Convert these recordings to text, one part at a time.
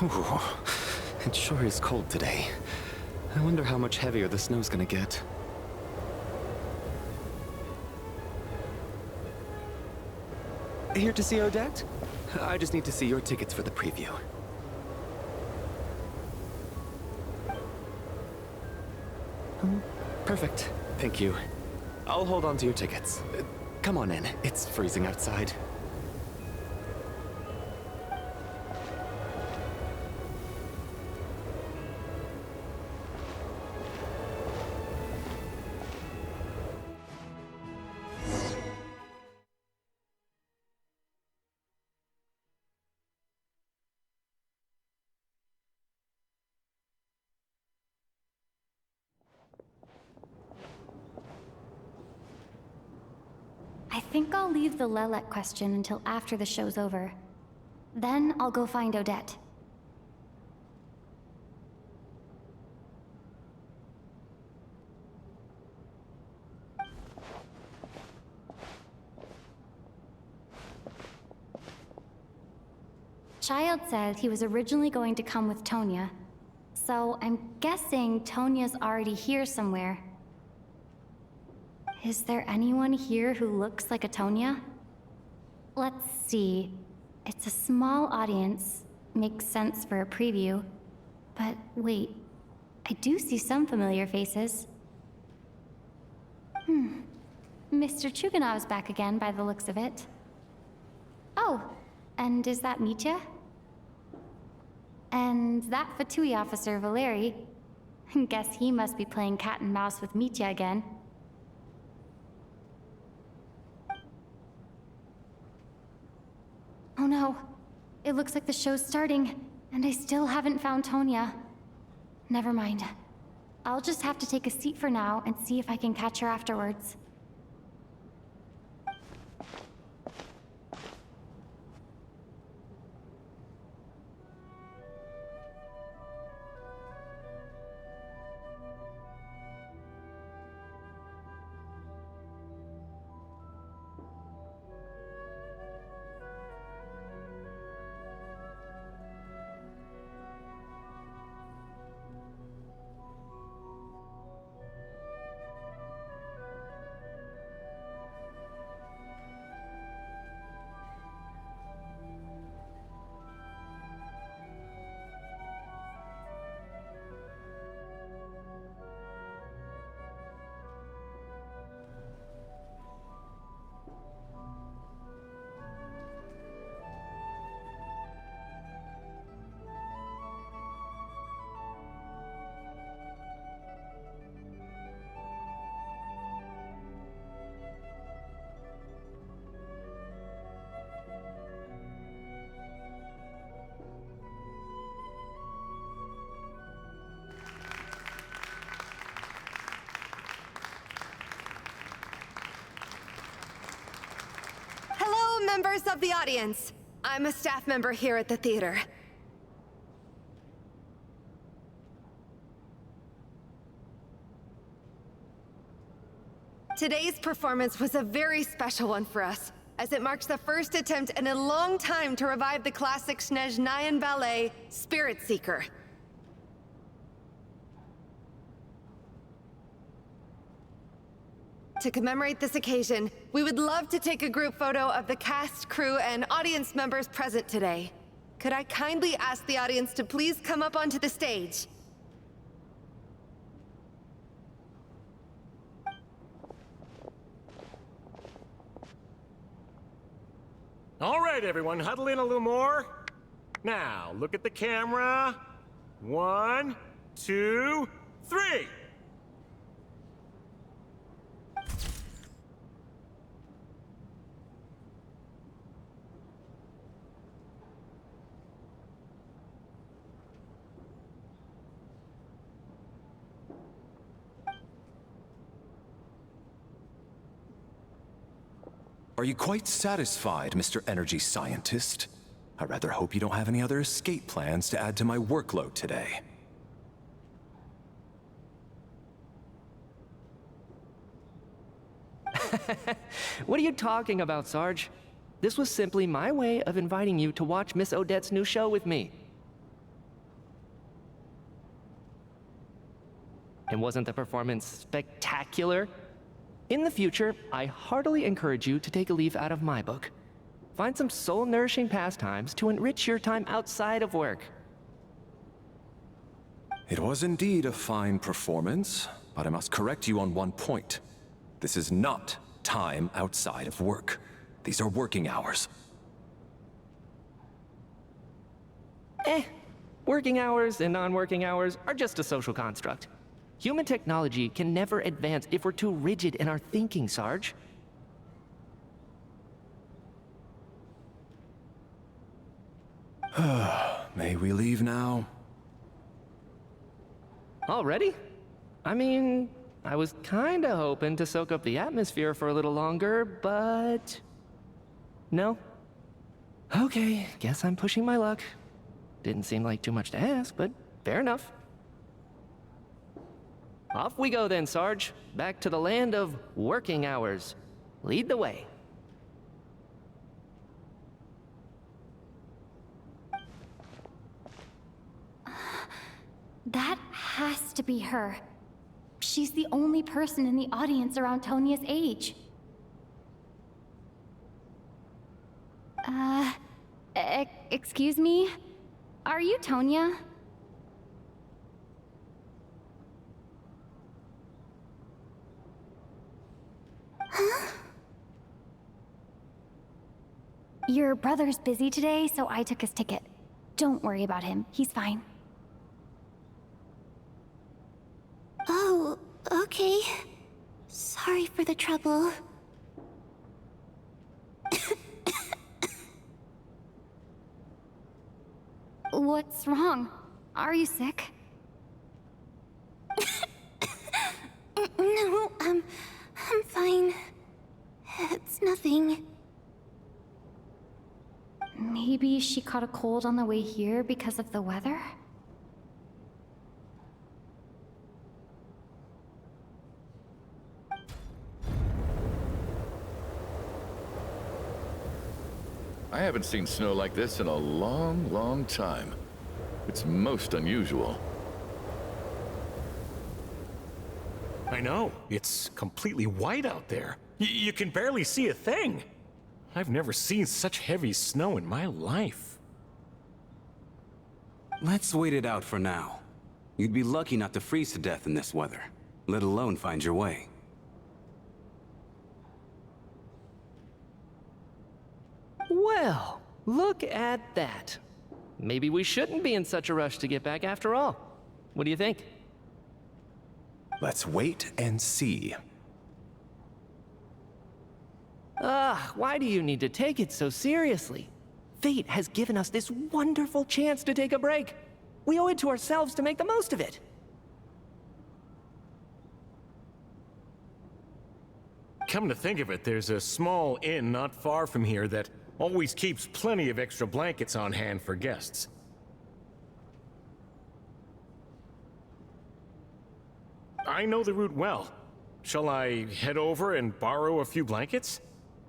Ooh, it sure is cold today. I wonder how much heavier the snow's gonna get. Here to see Odette? I just need to see your tickets for the preview. Perfect. Thank you. I'll hold on to your tickets. Come on in. It's freezing outside. I think I'll leave the Lelek question until after the show's over. Then I'll go find Odette. Child said he was originally going to come with Tonya, so I'm guessing Tonya's already here somewhere. Is there anyone here who looks like a Tonya? Let's see. It's a small audience. Makes sense for a preview. But wait, I do see some familiar faces. Mr. Chuganov's back again by the looks of it. Oh, and is that Mitya? And that Fatui officer, Valeri. Guess he must be playing cat and mouse with Mitya again. Oh no, it looks like the show's starting, and I still haven't found Tonya. Never mind. I'll just have to take a seat for now and see if I can catch her afterwards. Members of the audience, I'm a staff member here at the theater. Today's performance was a very special one for us, as it marks the first attempt in a long time to revive the classic Снежная ballet, Spirit Seeker. To commemorate this occasion, we would love to take a group photo of the cast, crew, and audience members present today. Could I kindly ask the audience to please come up onto the stage? All right, everyone, huddle in a little more. Now, look at the camera. 1, 2, 3. Are you quite satisfied, Mr. Energy Scientist? I rather hope you don't have any other escape plans to add to my workload today. What are you talking about, Sarge? This was simply my way of inviting you to watch Miss Odette's new show with me. And wasn't the performance spectacular? In the future, I heartily encourage you to take a leaf out of my book. Find some soul-nourishing pastimes to enrich your time outside of work. It was indeed a fine performance, but I must correct you on one point. This is not time outside of work. These are working hours. Working hours and non-working hours are just a social construct. Human technology can never advance if we're too rigid in our thinking, Sarge. May we leave now? Already? I mean, I was kinda hoping to soak up the atmosphere for a little longer, but... No? Okay, guess I'm pushing my luck. Didn't seem like too much to ask, but fair enough. Off we go then, Sarge. Back to the land of working hours. Lead the way. That has to be her. She's the only person in the audience around Tonia's age. Excuse me? Are you Tonia? Huh? Your brother's busy today, so I took his ticket. Don't worry about him. He's fine. Oh, okay. Sorry for the trouble. What's wrong? Are you sick? No, I'm fine. It's nothing. Maybe she caught a cold on the way here because of the weather? I haven't seen snow like this in a long, long time. It's most unusual. I know, it's completely white out there. You can barely see a thing. I've never seen such heavy snow in my life. Let's wait it out for now. You'd be lucky not to freeze to death in this weather, let alone find your way. Well, look at that. Maybe we shouldn't be in such a rush to get back after all. What do you think? Let's wait and see. Why do you need to take it so seriously? Fate has given us this wonderful chance to take a break. We owe it to ourselves to make the most of it. Come to think of it, there's a small inn not far from here that always keeps plenty of extra blankets on hand for guests. I know the route well. Shall I head over and borrow a few blankets?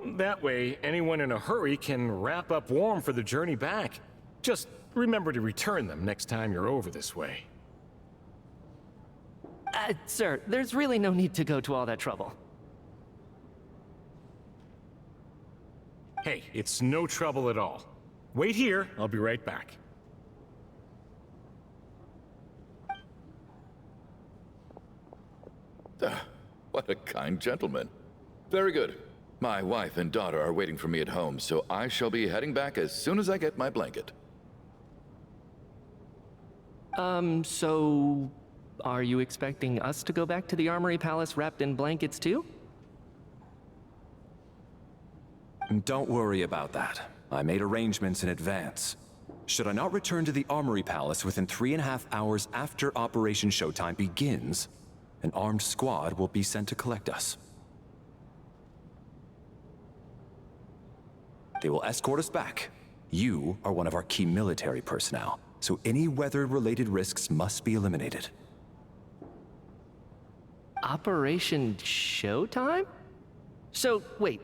That way, anyone in a hurry can wrap up warm for the journey back. Just remember to return them next time you're over this way. Sir, there's really no need to go to all that trouble. Hey, it's no trouble at all. Wait here, I'll be right back. What a kind gentleman. Very good. My wife and daughter are waiting for me at home, so I shall be heading back as soon as I get my blanket. So... Are you expecting us to go back to the Armory Palace wrapped in blankets too? Don't worry about that. I made arrangements in advance. Should I not return to the Armory Palace within 3.5 hours after Operation Showtime begins, an armed squad will be sent to collect us. They will escort us back. You are one of our key military personnel, so any weather-related risks must be eliminated. Operation Showtime? So, wait.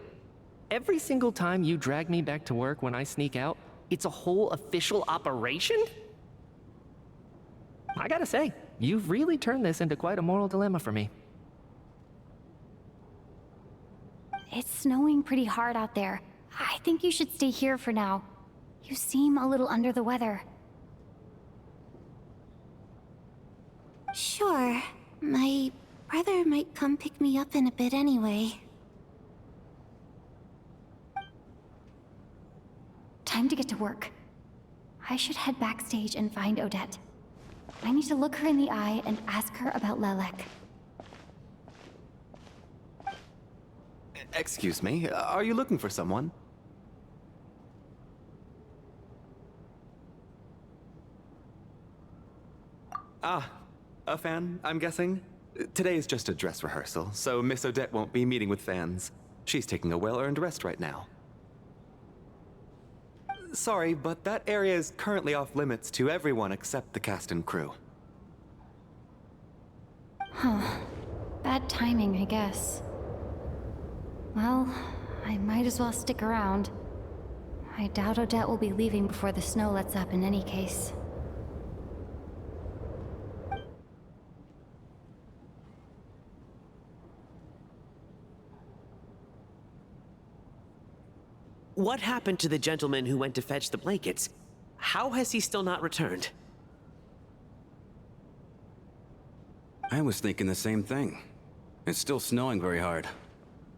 Every single time you drag me back to work when I sneak out, it's a whole official operation? I gotta say, you've really turned this into quite a moral dilemma for me. It's snowing pretty hard out there. I think you should stay here for now. You seem a little under the weather. Sure. My brother might come pick me up in a bit anyway. Time to get to work. I should head backstage and find Odette. I need to look her in the eye and ask her about Lelek. Excuse me, are you looking for someone? Ah, a fan, I'm guessing? Today is just a dress rehearsal, so Miss Odette won't be meeting with fans. She's taking a well-earned rest right now. Sorry, but that area is currently off limits to everyone except the cast and crew. Huh. Bad timing, I guess. Well, I might as well stick around. I doubt Odette will be leaving before the snow lets up in any case. What happened to the gentleman who went to fetch the blankets? How has he still not returned? I was thinking the same thing. It's still snowing very hard.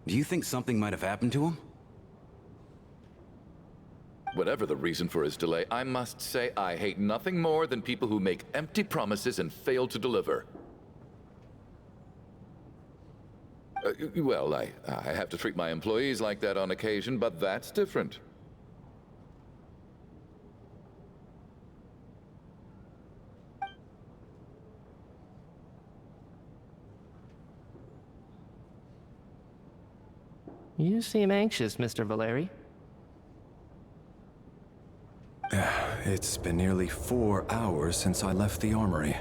Do you think something might have happened to him? Whatever the reason for his delay, I must say I hate nothing more than people who make empty promises and fail to deliver. Well, I have to treat my employees like that on occasion, but that's different. You seem anxious, Mr. Valeri. It's been nearly 4 hours since I left the armory.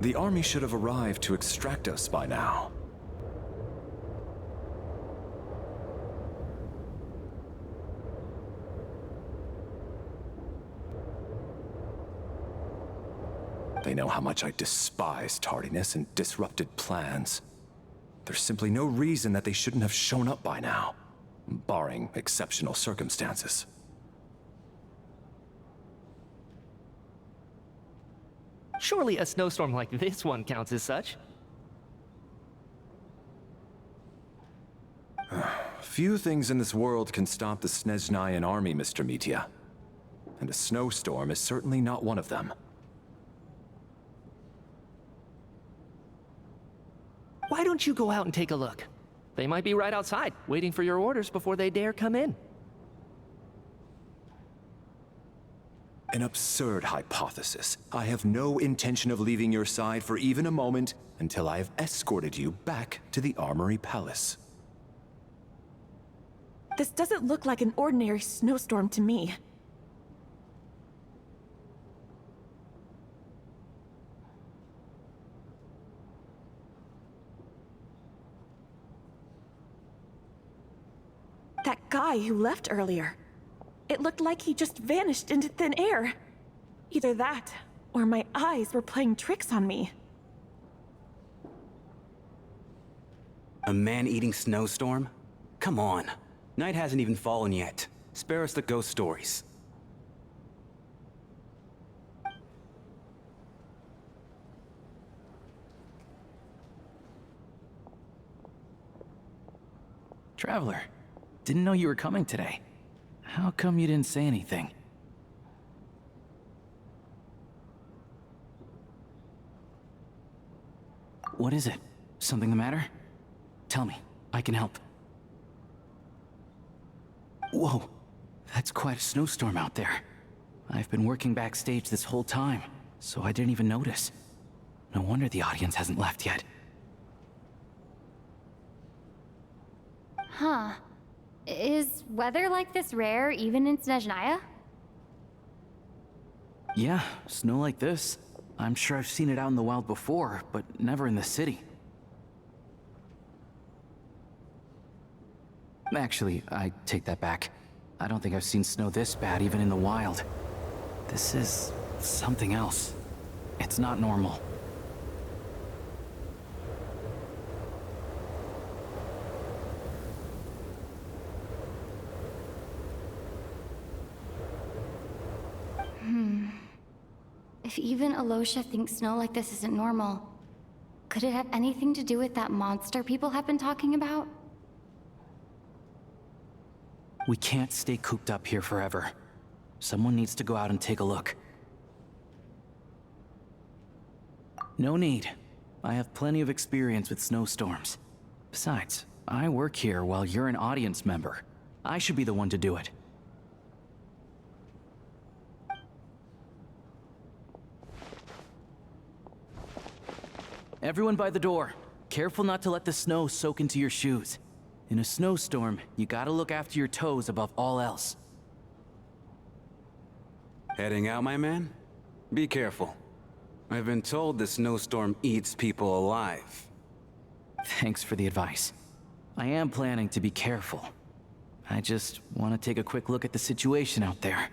The army should have arrived to extract us by now. They know how much I despise tardiness and disrupted plans. There's simply no reason that they shouldn't have shown up by now, barring exceptional circumstances. Surely a snowstorm like this one counts as such. Few things in this world can stop the Snežnayan army, Mr. Mitya. And a snowstorm is certainly not one of them. Why don't you go out and take a look? They might be right outside, waiting for your orders before they dare come in. An absurd hypothesis. I have no intention of leaving your side for even a moment until I have escorted you back to the Armory Palace. This doesn't look like an ordinary snowstorm to me. That guy who left earlier. It looked like he just vanished into thin air. Either that, or my eyes were playing tricks on me. A man-eating snowstorm? Come on. Night hasn't even fallen yet. Spare us the ghost stories. Traveler, Didn't know you were coming today. How come you didn't say anything? What is it? Something the matter? Tell me. I can help. Whoa. That's quite a snowstorm out there. I've been working backstage this whole time, so I didn't even notice. No wonder the audience hasn't left yet. Huh. Is weather like this rare even in Снежная? Yeah, snow like this. I'm sure I've seen it out in the wild before, but never in the city. Actually, I take that back. I don't think I've seen snow this bad even in the wild. This is something else. It's not normal. If even Alosha thinks snow like this isn't normal, could it have anything to do with that monster people have been talking about? We can't stay cooped up here forever. Someone needs to go out and take a look. No need. I have plenty of experience with snowstorms. Besides, I work here while you're an audience member. I should be the one to do it. Everyone by the door. Careful not to let the snow soak into your shoes. In a snowstorm, you gotta look after your toes above all else. Heading out, my man? Be careful. I've been told the snowstorm eats people alive. Thanks for the advice. I am planning to be careful. I just want to take a quick look at the situation out there.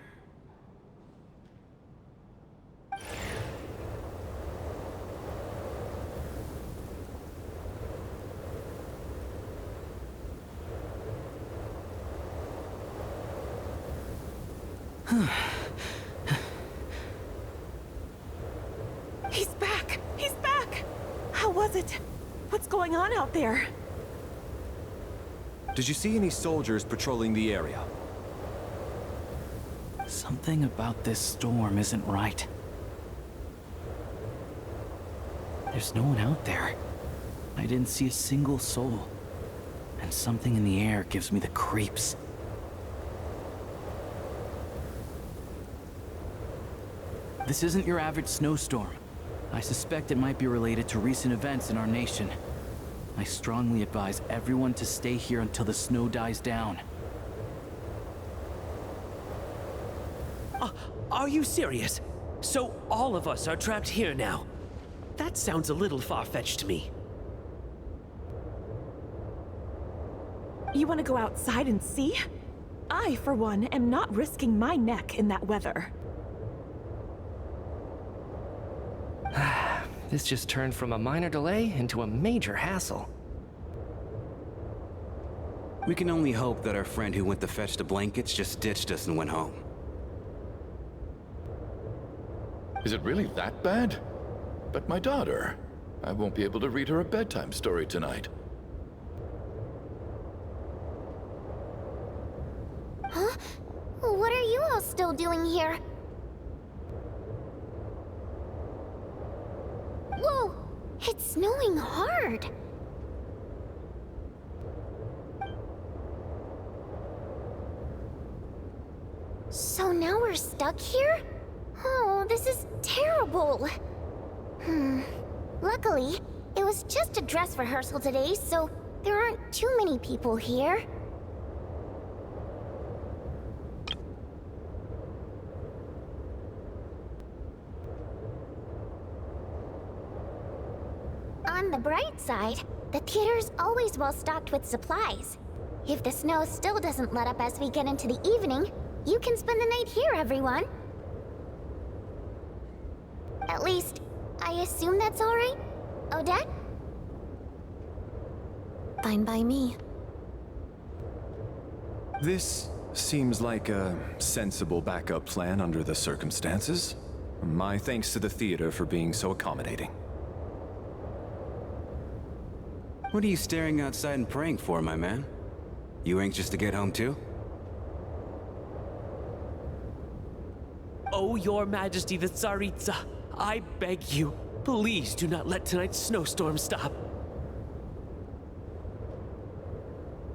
He's back! He's back! How was it? What's going on out there? Did you see any soldiers patrolling the area? Something about this storm isn't right. There's no one out there. I didn't see a single soul. And something in the air gives me the creeps. This isn't your average snowstorm. I suspect it might be related to recent events in our nation. I strongly advise everyone to stay here until the snow dies down. Are you serious? So all of us are trapped here now? That sounds a little far-fetched to me. You want to go outside and see? I, for one, am not risking my neck in that weather. This just turned from a minor delay into a major hassle. We can only hope that our friend who went to fetch the blankets just ditched us and went home. Is it really that bad? But my daughter, I won't be able to read her a bedtime story tonight. Huh? What are you all still doing here? Whoa! It's snowing hard! So now we're stuck here? Oh, this is terrible! Luckily, it was just a dress rehearsal today, so there aren't too many people here. On the bright side, the theater's always well stocked with supplies. If the snow still doesn't let up as we get into the evening, you can spend the night here, everyone. At least, I assume that's all right? Odette? Fine by me. This seems like a sensible backup plan under the circumstances. My thanks to the theater for being so accommodating. What are you staring outside and praying for, my man? You anxious to get home too? Oh, Your Majesty the Tsaritsa, I beg you, please do not let tonight's snowstorm stop.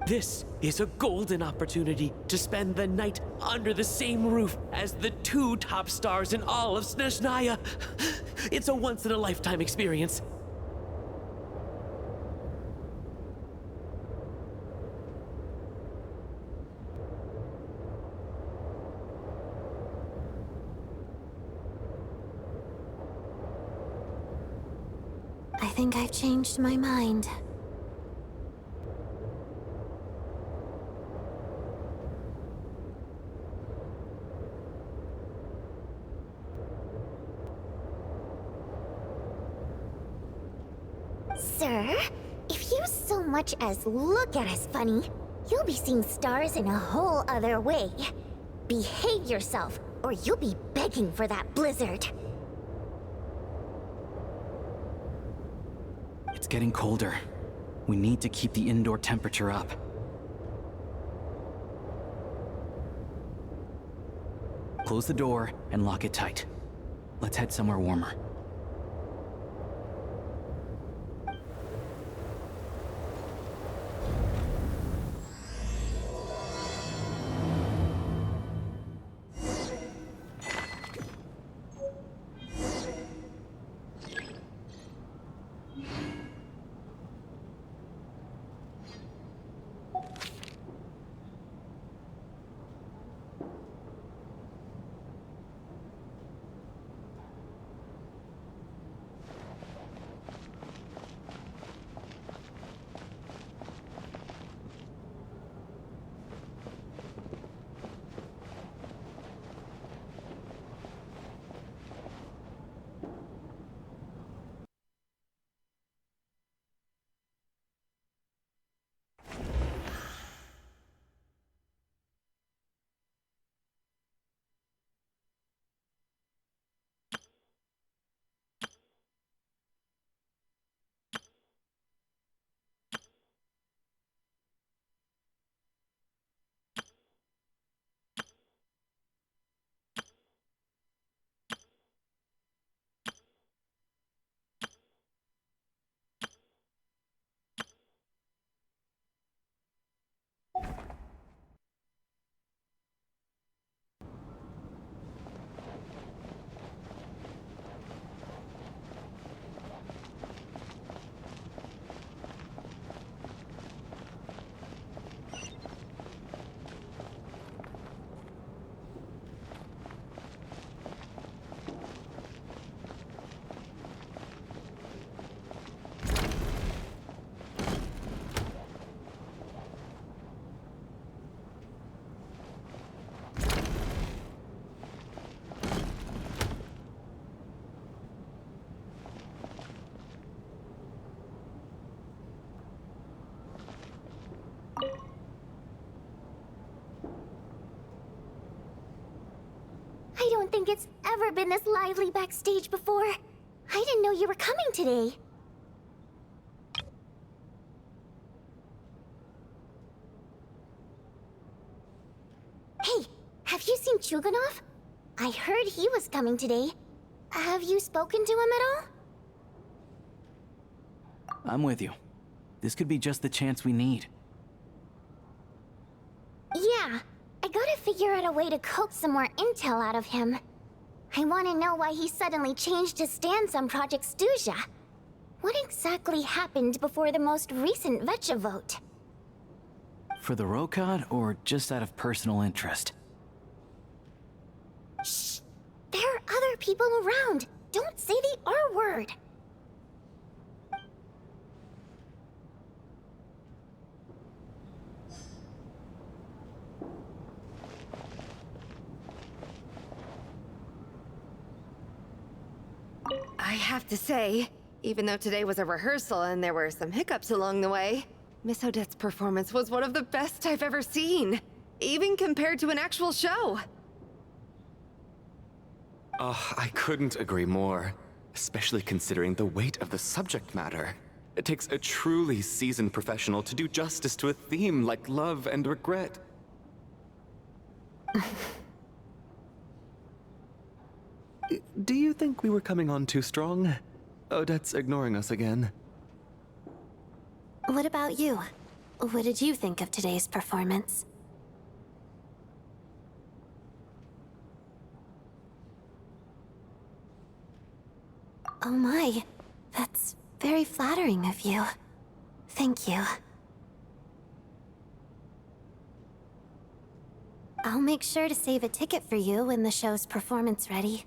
This is a golden opportunity to spend the night under the same roof as the two top stars in all of Снежная. It's a once-in-a-lifetime experience. I think I've changed my mind. Sir, if you so much as look at us funny, you'll be seeing stars in a whole other way. Behave yourself, or you'll be begging for that blizzard. It's getting colder. We need to keep the indoor temperature up. Close the door and lock it tight. Let's head somewhere warmer. I don't think it's ever been this lively backstage before. I didn't know you were coming today. Hey, have you seen Chuganov? I heard he was coming today. Have you spoken to him at all? I'm with you. This could be just the chance we need. Yeah, I gotta figure out a way to coax some more intel out of him. I want to know why he suddenly changed his stance on Project Stuja. What exactly happened before the most recent Vetcha vote? For the Rokad, or just out of personal interest? Shh! There are other people around. Don't say the R word. I have to say, even though today was a rehearsal and there were some hiccups along the way, Miss Odette's performance was one of the best I've ever seen, even compared to an actual show. Oh, I couldn't agree more, especially considering the weight of the subject matter. It takes a truly seasoned professional to do justice to a theme like love and regret. Do you think we were coming on too strong? Odette's ignoring us again. What about you? What did you think of today's performance? Oh my, that's very flattering of you. Thank you. I'll make sure to save a ticket for you when the show's performance ready.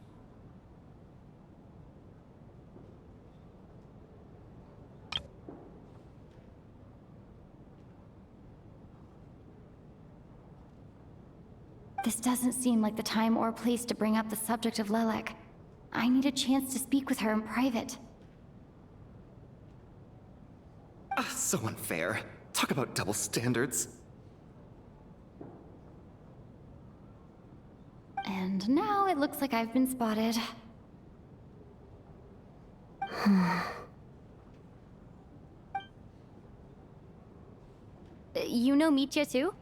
This doesn't seem like the time or place to bring up the subject of Lelek. I need a chance to speak with her in private. So unfair. Talk about double standards. And now it looks like I've been spotted. You know Mitya too?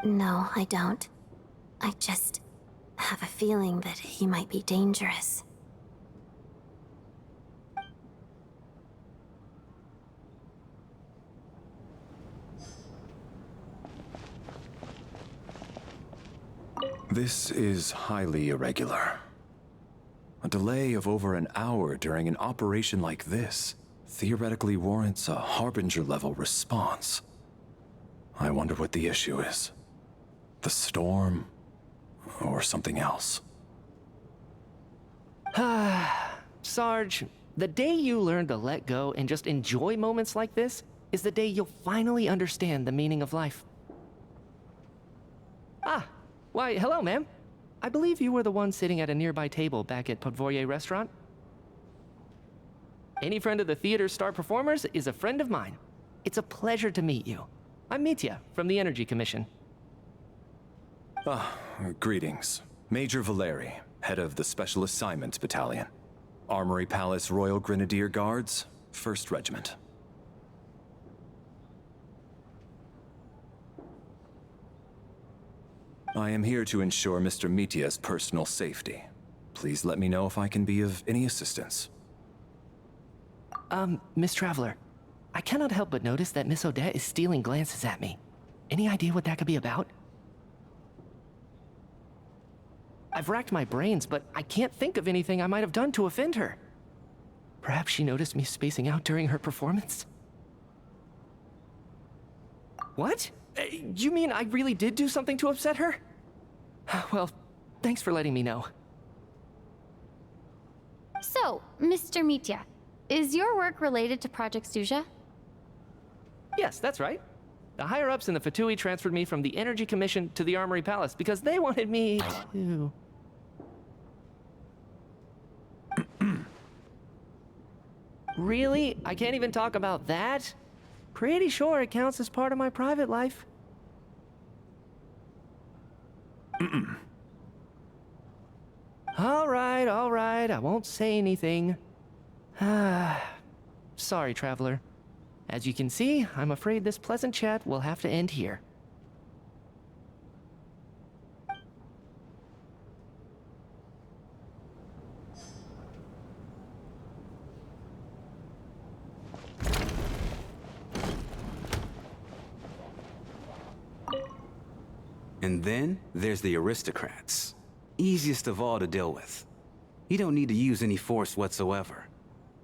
No, I don't. I just have a feeling that he might be dangerous. This is highly irregular. A delay of over an hour during an operation like this theoretically warrants a Harbinger-level response. I wonder what the issue is. The storm, or something else. Sarge, the day you learn to let go and just enjoy moments like this is the day you'll finally understand the meaning of life. Why, hello, ma'am. I believe you were the one sitting at a nearby table back at Podvorye restaurant. Any friend of the theater's star performers is a friend of mine. It's a pleasure to meet you. I'm Mitya from the Energy Commission. Greetings. Major Valeri, head of the Special Assignments Battalion. Armory Palace Royal Grenadier Guards, 1st Regiment. I am here to ensure Mr. Mitya's personal safety. Please let me know if I can be of any assistance. Miss Traveler, I cannot help but notice that Miss Odette is stealing glances at me. Any idea what that could be about? I've racked my brains, but I can't think of anything I might have done to offend her. Perhaps she noticed me spacing out during her performance? What? You mean I really did do something to upset her? Well, thanks for letting me know. So, Mr. Mitya, is your work related to Project Stuja? Yes, that's right. The higher-ups in the Fatui transferred me from the Energy Commission to the Armory Palace because they wanted me to... Really? I can't even talk about that? Pretty sure it counts as part of my private life. All right, I won't say anything. Sorry, Traveler. As you can see, I'm afraid this pleasant chat will have to end here. And then there's the aristocrats. Easiest of all to deal with. You don't need to use any force whatsoever.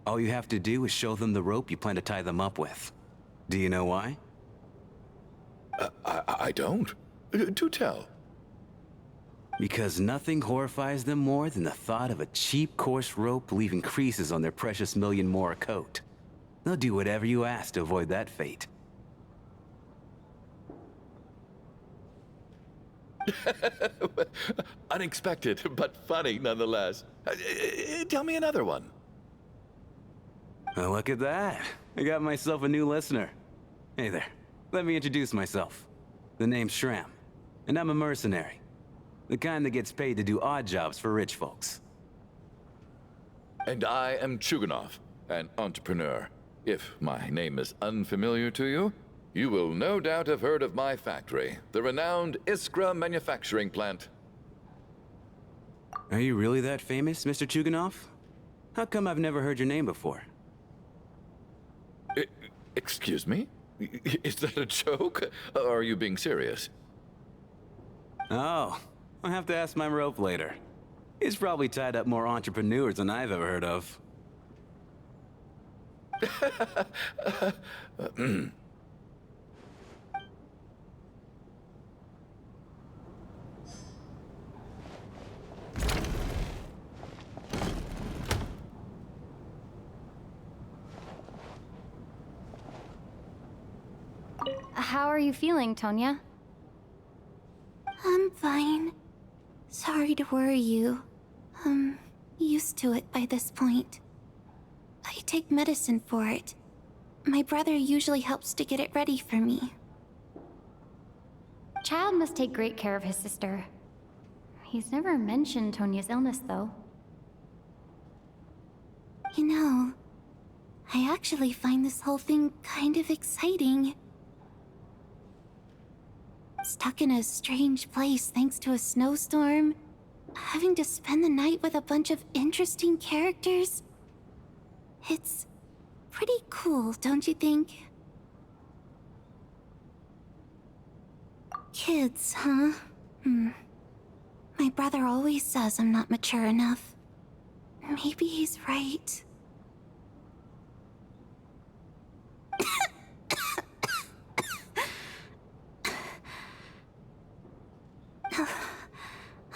All you have to do is show them the rope you plan to tie them up with. Do you know why? I don't. Do tell. Because nothing horrifies them more than the thought of a cheap, coarse rope leaving creases on their precious million Mora coat. They'll do whatever you ask to avoid that fate. Unexpected, but funny nonetheless. Tell me another one. Oh, look at that. I got myself a new listener. Hey there. Let me introduce myself. The name's Shram, and I'm a mercenary. The kind that gets paid to do odd jobs for rich folks. And I am Chuganov, an entrepreneur. If my name is unfamiliar to you, you will no doubt have heard of my factory, the renowned Iskra manufacturing plant. Are you really that famous, Mr. Chuganov? How come I've never heard your name before? Excuse me? Is that a joke? Or are you being serious? Oh, I'll have to ask my rope later. He's probably tied up more entrepreneurs than I've ever heard of. How are you feeling, Tonya? I'm fine. Sorry to worry you. I'm used to it by this point. I take medicine for it. My brother usually helps to get it ready for me. Child must take great care of his sister. He's never mentioned Tonya's illness, though. You know, I actually find this whole thing kind of exciting. Stuck in a strange place thanks to a snowstorm, having to spend the night with a bunch of interesting characters. It's pretty cool, don't you think? Kids, huh? My brother always says I'm not mature enough. Maybe he's right.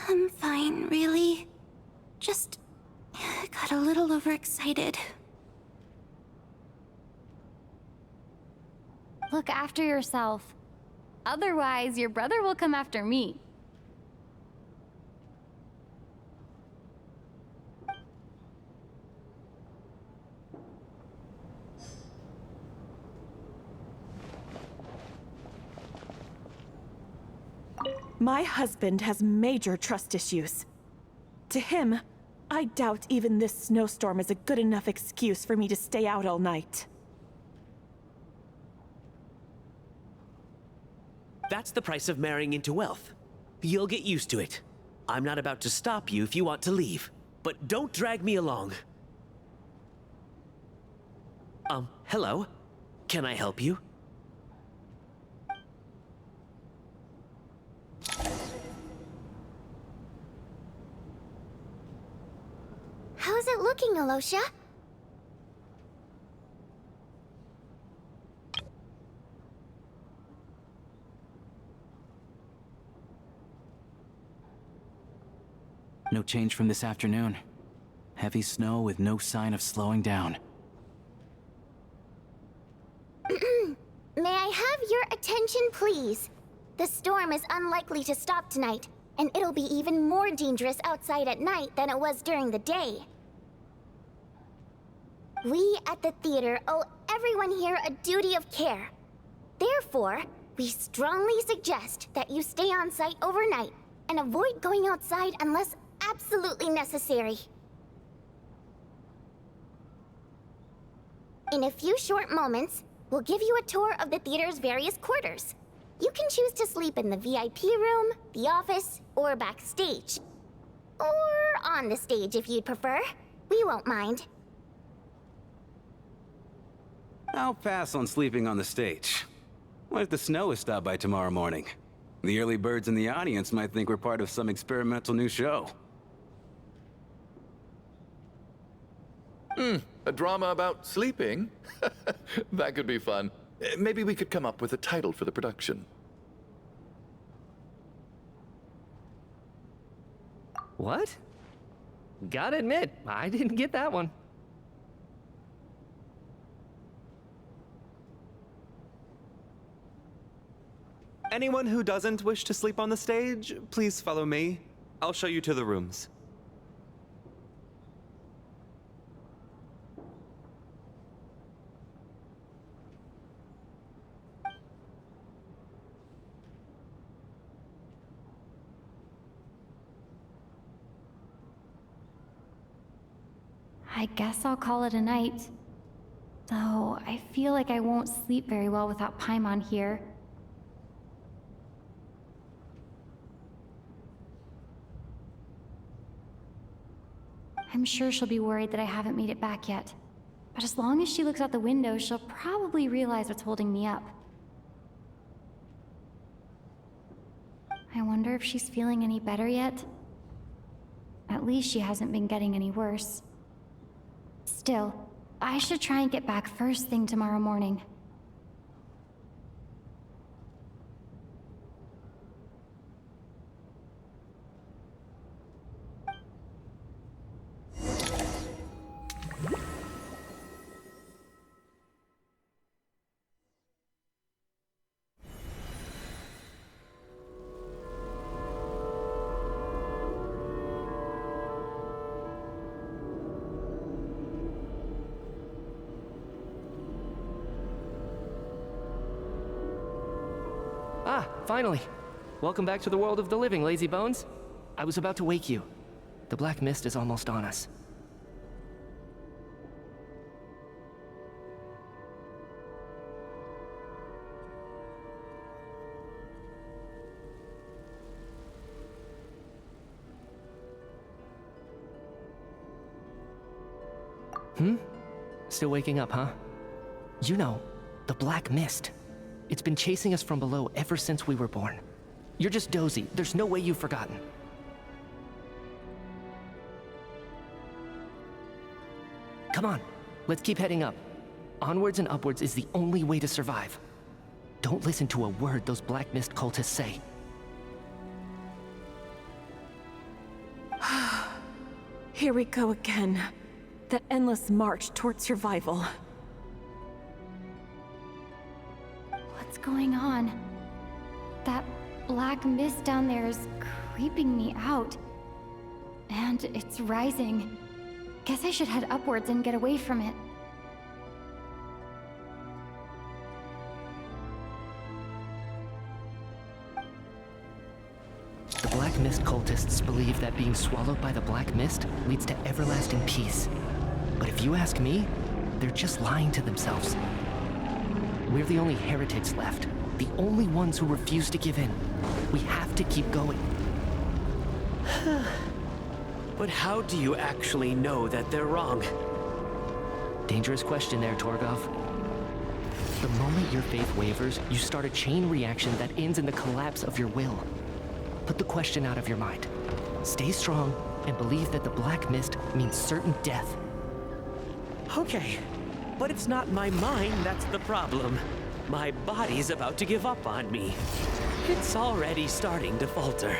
I'm fine, really. Just got a little overexcited. Look after yourself. Otherwise, your brother will come after me. My husband has major trust issues. To him, I doubt even this snowstorm is a good enough excuse for me to stay out all night. That's the price of marrying into wealth. You'll get used to it. I'm not about to stop you if you want to leave, but don't drag me along. Hello? Can I help you? How's it looking, Alosha? No change from this afternoon. Heavy snow with no sign of slowing down. May I have your attention, please? The storm is unlikely to stop tonight, and it'll be even more dangerous outside at night than it was during the day. We at the theater owe everyone here a duty of care. Therefore, we strongly suggest that you stay on site overnight and avoid going outside unless absolutely necessary. In a few short moments, we'll give you a tour of the theater's various quarters. You can choose to sleep in the VIP room, the office, or backstage. Or on the stage if you'd prefer. We won't mind. I'll pass on sleeping on the stage. What if the snow is stopped by tomorrow morning? The early birds in the audience might think we're part of some experimental new show. A drama about sleeping? That could be fun. Maybe we could come up with a title for the production. What? Gotta admit, I didn't get that one. Anyone who doesn't wish to sleep on the stage, please follow me. I'll show you to the rooms. I guess I'll call it a night. Though, I feel like I won't sleep very well without Paimon here. I'm sure she'll be worried that I haven't made it back yet. But as long as she looks out the window, she'll probably realize what's holding me up. I wonder if she's feeling any better yet? At least she hasn't been getting any worse. Still, I should try and get back first thing tomorrow morning. Ah, finally! Welcome back to the world of the living, lazy bones. I was about to wake you. The black mist is almost on us. Still waking up, huh? You know, the black mist. It's been chasing us from below ever since we were born. You're just dozy. There's no way you've forgotten. Come on, let's keep heading up. Onwards and upwards is the only way to survive. Don't listen to a word those black mist cultists say. Here we go again. The endless march toward survival. What's going on? That black mist down there is creeping me out. And it's rising. Guess I should head upwards and get away from it. The black mist cultists believe that being swallowed by the black mist leads to everlasting peace. But if you ask me, they're just lying to themselves. We're the only heretics left, the only ones who refuse to give in. We have to keep going. But how do you actually know that they're wrong? Dangerous question there, Torgov. The moment your faith wavers, you start a chain reaction that ends in the collapse of your will. Put the question out of your mind. Stay strong and believe that the black mist means certain death. Okay, but it's not my mind that's the problem. My body's about to give up on me. It's already starting to falter.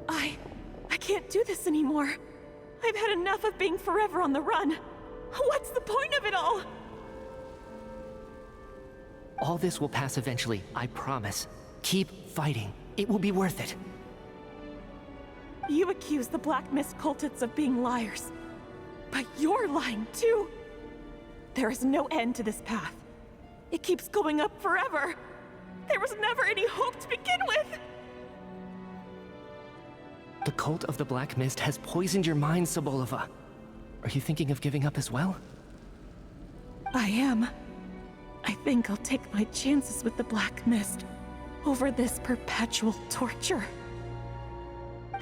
I can't do this anymore. I've had enough of being forever on the run. What's the point of it all? All this will pass eventually, I promise. Keep fighting. It will be worth it. You accuse the Black Mist cultists of being liars. But you're lying too. There is no end to this path. It keeps going up forever. There was never any hope to begin with. The cult of the Black Mist has poisoned your mind, Sobolova. Are you thinking of giving up as well? I am. I think I'll take my chances with the Black Mist over this perpetual torture.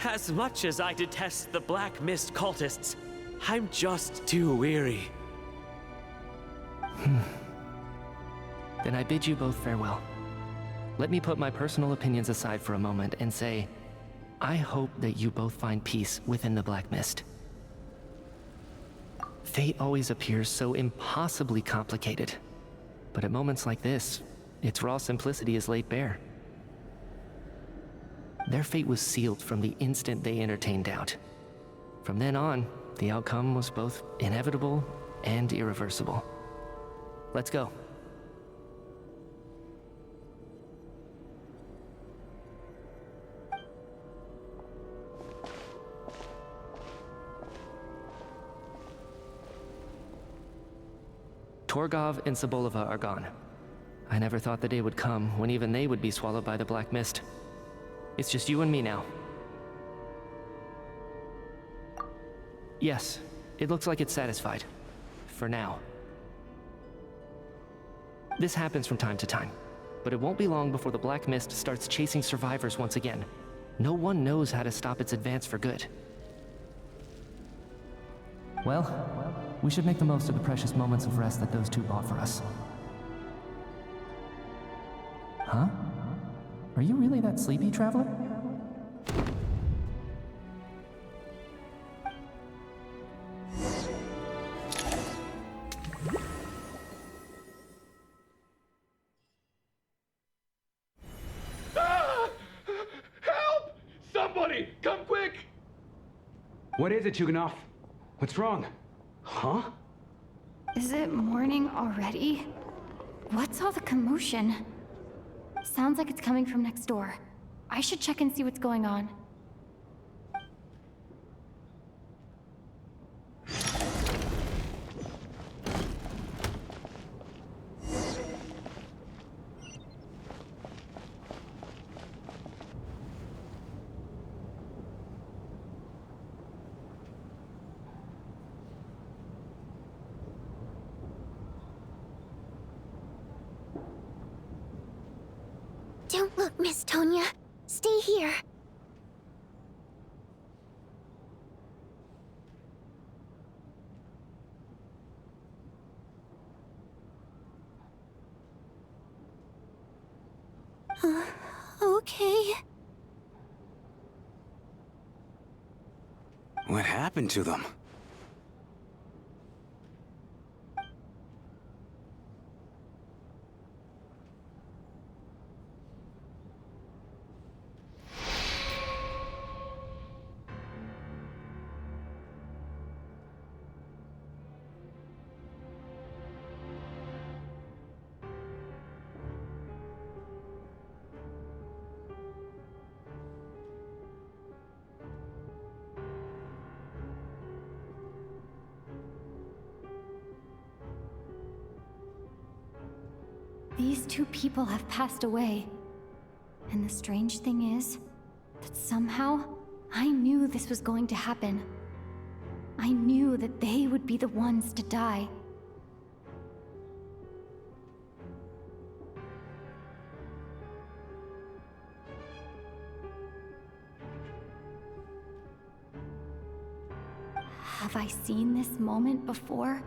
As much as I detest the Black Mist cultists, I'm just too weary. Then I bid you both farewell. Let me put my personal opinions aside for a moment and say, I hope that you both find peace within the Black Mist. Fate always appears so impossibly complicated. But at moments like this, its raw simplicity is laid bare. Their fate was sealed from the instant they entertained doubt. From then on, the outcome was both inevitable and irreversible. Let's go. Torgov and Sobolova are gone. I never thought the day would come when even they would be swallowed by the Black Mist. It's just you and me now. Yes, it looks like it's satisfied. For now. This happens from time to time, but it won't be long before the Black Mist starts chasing survivors once again. No one knows how to stop its advance for good. Well, we should make the most of the precious moments of rest that those two bought for us. Huh? Are you really that sleepy, traveler? Help! Somebody, come quick! What is it, Yuganov? What's wrong? Huh? Is it morning already? What's all the commotion? Sounds like it's coming from next door. I should check and see what's going on. Don't look, Miss Tonya. Stay here. Okay. What happened to them? These two people have passed away. And the strange thing is that somehow I knew this was going to happen. I knew that they would be the ones to die. Have I seen this moment before?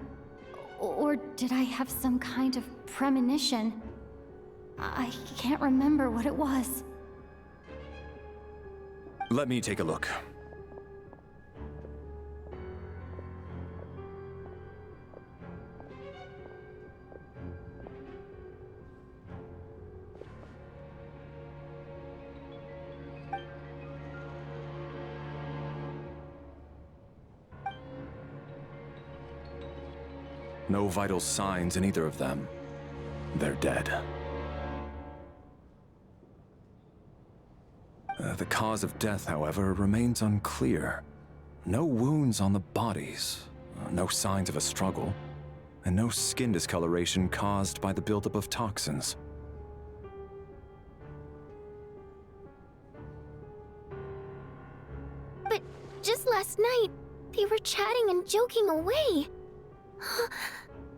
Or did I have some kind of premonition? I can't remember what it was. Let me take a look. No vital signs in either of them. They're dead. The cause of death, however, remains unclear. No wounds on the bodies, no signs of a struggle, and no skin discoloration caused by the buildup of toxins. But just last night, they were chatting and joking away.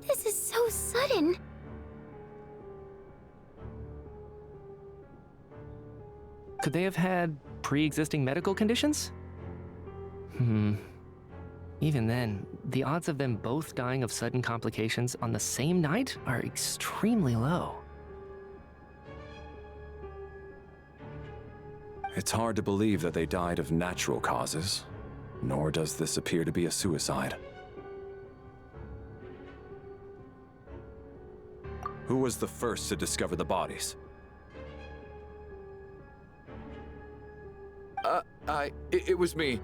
This is so sudden. Could they have had pre-existing medical conditions? Even then, the odds of them both dying of sudden complications on the same night are extremely low. It's hard to believe that they died of natural causes, nor does this appear to be a suicide. Who was the first to discover the bodies? It was me.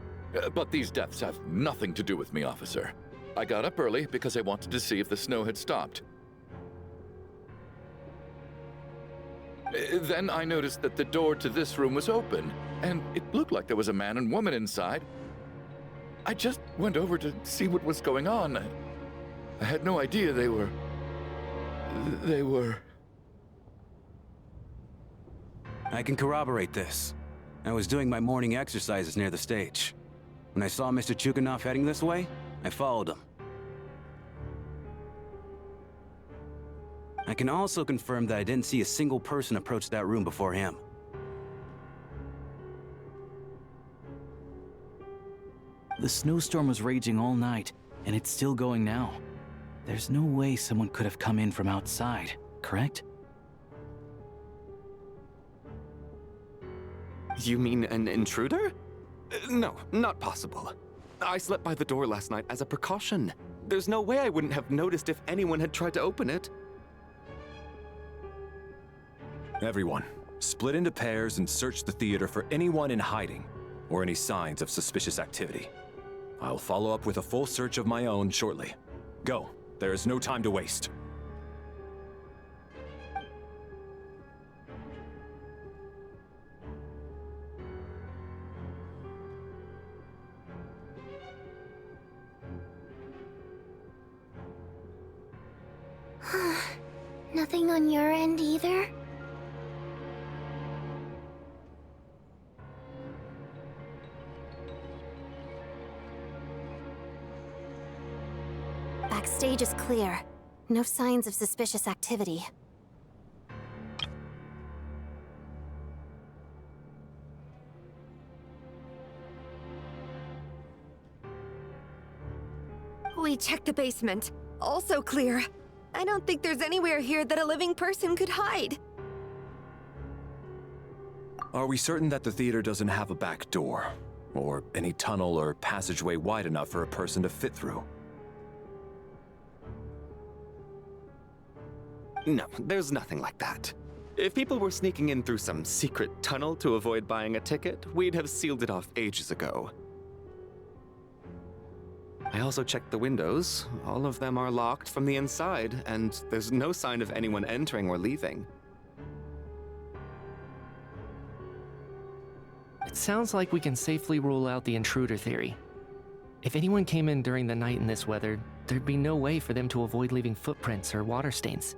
But these deaths have nothing to do with me, officer. I got up early because I wanted to see if the snow had stopped. Then I noticed that the door to this room was open, and it looked like there was a man and woman inside. I just went over to see what was going on. I had no idea they were... I can corroborate this. I was doing my morning exercises near the stage. When I saw Mr. Chuganov heading this way, I followed him. I can also confirm that I didn't see a single person approach that room before him. The snowstorm was raging all night, and it's still going now. There's no way someone could have come in from outside, correct? You mean an intruder? No, not possible. I slept by the door last night as a precaution. There's no way I wouldn't have noticed if anyone had tried to open it. Everyone, split into pairs and search the theater for anyone in hiding or any signs of suspicious activity. I'll follow up with a full search of my own shortly. Go. There is no time to waste. Nothing on your end either? Backstage is clear. No signs of suspicious activity. We checked the basement. Also clear. I don't think there's anywhere here that a living person could hide. Are we certain that the theater doesn't have a back door? Or any tunnel or passageway wide enough for a person to fit through? No, there's nothing like that. If people were sneaking in through some secret tunnel to avoid buying a ticket, we'd have sealed it off ages ago. I also checked the windows. All of them are locked from the inside, and there's no sign of anyone entering or leaving. It sounds like we can safely rule out the intruder theory. If anyone came in during the night in this weather, there'd be no way for them to avoid leaving footprints or water stains.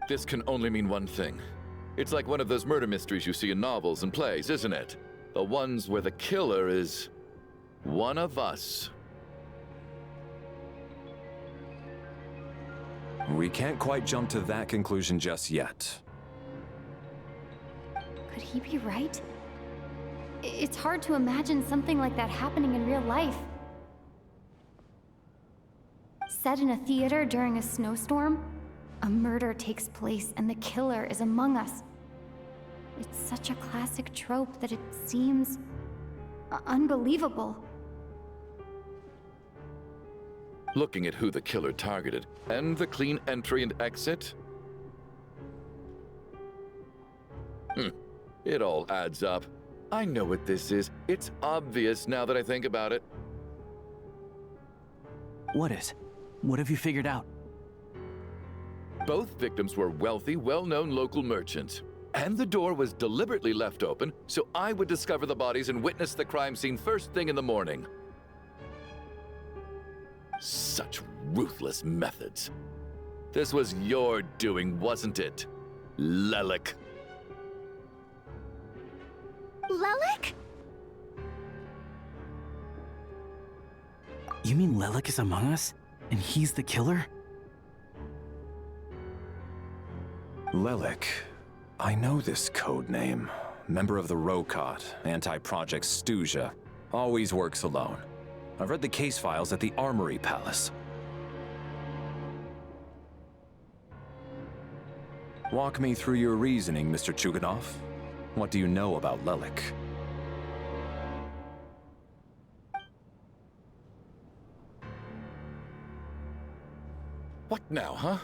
This can only mean one thing. It's like one of those murder mysteries you see in novels and plays, isn't it? The ones where the killer is one of us. We can't quite jump to that conclusion just yet. Could he be right? It's hard to imagine something like that happening in real life. Set in a theater during a snowstorm, a murder takes place and the killer is among us. It's such a classic trope that it seems unbelievable. Looking at who the killer targeted, and the clean entry and exit. It all adds up. I know what this is. It's obvious now that I think about it. What is? What have you figured out? Both victims were wealthy, well-known local merchants. And the door was deliberately left open so I would discover the bodies and witness the crime scene first thing in the morning. Such ruthless methods. This was your doing, wasn't it, Lelik? Lelik? You mean Lelik is among us? And he's the killer? Lelik. I know this code name. Member of the Rokot, anti-Project Stuja. Always works alone. I've read the case files at the Armory Palace. Walk me through your reasoning, Mr. Chuganov. What do you know about Lelik? What now, huh?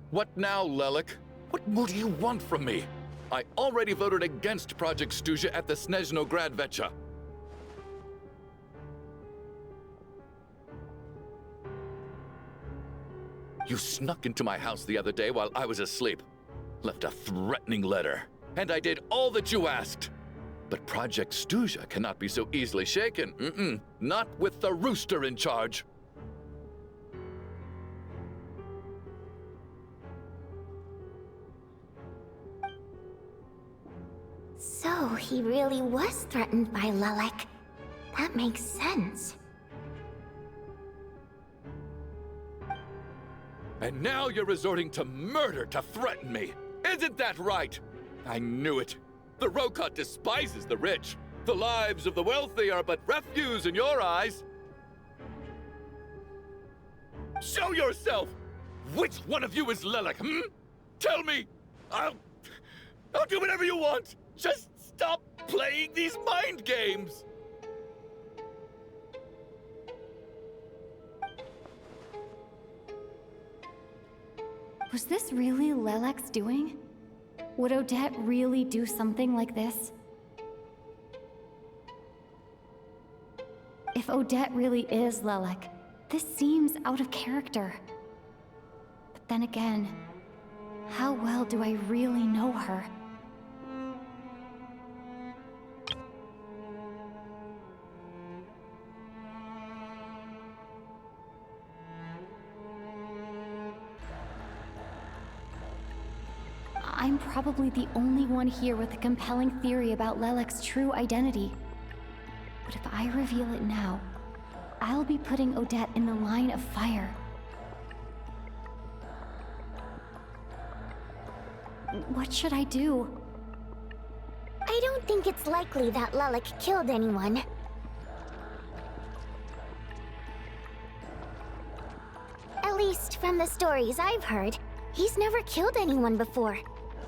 What now, Lelik? What more do you want from me? I already voted against Project Stuja at the Снежная Gradvecha. You snuck into my house the other day while I was asleep. Left a threatening letter. And I did all that you asked. But Project Stuja cannot be so easily shaken. Not with the rooster in charge. So he really was threatened by Lelek. That makes sense. And now you're resorting to murder to threaten me. Isn't that right? I knew it. The Rokot despises the rich. The lives of the wealthy are but refuse in your eyes. Show yourself! Which one of you is Lelek, Tell me! I'll do whatever you want! Just stop playing these mind games! Was this really Lelek's doing? Would Odette really do something like this? If Odette really is Lelek, this seems out of character. But then again, how well do I really know her? I'm probably the only one here with a compelling theory about Lelek's true identity. But if I reveal it now, I'll be putting Odette in the line of fire. What should I do? I don't think it's likely that Lelek killed anyone. At least from the stories I've heard, he's never killed anyone before.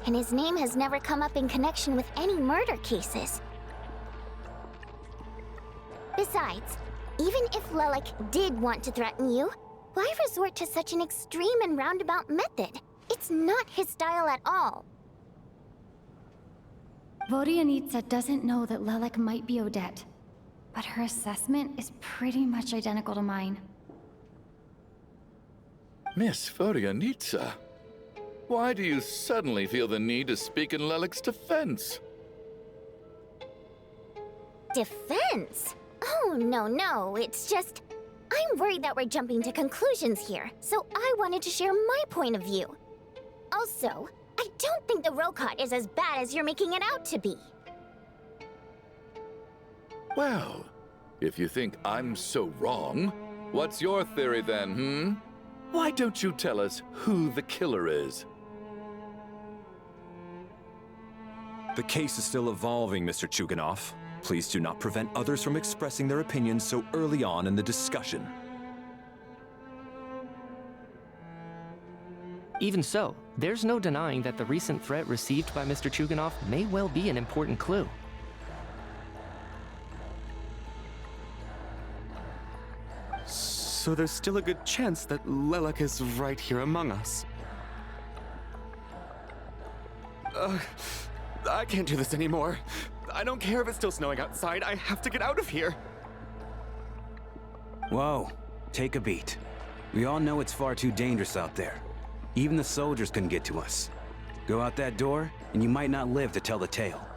And his name has never come up in connection with any murder cases. Besides, even if Lelek did want to threaten you, why resort to such an extreme and roundabout method? It's not his style at all. Vodianitsa doesn't know that Lelek might be Odette, but her assessment is pretty much identical to mine. Miss Vodianitsa, why do you suddenly feel the need to speak in Lelek's defense? Defense? Oh, no, it's just... I'm worried that we're jumping to conclusions here, so I wanted to share my point of view. Also, I don't think the Rokot is as bad as you're making it out to be. Well, if you think I'm so wrong, what's your theory then, Why don't you tell us who the killer is? The case is still evolving, Mr. Chuganov. Please do not prevent others from expressing their opinions so early on in the discussion. Even so, there's no denying that the recent threat received by Mr. Chuganov may well be an important clue. So there's still a good chance that Lelek is right here among us. I can't do this anymore. I don't care if it's still snowing outside. I have to get out of here. Whoa, take a beat. We all know it's far too dangerous out there. Even the soldiers couldn't get to us. Go out that door, and you might not live to tell the tale.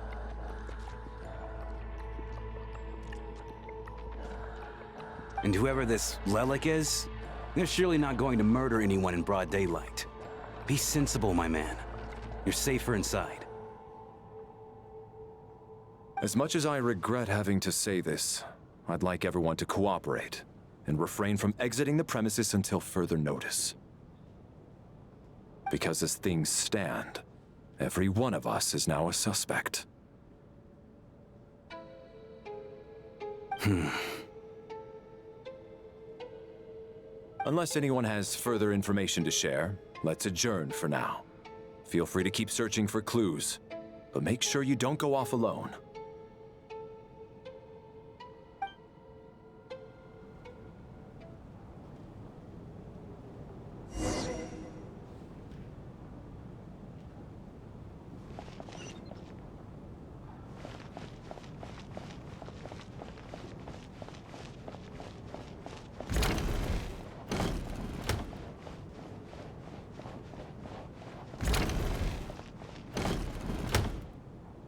And whoever this Lelek is, they're surely not going to murder anyone in broad daylight. Be sensible, my man. You're safer inside. As much as I regret having to say this, I'd like everyone to cooperate and refrain from exiting the premises until further notice. Because as things stand, every one of us is now a suspect. Unless anyone has further information to share, let's adjourn for now. Feel free to keep searching for clues, but make sure you don't go off alone.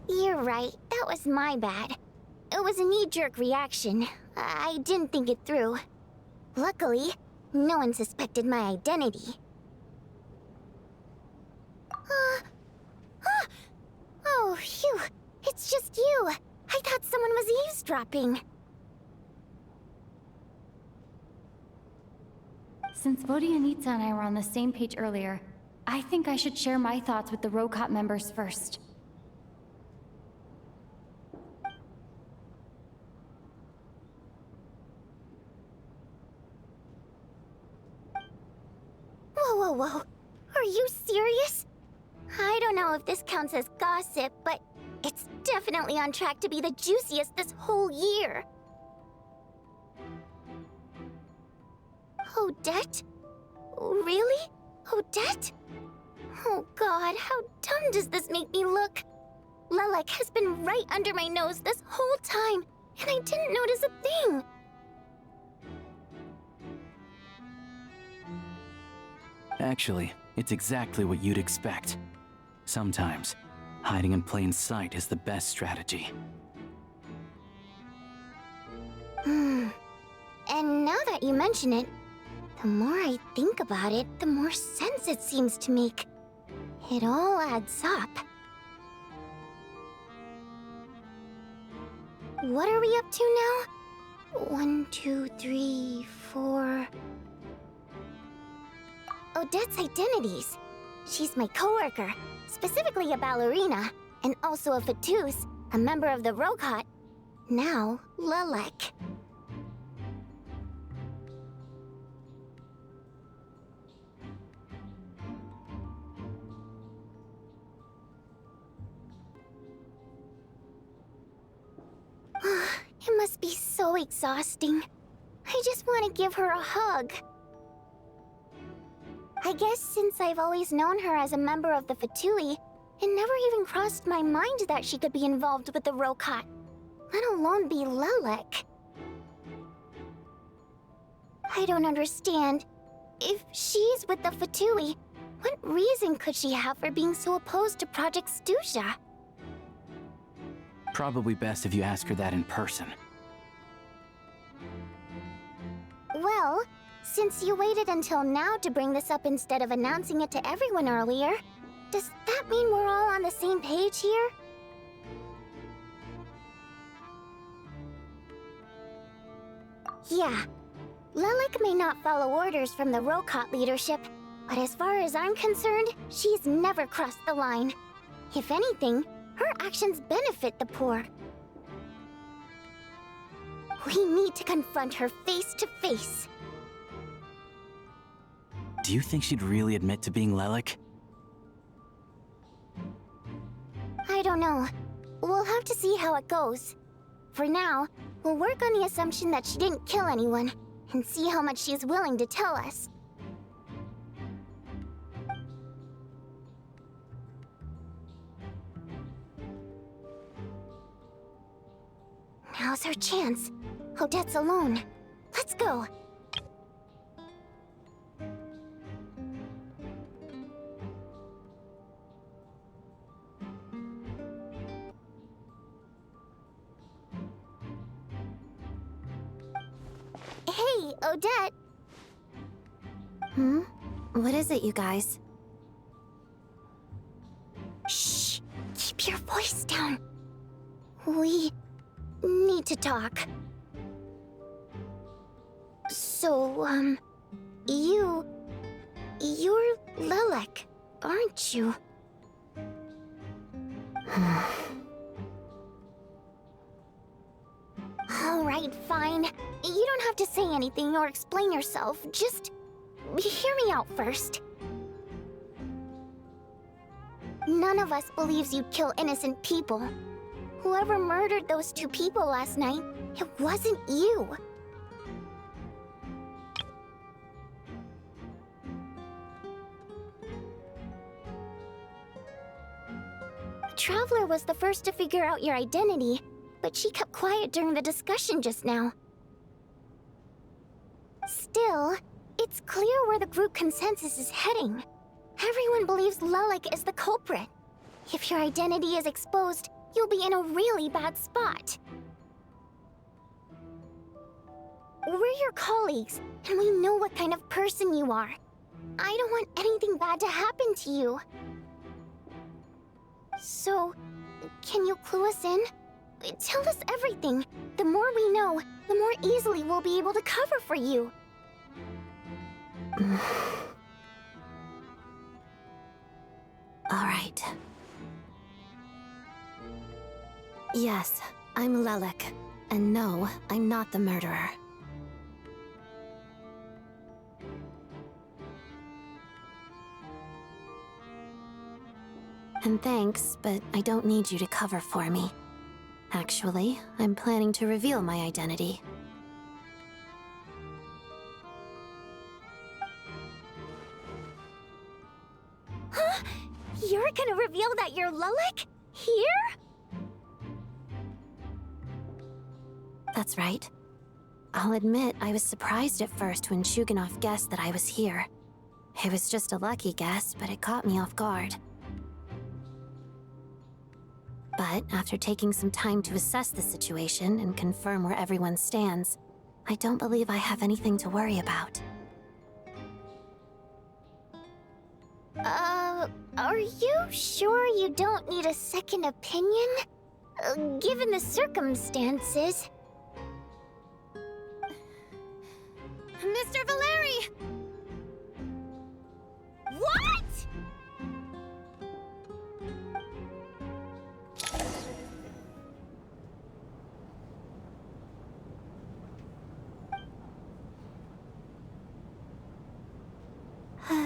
You're right, that was my bad. It was a knee-jerk reaction. I didn't think it through. Luckily, no one suspected my identity. Oh, phew. It's just you. I thought someone was eavesdropping. Since Vodianitsa and I were on the same page earlier, I think I should share my thoughts with the Rokot members first. Whoa, whoa, whoa. Are you serious? I don't know if this counts as gossip, but it's definitely on track to be the juiciest this whole year. Odette? Really? Odette? Oh god, how dumb does this make me look? Lelek has been right under my nose this whole time, and I didn't notice a thing. Actually, it's exactly what you'd expect. Sometimes, hiding in plain sight is the best strategy. And now that you mention it, the more I think about it, the more sense it seems to make. It all adds up. What are we up to now? 1, 2, 3, 4... Odette's identities. She's my coworker, specifically a ballerina, and also a Fatous, a member of the Rokot. Now, Lelek. It must be so exhausting. I just want to give her a hug. I guess since I've always known her as a member of the Fatui, it never even crossed my mind that she could be involved with the Rokot, let alone be Lelek. I don't understand. If she's with the Fatui, what reason could she have for being so opposed to Project Stusha? Probably best if you ask her that in person. Well, since you waited until now to bring this up instead of announcing it to everyone earlier, does that mean we're all on the same page here? Yeah. Lelek may not follow orders from the Rokot leadership, but as far as I'm concerned, she's never crossed the line. If anything, her actions benefit the poor. We need to confront her face to face. Do you think she'd really admit to being Lelek? I don't know. We'll have to see how it goes. For now, we'll work on the assumption that she didn't kill anyone, and see how much she's willing to tell us. Now's our chance. Odette's alone. Let's go. Hey, Odette! What is it, you guys? Shh! Keep your voice down. We need to talk. So, you're Lelek, aren't you? Alright, fine. You don't have to say anything or explain yourself. Just hear me out first. None of us believes you'd kill innocent people. Whoever murdered those 2 people last night, it wasn't you. Traveler was the first to figure out your identity, but she kept quiet during the discussion just now. Still, it's clear where the group consensus is heading. Everyone believes Lelek is the culprit. If your identity is exposed, you'll be in a really bad spot. We're your colleagues, and we know what kind of person you are. I don't want anything bad to happen to you. So, Can you clue us in? Tell us everything. The more we know, the more easily we'll be able to cover for you. All right. Yes, I'm Lelik. And no, I'm not the murderer. And thanks, but I don't need you to cover for me. Actually, I'm planning to reveal my identity. Huh? You're gonna reveal that you're Lelik? Here? That's right. I'll admit I was surprised at first when Chuganov guessed that I was here. It was just a lucky guess, but it caught me off guard. But after taking some time to assess the situation and confirm where everyone stands, I don't believe I have anything to worry about. Are you sure you don't need a second opinion? Given the circumstances. Mr. Valeri! What?!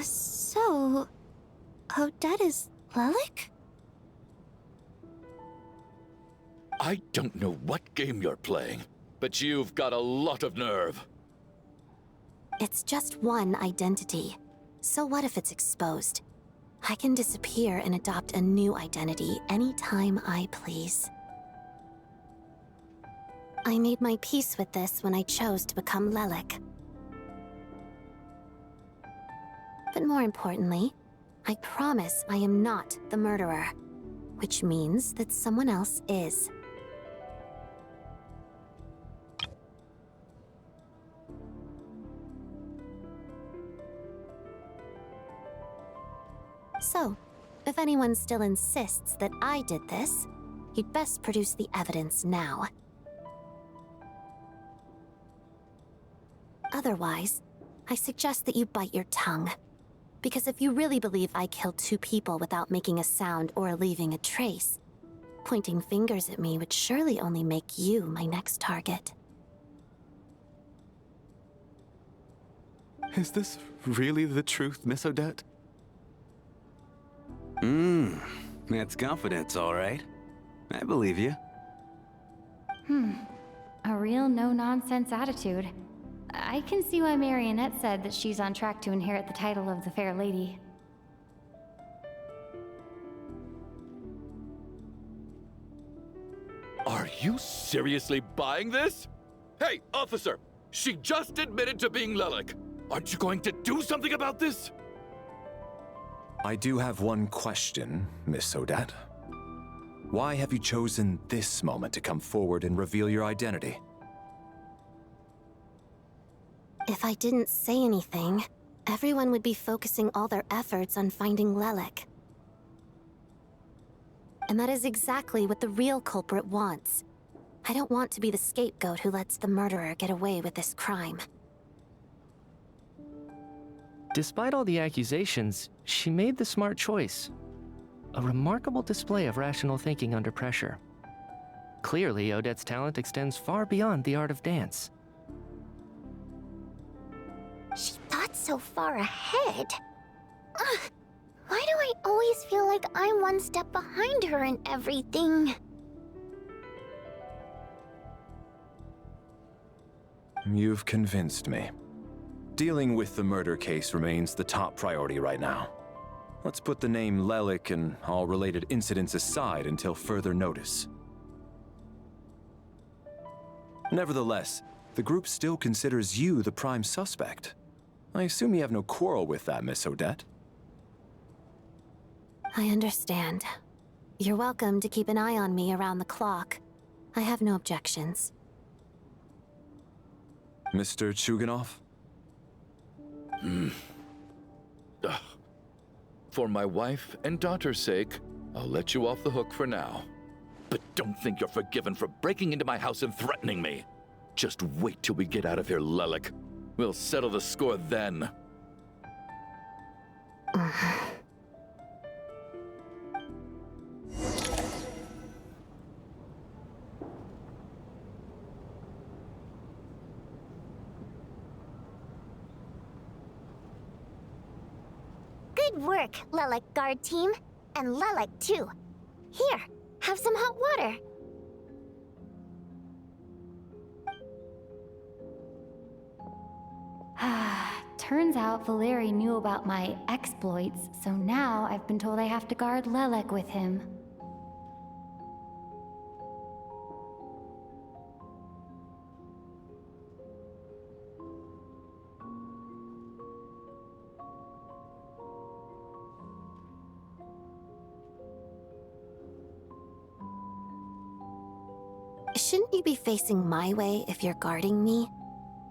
So... Odette is Lelik? I don't know what game you're playing, but you've got a lot of nerve. It's just one identity. So what if it's exposed? I can disappear and adopt a new identity anytime I please. I made my peace with this when I chose to become Lelik. But more importantly, I promise I am not the murderer, which means that someone else is. So, if anyone still insists that I did this, you'd best produce the evidence now. Otherwise, I suggest that you bite your tongue. Because if you really believe I killed 2 people without making a sound or leaving a trace, pointing fingers at me would surely only make you my next target. Is this really the truth, Miss Odette? That's confidence, all right. I believe you. A real no-nonsense attitude. I can see why Marionette said that she's on track to inherit the title of the Fair Lady. Are you seriously buying this? Hey, officer! She just admitted to being Lelik. Aren't you going to do something about this? I do have one question, Miss Odette. Why have you chosen this moment to come forward and reveal your identity? If I didn't say anything, everyone would be focusing all their efforts on finding Lelik. And that is exactly what the real culprit wants. I don't want to be the scapegoat who lets the murderer get away with this crime. Despite all the accusations, she made the smart choice. A remarkable display of rational thinking under pressure. Clearly, Odette's talent extends far beyond the art of dance. She thought so far ahead. Why do I always feel like I'm one step behind her in everything? You've convinced me. Dealing with the murder case remains the top priority right now. Let's put the name Lelik and all related incidents aside until further notice. Nevertheless, the group still considers you the prime suspect. I assume you have no quarrel with that, Miss Odette? I understand. You're welcome to keep an eye on me around the clock. I have no objections. Mr. Chuganov? For my wife and daughter's sake, I'll let you off the hook for now. But don't think you're forgiven for breaking into my house and threatening me. Just wait till we get out of here, Lelik. We'll settle the score then. Good work, Lelik guard team. And Lelik too. Here, have some hot water. Turns out Valeri knew about my exploits, so now I've been told I have to guard Lelek with him. Shouldn't you be facing my way if you're guarding me?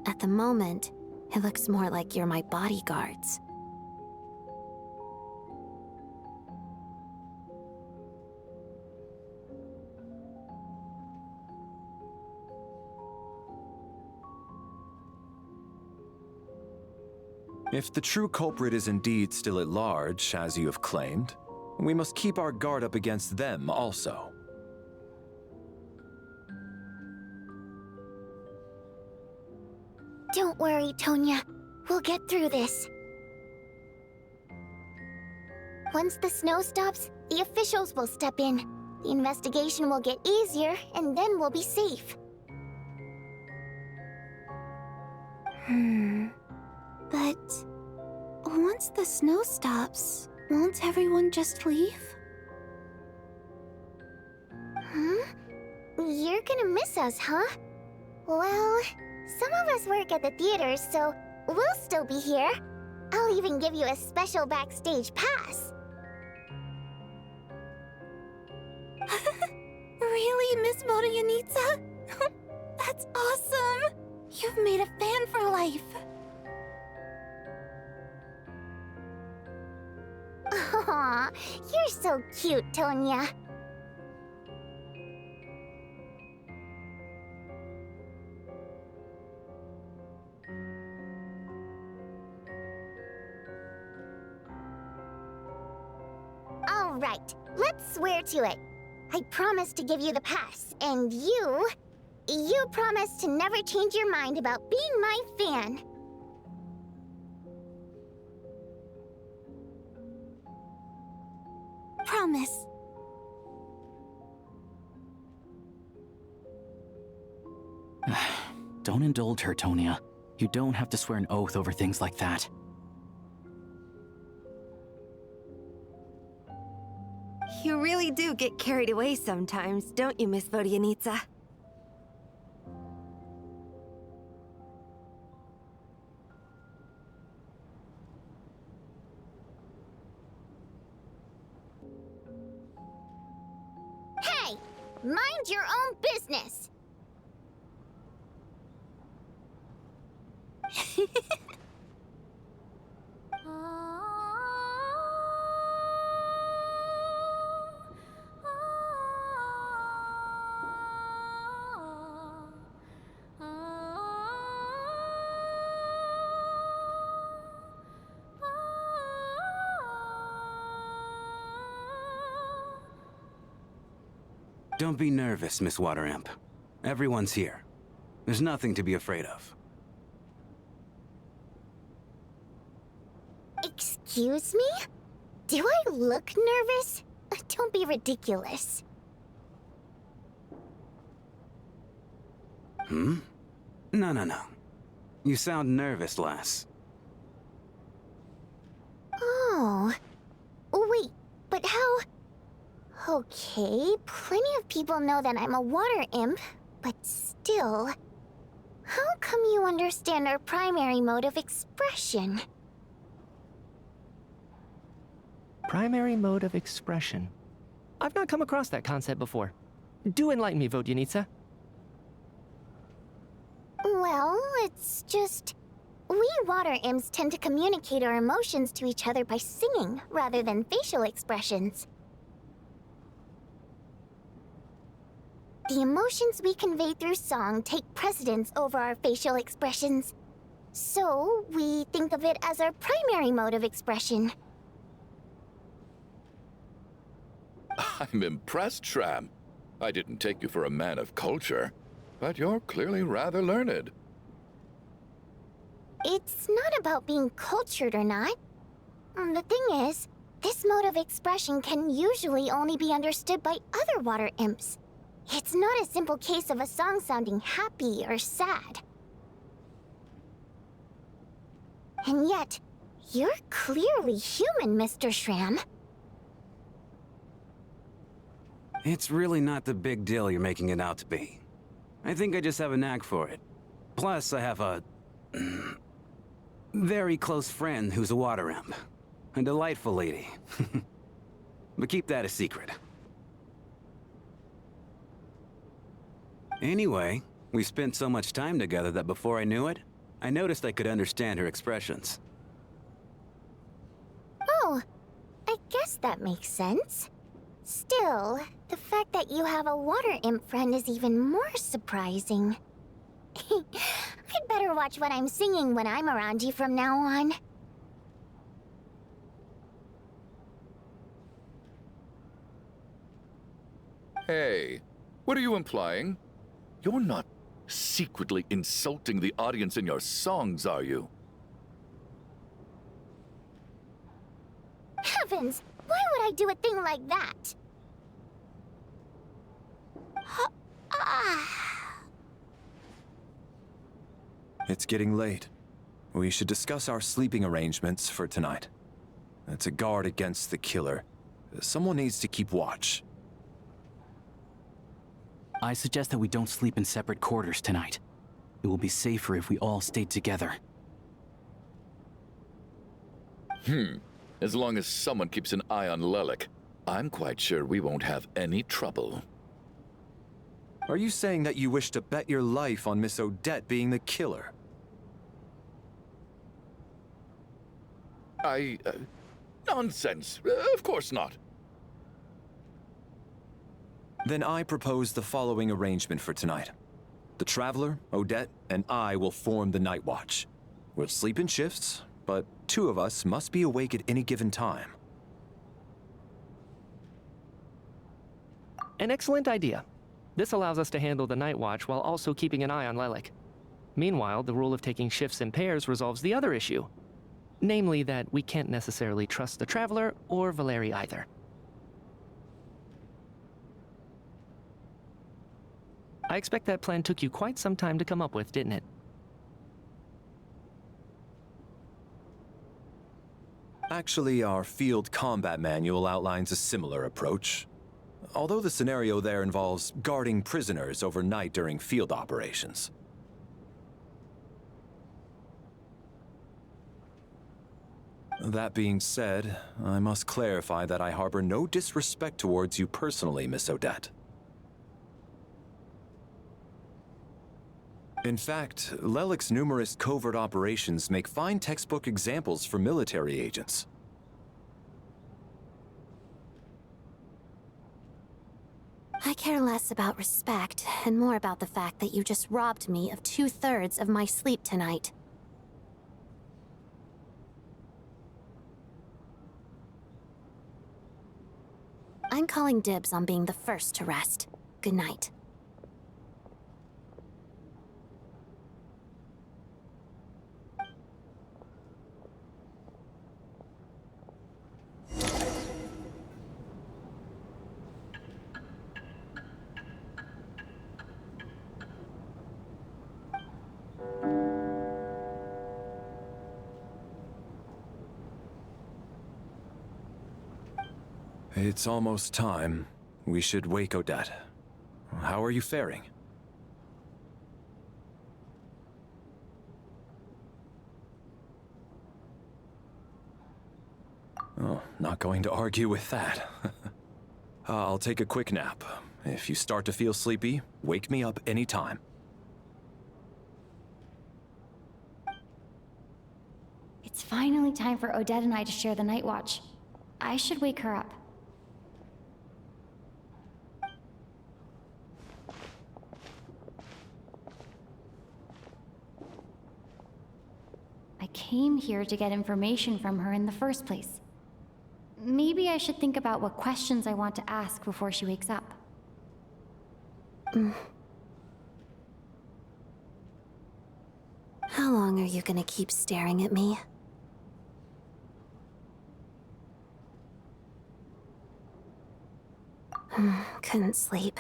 At the moment, it looks more like you're my bodyguards. If the true culprit is indeed still at large, as you have claimed, we must keep our guard up against them also. Don't worry, Tonya. We'll get through this. Once the snow stops, the officials will step in. The investigation will get easier, and then we'll be safe. But once the snow stops, won't everyone just leave? Huh? You're gonna miss us, huh? Well, some of us work at the theaters, so we'll still be here. I'll even give you a special backstage pass. Really, Miss Vodyanitsa? That's awesome! You've made a fan for life. Aw, you're so cute, Tonya. All right, let's swear to it. I promise to give you the pass, and you promise to never change your mind about being my fan. Promise. Don't indulge her, Tonya. You don't have to swear an oath over things like that. You really do get carried away sometimes, don't you, Miss Vodyanitsa? Hey! Mind your own business! Don't be nervous, Miss Wateramp. Everyone's here. There's nothing to be afraid of. Excuse me? Do I look nervous? Don't be ridiculous. Hmm? No. You sound nervous, lass. Oh. Wait, but how... Okay, plenty of people know that I'm a water imp, but still... How come you understand our primary mode of expression? Primary mode of expression. I've not come across that concept before. Do enlighten me, Vodyanitsa. Well, it's just... We water imps tend to communicate our emotions to each other by singing, rather than facial expressions. The emotions we convey through song take precedence over our facial expressions. So, we think of it as our primary mode of expression. I'm impressed, Shram. I didn't take you for a man of culture, but you're clearly rather learned. It's not about being cultured or not. The thing is, this mode of expression can usually only be understood by other water imps. It's not a simple case of a song sounding happy or sad. And yet, you're clearly human, Mr. Shram. It's really not the big deal you're making it out to be. I think I just have a knack for it. Plus, I have a very close friend who's a water imp. A delightful lady. But keep that a secret. Anyway, we spent so much time together that before I knew it, I noticed I could understand her expressions. Oh, I guess that makes sense. Still, the fact that you have a water imp friend is even more surprising. I'd better watch what I'm singing when I'm around you from now on. Hey, what are you implying? You're not secretly insulting the audience in your songs, are you? Heavens! Why would I do a thing like that? It's getting late. We should discuss our sleeping arrangements for tonight. To guard against the killer, someone needs to keep watch. I suggest that we don't sleep in separate quarters tonight. It will be safer if we all stay together. As long as someone keeps an eye on Lelik, I'm quite sure we won't have any trouble. Are you saying that you wish to bet your life on Miss Odette being the killer? Nonsense. Of course not. Then I propose the following arrangement for tonight. The Traveler, Odette, and I will form the Night Watch. We'll sleep in shifts, but two of us must be awake at any given time. An excellent idea. This allows us to handle the Night Watch while also keeping an eye on Lelik. Meanwhile, the rule of taking shifts in pairs resolves the other issue. Namely that we can't necessarily trust the Traveler or Valeri either. I expect that plan took you quite some time to come up with, didn't it? Actually, our field combat manual outlines a similar approach. Although the scenario there involves guarding prisoners overnight during field operations. That being said, I must clarify that I harbor no disrespect towards you personally, Miss Odette. In fact, Lelik's numerous covert operations make fine textbook examples for military agents. I care less about respect and more about the fact that you just robbed me of 2/3 of my sleep tonight. I'm calling dibs on being the first to rest. Good night. It's almost time. We should wake Odette. How are you faring? Oh, not going to argue with that. I'll take a quick nap. If you start to feel sleepy, wake me up anytime. It's finally time for Odette and I to share the night watch. I should wake her up. came here to get information from her in the first place. Maybe I should think about what questions I want to ask before she wakes up. How long are you gonna keep staring at me? Couldn't sleep.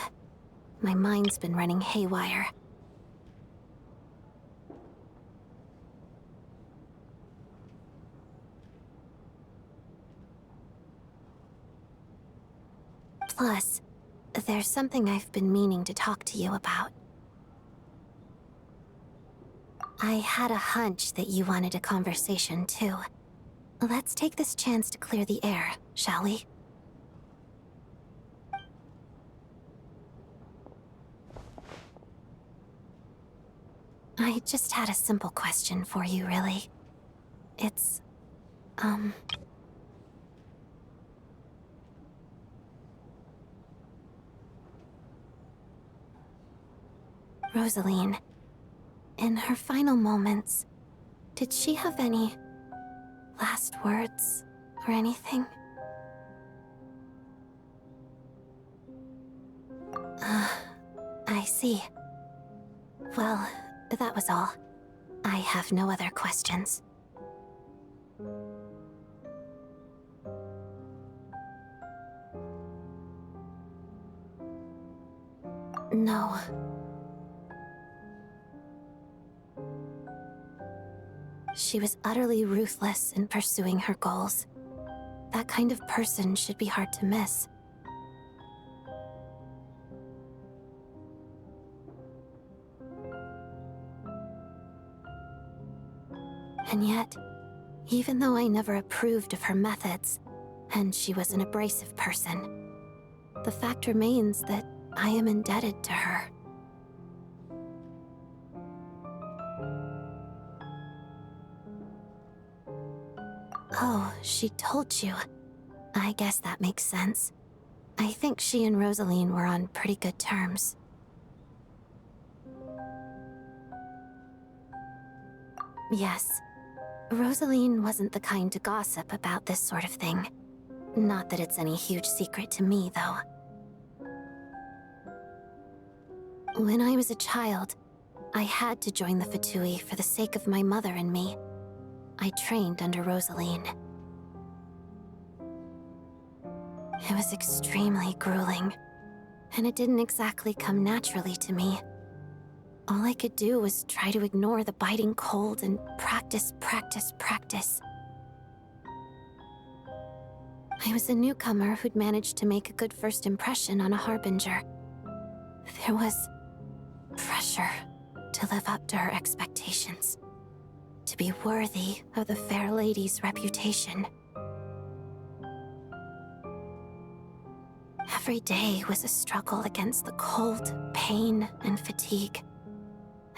My mind's been running haywire. Plus, there's something I've been meaning to talk to you about. I had a hunch that you wanted a conversation, too. Let's take this chance to clear the air, shall we? I just had a simple question for you, really. It's... Rosaline, in her final moments, did she have any last words or anything? I see. Well, that was all. I have no other questions. No. She was utterly ruthless in pursuing her goals. That kind of person should be hard to miss. And yet, even though I never approved of her methods, and she was an abrasive person, the fact remains that I am indebted to her. Oh, she told you. I guess that makes sense. I think she and Rosaline were on pretty good terms. Yes. Rosaline wasn't the kind to gossip about this sort of thing. Not that it's any huge secret to me, though. When I was a child, I had to join the Fatui for the sake of my mother and me. I trained under Rosaline. It was extremely grueling, and it didn't exactly come naturally to me. All I could do was try to ignore the biting cold and practice, practice, practice. I was a newcomer who'd managed to make a good first impression on a harbinger. There was pressure to live up to her expectations, to be worthy of the fair lady's reputation. Every day was a struggle against the cold, pain, and fatigue.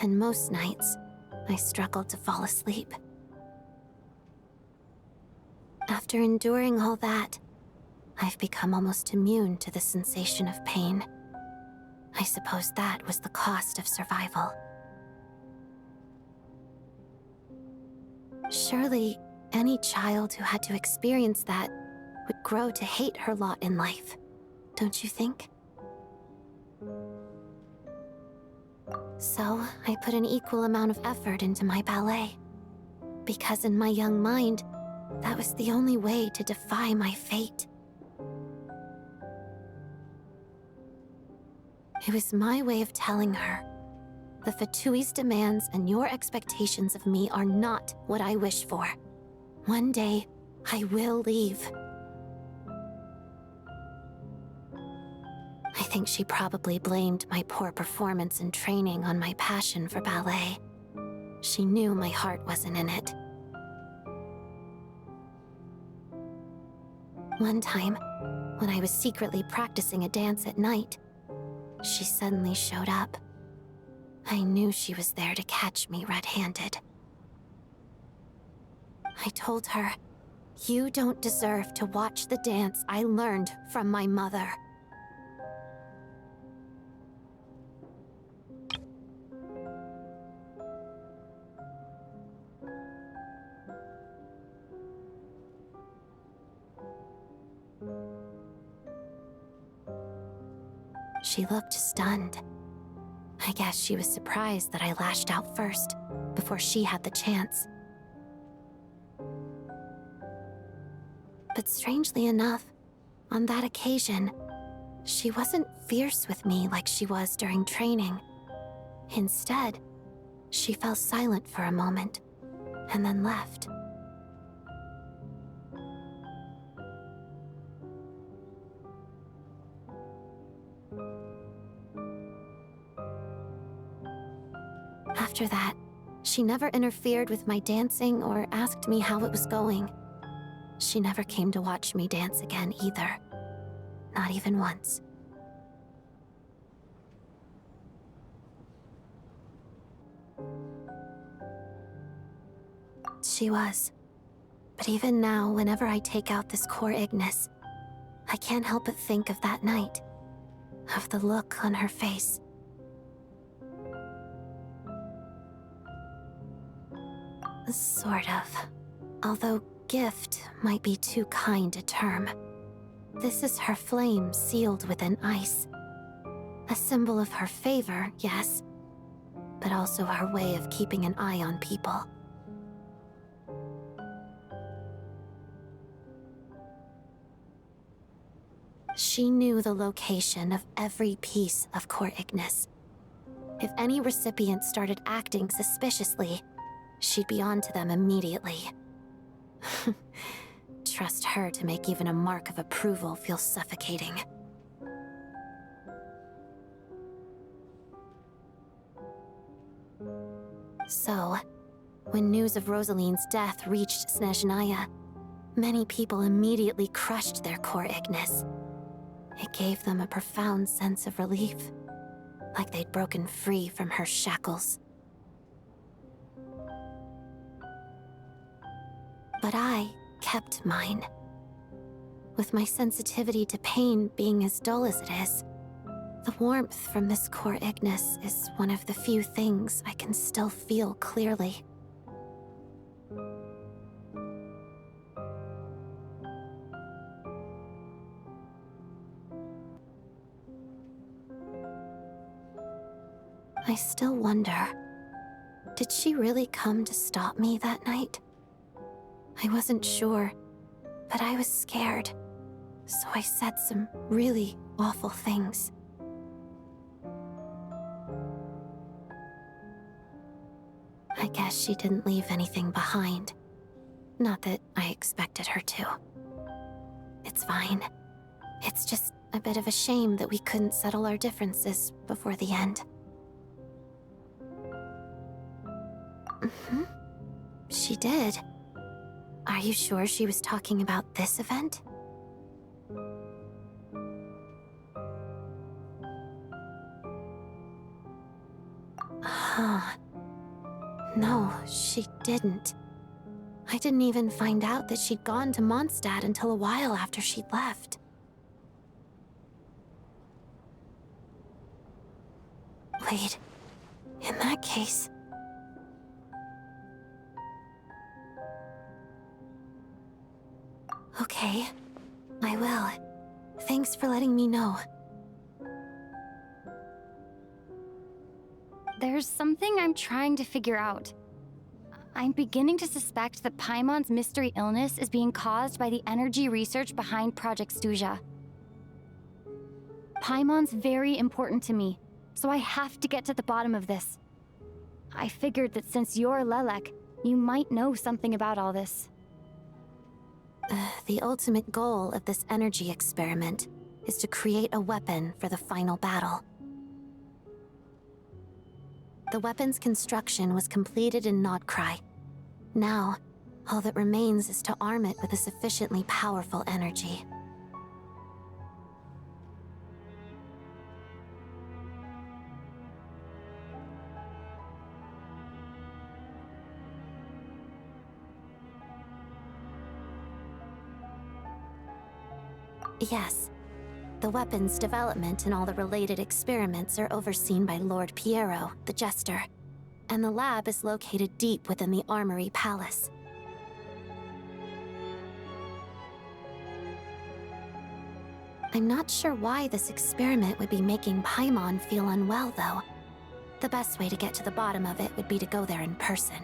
And most nights, I struggled to fall asleep. After enduring all that, I've become almost immune to the sensation of pain. I suppose that was the cost of survival. Surely, any child who had to experience that would grow to hate her lot in life, don't you think? So, I put an equal amount of effort into my ballet. Because in my young mind, that was the only way to defy my fate. It was my way of telling her, the Fatui's demands and your expectations of me are not what I wish for. One day, I will leave. I think she probably blamed my poor performance in training on my passion for ballet. She knew my heart wasn't in it. One time, when I was secretly practicing a dance at night, she suddenly showed up. I knew she was there to catch me red-handed. I told her, "You don't deserve to watch the dance I learned from my mother." She looked stunned. I guess she was surprised that I lashed out first, before she had the chance. But strangely enough, on that occasion, she wasn't fierce with me like she was during training. Instead, she fell silent for a moment, and then left. After that, she never interfered with my dancing or asked me how it was going. She never came to watch me dance again either. Not even once. She was. But even now, whenever I take out this core Ignis, I can't help but think of that night. Of the look on her face. Sort of. Although gift might be too kind a term. This is her flame sealed within ice. A symbol of her favor, yes, but also her way of keeping an eye on people. She knew the location of every piece of core Ignis. If any recipient started acting suspiciously, she'd be on to them immediately. Trust her to make even a mark of approval feel suffocating. So, when news of Rosaline's death reached Снежная, many people immediately crushed their core Ignis. It gave them a profound sense of relief, like they'd broken free from her shackles. But I kept mine. With my sensitivity to pain being as dull as it is, the warmth from this core Ignis is one of the few things I can still feel clearly. I still wonder, did she really come to stop me that night? I wasn't sure, but I was scared, so I said some really awful things. I guess she didn't leave anything behind. Not that I expected her to. It's fine. It's just a bit of a shame that we couldn't settle our differences before the end. She did. Are you sure she was talking about this event? Huh. No, she didn't. I didn't even find out that she'd gone to Mondstadt until a while after she'd left. Wait, in that case... Okay, I will. Thanks for letting me know. There's something I'm trying to figure out. I'm beginning to suspect that Paimon's mystery illness is being caused by the energy research behind Project Stuja. Paimon's very important to me, so I have to get to the bottom of this. I figured that since you're Lelek, you might know something about all this. The ultimate goal of this energy experiment is to create a weapon for the final battle. The weapon's construction was completed in Nordkrai. Now, all that remains is to arm it with a sufficiently powerful energy. Yes. The weapon's development and all the related experiments are overseen by Lord Piero, the Jester, and the lab is located deep within the Armory Palace. I'm not sure why this experiment would be making Paimon feel unwell, though. The best way to get to the bottom of it would be to go there in person.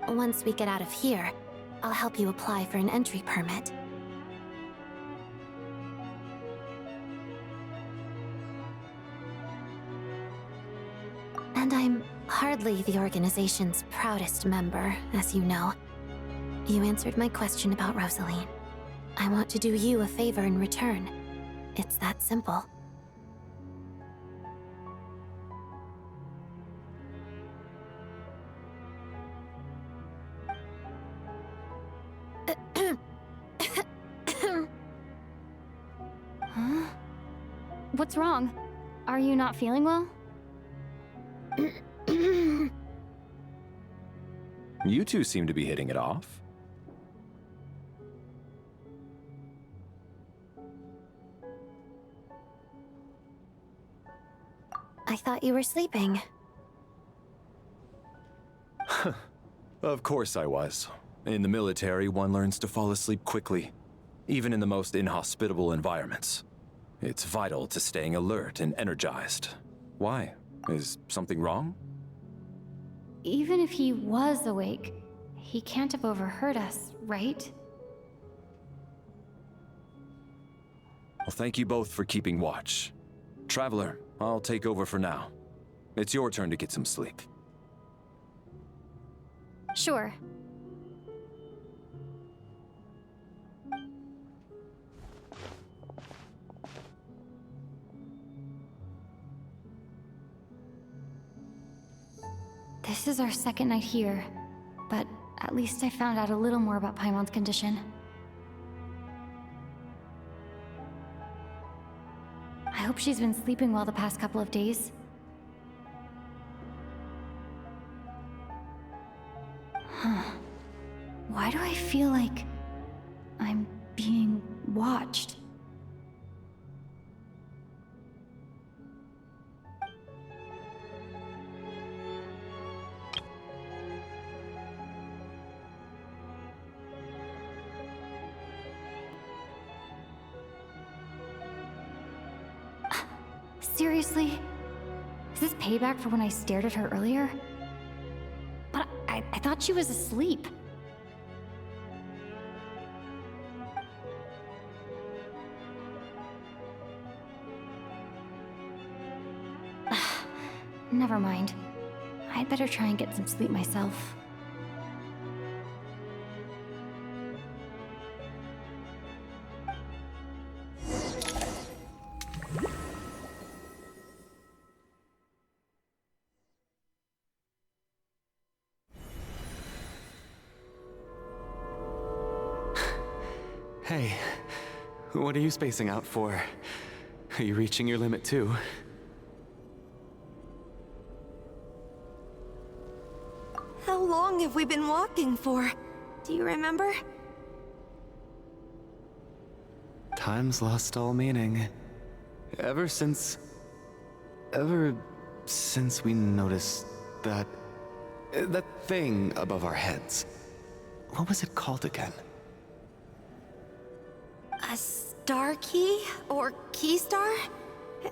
Once we get out of here, I'll help you apply for an entry permit. And I'm hardly the organization's proudest member, as you know. You answered my question about Rosaline. I want to do you a favor in return. It's that simple. Huh? What's wrong? Are you not feeling well? You two seem to be hitting it off. I thought you were sleeping. Of course I was. In the military, one learns to fall asleep quickly, even in the most inhospitable environments. It's vital to staying alert and energized. Why? Is something wrong? Even if he was awake, he can't have overheard us, right? Well, thank you both for keeping watch. Traveler, I'll take over for now. It's your turn to get some sleep. Sure. This is our second night here, but at least I found out a little more about Paimon's condition. I hope she's been sleeping well the past couple of days. Huh. Why do I feel like I'm being watched? Seriously? Is this payback for when I stared at her earlier? But I thought she was asleep. Never mind. I'd better try and get some sleep myself. Hey, what are you spacing out for? Are you reaching your limit too? How long have we been walking for? Do you remember? Time's lost all meaning. Ever since we noticed that thing above our heads. What was it called again? A star key? Or key star?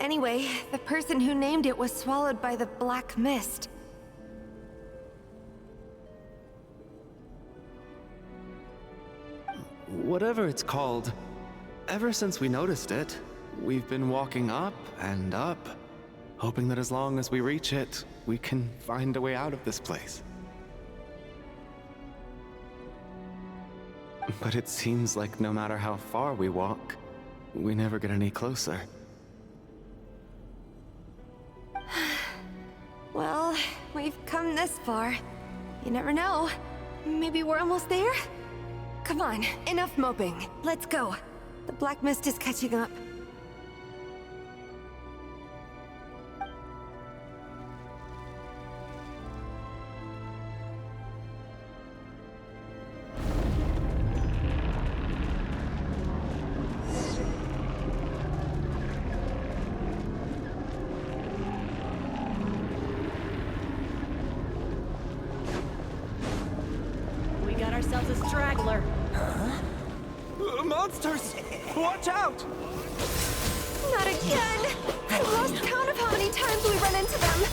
Anyway, the person who named it was swallowed by the black mist. Whatever it's called, ever since we noticed it, we've been walking up and up, hoping that as long as we reach it, we can find a way out of this place. But it seems like no matter how far we walk, we never get any closer. Well, we've come this far. You never know. Maybe we're almost there? Come on, enough moping. Let's go. The black mist is catching up. monsters! Watch out! Not again! I've lost count of how many times we run into them.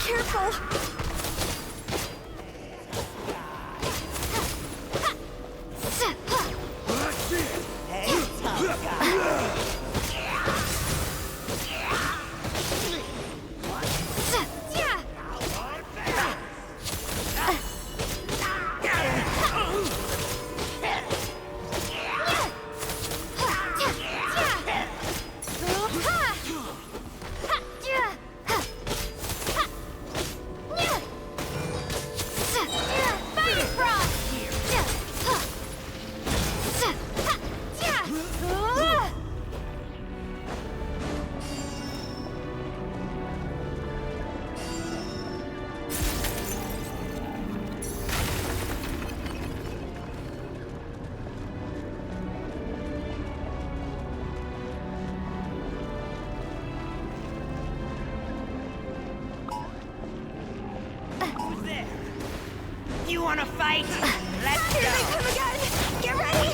Careful! You wanna fight? Let's Here go! they come again! Get ready!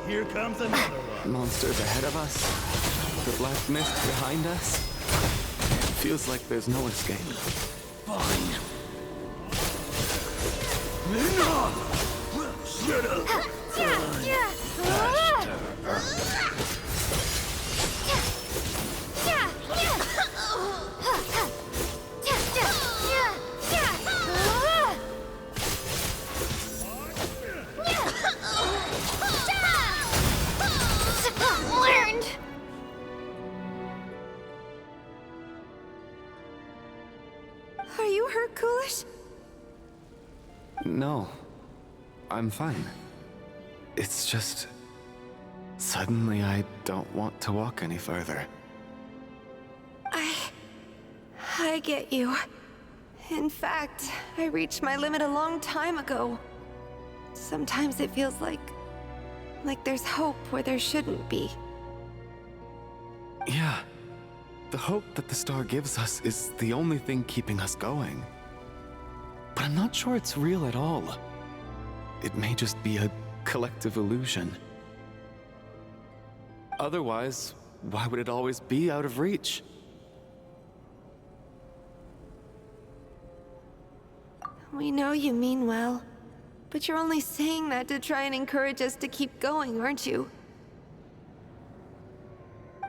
Here comes another one. Monsters ahead of us. The black mist behind us. Feels like there's no escape. Fine. Shut up. Are you hurt, Coolish? No. I'm fine. It's just... suddenly I don't want to walk any further. I get you. In fact, I reached my limit a long time ago. Sometimes it feels like there's hope where there shouldn't be. Yeah. The hope that the star gives us is the only thing keeping us going. But I'm not sure it's real at all. It may just be a collective illusion. Otherwise, why would it always be out of reach? We know you mean well, but you're only saying that to try and encourage us to keep going, aren't you?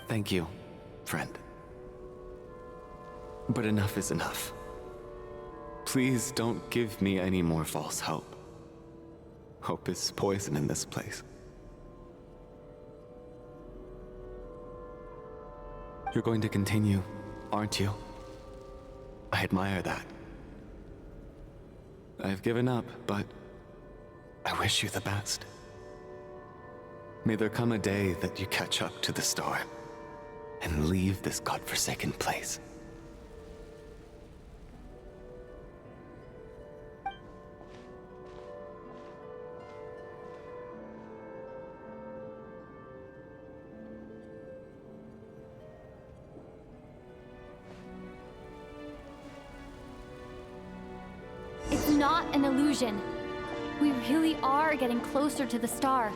Thank you, friend. But enough is enough. Please don't give me any more false hope. Hope is poison in this place. You're going to continue, aren't you? I admire that. I've given up, but I wish you the best. May there come a day that you catch up to the star and leave this godforsaken place. It's not an illusion. We really are getting closer to the star.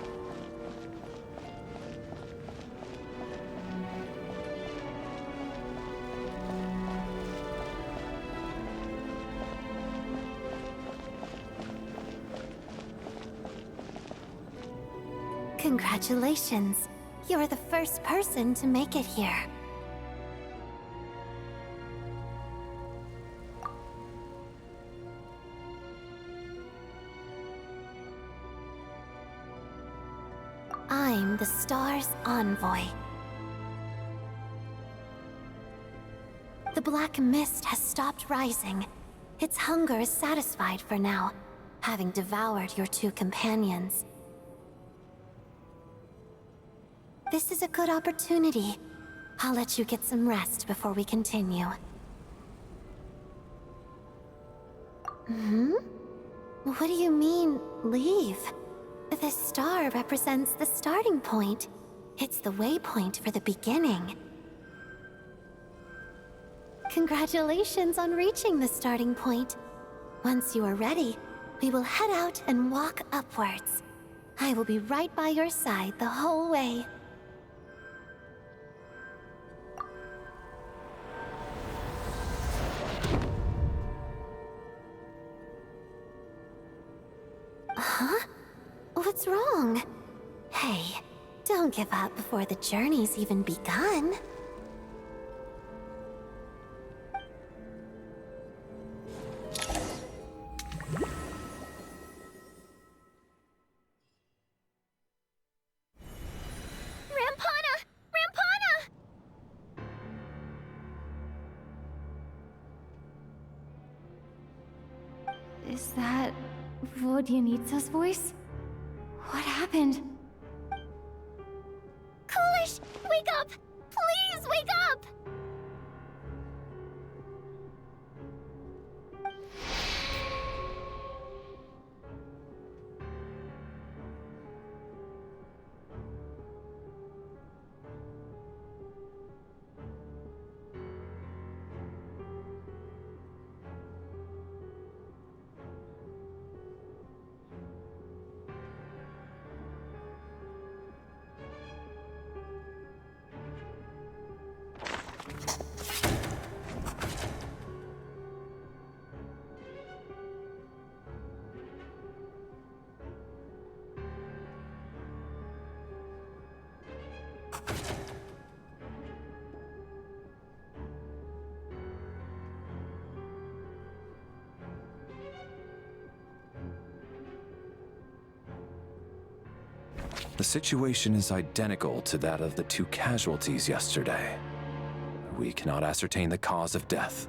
Congratulations. You're the first person to make it here. the star's envoy. The black mist has stopped rising. Its hunger is satisfied for now, having devoured your two companions. This is a good opportunity. I'll let you get some rest before we continue. What do you mean, leave? The star represents the starting point. It's the waypoint for the beginning. Congratulations on reaching the starting point. Once you are ready, we will head out and walk upwards. I will be right by your side the whole way. Huh? What's wrong? Hey, don't give up before the journey's even begun. Is that Vodyanitsa's voice? What happened? Coolish, wake up! Please wake up! The situation is identical to that of the two casualties yesterday. We cannot ascertain the cause of death.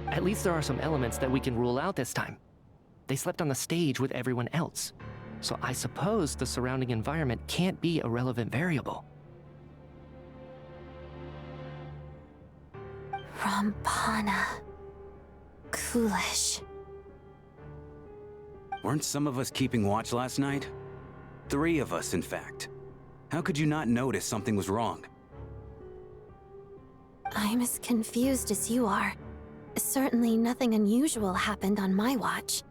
At least there are some elements that we can rule out this time. They slept on the stage with everyone else, so I suppose the surrounding environment can't be a relevant variable. Rampana. Coolish. Weren't some of us keeping watch last night? 3 of us, in fact. How could you not notice something was wrong? I'm as confused as you are. Certainly nothing unusual happened on my watch.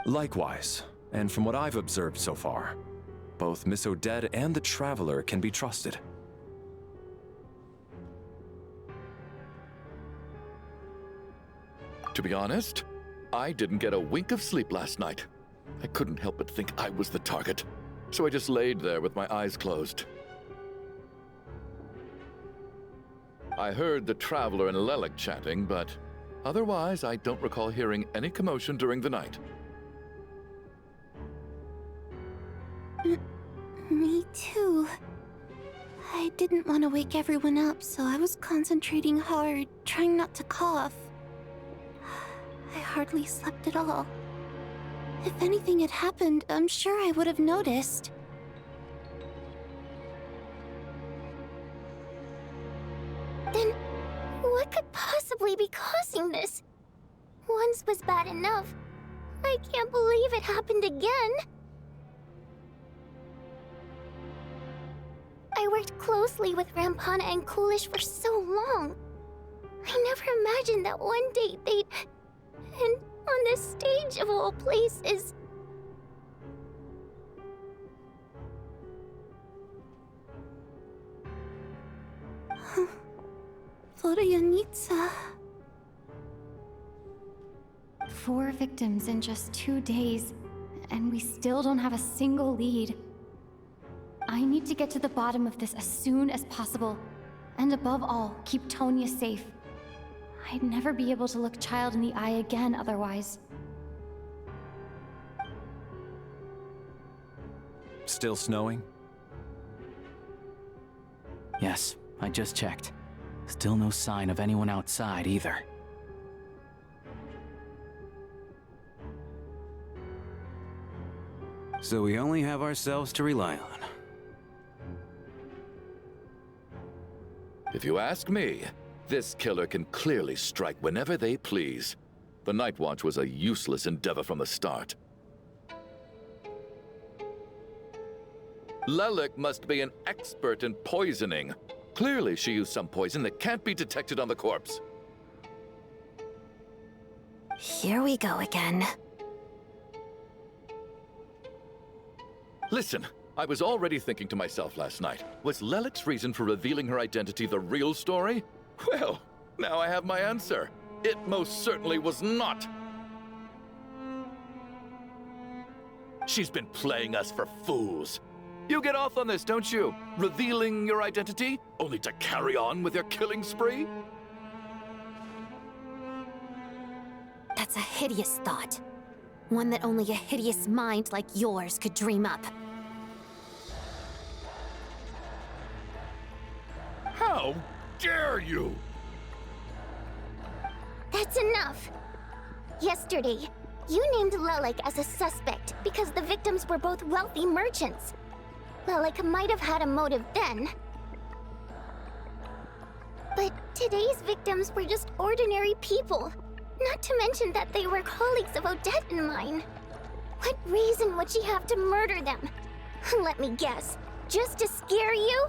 Likewise, and from what I've observed so far, both Miss Odette and the Traveler can be trusted. To be honest, I didn't get a wink of sleep last night. I couldn't help but think I was the target, so I just laid there with my eyes closed. I heard the Traveler and Lelik chatting, but otherwise I don't recall hearing any commotion during the night. Me too. I didn't want to wake everyone up, so I was concentrating hard, trying not to cough. I hardly slept at all. If anything had happened, I'm sure I would have noticed. Then, what could possibly be causing this? Once was bad enough. I can't believe it happened again. I worked closely with Rampana and Coolish for so long. I never imagined that one day they'd... And on the stage of all places... Vodyanitsa... 4 victims in just 2 days, and we still don't have a single lead. I need to get to the bottom of this as soon as possible. And above all, keep Tonya safe. I'd never be able to look Child in the eye again otherwise. still snowing? Yes, I just checked. Still no sign of anyone outside either. So we only have ourselves to rely on. If you ask me, this killer can clearly strike whenever they please. The Night Watch was a useless endeavor from the start. Lelik must be an expert in poisoning. Clearly she used some poison that can't be detected on the corpse. Here we go again. Listen, I was already thinking to myself last night, was Lelik's reason for revealing her identity the real story? Well, now I have my answer. It most certainly was not. She's been playing us for fools. You get off on this, don't you? Revealing your identity, only to carry on with your killing spree? That's a hideous thought. One that only a hideous mind like yours could dream up. How dare you! That's enough! Yesterday, you named Lelik as a suspect because the victims were both wealthy merchants. Lelik might have had a motive then. But today's victims were just ordinary people. Not to mention that they were colleagues of Odette and mine. What reason would she have to murder them? Let me guess. Just to scare you?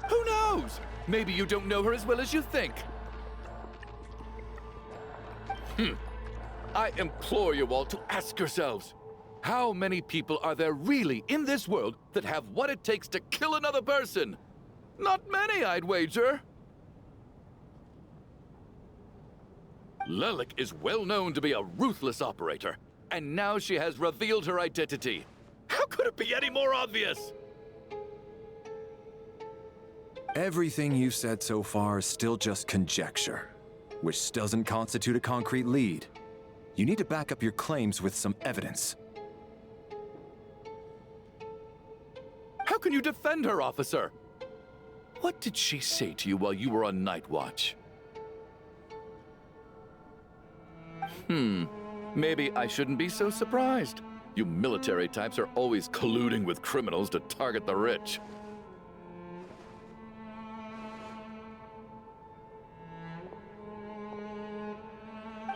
Who knows? Maybe you don't know her as well as you think. I implore you all to ask yourselves, how many people are there really in this world that have what it takes to kill another person? Not many, I'd wager. Lelik is well known to be a ruthless operator, and now she has revealed her identity. How could it be any more obvious? Everything you've said so far is still just conjecture, which doesn't constitute a concrete lead. You need to back up your claims with some evidence. How can you defend her, officer? What did she say to you while you were on Night Watch? Maybe I shouldn't be so surprised. You military types are always colluding with criminals to target the rich.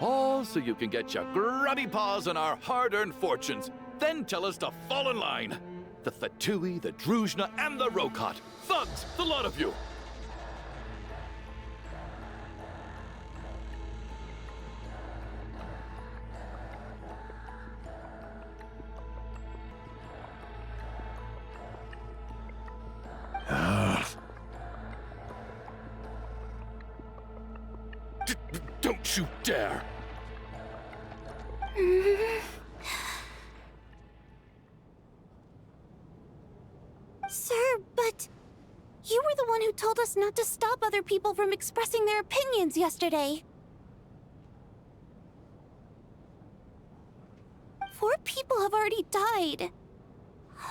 All so you can get your grubby paws on our hard-earned fortunes, then tell us to fall in line. The Fatui, the Druzhna, and the Rokot. Thugs, the lot of you! Don't you dare! Sir, but you were the one who told us not to stop other people from expressing their opinions yesterday. 4 people have already died.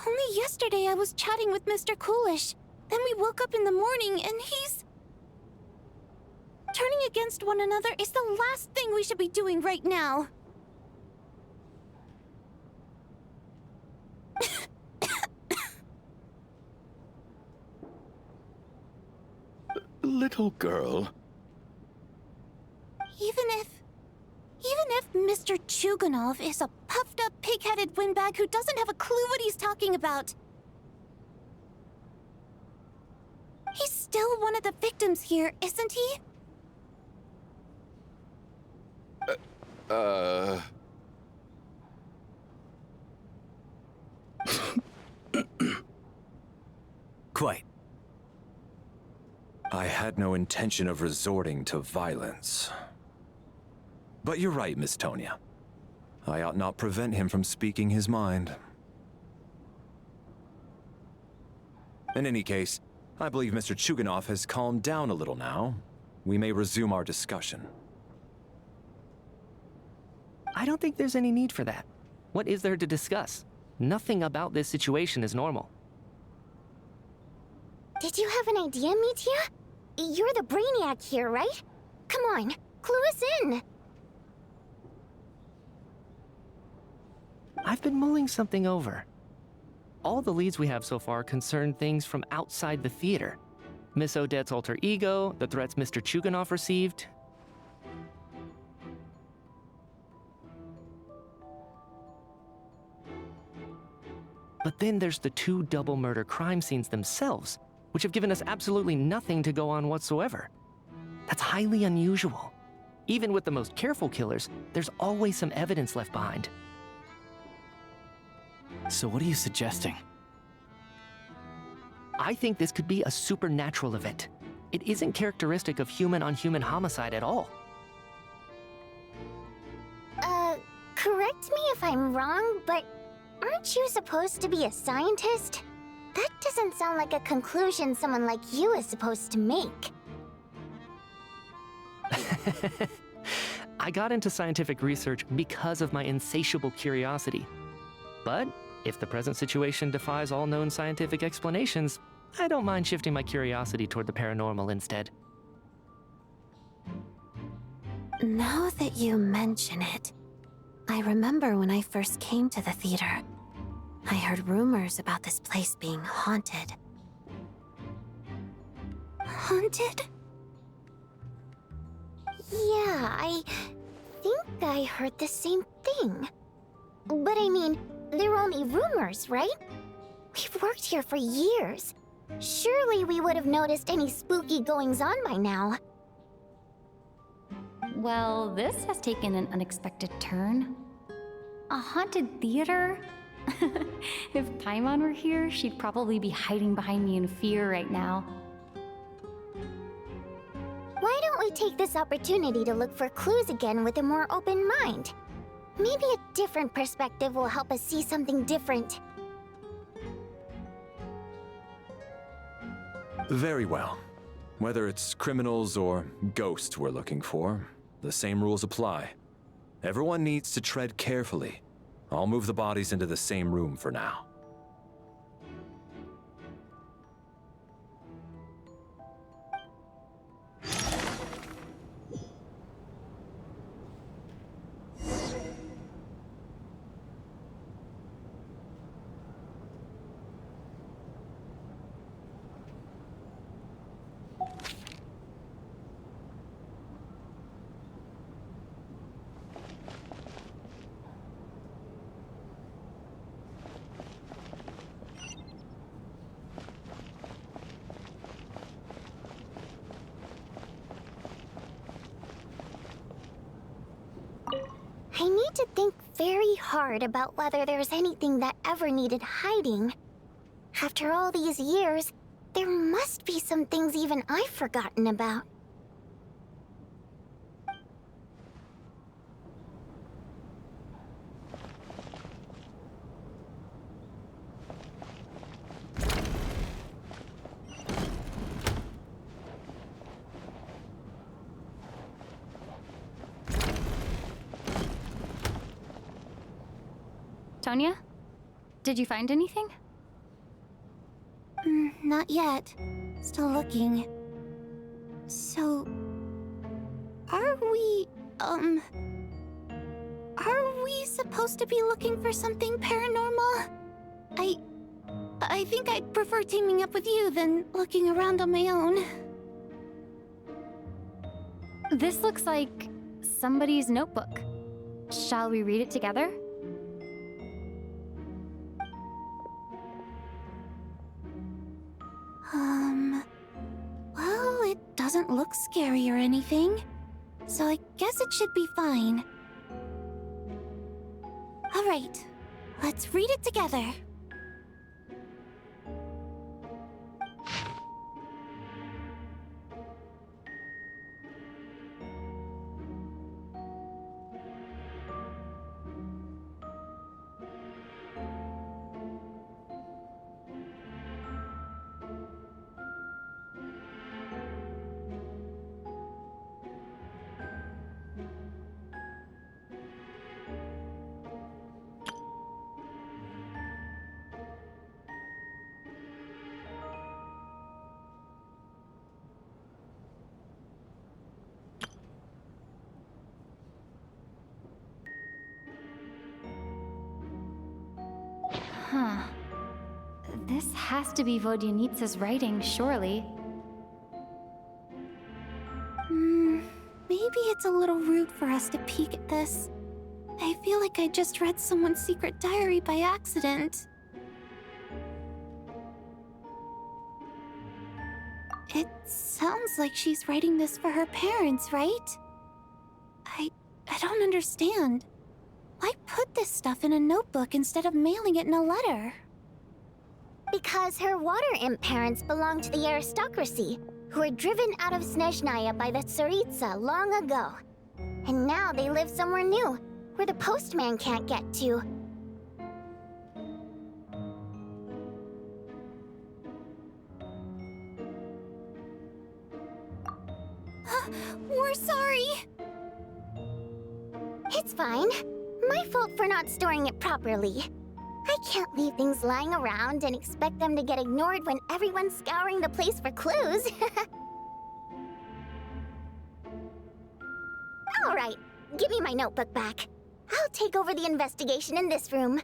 Only yesterday I was chatting with Mr. Coolish. Then we woke up in the morning and he's... Turning against one another is the last thing we should be doing right now. Little girl. Even if Mr. Chuganov is a puffed-up, pig-headed windbag who doesn't have a clue what he's talking about, he's still one of the victims here, isn't he? Quite. I had no intention of resorting to violence. But you're right, Miss Tonya. I ought not prevent him from speaking his mind. In any case, I believe Mr. Chuganov has calmed down a little now. We may resume our discussion. I don't think there's any need for that. What is there to discuss? Nothing about this situation is normal. Did you have an idea, Mitya? You're the brainiac here, right? Come on, clue us in. I've been mulling something over. All the leads we have so far concern things from outside the theater. Miss Odette's alter ego, the threats Mr. Chuganov received. But then there's the 2 double murder crime scenes themselves, which have given us absolutely nothing to go on whatsoever. That's highly unusual. Even with the most careful killers, there's always some evidence left behind. So what are you suggesting? I think this could be a supernatural event. It isn't characteristic of human-on-human homicide at all. Correct me if I'm wrong, but aren't you supposed to be a scientist? That doesn't sound like a conclusion someone like you is supposed to make. I got into scientific research because of my insatiable curiosity. But if the present situation defies all known scientific explanations, I don't mind shifting my curiosity toward the paranormal instead. Now that you mention it, I remember when I first came to the theater, I heard rumors about this place being haunted. Haunted? Yeah, I think I heard the same thing. But I mean, they're only rumors, right? We've worked here for years. Surely we would have noticed any spooky goings-on by now. Well, this has taken an unexpected turn. A haunted theater? If Paimon were here, she'd probably be hiding behind me in fear right now. Why don't we take this opportunity to look for clues again with a more open mind? Maybe a different perspective will help us see something different. Very well. Whether it's criminals or ghosts we're looking for, the same rules apply. Everyone needs to tread carefully. I'll move the bodies into the same room for now. I need to think very hard about whether there's anything that ever needed hiding. After all these years, there must be some things even I've forgotten about. Tonya? Did you find anything? Not yet. Still looking. So... Are we supposed to be looking for something paranormal? I think I'd prefer teaming up with you than looking around on my own. This looks like somebody's notebook. Shall we read it together? Well, it doesn't look scary or anything, so I guess it should be fine. All right, let's read it together. Huh. This has to be Vodyanitsa's writing, surely. Maybe it's a little rude for us to peek at this. I feel like I just read someone's secret diary by accident. It sounds like she's writing this for her parents, right? I don't understand. Why put this stuff in a notebook instead of mailing it in a letter? Because her water imp parents belong to the aristocracy, who were driven out of Snežnaya by the Tsaritsa long ago. And now they live somewhere new, where the postman can't get to. We're sorry. It's fine. My fault for not storing it properly. I can't leave things lying around and expect them to get ignored when everyone's scouring the place for clues. All right, give me my notebook back. I'll take over the investigation in this room.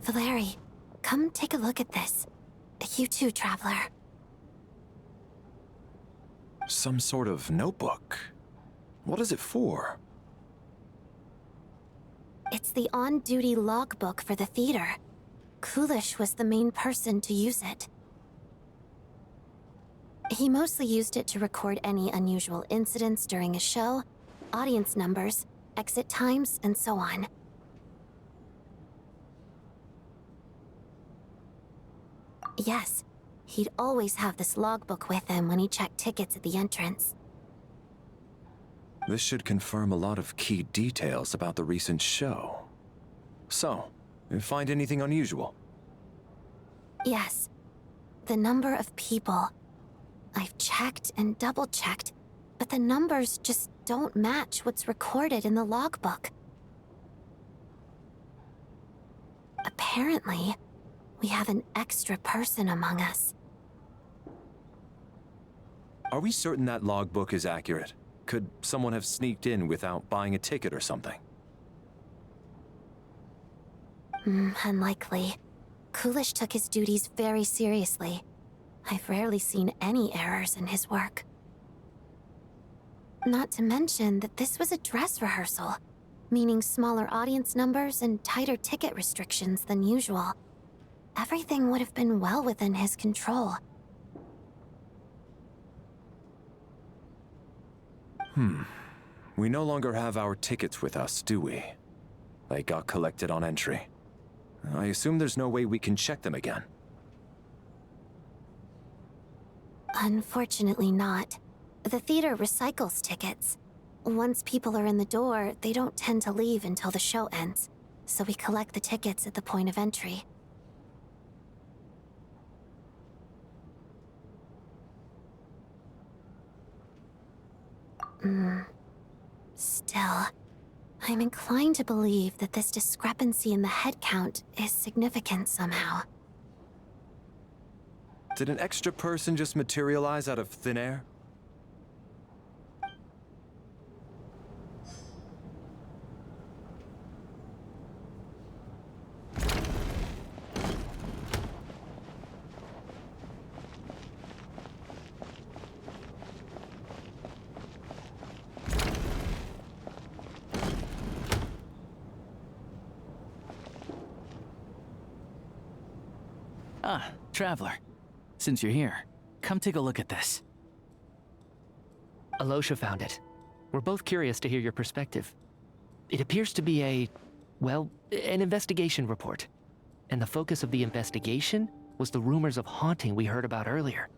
Valeri, come take a look at this. You too, Traveler. Some sort of notebook. What is it for? It's the on-duty logbook for the theater. Kulish was the main person to use it. He mostly used it to record any unusual incidents during a show, audience numbers, exit times, and so on. Yes, he'd always have this logbook with him when he checked tickets at the entrance. This should confirm a lot of key details about the recent show. So, you find anything unusual? Yes. The number of people. I've checked and double-checked, but the numbers just don't match what's recorded in the logbook. Apparently, we have an extra person among us. Are we certain that logbook is accurate? Could someone have sneaked in without buying a ticket or something? Unlikely. Kulish took his duties very seriously. I've rarely seen any errors in his work. Not to mention that this was a dress rehearsal, meaning smaller audience numbers and tighter ticket restrictions than usual. Everything would have been well within his control. We no longer have our tickets with us, do we? They got collected on entry. I assume there's no way we can check them again. Unfortunately not. The theater recycles tickets. Once people are in the door, they don't tend to leave until the show ends, so we collect the tickets at the point of entry. Still, I'm inclined to believe that this discrepancy in the head count is significant somehow. Did an extra person just materialize out of thin air? Ah, Traveler. Since you're here, come take a look at this. Alosha found it. We're both curious to hear your perspective. It appears to be well, an investigation report. And the focus of the investigation was the rumors of haunting we heard about earlier.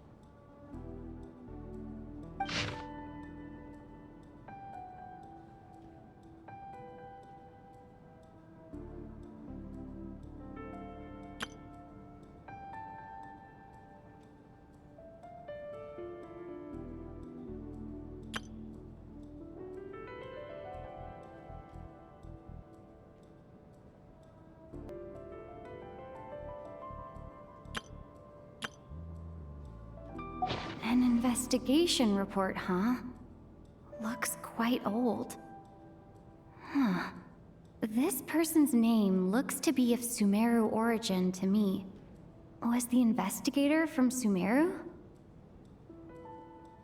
An investigation report, huh? Looks quite old. Huh. This person's name looks to be of Sumeru origin to me. Was the investigator from Sumeru?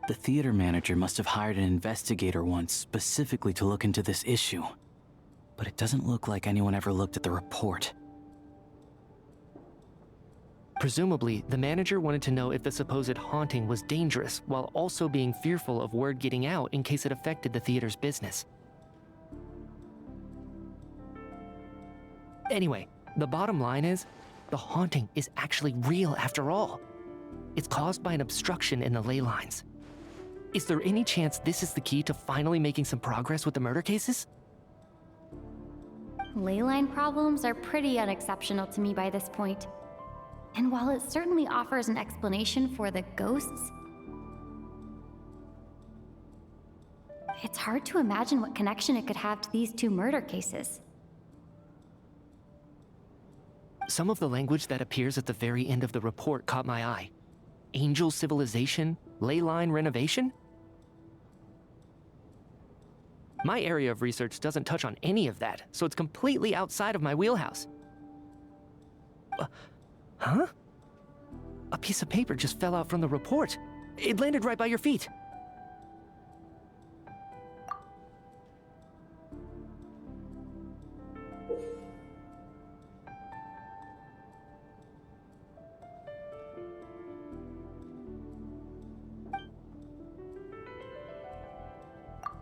The theater manager must have hired an investigator once specifically to look into this issue. But it doesn't look like anyone ever looked at the report. Presumably, the manager wanted to know if the supposed haunting was dangerous, while also being fearful of word getting out in case it affected the theater's business. Anyway, the bottom line is, the haunting is actually real after all. It's caused by an obstruction in the ley lines. Is there any chance this is the key to finally making some progress with the murder cases? Ley line problems are pretty unexceptional to me by this point. And while it certainly offers an explanation for the ghosts, it's hard to imagine what connection it could have to these two murder cases. Some of the language that appears at the very end of the report caught my eye. Angel civilization, ley line renovation? My area of research doesn't touch on any of that, so it's completely outside of my wheelhouse. Huh? A piece of paper just fell out from the report. It landed right by your feet.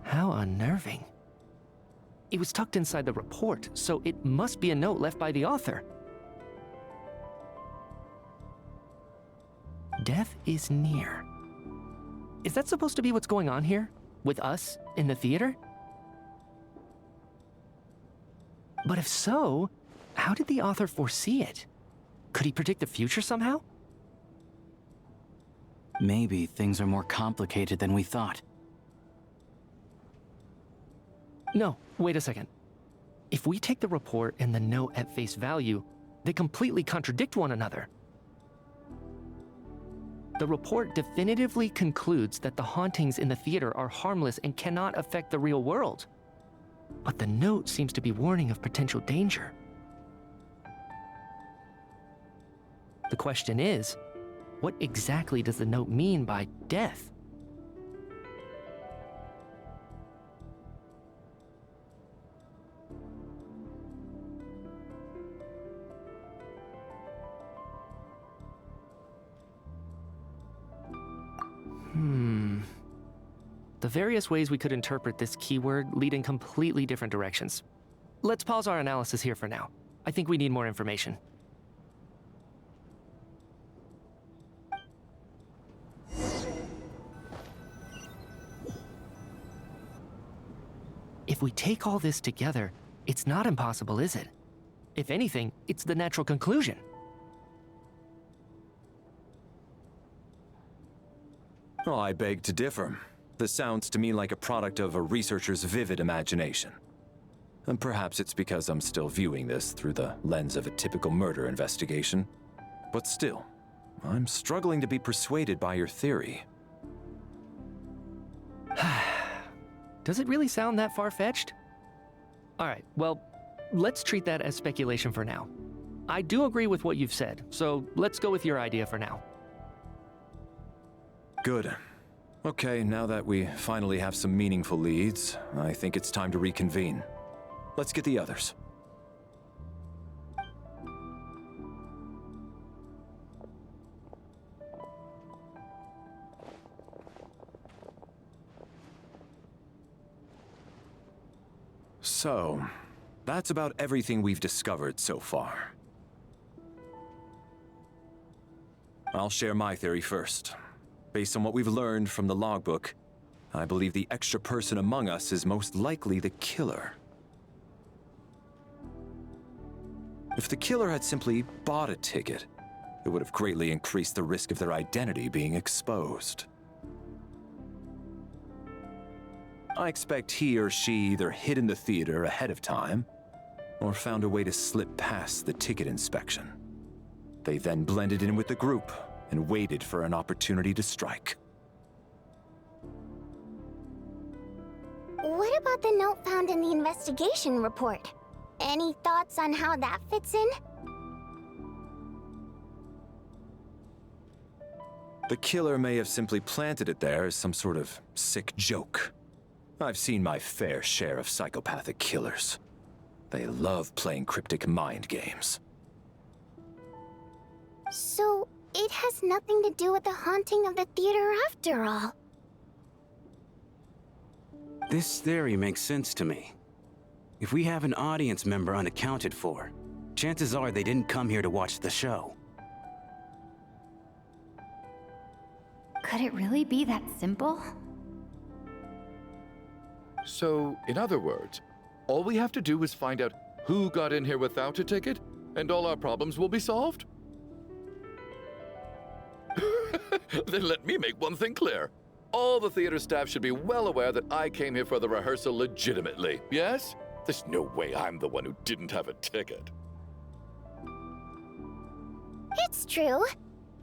How unnerving. It was tucked inside the report, so it must be a note left by the author. Death is near. Is that supposed to be what's going on here? With us in the theater? But if so, how did the author foresee it? Could he predict the future somehow? Maybe things are more complicated than we thought. No, wait a second. If we take the report and the note at face value, they completely contradict one another. The report definitively concludes that the hauntings in the theater are harmless and cannot affect the real world. But the note seems to be warning of potential danger. The question is, what exactly does the note mean by death? The various ways we could interpret this keyword lead in completely different directions. Let's pause our analysis here for now. I think we need more information. If we take all this together, it's not impossible, is it? If anything, it's the natural conclusion. Oh, I beg to differ. This sounds to me like a product of a researcher's vivid imagination. And perhaps it's because I'm still viewing this through the lens of a typical murder investigation. But still, I'm struggling to be persuaded by your theory. Does it really sound that far-fetched? All right, well, let's treat that as speculation for now. I do agree with what you've said, so let's go with your idea for now. Good. Okay, now that we finally have some meaningful leads, I think it's time to reconvene. Let's get the others. So, that's about everything we've discovered so far. I'll share my theory first. Based on what we've learned from the logbook, I believe the extra person among us is most likely the killer. If the killer had simply bought a ticket, it would have greatly increased the risk of their identity being exposed. I expect he or she either hid in the theater ahead of time, or found a way to slip past the ticket inspection. They then blended in with the group and waited for an opportunity to strike. What about the note found in the investigation report? Any thoughts on how that fits in? The killer may have simply planted it there as some sort of sick joke. I've seen my fair share of psychopathic killers. They love playing cryptic mind games. So, it has nothing to do with the haunting of the theater after all. This theory makes sense to me. If we have an audience member unaccounted for, chances are they didn't come here to watch the show. Could it really be that simple? So, in other words, all we have to do is find out who got in here without a ticket, and all our problems will be solved? Then let me make one thing clear. All the theater staff should be well aware that I came here for the rehearsal legitimately, yes? There's no way I'm the one who didn't have a ticket. It's true.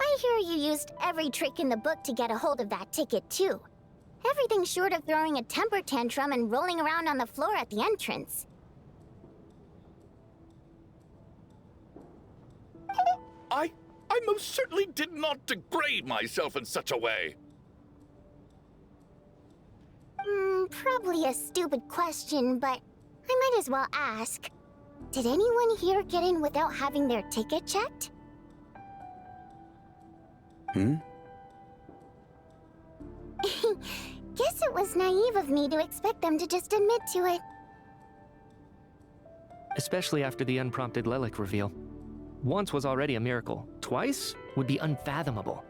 I hear you used every trick in the book to get a hold of that ticket, too. Everything short of throwing a temper tantrum and rolling around on the floor at the entrance. I most certainly did not degrade myself in such a way. Probably a stupid question, but I might as well ask. Did anyone here get in without having their ticket checked? Hmm? Guess it was naive of me to expect them to just admit to it. Especially after the unprompted Lelik reveal. Once was already a miracle. Twice would be unfathomable.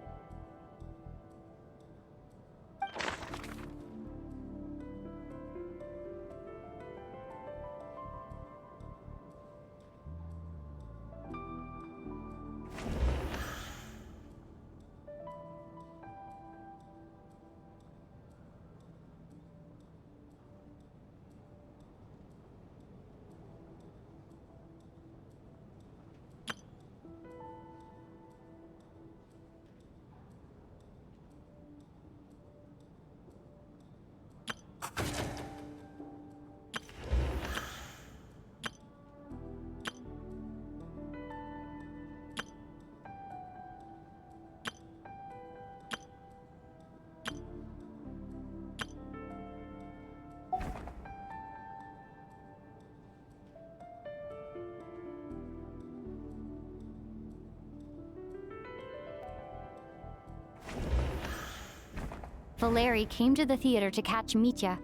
Valeri came to the theater to catch Mitya.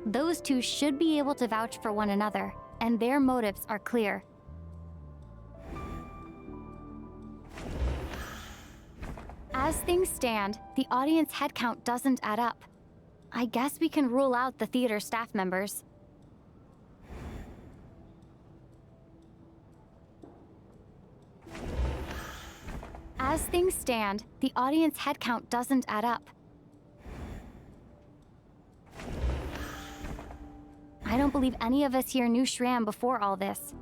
Those two should be able to vouch for one another, and their motives are clear. As things stand, the audience headcount doesn't add up. I guess we can rule out the theater staff members. As things stand, the audience headcount doesn't add up. I don't believe any of us here knew Shram before all this.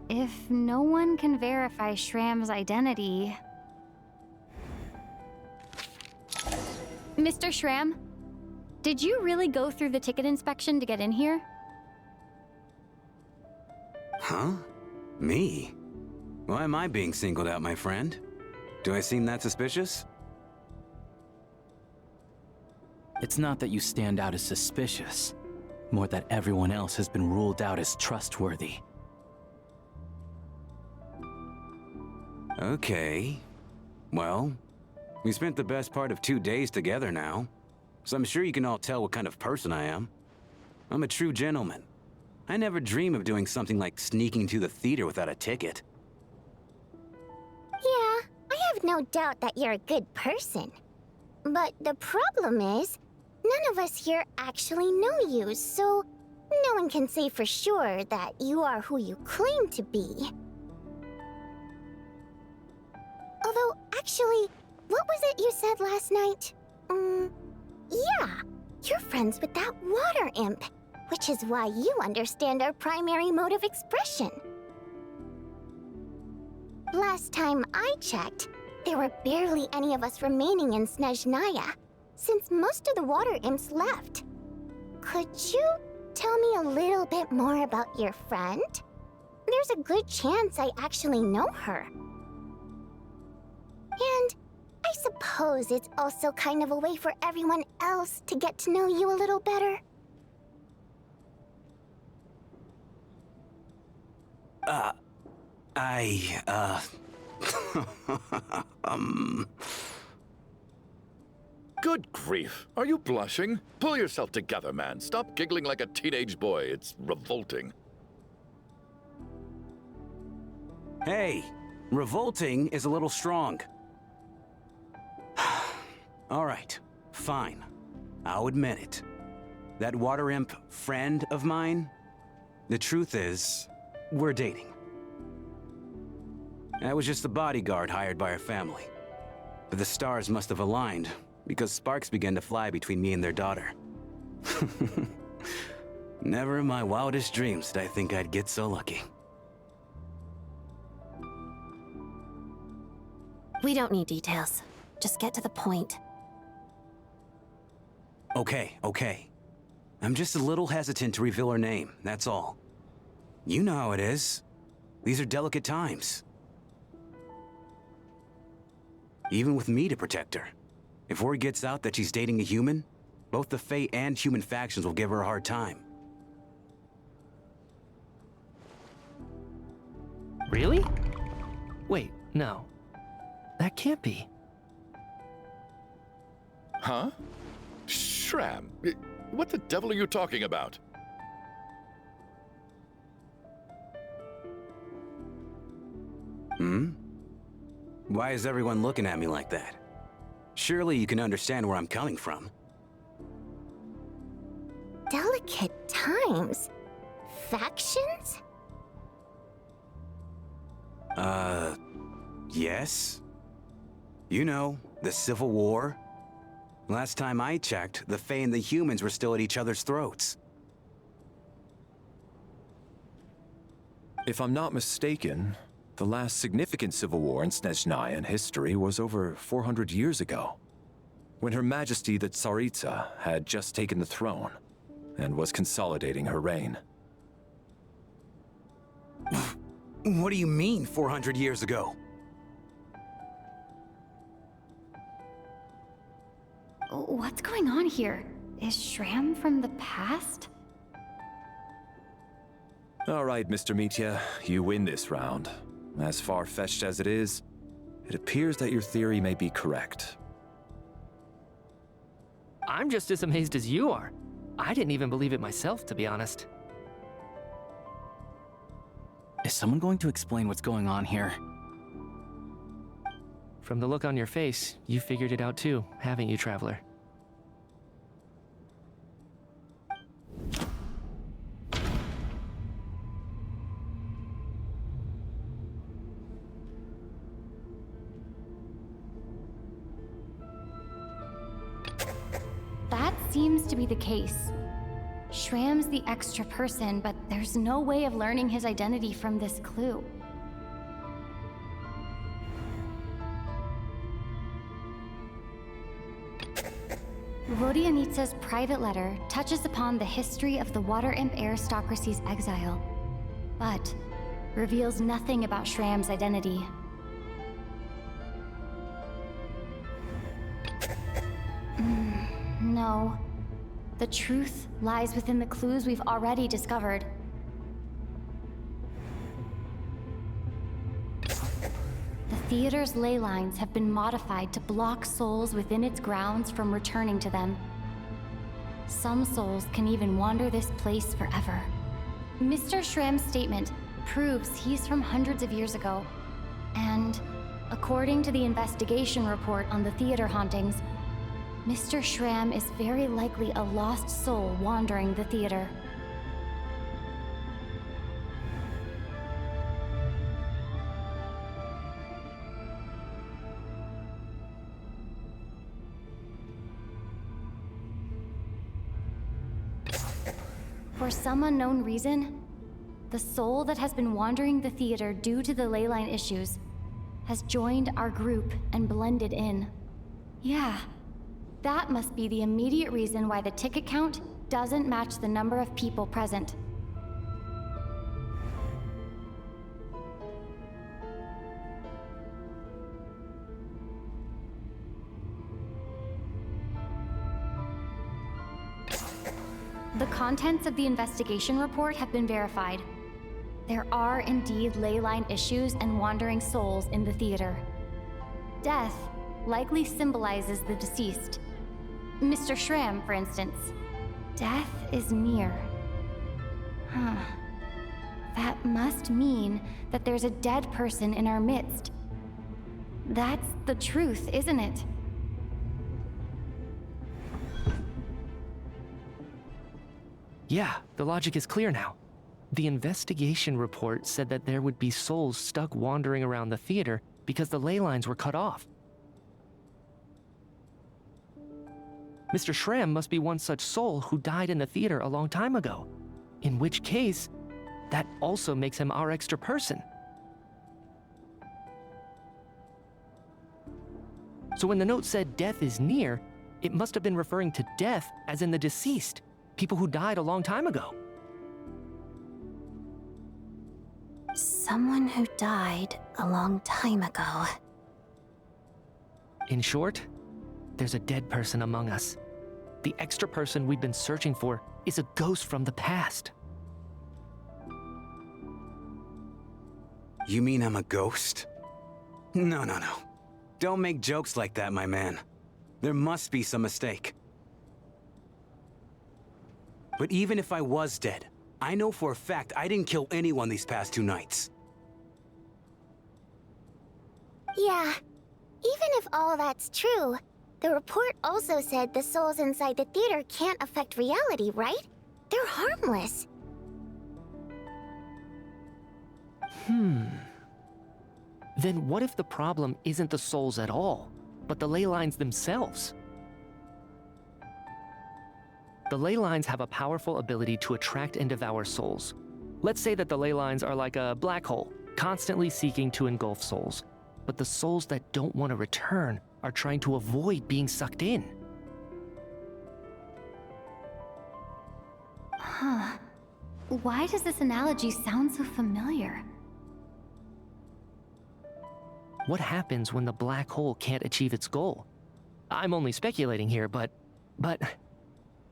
If no one can verify Shram's identity... Mr. Shram, did you really go through the ticket inspection to get in here? Huh? Me? Why am I being singled out, my friend? Do I seem that suspicious? It's not that you stand out as suspicious, more that everyone else has been ruled out as trustworthy. Okay. Well, we spent the best part of 2 days together now, so I'm sure you can all tell what kind of person I am. I'm a true gentleman. I never dream of doing something like sneaking to the theater without a ticket. Yeah, I have no doubt that you're a good person. But the problem is, none of us here actually know you, so no one can say for sure that you are who you claim to be. Although, actually, what was it you said last night? Yeah, you're friends with that water imp, which is why you understand our primary mode of expression. Last time I checked, there were barely any of us remaining in Снежная, since most of the water imps left. Could you tell me a little bit more about your friend? There's a good chance I actually know her. And I suppose it's also kind of a way for everyone else to get to know you a little better. Good grief. Are you blushing? Pull yourself together, man. Stop giggling like a teenage boy. It's revolting. Hey, revolting is a little strong. All right, fine. I'll admit it. That water imp friend of mine, the truth is, we're dating. I was just a bodyguard hired by our family. But the stars must have aligned, because sparks began to fly between me and their daughter. Never in my wildest dreams did I think I'd get so lucky. We don't need details. Just get to the point. Okay. I'm just a little hesitant to reveal her name, that's all. You know how it is. These are delicate times. Even with me to protect her. If word gets out that she's dating a human, both the Fae and human factions will give her a hard time. Really? Wait, no. That can't be. Huh? Shram, what the devil are you talking about? Why is everyone looking at me like that? Surely you can understand where I'm coming from. Delicate times? Factions? Yes. You know, the Civil War. Last time I checked, the Fae and the humans were still at each other's throats. If I'm not mistaken, the last significant civil war in Снежная history was over 400 years ago, when Her Majesty the Tsaritsa had just taken the throne and was consolidating her reign. What do you mean, 400 years ago? What's going on here? Is Shram from the past? All right, Mr. Mitya, you win this round. As far-fetched as it is, it appears that your theory may be correct. I'm just as amazed as you are. I didn't even believe it myself, to be honest. Is someone going to explain what's going on here? From the look on your face, you figured it out too, haven't you, Traveler? That seems to be the case. Shram's the extra person, but there's no way of learning his identity from this clue. Vodianitsa's private letter touches upon the history of the Water Imp aristocracy's exile, but reveals nothing about Shram's identity. No. The truth lies within the clues we've already discovered. The theater's ley lines have been modified to block souls within its grounds from returning to them. Some souls can even wander this place forever, Mr. Schramm's statement proves he's from hundreds of years ago. And according to the investigation report on the theater hauntings, Mr. Schramm is very likely a lost soul wandering the theater. For some unknown reason, the soul that has been wandering the theater due to the ley line issues has joined our group and blended in. Yeah, that must be the immediate reason why the ticket count doesn't match the number of people present. The contents of the investigation report have been verified. There are indeed ley line issues and wandering souls in the theater. Death likely symbolizes the deceased. Mr. Schramm, for instance. Death is near. Huh. That must mean that there's a dead person in our midst. That's the truth, isn't it? Yeah, the logic is clear now. The investigation report said that there would be souls stuck wandering around the theater because the ley lines were cut off. Mr. Schramm must be one such soul who died in the theater a long time ago. In which case, that also makes him our extra person. So when the note said death is near, it must have been referring to death as in the deceased. People who died a long time ago. Someone who died a long time ago. In short, there's a dead person among us. The extra person we've been searching for is a ghost from the past. You mean I'm a ghost? No. Don't make jokes like that, my man. There must be some mistake. But even if I was dead, I know for a fact I didn't kill anyone these past 2 nights. Yeah, even if all that's true, the report also said the souls inside the theater can't affect reality, right? They're harmless. Then what if the problem isn't the souls at all, but the ley lines themselves? The ley lines have a powerful ability to attract and devour souls. Let's say that the ley lines are like a black hole, constantly seeking to engulf souls. But the souls that don't want to return are trying to avoid being sucked in. Huh. Why does this analogy sound so familiar? What happens when the black hole can't achieve its goal? I'm only speculating here, but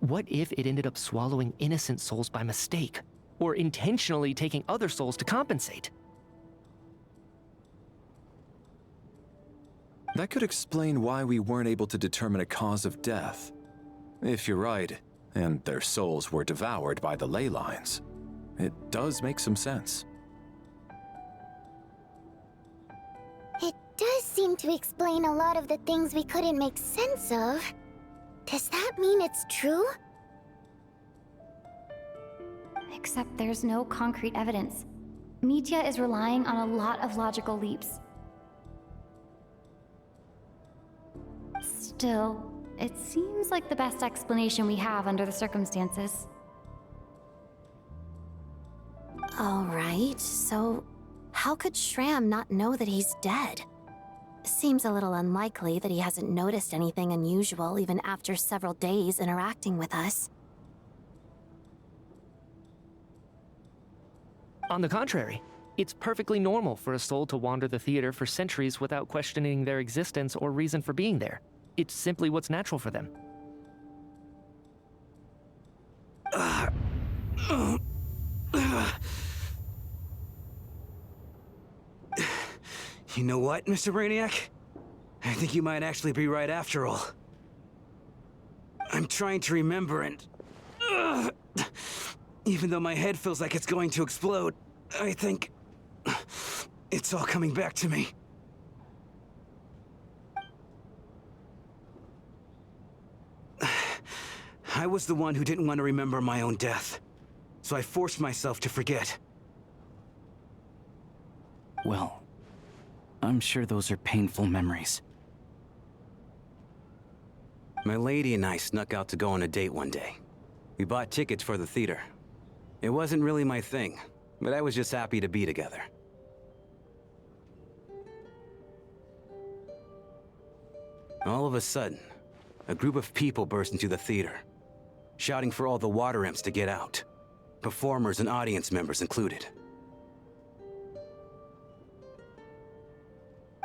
what if it ended up swallowing innocent souls by mistake, or intentionally taking other souls to compensate? That could explain why we weren't able to determine a cause of death. If you're right, and their souls were devoured by the ley lines, it does make some sense. It does seem to explain a lot of the things we couldn't make sense of. Does that mean it's true? Except there's no concrete evidence. Mitya is relying on a lot of logical leaps. Still, it seems like the best explanation we have under the circumstances. All right, so how could Schramm not know that he's dead? Seems a little unlikely that he hasn't noticed anything unusual even after several days interacting with us. On the contrary, it's perfectly normal for a soul to wander the theater for centuries without questioning their existence or reason for being there. It's simply what's natural for them. You know what, Mr. Brainiac? I think you might actually be right after all. I'm trying to remember and... Even though my head feels like it's going to explode, I think it's all coming back to me. I was the one who didn't want to remember my own death, so I forced myself to forget. Well, I'm sure those are painful memories. My lady and I snuck out to go on a date one day. We bought tickets for the theater. It wasn't really my thing, but I was just happy to be together. All of a sudden, a group of people burst into the theater, shouting for all the water imps to get out, performers and audience members included.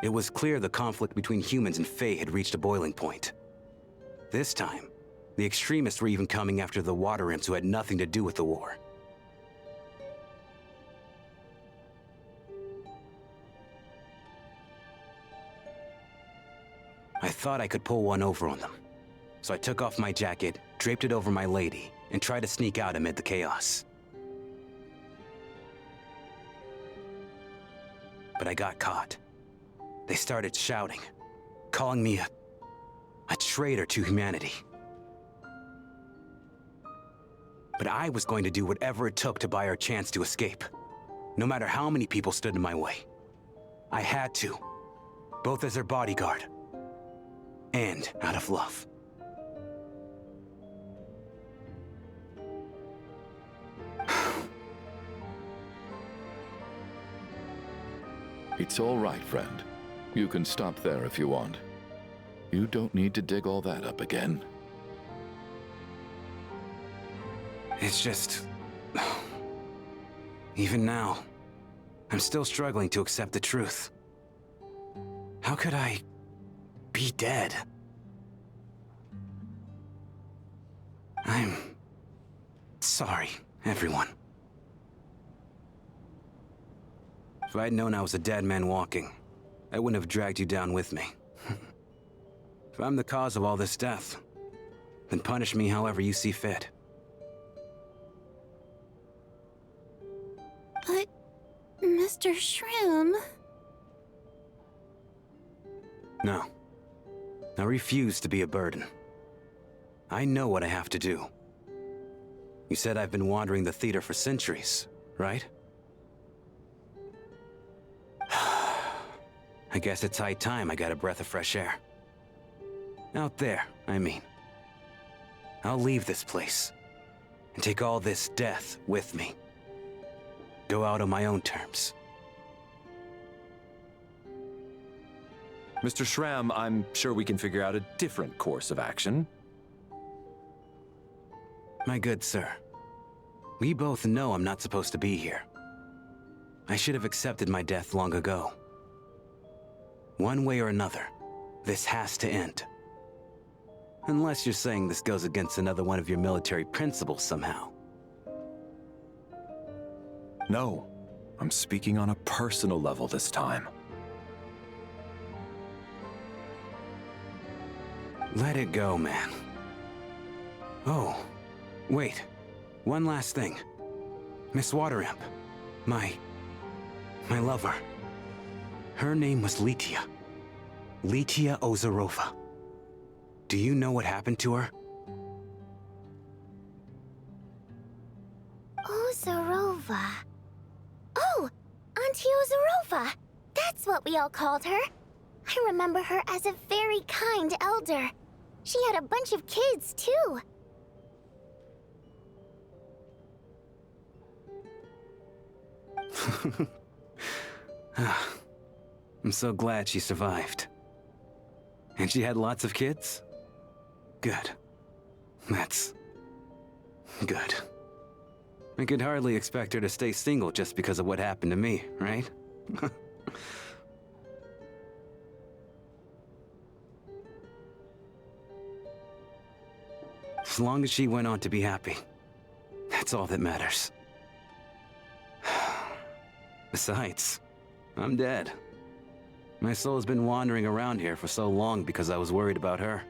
It was clear the conflict between humans and Fae had reached a boiling point. This time, the extremists were even coming after the water imps who had nothing to do with the war. I thought I could pull one over on them, so I took off my jacket, draped it over my lady, and tried to sneak out amid the chaos. But I got caught. They started shouting, calling me a traitor to humanity. But I was going to do whatever it took to buy our chance to escape, no matter how many people stood in my way. I had to, both as their bodyguard and out of love. It's all right, friend. You can stop there if you want. You don't need to dig all that up again. It's just... even now, I'm still struggling to accept the truth. How could I be dead? I'm sorry, everyone. If I'd known I was a dead man walking, I wouldn't have dragged you down with me. If I'm the cause of all this death, then punish me however you see fit. But, Mr. Shroom... No. I refuse to be a burden. I know what I have to do. You said I've been wandering the theater for centuries, right? I guess it's high time I got a breath of fresh air. Out there, I mean. I'll leave this place and take all this death with me. Go out on my own terms. Mr. Schramm, I'm sure we can figure out a different course of action. My good sir, we both know I'm not supposed to be here. I should have accepted my death long ago. One way or another, this has to end. Unless you're saying this goes against another one of your military principles somehow. No, I'm speaking on a personal level this time. Let it go, man. Oh, wait. One last thing. Miss Waterimp. My lover. Her name was Litia. Litia Ozarova. Do you know what happened to her? Ozarova. Oh, Auntie Ozarova. That's what we all called her. I remember her as a very kind elder. She had a bunch of kids, too. I'm so glad she survived. And she had lots of kids? Good. That's... good. I could hardly expect her to stay single just because of what happened to me, right? As long as she went on to be happy, that's all that matters. Besides, I'm dead. My soul's been wandering around here for so long because I was worried about her.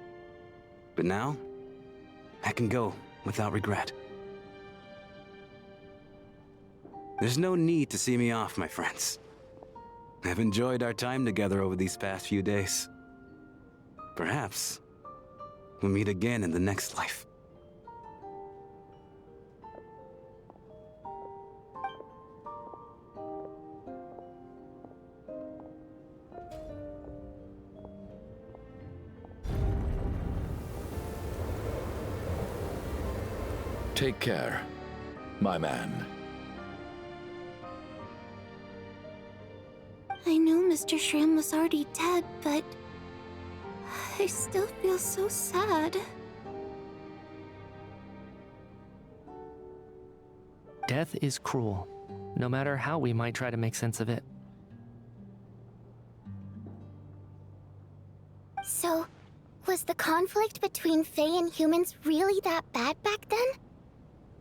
But now, I can go without regret. There's no need to see me off, my friends. I've enjoyed our time together over these past few days. Perhaps we'll meet again in the next life. Take care, my man. I know Mr. Shram was already dead, but I still feel so sad. Death is cruel, no matter how we might try to make sense of it. So, was the conflict between Fae and humans really that bad back then?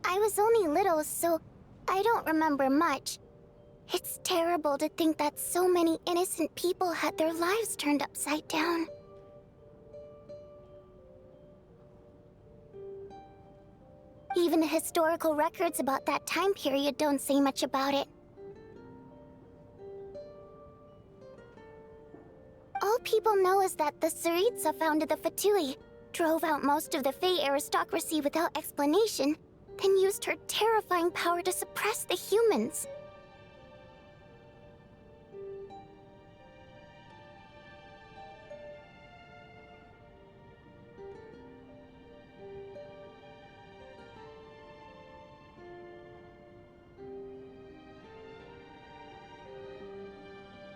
I was only little, so I don't remember much. It's terrible to think that so many innocent people had their lives turned upside down. Even the historical records about that time period don't say much about it. All people know is that the Tsaritsa founded the Fatui, drove out most of the Fae aristocracy without explanation, then used her terrifying power to suppress the humans.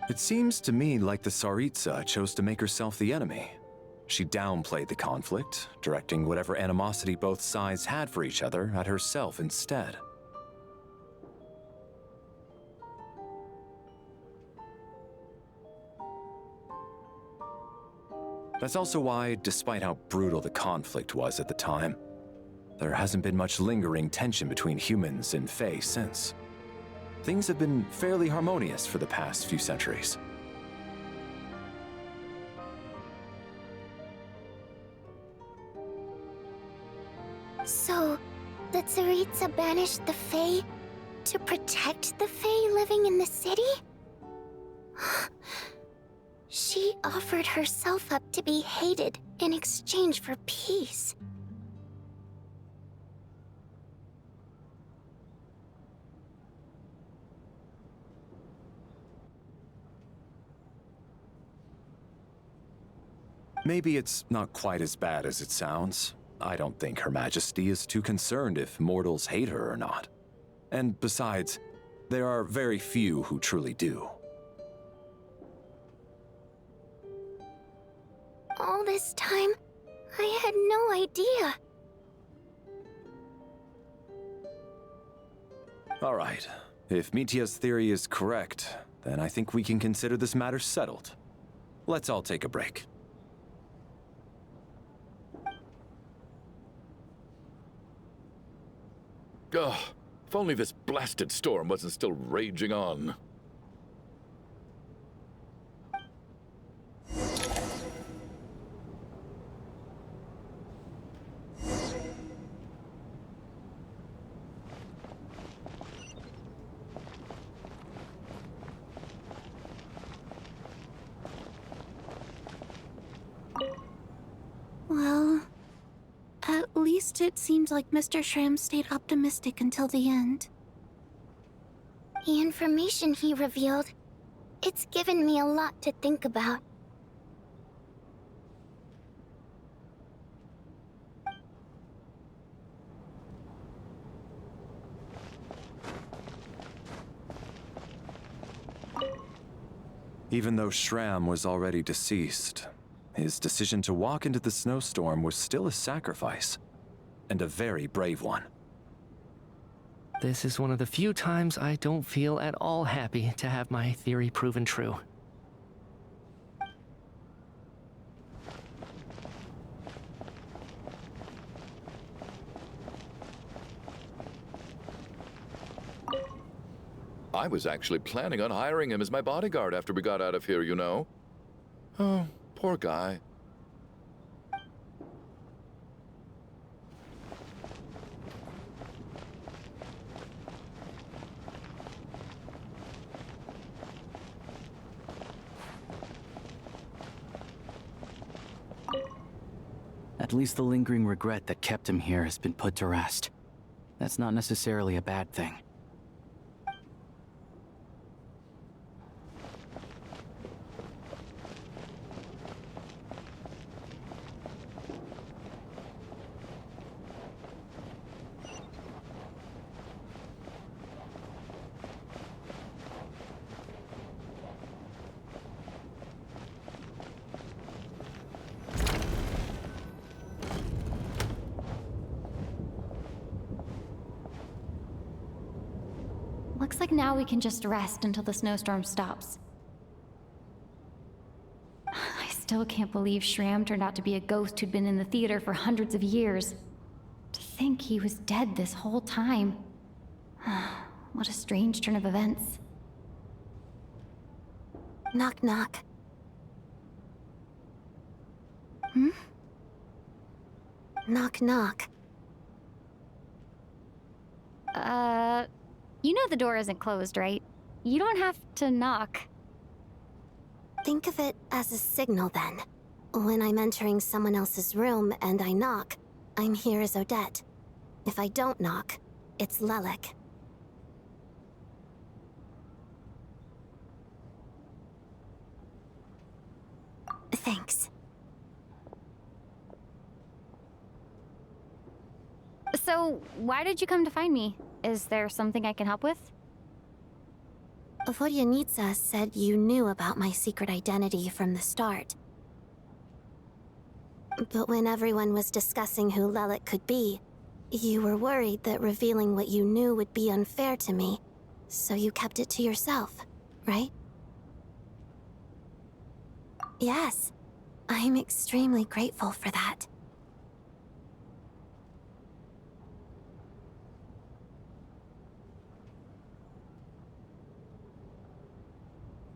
It seems to me like the Tsaritsa chose to make herself the enemy. She downplayed the conflict, directing whatever animosity both sides had for each other at herself instead. That's also why, despite how brutal the conflict was at the time, there hasn't been much lingering tension between humans and Fae since. Things have been fairly harmonious for the past few centuries. So, the Tsaritsa banished the Fae to protect the Fae living in the city? She offered herself up to be hated in exchange for peace. Maybe it's not quite as bad as it sounds. I don't think Her Majesty is too concerned if mortals hate her or not. And besides, there are very few who truly do. All this time, I had no idea. All right. If Mitya's theory is correct, then I think we can consider this matter settled. Let's all take a break. Ugh, if only this blasted storm wasn't still raging on. Well, at least it seems like Mr. Shram stayed optimistic until the end. The information he revealed, it's given me a lot to think about. Even though Shram was already deceased, his decision to walk into the snowstorm was still a sacrifice, and a very brave one. This is one of the few times I don't feel at all happy to have my theory proven true. I was actually planning on hiring him as my bodyguard after we got out of here, you know. Oh, poor guy. At least the lingering regret that kept him here has been put to rest. That's not necessarily a bad thing. Looks like now we can just rest until the snowstorm stops. I still can't believe Shram turned out to be a ghost who'd been in the theater for hundreds of years. To think he was dead this whole time. What a strange turn of events. Knock knock. Hmm? Knock knock. You know the door isn't closed, right? You don't have to knock. Think of it as a signal then. When I'm entering someone else's room and I knock, I'm here as Odette. If I don't knock, it's Lelik. Thanks. So, why did you come to find me? Is there something I can help with? Vodyanitsa said you knew about my secret identity from the start. But when everyone was discussing who Lelik could be, you were worried that revealing what you knew would be unfair to me, so you kept it to yourself, right? Yes, I'm extremely grateful for that.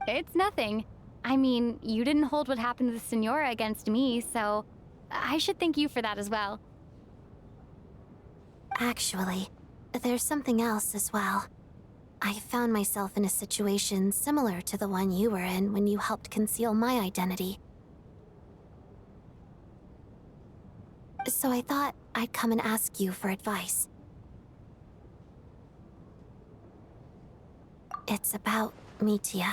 It's nothing. I mean, you didn't hold what happened to the Senora against me, so I should thank you for that as well. Actually, there's something else as well. I found myself in a situation similar to the one you were in when you helped conceal my identity. So I thought I'd come and ask you for advice. It's about Mitya.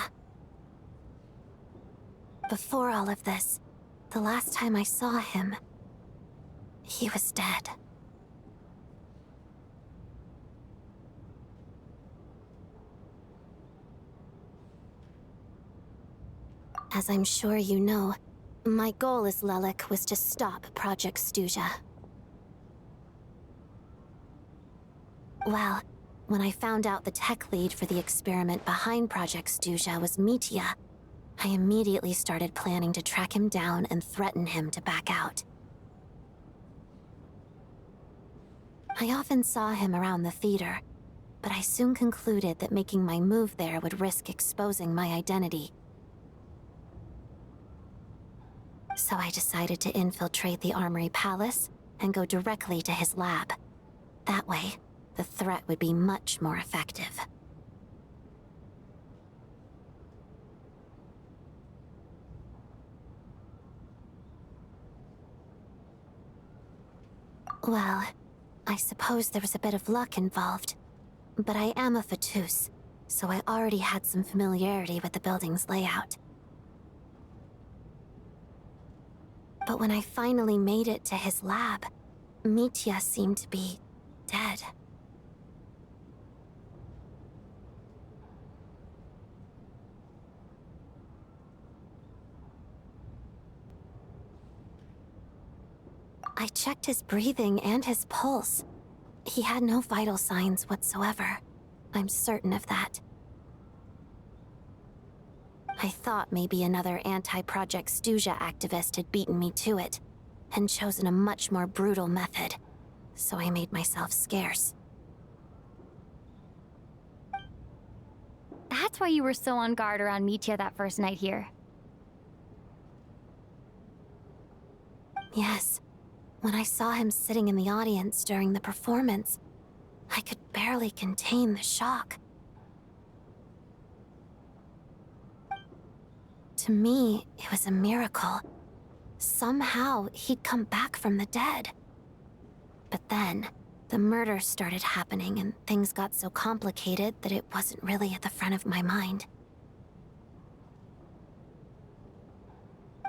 Before all of this, the last time I saw him, he was dead. As I'm sure you know, my goal as Lelik was to stop Project Stuja. Well, when I found out the tech lead for the experiment behind Project Stuja was Mitya, I immediately started planning to track him down and threaten him to back out. I often saw him around the theater, but I soon concluded that making my move there would risk exposing my identity. So I decided to infiltrate the Armory Palace and go directly to his lab. That way, the threat would be much more effective. Well, I suppose there was a bit of luck involved. But I am a Fatus, so I already had some familiarity with the building's layout. But when I finally made it to his lab, Mitya seemed to be dead. I checked his breathing and his pulse. He had no vital signs whatsoever. I'm certain of that. I thought maybe another anti-Project Stuja activist had beaten me to it, and chosen a much more brutal method, so I made myself scarce. That's why you were so on guard around Mitya that first night here. Yes. When I saw him sitting in the audience during the performance, I could barely contain the shock. To me, it was a miracle. Somehow, he'd come back from the dead. But then, the murders started happening and things got so complicated that it wasn't really at the front of my mind.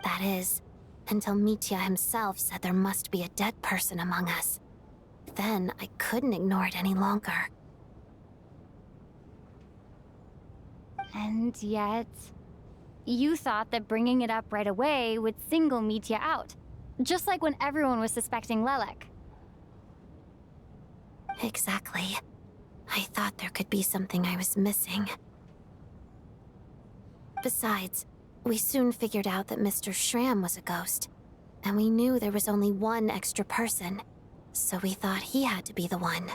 That is, until Mitya himself said there must be a dead person among us. Then I couldn't ignore it any longer. And yet, you thought that bringing it up right away would single Mitya out, just like when everyone was suspecting Lelek. Exactly. I thought there could be something I was missing. Besides, we soon figured out that Mr. Schramm was a ghost, and we knew there was only one extra person, so we thought he had to be the one.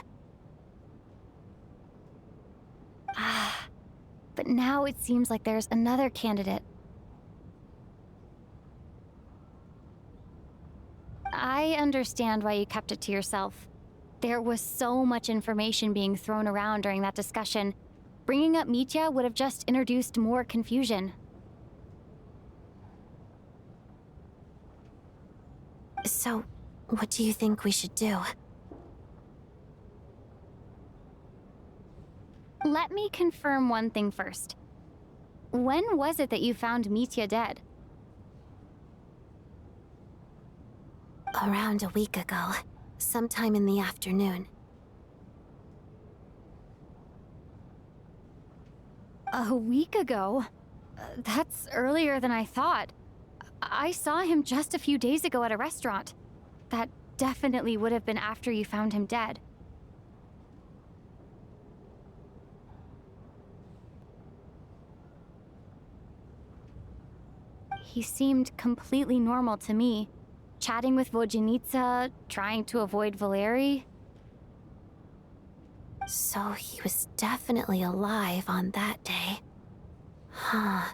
But now it seems like there's another candidate. I understand why you kept it to yourself. There was so much information being thrown around during that discussion. Bringing up Mitya would have just introduced more confusion. So, what do you think we should do? Let me confirm one thing first. When was it that you found Mitya dead? Around a week ago, sometime in the afternoon. A week ago? That's earlier than I thought. I saw him just a few days ago at a restaurant. That definitely would have been after you found him dead. He seemed completely normal to me, chatting with Vodjanitsa, trying to avoid Valeri. So he was definitely alive on that day. Huh.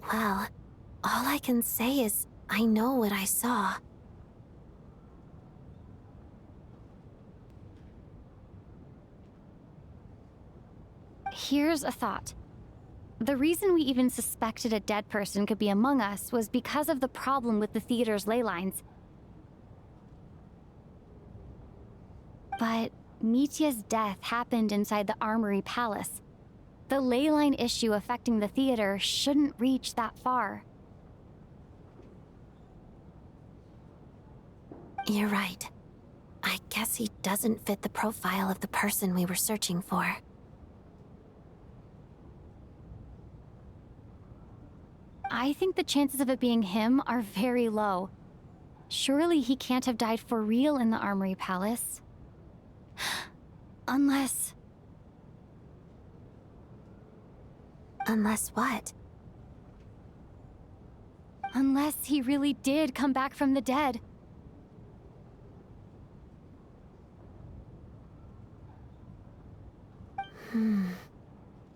Well, all I can say is I know what I saw. Here's a thought. The reason we even suspected a dead person could be among us was because of the problem with the theater's ley lines. But Mitya's death happened inside the Armory Palace. The ley line issue affecting the theater shouldn't reach that far. You're right. I guess he doesn't fit the profile of the person we were searching for. I think the chances of it being him are very low. Surely he can't have died for real in the Armory Palace. Unless... Unless what? Unless he really did come back from the dead.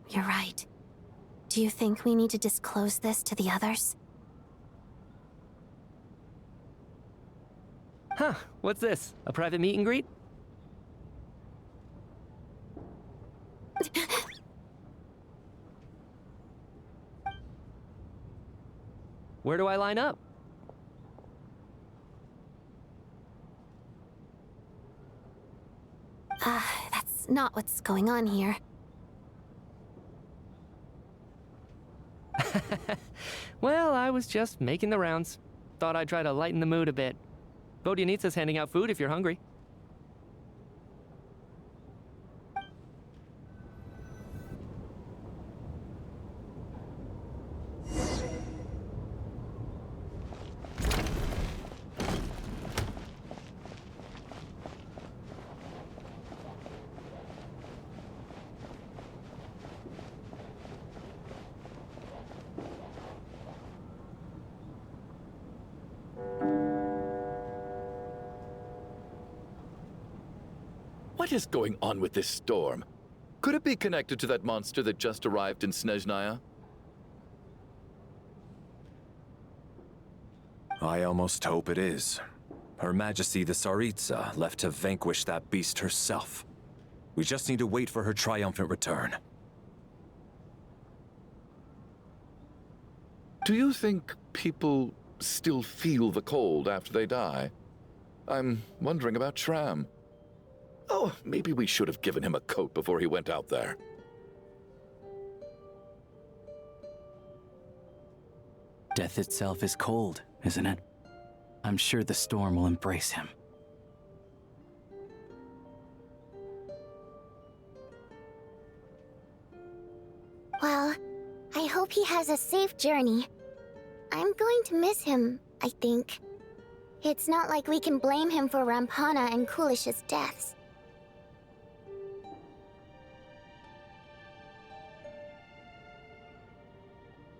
You're right. Do you think we need to disclose this to the others? Huh, what's this? A private meet and greet? Where do I line up? That's not what's going on here. Well, I was just making the rounds. Thought I'd try to lighten the mood a bit. Vodjanitsa's handing out food if you're hungry. What is going on with this storm? Could it be connected to that monster that just arrived in Снежная? I almost hope it is. Her Majesty the Tsaritsa left to vanquish that beast herself. We just need to wait for her triumphant return. Do you think people still feel the cold after they die. I'm wondering about Shram. Oh, maybe we should have given him a coat before he went out there. Death itself is cold, isn't it? I'm sure the storm will embrace him. Well, I hope he has a safe journey. I'm going to miss him, I think. It's not like we can blame him for Rampana and Kulish's deaths.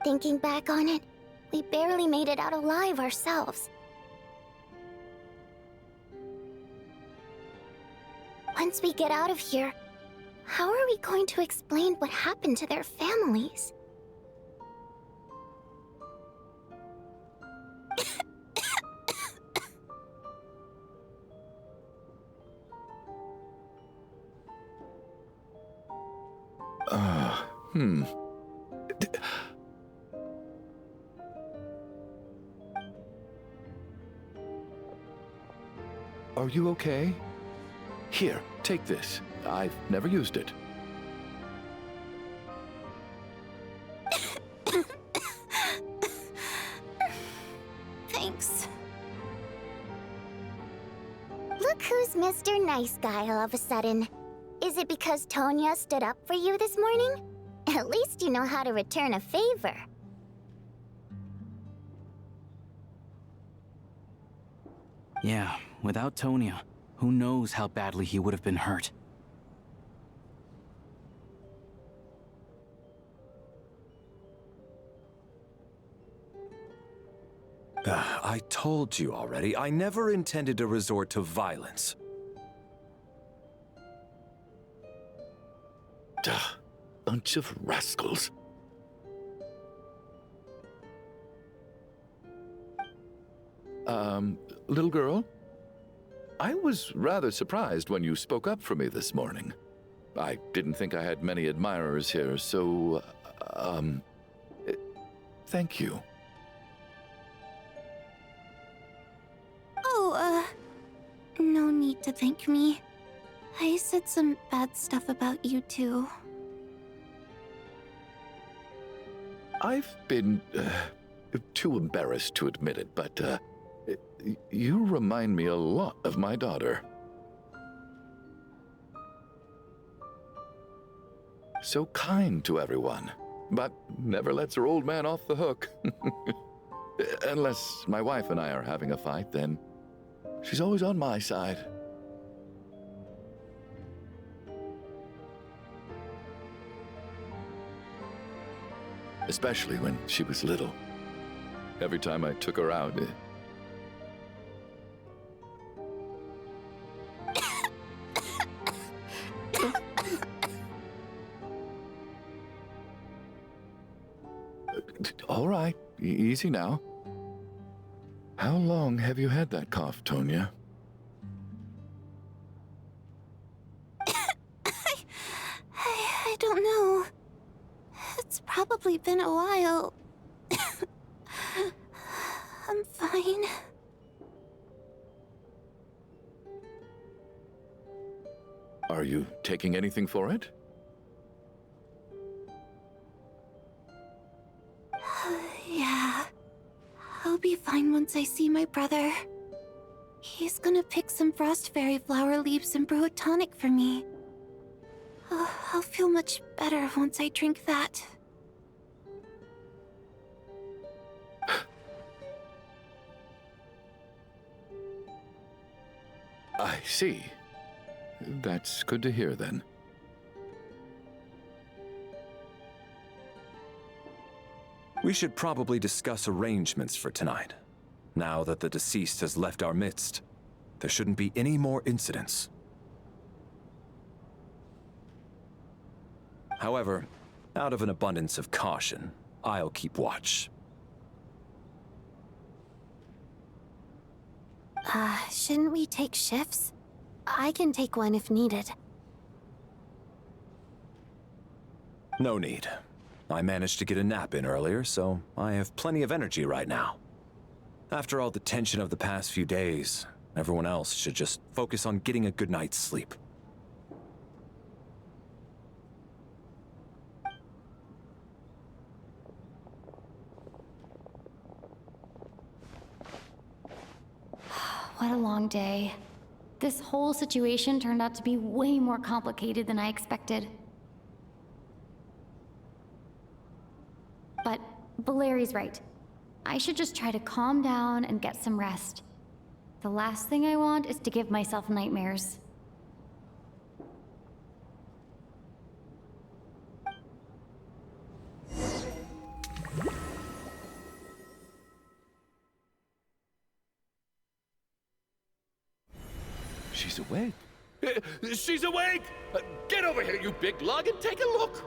Thinking back on it, we barely made it out alive ourselves. Once we get out of here, how are we going to explain what happened to their families? Are you okay? Here, take this. I've never used it. Thanks. Look who's Mr. Nice Guy all of a sudden. Is it because Tonya stood up for you this morning? At least you know how to return a favor. Yeah, without Tonya, who knows how badly he would have been hurt. I told you already, I never intended to resort to violence. Duh, bunch of rascals. Little girl? I was rather surprised when you spoke up for me this morning. I didn't think I had many admirers here, so, thank you. Oh, no need to thank me. I said some bad stuff about you too. I've been, too embarrassed to admit it, but, you remind me a lot of my daughter. So kind to everyone, but never lets her old man off the hook. Unless my wife and I are having a fight, then she's always on my side. Especially when she was little. Every time I took her out, all right, easy now. How long have you had that cough, Tonya? I don't know. It's probably been a while. I'm fine. Are you taking anything for it? Yeah. I'll be fine once I see my brother. He's gonna pick some frost fairy flower leaves and brew a tonic for me. I'll feel much better once I drink that. I see. That's good to hear, then. We should probably discuss arrangements for tonight. Now that the deceased has left our midst, there shouldn't be any more incidents. However, out of an abundance of caution, I'll keep watch. Shouldn't we take shifts? I can take one if needed. No need. I managed to get a nap in earlier, so I have plenty of energy right now. After all the tension of the past few days, everyone else should just focus on getting a good night's sleep. What a long day. This whole situation turned out to be way more complicated than I expected. But Valeri's right. I should just try to calm down and get some rest. The last thing I want is to give myself nightmares. She's awake. She's awake! Get over here, you big lug, and take a look!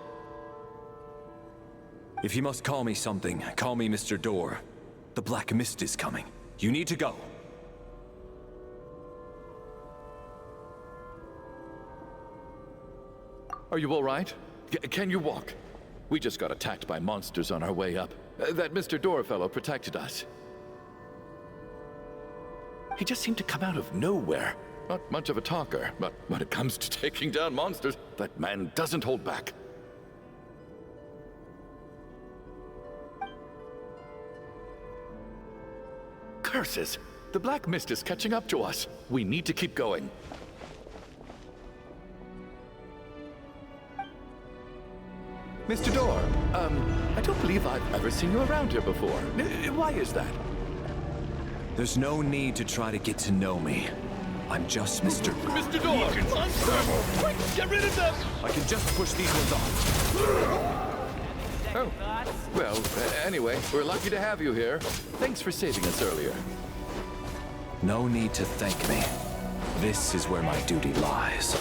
If you must call me something, call me Mr. Door. The Black Mist is coming. You need to go. Are you all right? Can you walk? We just got attacked by monsters on our way up. That Mr. Door fellow protected us. He just seemed to come out of nowhere. Not much of a talker, but when it comes to taking down monsters, that man doesn't hold back. Curses! The Black Mist is catching up to us. We need to keep going. Mr. Door, I don't believe I've ever seen you around here before. Why is that? There's no need to try to get to know me. I'm just Mr. Mr. Door! Monster! Quick, get rid of them! I can just push these ones off. Oh, well, anyway, we're lucky to have you here. Thanks for saving us earlier. No need to thank me. This is where my duty lies.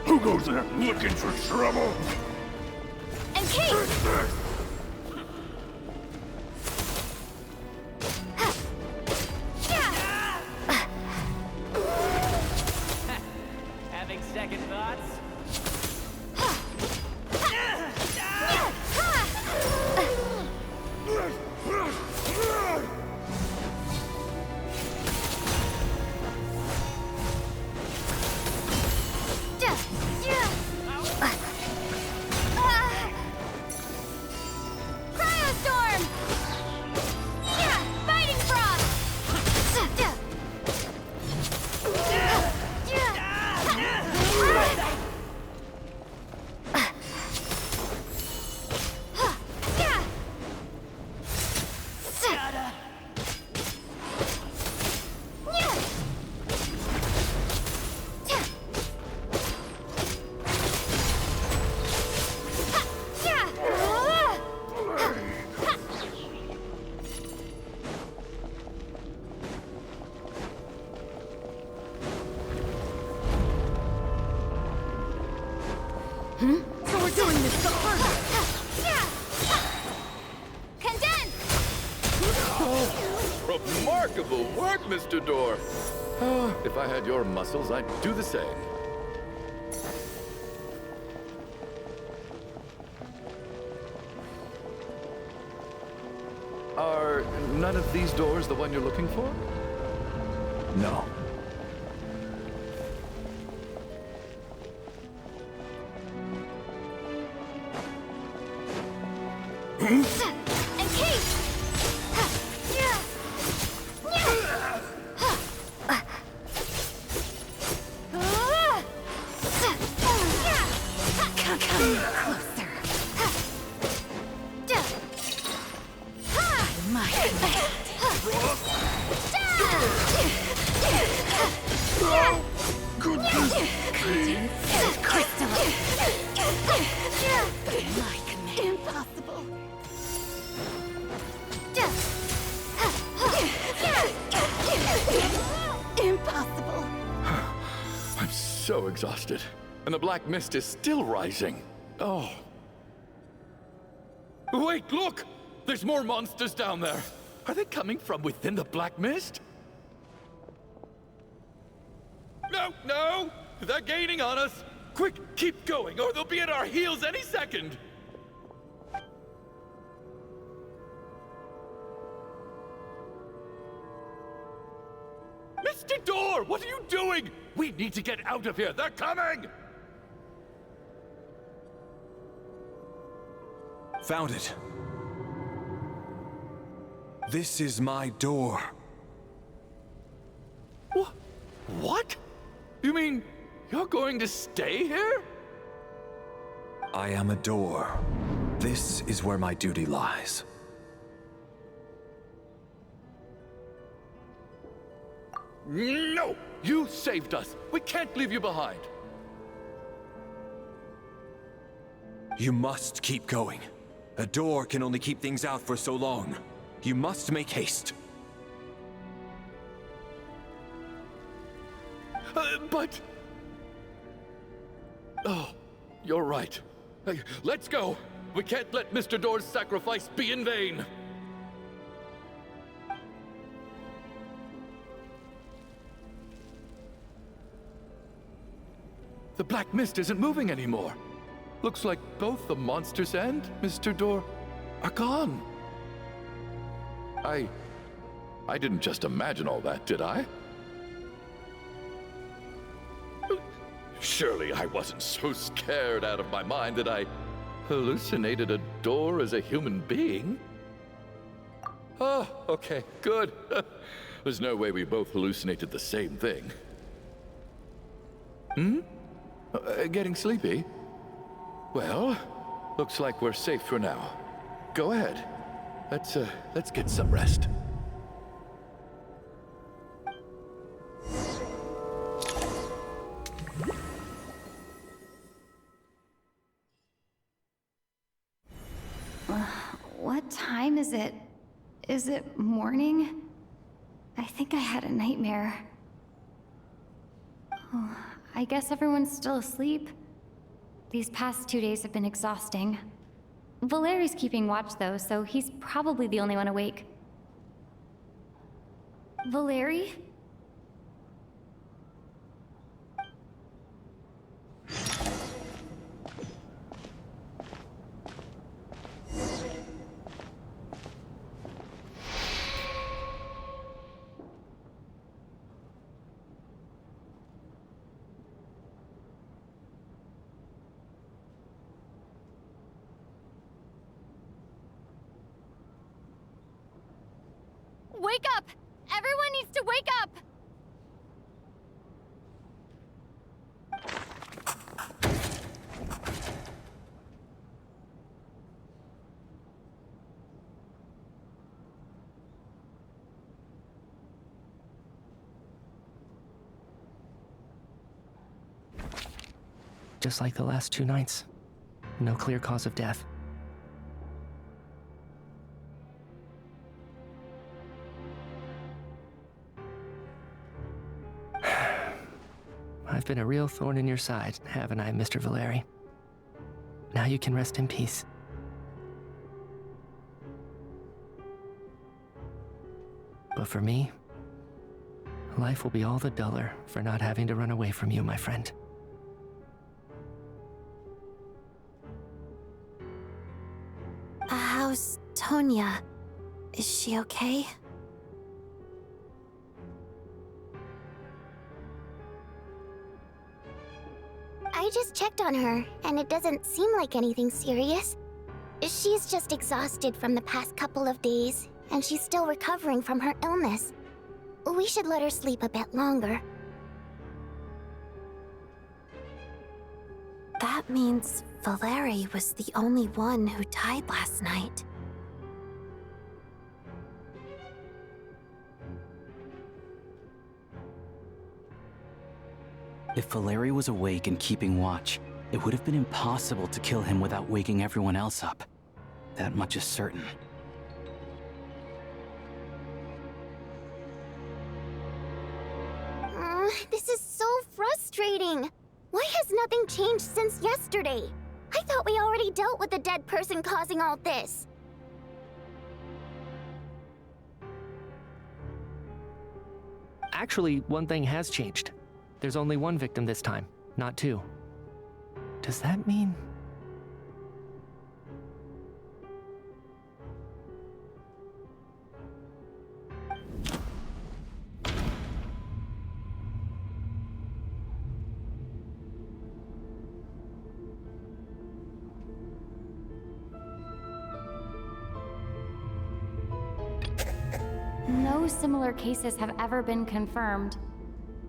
Who goes there looking for trouble? And Kate! Having second thoughts? So we're doing this the hard way. Condense! Remarkable work, Mr. Door. If I had your muscles, I'd do the same. Are none of these doors the one you're looking for? No. So exhausted, and the black mist is still rising. Oh. Wait, look! There's more monsters down there. Are they coming from within the black mist? No, no! They're gaining on us! Quick, keep going, or they'll be at our heels any second! Mr. Door, what are you doing? We need to get out of here. They're coming! Found it. This is my door. What? You mean you're going to stay here? I am a door. This is where my duty lies. No! You saved us! We can't leave you behind! You must keep going. A door can only keep things out for so long. You must make haste. But... Oh, you're right. Let's go! We can't let Mr. Door's sacrifice be in vain! The black mist isn't moving anymore. Looks like both the monsters and Mr. Door are gone. I didn't just imagine all that, did I? Surely I wasn't so scared out of my mind that I hallucinated a door as a human being. Oh, okay, good. There's no way we both hallucinated the same thing. Getting sleepy? Well, looks like we're safe for now. Go ahead. Let's get some rest. What time is it? Is it morning? I think I had a nightmare. Oh, I guess everyone's still asleep. These past 2 days have been exhausting. Valeri's keeping watch though, so he's probably the only one awake. Valeri? Wake up! Everyone needs to wake up! Just like the last 2 nights. No clear cause of death. I've been a real thorn in your side, haven't I, Mr. Valeri? Now you can rest in peace. But for me, life will be all the duller for not having to run away from you, my friend. How's Tonya? Is she okay? I just checked on her, and it doesn't seem like anything serious. She's just exhausted from the past couple of days, and she's still recovering from her illness. We should let her sleep a bit longer. That means Valeri was the only one who died last night. If Valeri was awake and keeping watch, it would have been impossible to kill him without waking everyone else up. That much is certain. This is so frustrating. Why has nothing changed since yesterday? I thought we already dealt with the dead person causing all this. Actually, one thing has changed. There's only one victim this time, not two. Does that mean... No similar cases have ever been confirmed.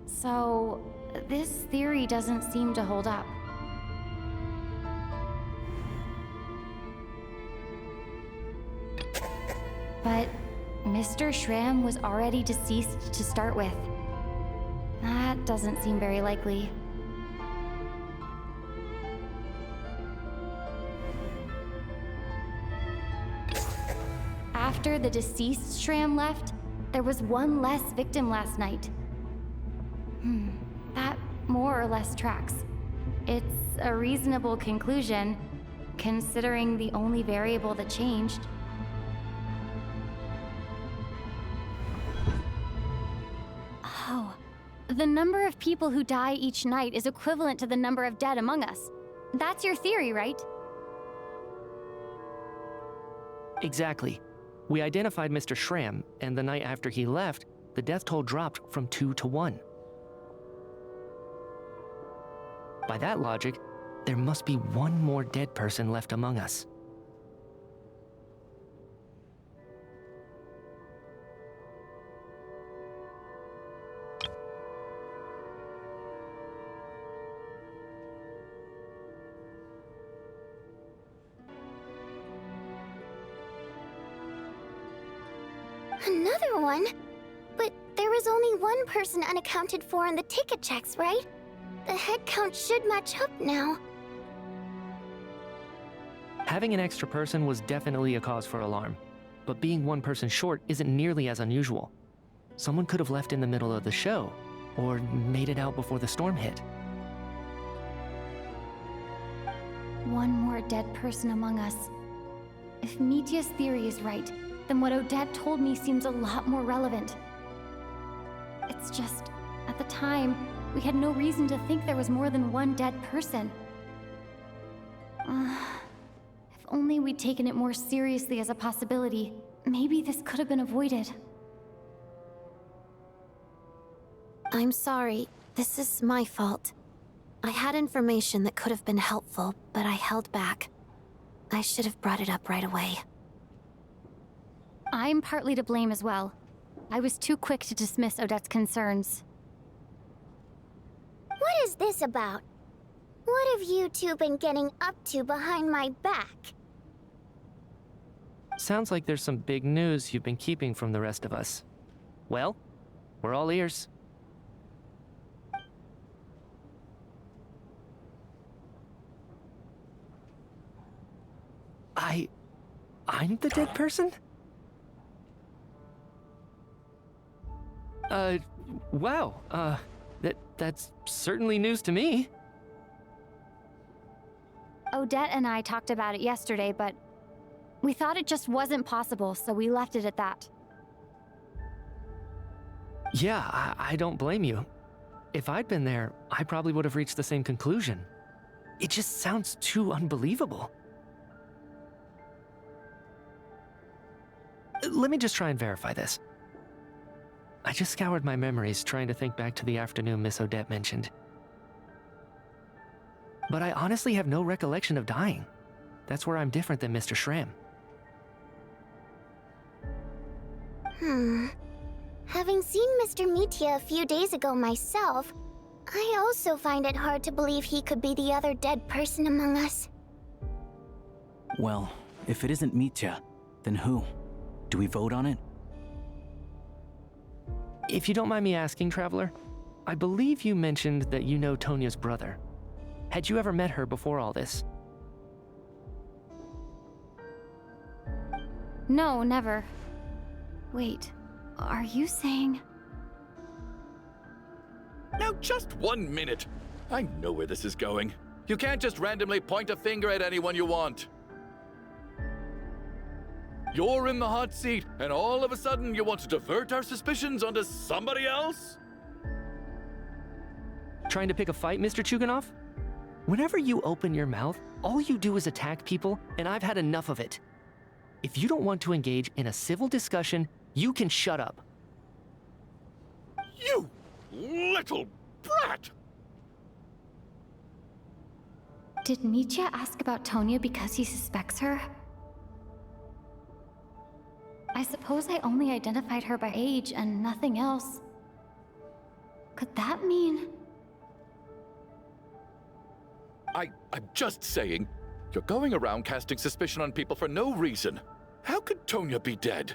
So, this theory doesn't seem to hold up. But Mr. Schramm was already deceased to start with. That doesn't seem very likely. After the deceased Schramm left, there was one less victim last night. That more or less tracks. It's a reasonable conclusion, considering the only variable that changed. Oh, the number of people who die each night is equivalent to the number of dead among us. That's your theory, right? Exactly. We identified Mr. Schramm, and the night after he left, the death toll dropped from 2 to 1. By that logic, there must be one more dead person left among us. Another one? But there was only one person unaccounted for in the ticket checks, right? The head count should match up now. Having an extra person was definitely a cause for alarm, but being one person short isn't nearly as unusual. Someone could have left in the middle of the show, or made it out before the storm hit. One more dead person among us. If Mitya's theory is right, then what Odette told me seems a lot more relevant. It's just, at the time, we had no reason to think there was more than one dead person. If only we'd taken it more seriously as a possibility, maybe this could have been avoided. I'm sorry. This is my fault. I had information that could have been helpful, but I held back. I should have brought it up right away. I'm partly to blame as well. I was too quick to dismiss Odette's concerns. What is this about? What have you two been getting up to behind my back? Sounds like there's some big news you've been keeping from the rest of us. Well, we're all ears. I'm the dead person? Wow, that's certainly news to me. Odette and I talked about it yesterday, but we thought it just wasn't possible, so we left it at that. Yeah, I don't blame you. If I'd been there, I probably would have reached the same conclusion. It just sounds too unbelievable. let me just try and verify this. I just scoured my memories trying to think back to the afternoon Miss Odette mentioned. But I honestly have no recollection of dying. That's where I'm different than Mr. Shram. Having seen Mr. Mitya a few days ago myself, I also find it hard to believe he could be the other dead person among us. Well, if it isn't Mitya, then who? Do we vote on it? If you don't mind me asking, Traveler, I believe you mentioned that you know Tonya's brother. Had you ever met her before all this? No, never. Wait, are you saying... Now, just 1 minute. I know where this is going. You can't just randomly point a finger at anyone you want. You're in the hot seat, and all of a sudden you want to divert our suspicions onto somebody else? Trying to pick a fight, Mr. Chuganov? Whenever you open your mouth, all you do is attack people, and I've had enough of it. If you don't want to engage in a civil discussion, you can shut up. You little brat! Did Mitya ask about Tonya because he suspects her? I suppose I only identified her by age and nothing else. Could that mean... I'm just saying, you're going around casting suspicion on people for no reason. How could Tonya be dead?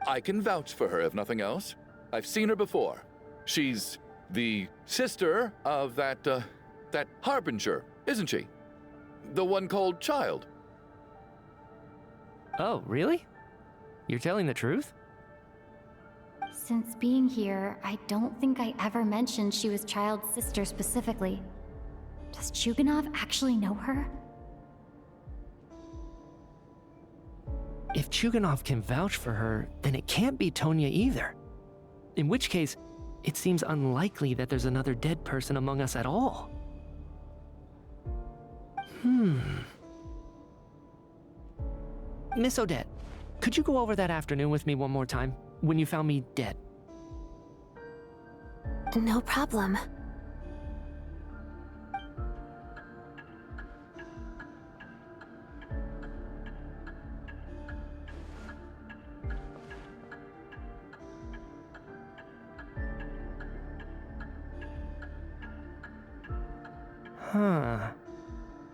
I can vouch for her if nothing else. I've seen her before. She's the sister of that Harbinger, isn't she? The one called Child. Oh, really? You're telling the truth? Since being here, I don't think I ever mentioned she was Child's sister specifically. Does Chuganov actually know her? If Chuganov can vouch for her, then it can't be Tonya either. In which case, it seems unlikely that there's another dead person among us at all. Miss Odette, could you go over that afternoon with me one more time, when you found me dead? No problem.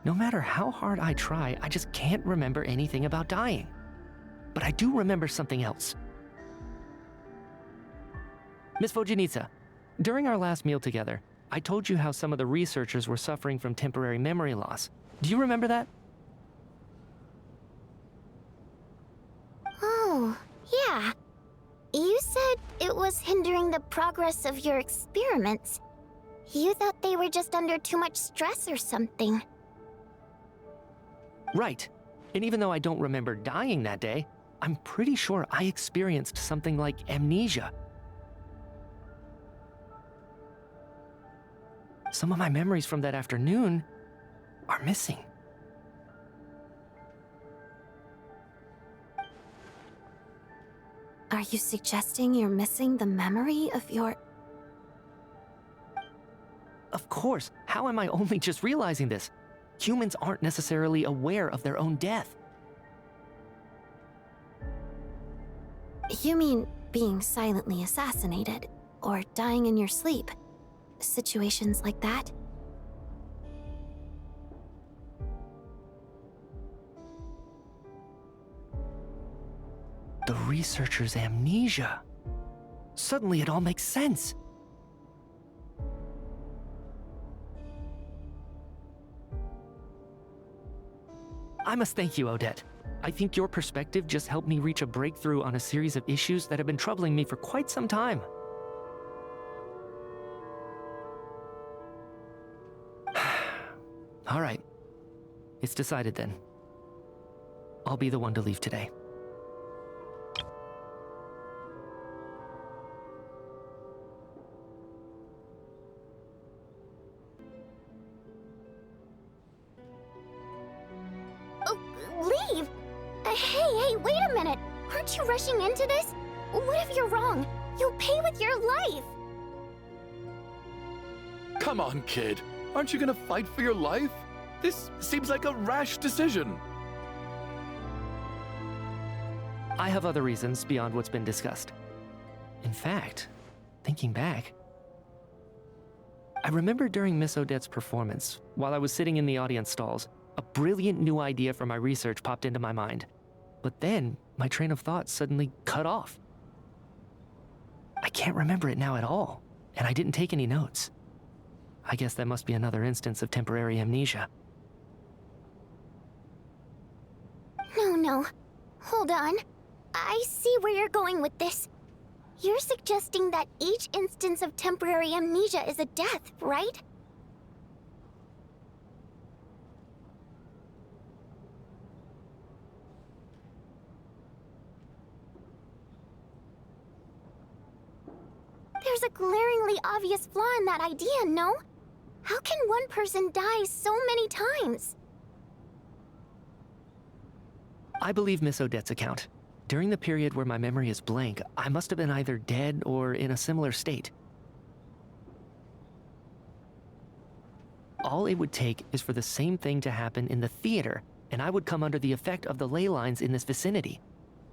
No matter how hard I try, I just can't remember anything about dying. But I do remember something else. Miss Vojanitsa, during our last meal together, I told you how some of the researchers were suffering from temporary memory loss. Do you remember that? Oh, yeah. You said it was hindering the progress of your experiments. You thought they were just under too much stress or something. Right. And even though I don't remember dying that day, I'm pretty sure I experienced something like amnesia. Some of my memories from that afternoon are missing. Are you suggesting you're missing the memory of your... Of course. How am I only just realizing this? Humans aren't necessarily aware of their own death. You mean being silently assassinated, or dying in your sleep? Situations like that? The researcher's amnesia. Suddenly it all makes sense. I must thank you, Odette. I think your perspective just helped me reach a breakthrough on a series of issues that have been troubling me for quite some time. All right. It's decided then. I'll be the one to leave today. Oh, leave? Hey, wait a minute! Aren't you rushing into this? What if you're wrong? You'll pay with your life! Come on, kid. Aren't you gonna fight for your life? This seems like a rash decision. I have other reasons beyond what's been discussed. In fact, thinking back, I remember during Miss Odette's performance, while I was sitting in the audience stalls, a brilliant new idea for my research popped into my mind. But then, my train of thought suddenly cut off. I can't remember it now at all, and I didn't take any notes. I guess that must be another instance of temporary amnesia. No. Hold on. I see where you're going with this. You're suggesting that each instance of temporary amnesia is a death, right? There's a glaringly obvious flaw in that idea, no? How can one person die so many times? I believe Miss Odette's account. During the period where my memory is blank, I must have been either dead or in a similar state. All it would take is for the same thing to happen in the theater, and I would come under the effect of the ley lines in this vicinity.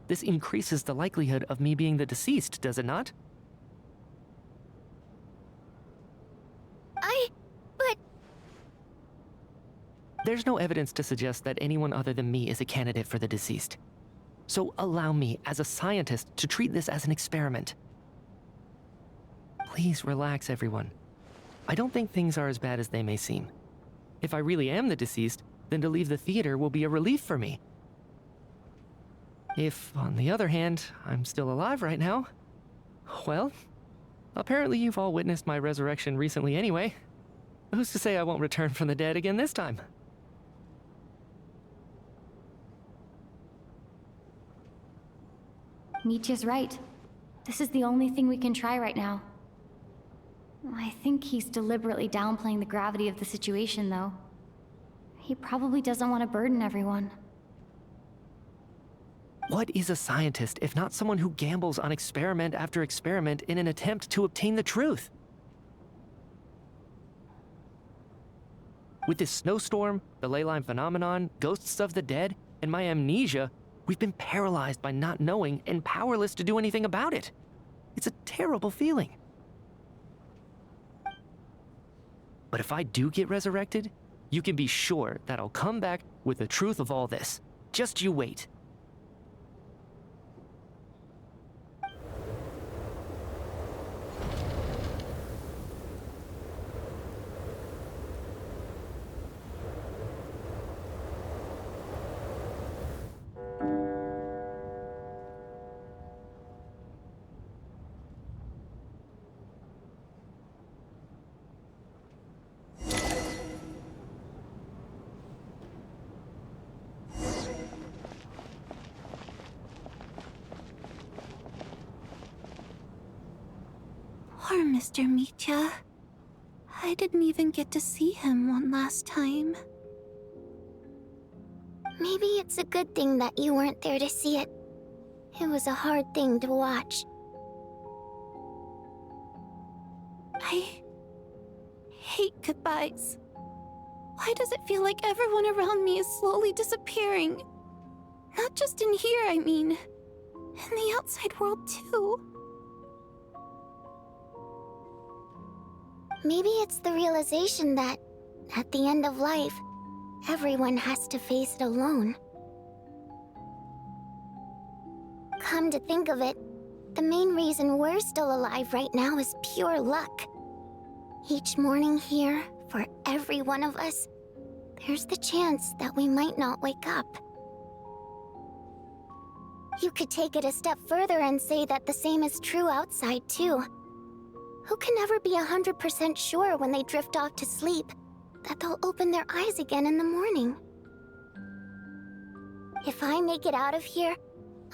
This increases the likelihood of me being the deceased, does it not? But... There's no evidence to suggest that anyone other than me is a candidate for the deceased. So allow me, as a scientist, to treat this as an experiment. Please relax, everyone. I don't think things are as bad as they may seem. If I really am the deceased, then to leave the theater will be a relief for me. If, on the other hand, I'm still alive right now, well, apparently you've all witnessed my resurrection recently anyway. Who's to say I won't return from the dead again this time? Nietzsche's right. This is the only thing we can try right now. I think he's deliberately downplaying the gravity of the situation, though. He probably doesn't want to burden everyone. What is a scientist if not someone who gambles on experiment after experiment in an attempt to obtain the truth? With this snowstorm, the ley line phenomenon, ghosts of the dead, and my amnesia, we've been paralyzed by not knowing and powerless to do anything about it. It's a terrible feeling. But if I do get resurrected, you can be sure that I'll come back with the truth of all this. Just you wait. Poor Mr. Mitya. I didn't even get to see him one last time. Maybe it's a good thing that you weren't there to see it. It was a hard thing to watch. I hate goodbyes. Why does it feel like everyone around me is slowly disappearing? Not just in here, I mean. In the outside world, too. Maybe it's the realization that, at the end of life, everyone has to face it alone. Come to think of it, the main reason we're still alive right now is pure luck. Each morning here, for every one of us, there's the chance that we might not wake up. You could take it a step further and say that the same is true outside, too. Who can never be 100% sure when they drift off to sleep that they'll open their eyes again in the morning? If I make it out of here,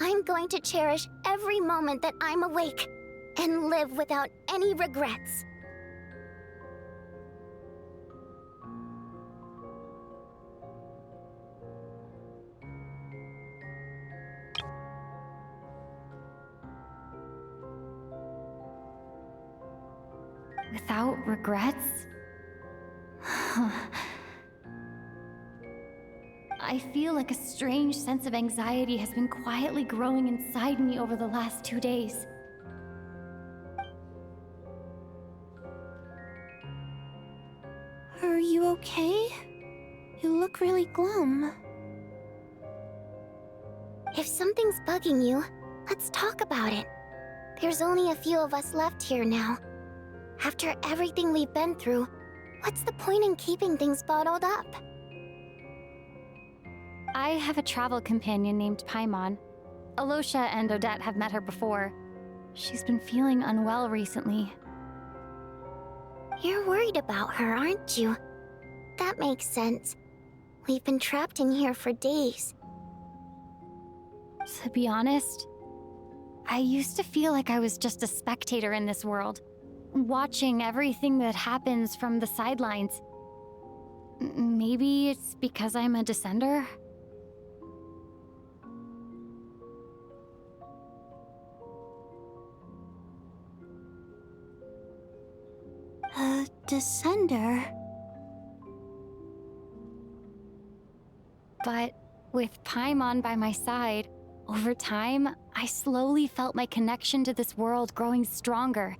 I'm going to cherish every moment that I'm awake and live without any regrets. Without regrets? I feel like a strange sense of anxiety has been quietly growing inside me over the last 2 days. Are you okay? You look really glum. If something's bugging you, let's talk about it. There's only a few of us left here now. After everything we've been through, what's the point in keeping things bottled up? I have a travel companion named Paimon. Alosha and Odette have met her before. She's been feeling unwell recently. You're worried about her, aren't you? That makes sense. We've been trapped in here for days. To be honest, I used to feel like I was just a spectator in this world, watching everything that happens from the sidelines. Maybe it's because I'm a descender? A descender? But with Paimon by my side, over time, I slowly felt my connection to this world growing stronger.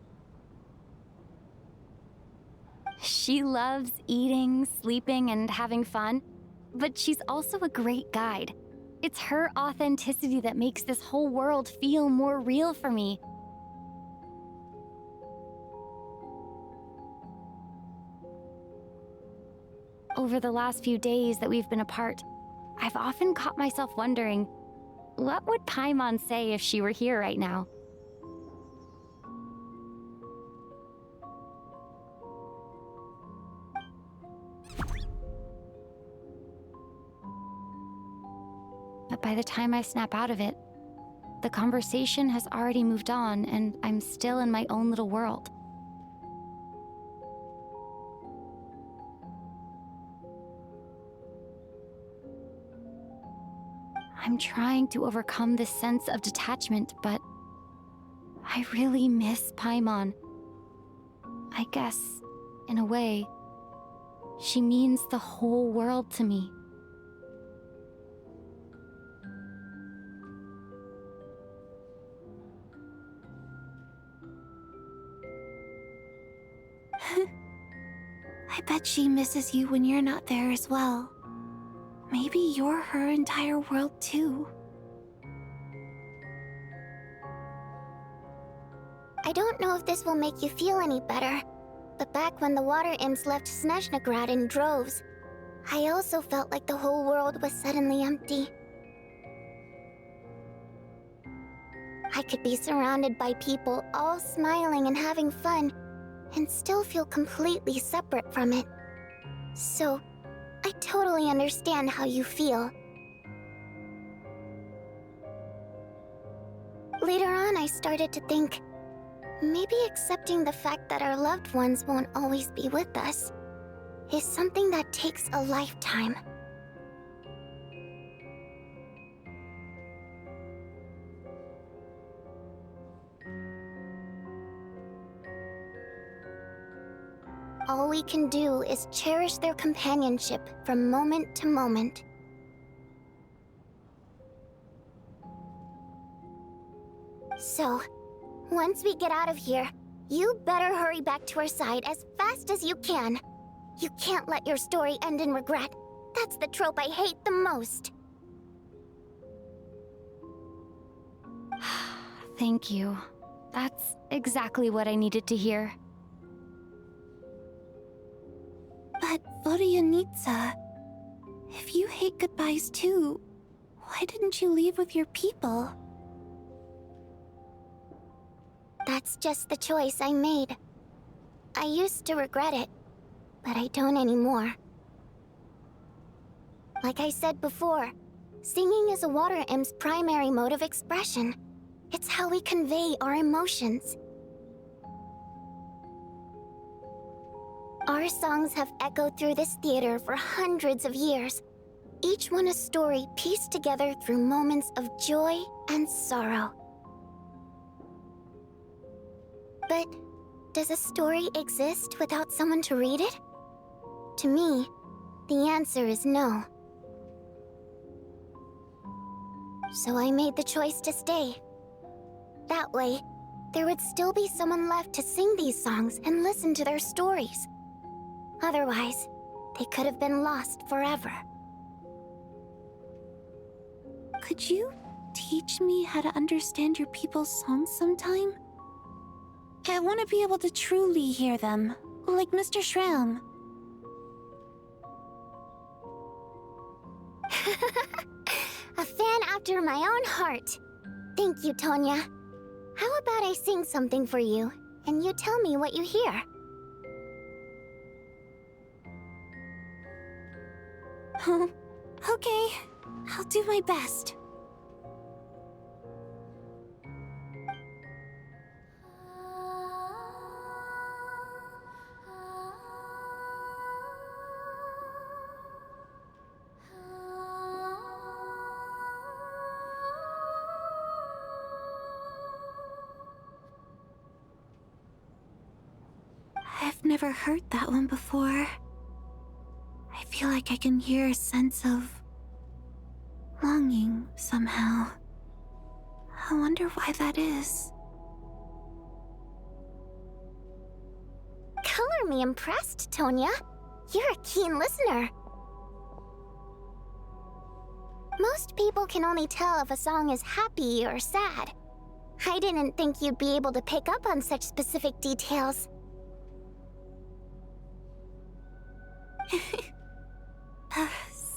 She loves eating, sleeping, and having fun, but she's also a great guide. It's her authenticity that makes this whole world feel more real for me. Over the last few days that we've been apart, I've often caught myself wondering, what would Paimon say if she were here right now? But by the time I snap out of it, the conversation has already moved on and I'm still in my own little world. I'm trying to overcome this sense of detachment, but I really miss Paimon. I guess, in a way, she means the whole world to me. I bet she misses you when you're not there as well. Maybe you're her entire world too. I don't know if this will make you feel any better, but back when the water imps left Снежная in droves, I also felt like the whole world was suddenly empty. I could be surrounded by people all smiling and having fun, and still feel completely separate from it. So, I totally understand how you feel. Later on, I started to think, maybe accepting the fact that our loved ones won't always be with us is something that takes a lifetime. All we can do is cherish their companionship from moment to moment. So, once we get out of here, you better hurry back to our side as fast as you can. You can't let your story end in regret. That's the trope I hate the most. Thank you. That's exactly what I needed to hear. But Vodianitsa, if you hate goodbyes too, why didn't you leave with your people? That's just the choice I made. I used to regret it, but I don't anymore. Like I said before, singing is a water imp's primary mode of expression. It's how we convey our emotions. Our songs have echoed through this theater for hundreds of years, each one a story pieced together through moments of joy and sorrow. But Does a story exist without someone to read it? To me, the answer is no. So I made the choice to stay. That way, there would still be someone left to sing these songs and listen to their stories. Otherwise, they could have been lost forever. Could you teach me how to understand your people's songs sometime? I want to be able to truly hear them, like Mr. Shram. A fan after my own heart. Thank you, Tonya. How about I sing something for you, and you tell me what you hear? Okay, I'll do my best. I've never heard that one before. I feel like I can hear a sense of longing somehow. I wonder why that is. Color me impressed, Tonya. You're a keen listener. Most people can only tell if a song is happy or sad. I didn't think you'd be able to pick up on such specific details.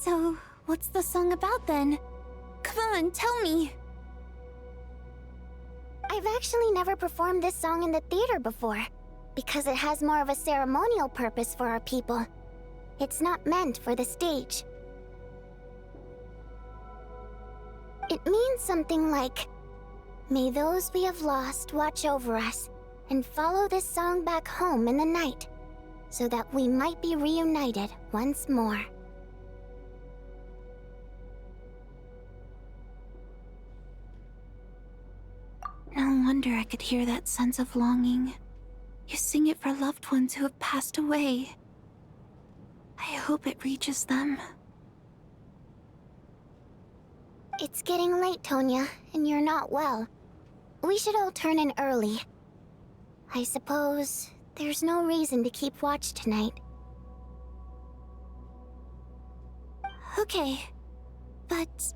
So, what's the song about then? Come on, tell me! I've actually never performed this song in the theater before, because it has more of a ceremonial purpose for our people. It's not meant for the stage. It means something like, "May those we have lost watch over us, and follow this song back home in the night, so that we might be reunited once more." No wonder I could hear that sense of longing. You sing it for loved ones who have passed away. I hope it reaches them. It's getting late, Tonya, and you're not well. We should all turn in early. I suppose there's no reason to keep watch tonight. Okay, but,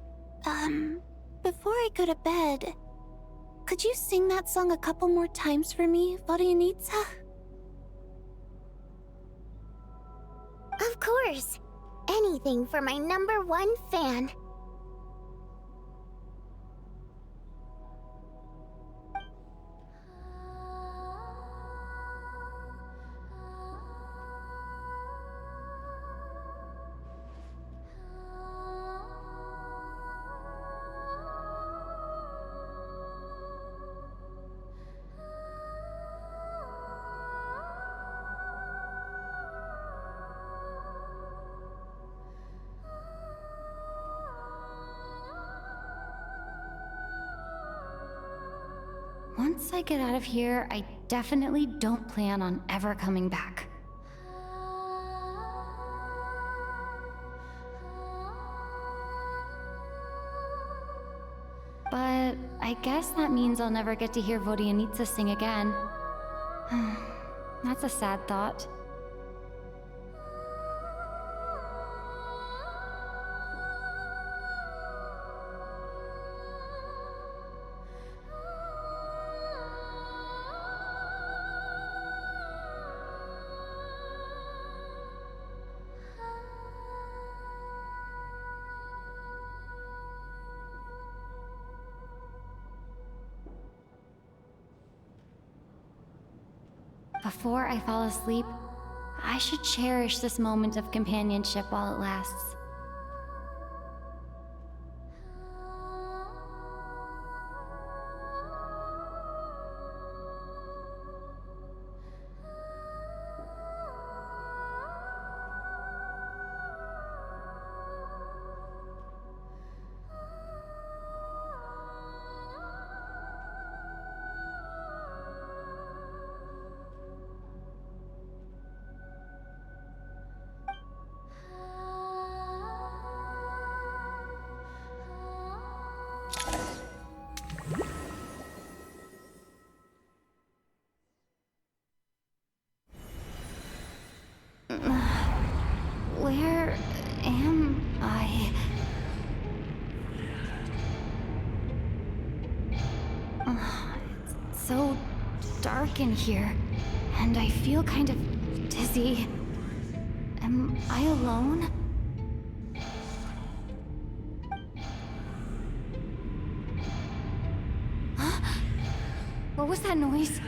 before I go to bed, could you sing that song a couple more times for me, Vodyanitsa? Of course. Anything for my #1 fan. Once I get out of here, I definitely don't plan on ever coming back. But I guess that means I'll never get to hear Vodyanitsa sing again. That's a sad thought. Before I fall asleep, I should cherish this moment of companionship while it lasts. It's so dark in here, and I feel kind of dizzy. Am I alone? Huh? What was that noise?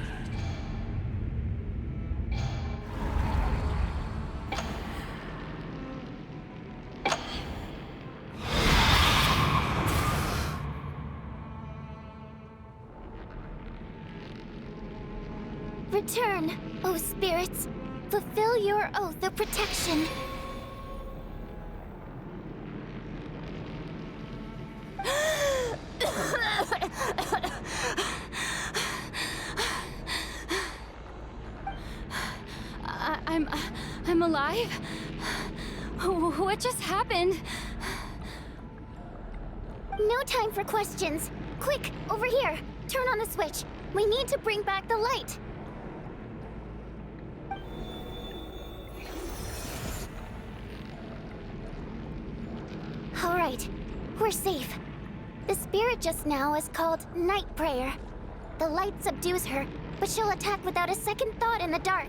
Return, O spirits. Fulfill your oath of protection. I'm alive? What just happened? No time for questions. Quick, over here. Turn on the switch. We need to bring back the light. All right, we're safe. The spirit just now is called Night Prayer. The light subdues her, but she'll attack without a second thought in the dark.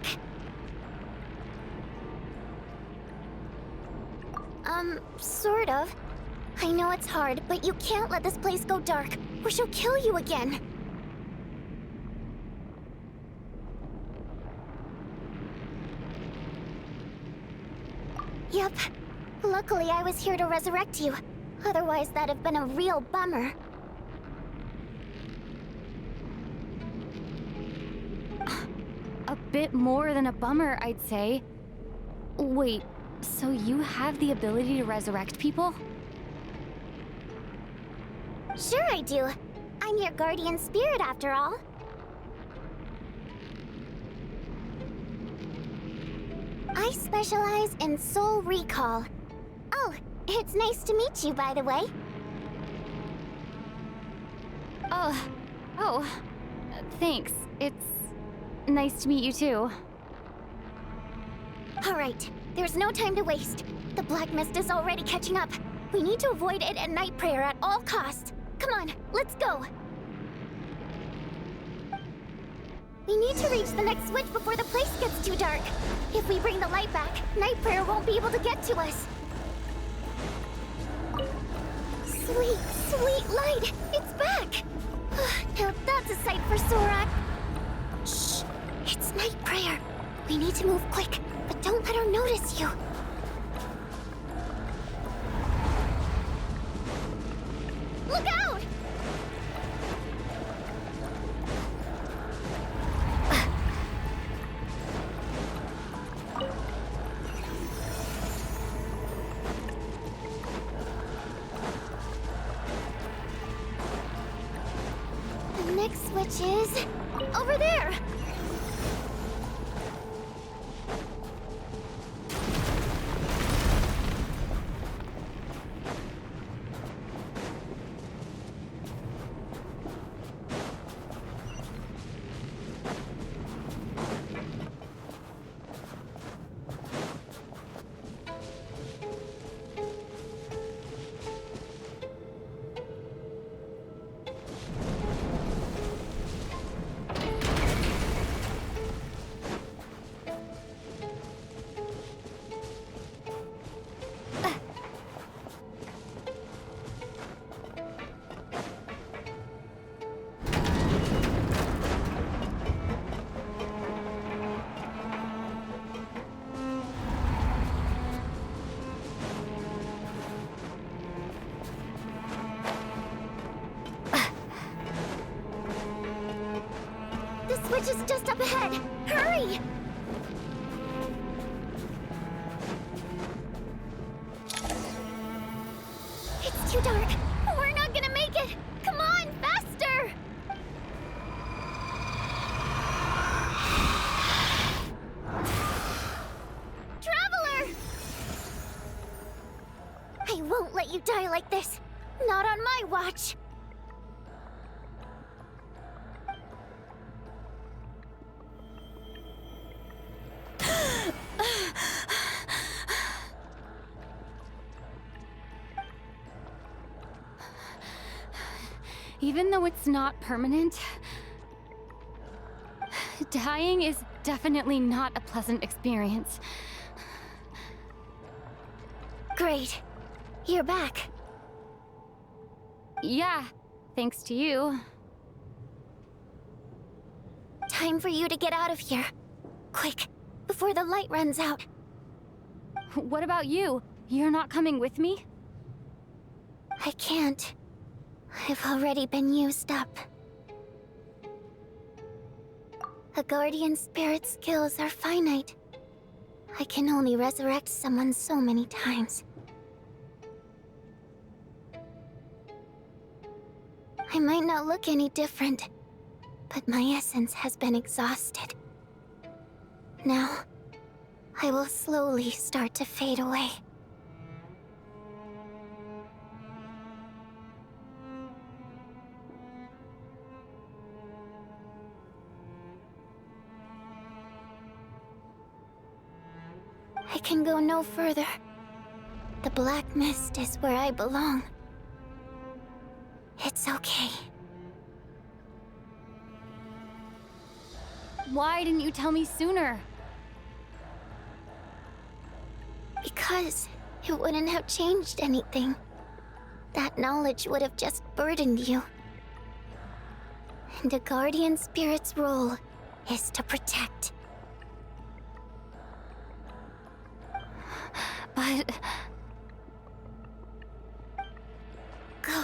Sort of. I know it's hard, but you can't let this place go dark, or she'll kill you again. Yep. Luckily, I was here to resurrect you. Otherwise, that'd have been a real bummer. A bit more than a bummer, I'd say. Wait, so you have the ability to resurrect people? Sure I do. I'm your guardian spirit after all. I specialize in soul recall. Oh, it's nice to meet you, by the way. Thanks. It's nice to meet you too. All right, there's no time to waste. The black mist is already catching up. We need to avoid it at Night Prayer at all costs. Come on, let's go. We need to reach the next switch before the place gets too dark. If we bring the light back, Night Prayer won't be able to get to us. Sweet, sweet light! It's back! Now that's a sight for Sora. Shh! It's Night Prayer. We need to move quick, but don't let her notice you. Look out! The next switch is over there. The switch is just up ahead. Hurry! It's too dark. We're not gonna make it. Come on, faster! Traveler! I won't let you die like this. Not on my watch. Even though it's not permanent, dying is definitely not a pleasant experience. Great. You're back. Yeah, thanks to you. Time for you to get out of here. Quick, before the light runs out. What about you? You're not coming with me? I can't. I've already been used up. A guardian spirit's skills are finite. I can only resurrect someone so many times. I might not look any different, but my essence has been exhausted. Now, I will slowly start to fade away. I can go no further. The black mist is where I belong. It's okay. Why didn't you tell me sooner? Because it wouldn't have changed anything. That knowledge would have just burdened you. And a guardian spirit's role is to protect. But... Go.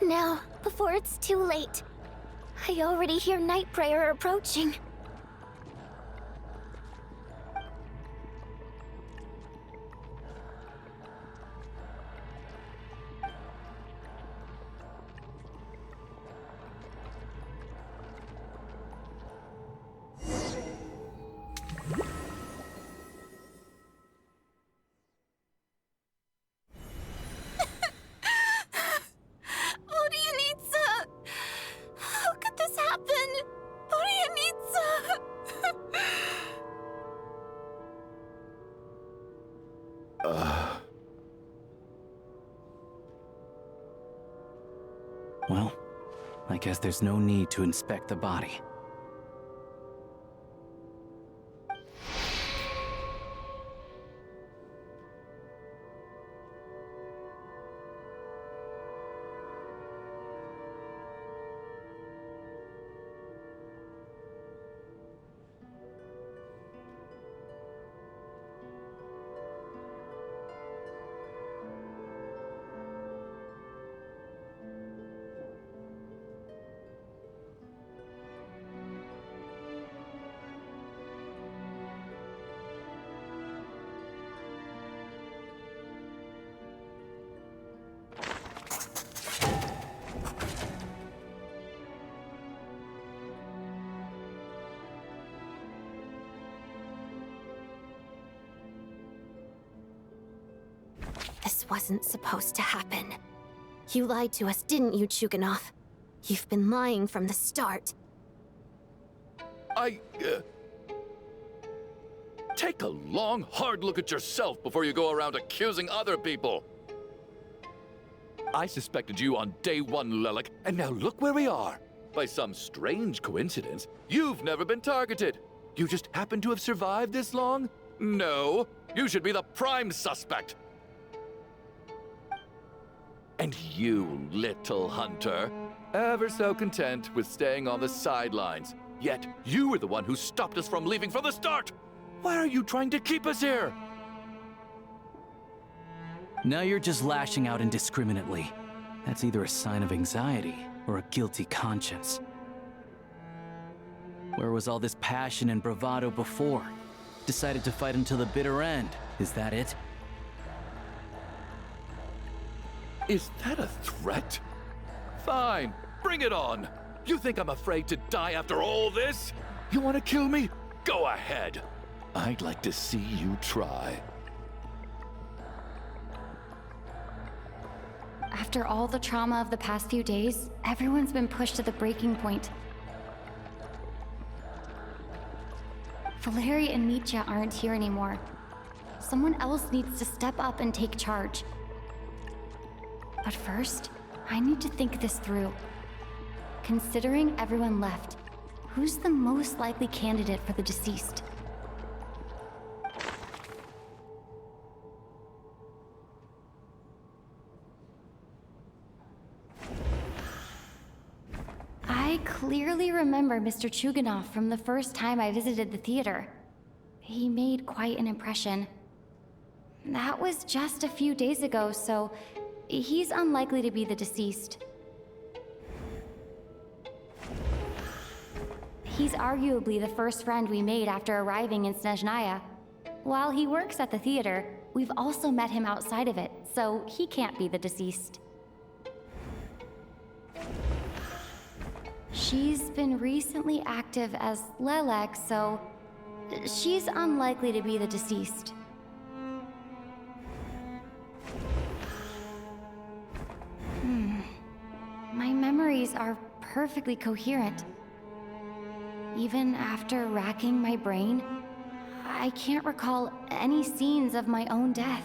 Now, before it's too late. I already hear Night Prayer approaching. Well, I guess there's no need to inspect the body. This wasn't supposed to happen. You lied to us, didn't you, Chuganov? You've been lying from the start. Take a long, hard look at yourself before you go around accusing other people. I suspected you on day one, Lelik, and now look where we are. By some strange coincidence, you've never been targeted. You just happen to have survived this long? No, you should be the prime suspect. And you, little hunter, ever so content with staying on the sidelines. Yet, you were the one who stopped us from leaving from the start! Why are you trying to keep us here? Now you're just lashing out indiscriminately. That's either a sign of anxiety or a guilty conscience. Where was all this passion and bravado before? Decided to fight until the bitter end. Is that it? Is that a threat? Fine, bring it on. You think I'm afraid to die after all this? You want to kill me? Go ahead. I'd like to see you try. After all the trauma of the past few days, everyone's been pushed to the breaking point. Valeri and Nietzsche aren't here anymore. Someone else needs to step up and take charge. But first, I need to think this through. considering everyone left, who's the most likely candidate for the deceased? I clearly remember Mr. Chuganov from the first time I visited the theater. He made quite an impression. That was just a few days ago, so he's unlikely to be the deceased. He's arguably the first friend we made after arriving in Снежная. While he works at the theater, we've also met him outside of it, so he can't be the deceased. She's been recently active as Lelek, so she's unlikely to be the deceased. My memories are perfectly coherent. Even after racking my brain, I can't recall any scenes of my own death.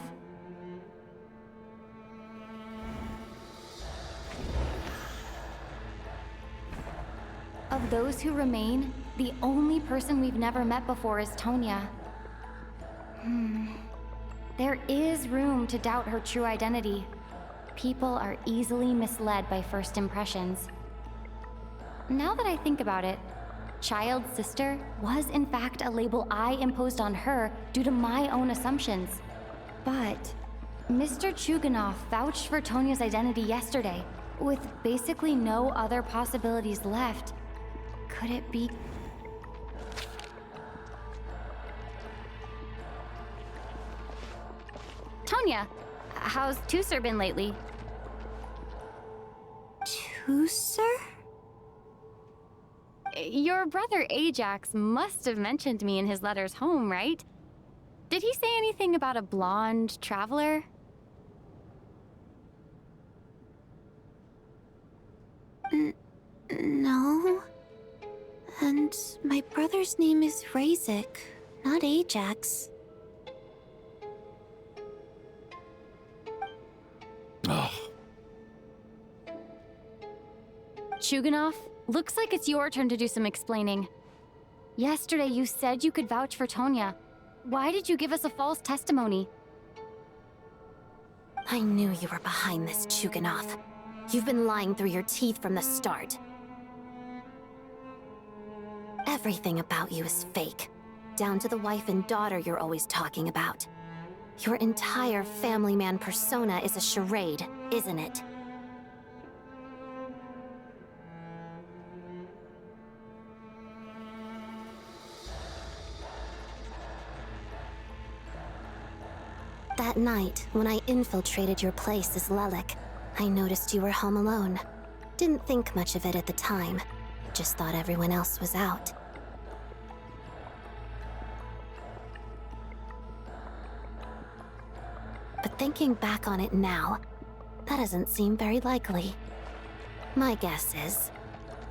Of those who remain, the only person we've never met before is Tonya. There is room to doubt her true identity. People are easily misled by first impressions. Now that I think about it, child sister was in fact a label I imposed on her due to my own assumptions. But Mr. Chuganov vouched for Tonya's identity yesterday, with basically no other possibilities left. Could it be? Tonya, how's Tusser been lately? Tusser? Your brother Ajax must have mentioned me in his letters home, right? Did he say anything about a blonde traveler? No. And my brother's name is Razik, not Ajax. Chuganov, looks like it's your turn to do some explaining. Yesterday you said you could vouch for Tonya. Why did you give us a false testimony? I knew you were behind this, Chuganov. You've been lying through your teeth from the start. Everything about you is fake, down to the wife and daughter you're always talking about. Your entire family man persona is a charade, isn't it? That night, when I infiltrated your place as Lelek, I noticed you were home alone. Didn't think much of it at the time. Just thought everyone else was out. But thinking back on it now, that doesn't seem very likely. My guess is,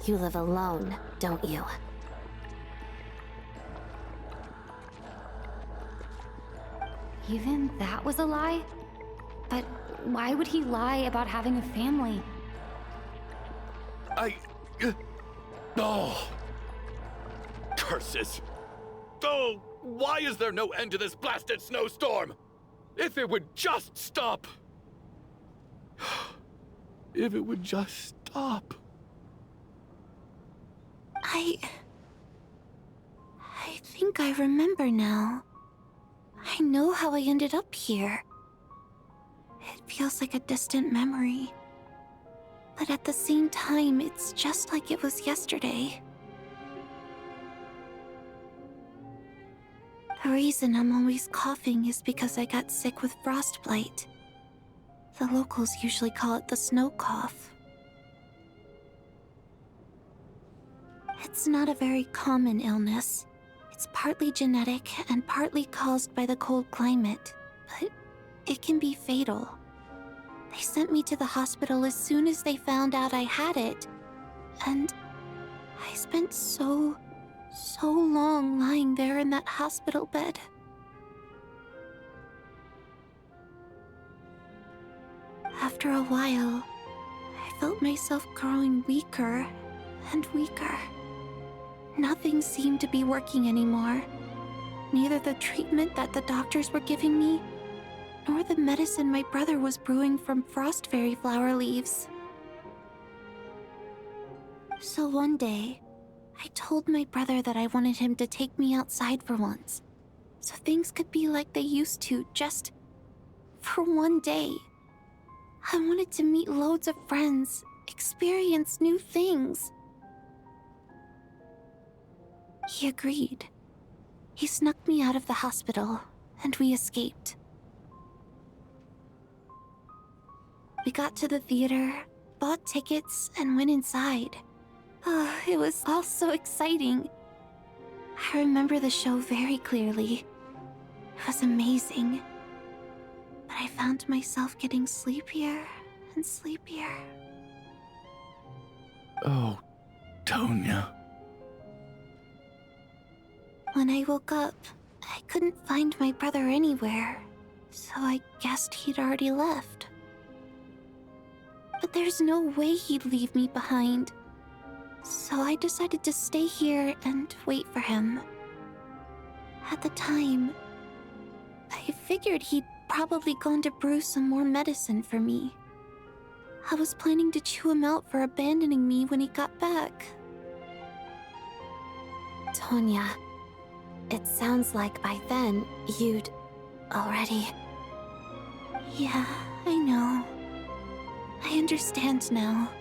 you live alone, don't you? Even that was a lie? But why would he lie about having a family? Oh! Curses! Oh, why is there no end to this blasted snowstorm? If it would just stop! If it would just stop. I think I remember now. I know how I ended up here. It feels like a distant memory. But at the same time, it's just like it was yesterday. The reason I'm always coughing is because I got sick with frostbite. The locals usually call it the snow cough. It's not a very common illness. It's partly genetic and partly caused by the cold climate, but it can be fatal. They sent me to the hospital as soon as they found out I had it. And I spent so long lying there in that hospital bed. After a while, I felt myself growing weaker and weaker. Nothing seemed to be working anymore. Neither the treatment that the doctors were giving me, nor the medicine my brother was brewing from frost fairy flower leaves. So one day, I told my brother that I wanted him to take me outside for once, so things could be like they used to, just for one day. I wanted to meet loads of friends, experience new things. He agreed. He snuck me out of the hospital, and we escaped. We got to the theater, bought tickets, and went inside. It was all so exciting. I remember the show very clearly. It was amazing. But I found myself getting sleepier and sleepier. Oh, Tonya. When I woke up, I couldn't find my brother anywhere, so I guessed he'd already left. But there's no way he'd leave me behind. So I decided to stay here and wait for him. At the time, I figured he'd probably gone to brew some more medicine for me. I was planning to chew him out for abandoning me when he got back. Tonya, it sounds like by then you'd already... Yeah, I know. I understand now.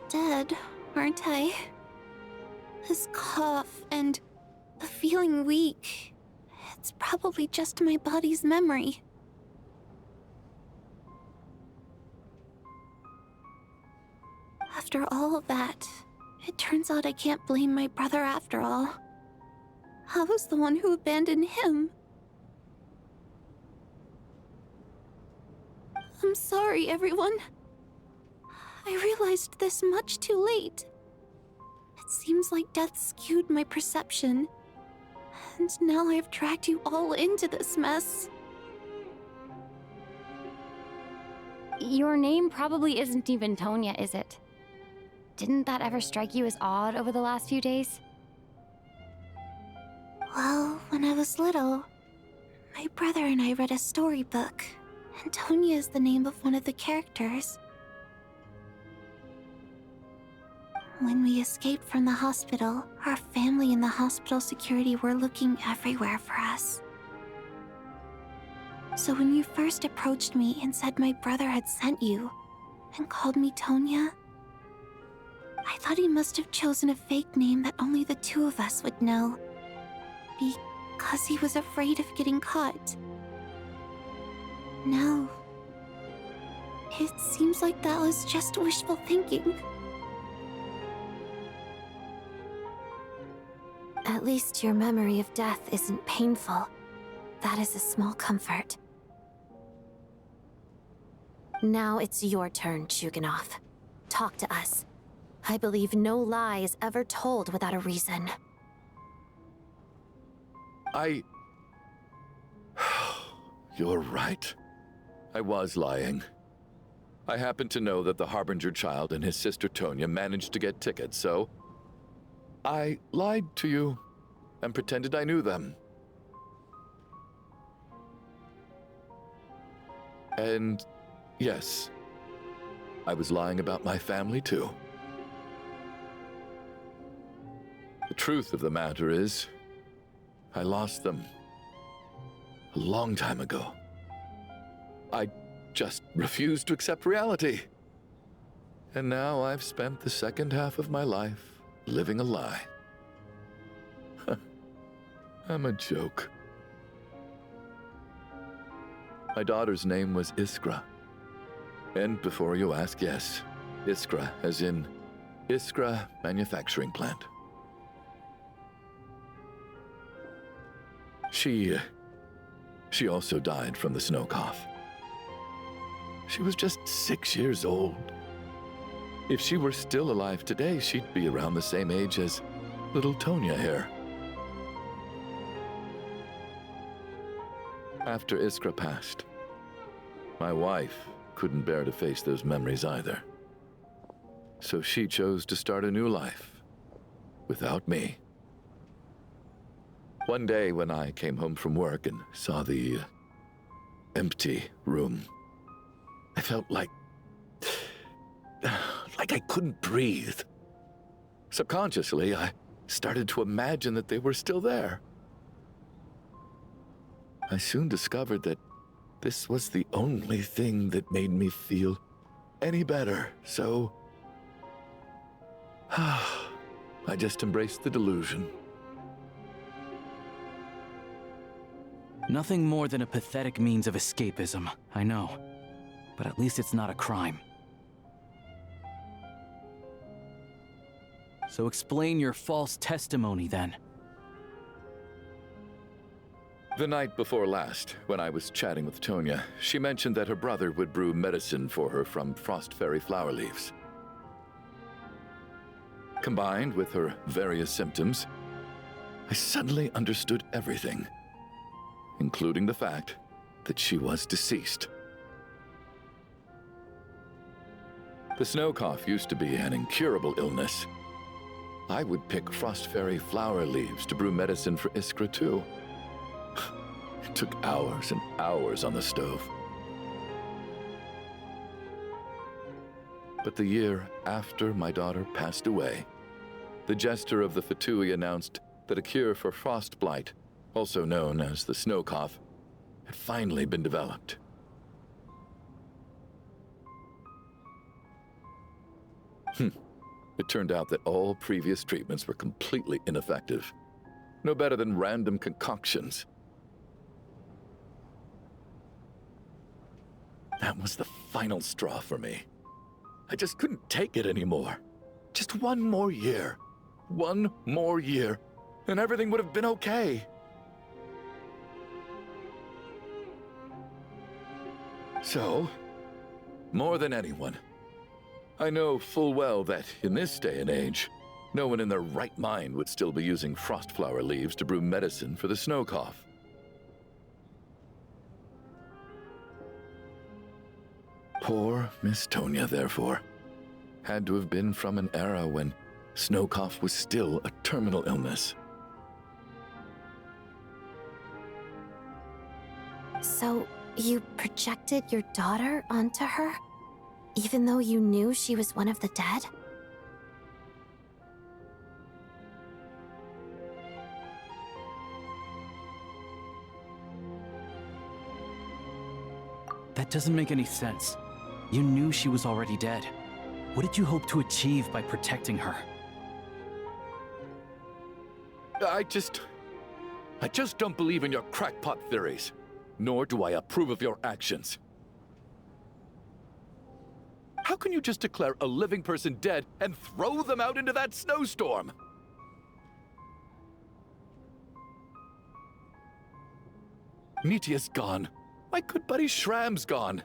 Dead, aren't I? This cough and the feeling weak, it's probably just my body's memory. After all of that, it turns out I can't blame my brother after all. I was the one who abandoned him. I'm sorry, everyone. I realized this much too late. It seems like death skewed my perception. And now I've dragged you all into this mess. Your name probably isn't even Tonya, is it? Didn't that ever strike you as odd over the last few days? Well, when I was little, my brother and I read a storybook, and Tonya is the name of one of the characters. When we escaped from the hospital, our family and the hospital security were looking everywhere for us. So when you first approached me and said my brother had sent you, and called me Tonya, I thought he must have chosen a fake name that only the two of us would know. Because he was afraid of getting caught. No. It seems like that was just wishful thinking. At least your memory of death isn't painful. That is a small comfort. Now it's your turn, Chuganov. Talk to us. I believe no lie is ever told without a reason. You're right. I was lying. I happen to know that the Harbinger child and his sister Tonya managed to get tickets, so I lied to you and pretended I knew them. And yes, I was lying about my family too. The truth of the matter is, I lost them a long time ago. I just refused to accept reality. And now I've spent the second half of my life living a lie. I'm a joke. My daughter's name was Iskra. And before you ask, yes, Iskra, as in Iskra Manufacturing Plant. She also died from the snow cough. She was just 6 years old. If she were still alive today, she'd be around the same age as little Tonya here. After Iskra passed, my wife couldn't bear to face those memories either. So she chose to start a new life. Without me. One day when I came home from work and saw the empty room, I felt like I couldn't breathe. Subconsciously, I started to imagine that they were still there. I soon discovered that this was the only thing that made me feel any better, so I just embraced the delusion. Nothing more than a pathetic means of escapism, I know. But at least it's not a crime. So explain your false testimony, then. The night before last, when I was chatting with Tonya, she mentioned that her brother would brew medicine for her from frost fairy flower leaves. Combined with her various symptoms, I suddenly understood everything, including the fact that she was deceased. The snow cough used to be an incurable illness. I would pick frost fairy flower leaves to brew medicine for Iskra too. It took hours and hours on the stove. But the year after my daughter passed away, the jester of the Fatui announced that a cure for frostblight, also known as the snow cough, had finally been developed. It turned out that all previous treatments were completely ineffective. No better than random concoctions. That was the final straw for me. I just couldn't take it anymore. Just one more year. One more year, and everything would have been okay. So, more than anyone, I know full well that in this day and age, no one in their right mind would still be using frost flower leaves to brew medicine for the snow cough. Poor Miss Tonya, therefore, had to have been from an era when snow cough was still a terminal illness. So, you projected your daughter onto her? Even though you knew she was one of the dead? That doesn't make any sense. You knew she was already dead. What did you hope to achieve by protecting her? I just don't believe in your crackpot theories, nor do I approve of your actions. How can you just declare a living person dead and throw them out into that snowstorm? Nitia's gone. My good buddy Shram's gone.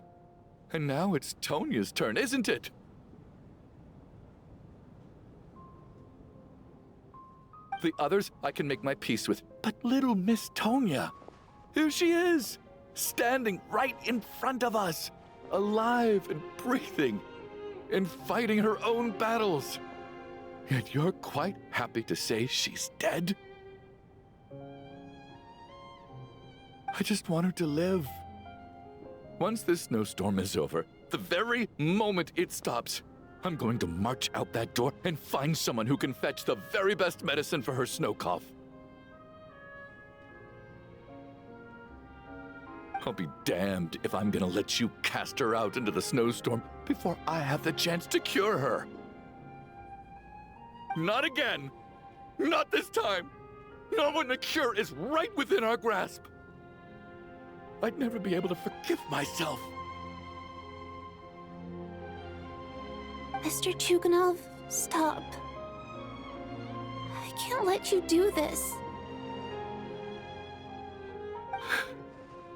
And now it's Tonya's turn, isn't it? The others I can make my peace with, but little Miss Tonya, here she is, standing right in front of us, alive and breathing, and fighting her own battles. Yet you're quite happy to say she's dead? I just want her to live. Once this snowstorm is over, the very moment it stops, I'm going to march out that door and find someone who can fetch the very best medicine for her snow cough. I'll be damned if I'm gonna let you cast her out into the snowstorm before I have the chance to cure her. Not again. Not this time. Not when the cure is right within our grasp. I'd never be able to forgive myself. Mr. Chuganov, stop. I can't let you do this.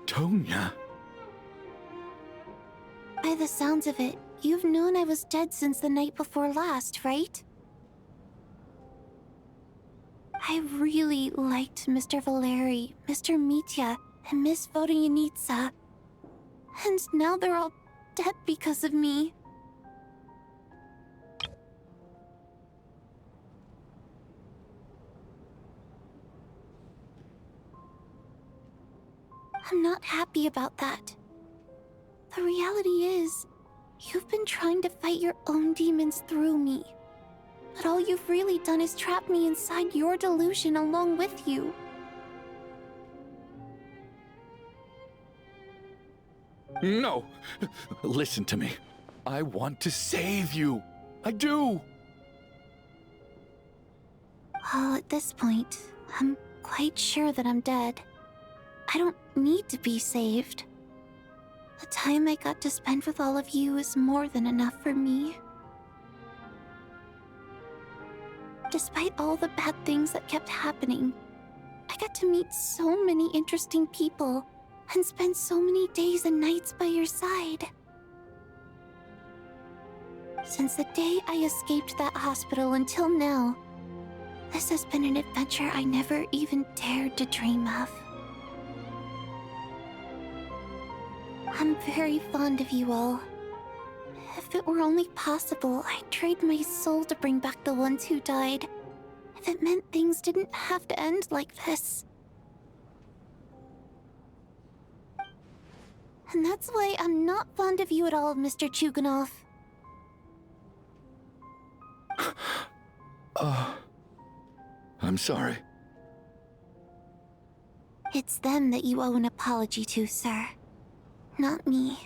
Tonya. By the sounds of it, you've known I was dead since the night before last, right? I really liked Mr. Valeri, Mr. Mitya, and Miss Vodyanitsa. And now they're all dead because of me. I'm not happy about that. The reality is, you've been trying to fight your own demons through me. But all you've really done is trap me inside your delusion along with you. No! Listen to me. I want to save you. I do! Well, at this point, I'm quite sure that I'm dead. I don't need to be saved. The time I got to spend with all of you is more than enough for me. Despite all the bad things that kept happening, I got to meet so many interesting people and spend so many days and nights by your side. Since the day I escaped that hospital until now, this has been an adventure I never even dared to dream of. I'm very fond of you all. If it were only possible, I'd trade my soul to bring back the ones who died. If it meant things didn't have to end like this. And that's why I'm not fond of you at all, Mr. Chuganov. I'm sorry. It's them that you owe an apology to, sir. Not me.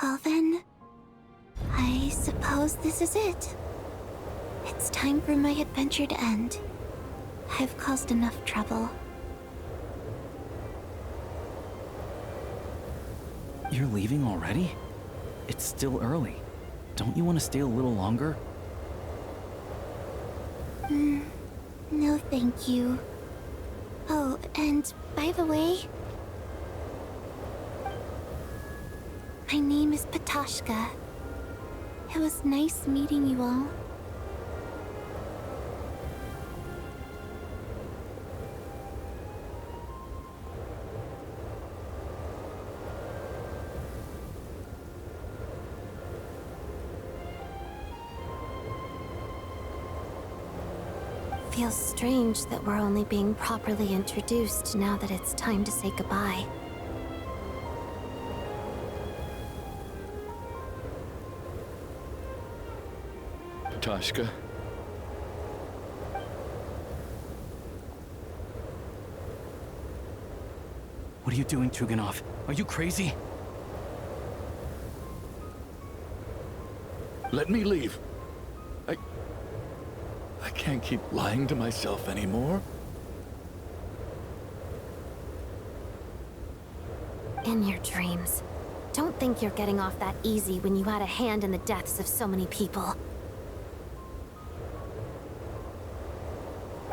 Well then, I suppose this is it. It's time for my adventure to end. I've caused enough trouble. You're leaving already? It's still early. Don't you want to stay a little longer? No thank you. Oh, and by the way, my name is Patoshka. It was nice meeting you all. Feels strange that we're only being properly introduced now that it's time to say goodbye. Patoshka. What are you doing, Chuganov? Are you crazy? Let me leave. I can't keep lying to myself anymore. In your dreams. Don't think you're getting off that easy when you had a hand in the deaths of so many people.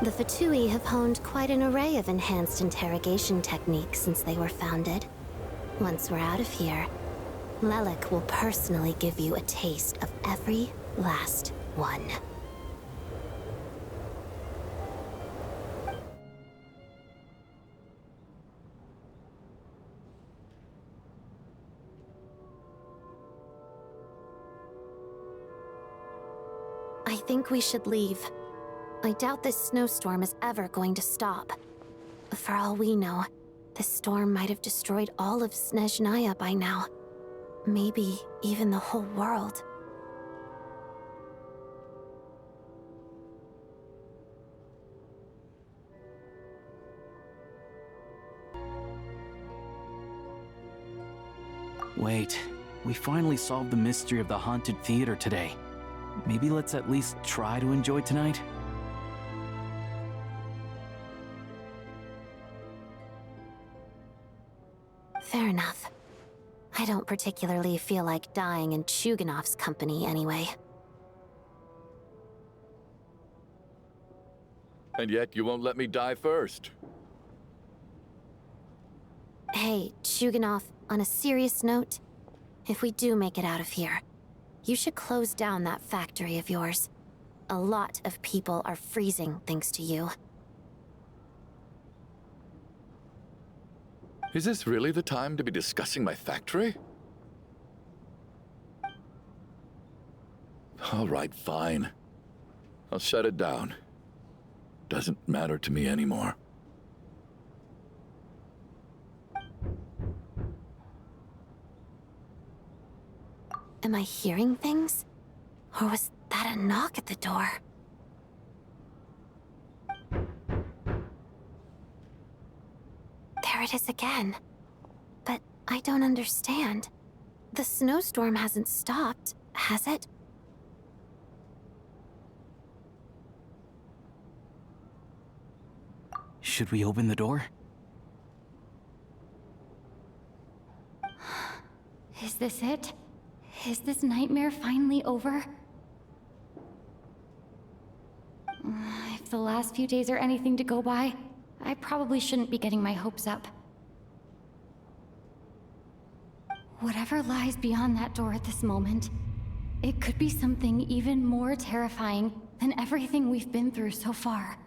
The Fatui have honed quite an array of enhanced interrogation techniques since they were founded. Once we're out of here, Lelik will personally give you a taste of every last one. I think we should leave. I doubt this snowstorm is ever going to stop. For all we know, this storm might have destroyed all of Снежная by now. Maybe even the whole world. Wait, we finally solved the mystery of the haunted theater today. Maybe let's at least try to enjoy tonight? Fair enough. I don't particularly feel like dying in Chuganov's company anyway. And yet you won't let me die first. Hey, Chuganov, on a serious note, if we do make it out of here, you should close down that factory of yours. A lot of people are freezing thanks to you. Is this really the time to be discussing my factory? All right, fine. I'll shut it down. doesn't matter to me anymore. Am I hearing things? Or was that a knock at the door? There it is again. But I don't understand. The snowstorm hasn't stopped, has it? Should we open the door? Is this it? Is this nightmare finally over? If the last few days are anything to go by, I probably shouldn't be getting my hopes up. Whatever lies beyond that door at this moment, it could be something even more terrifying than everything we've been through so far.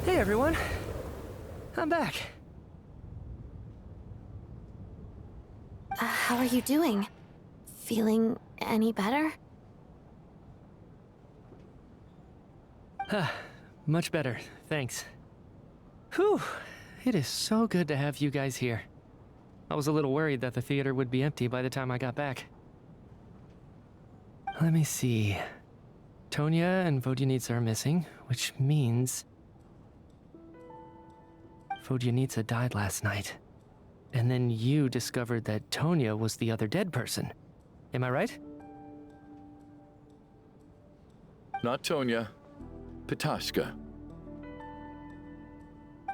Hey everyone, I'm back. How are you doing? Feeling any better? Much better, thanks. Whew, it is so good to have you guys here. I was a little worried that the theater would be empty by the time I got back. Let me see. Tonya and Vodyanitsa are missing, which means Vodyanitsa died last night. And then you discovered that Tonya was the other dead person. Am I right? Not Tonya. Pitashka.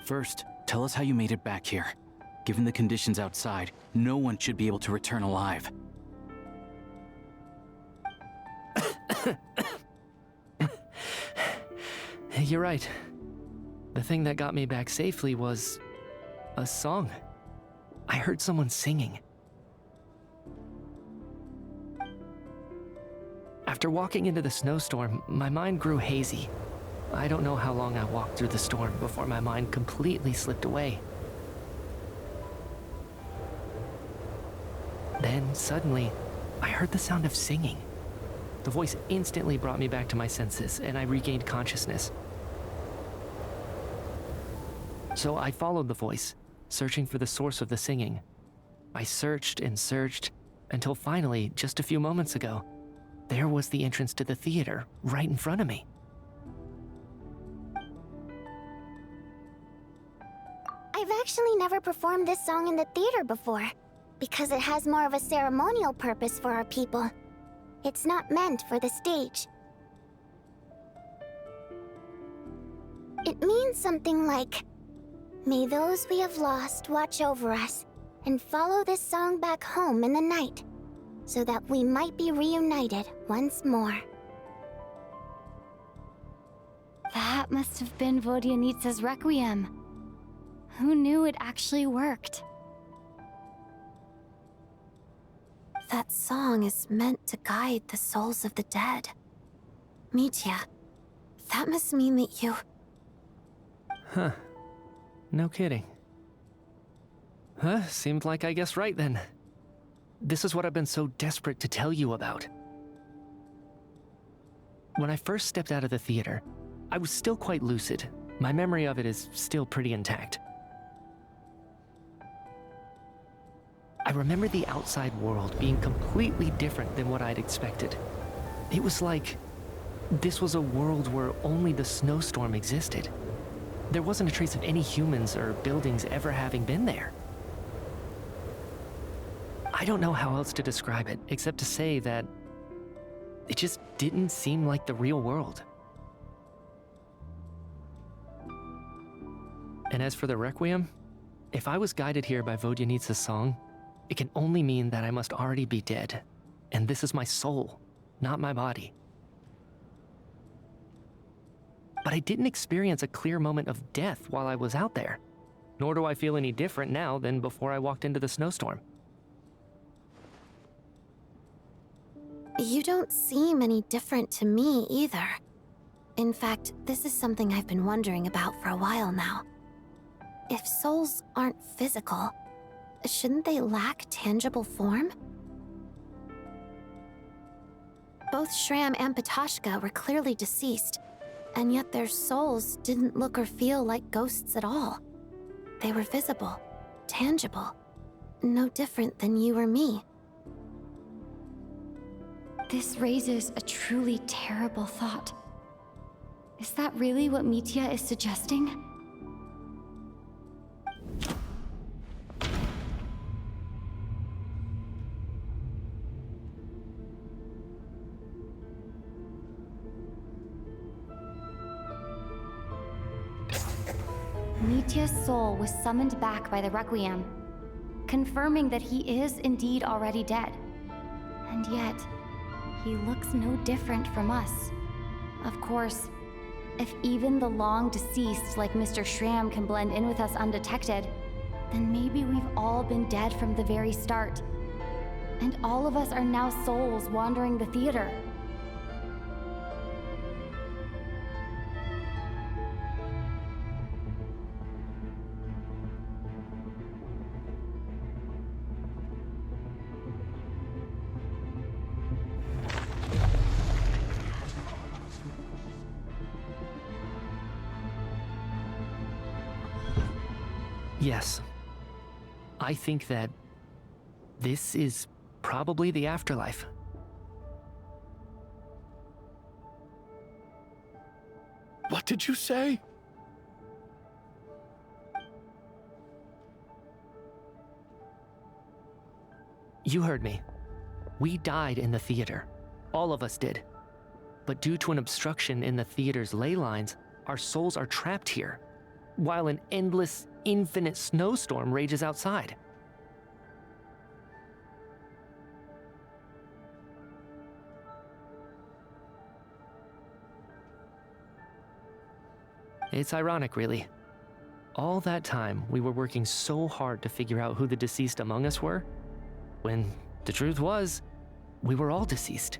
First, tell us how you made it back here. Given the conditions outside, no one should be able to return alive. You're right. The thing that got me back safely was a song. I heard someone singing. After walking into the snowstorm, my mind grew hazy. I don't know how long I walked through the storm before my mind completely slipped away. Then, suddenly, I heard the sound of singing. The voice instantly brought me back to my senses, and I regained consciousness. So I followed the voice, searching for the source of the singing. I searched and searched, until finally, just a few moments ago, there was the entrance to the theater, right in front of me. I've actually never performed this song in the theater before, because it has more of a ceremonial purpose for our people. It's not meant for the stage. It means something like, "May those we have lost watch over us, and follow this song back home in the night, so that we might be reunited once more." That must have been Vodyanitsa's requiem. Who knew it actually worked? That song is meant to guide the souls of the dead. Mitya, that must mean that you... Huh. No kidding. Seemed like I guessed right then. This is what I've been so desperate to tell you about. When I first stepped out of the theater, I was still quite lucid. My memory of it is still pretty intact. I remember the outside world being completely different than what I'd expected. It was like this was a world where only the snowstorm existed. There wasn't a trace of any humans or buildings ever having been there. I don't know how else to describe it, except to say that it just didn't seem like the real world. And as for the Requiem, if I was guided here by Vodyanitsa's song, it can only mean that I must already be dead. And this is my soul, not my body. But I didn't experience a clear moment of death while I was out there. Nor do I feel any different now than before I walked into the snowstorm. You don't seem any different to me either. In fact, this is something I've been wondering about for a while now. If souls aren't physical, shouldn't they lack tangible form? Both Shram and Patashka were clearly deceased, and yet their souls didn't look or feel like ghosts at all. They were visible, tangible, no different than you or me. This raises a truly terrible thought. Is that really what Mitya is suggesting? Mitya's soul was summoned back by the Requiem, confirming that he is indeed already dead. And yet, he looks no different from us. Of course, if even the long deceased like Mr. Shram can blend in with us undetected, then maybe we've all been dead from the very start. And all of us are now souls wandering the theater. Yes. I think that this is probably the afterlife. What did you say? You heard me. We died in the theater. All of us did. But due to an obstruction in the theater's ley lines, our souls are trapped here, while an endless, infinite snowstorm rages outside. It's ironic, really. All that time, we were working so hard to figure out who the deceased among us were, when the truth was, we were all deceased.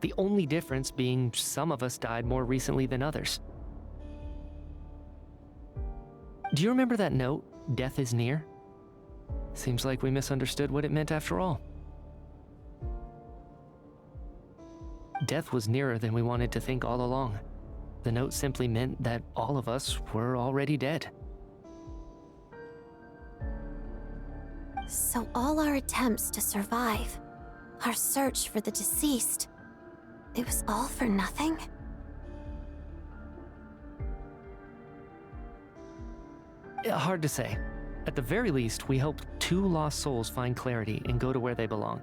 The only difference being some of us died more recently than others. Do you remember that note, "Death is near"? Seems like we misunderstood what it meant after all. Death was nearer than we wanted to think all along. The note simply meant that all of us were already dead. So all our attempts to survive, our search for the deceased, it was all for nothing? Hard to say. At the very least, we helped two lost souls find clarity and go to where they belong.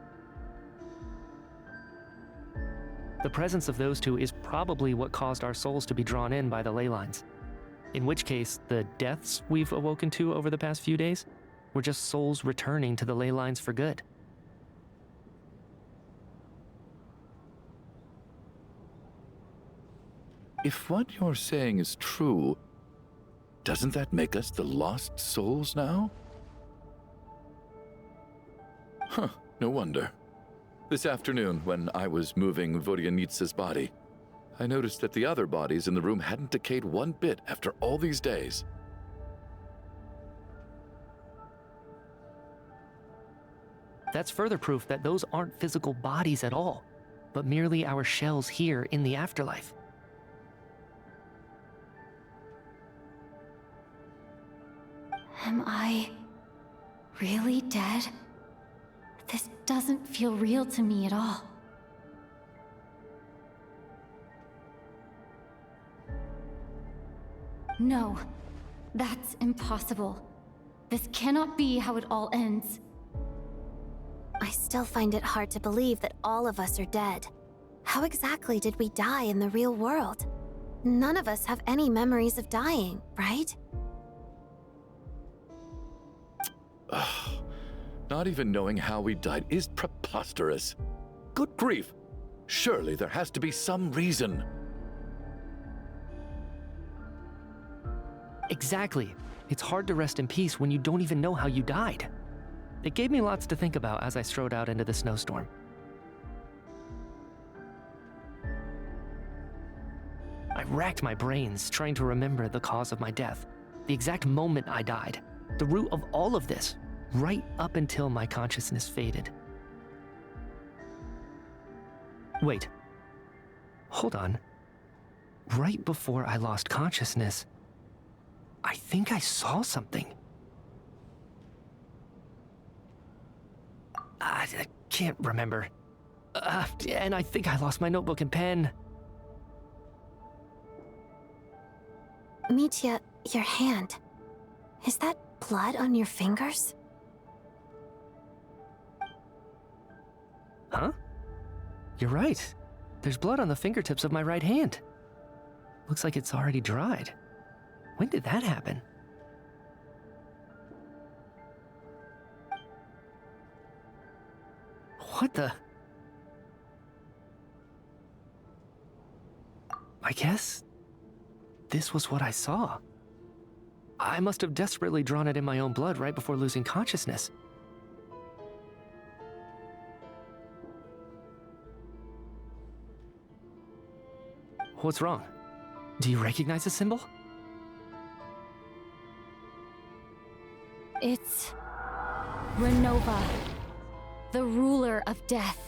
The presence of those two is probably what caused our souls to be drawn in by the ley lines. In which case, the deaths we've awoken to over the past few days were just souls returning to the ley lines for good. If what you're saying is true, doesn't that make us the lost souls now? Huh, no wonder. This afternoon, when I was moving Vodyanitsa's body, I noticed that the other bodies in the room hadn't decayed one bit after all these days. That's further proof that those aren't physical bodies at all, but merely our shells here in the afterlife. Am I really dead? This doesn't feel real to me at all. No, That's impossible. This cannot be how it all ends. I still find it hard to believe that all of us are dead. How exactly did we die in the real world? None of us have any memories of dying, right? Not even knowing how we died is preposterous. Good grief! Surely there has to be some reason. Exactly. It's hard to rest in peace when you don't even know how you died. It gave me lots to think about as I strode out into the snowstorm. I racked my brains trying to remember the cause of my death, the exact moment I died, the root of all of this, right up until my consciousness faded. Wait. Hold on. Right before I lost consciousness, I think I saw something. I can't remember. And I think I lost my notebook and pen. Mitya, your hand. Is that blood on your fingers? Huh? You're right. There's blood on the fingertips of my right hand. Looks like it's already dried. When did that happen? What the? I guess this was what I saw. I must have desperately drawn it in my own blood right before losing consciousness. What's wrong? Do you recognize the symbol? It's Renova, the ruler of death.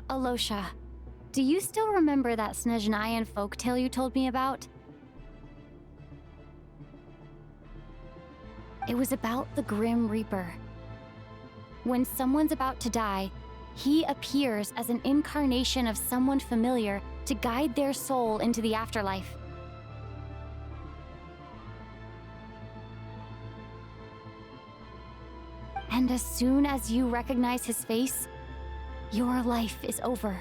Alosha, do you still remember that Snežnayan folktale you told me about? It was about the Grim Reaper. When someone's about to die, he appears as an incarnation of someone familiar to guide their soul into the afterlife. And as soon as you recognize his face, your life is over.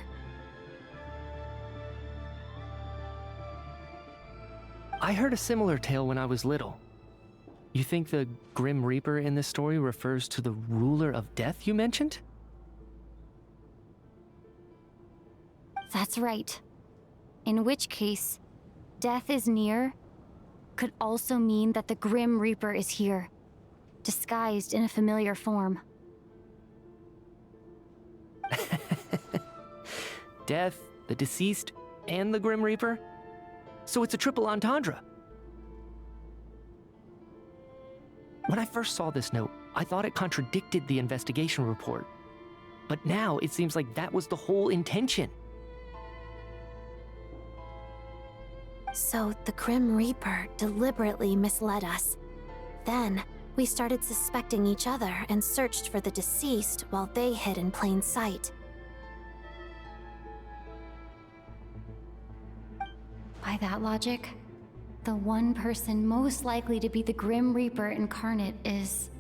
I heard a similar tale when I was little. You think the Grim Reaper in this story refers to the ruler of death you mentioned? That's right. In which case, death is near could also mean that the Grim Reaper is here, disguised in a familiar form. Death, the deceased, and the Grim Reaper? So it's a triple entendre. When I first saw this note, I thought it contradicted the investigation report. But now it seems like that was the whole intention. So the Grim Reaper deliberately misled us. Then, we started suspecting each other and searched for the deceased while they hid in plain sight. By that logic, the one person most likely to be the Grim Reaper incarnate is...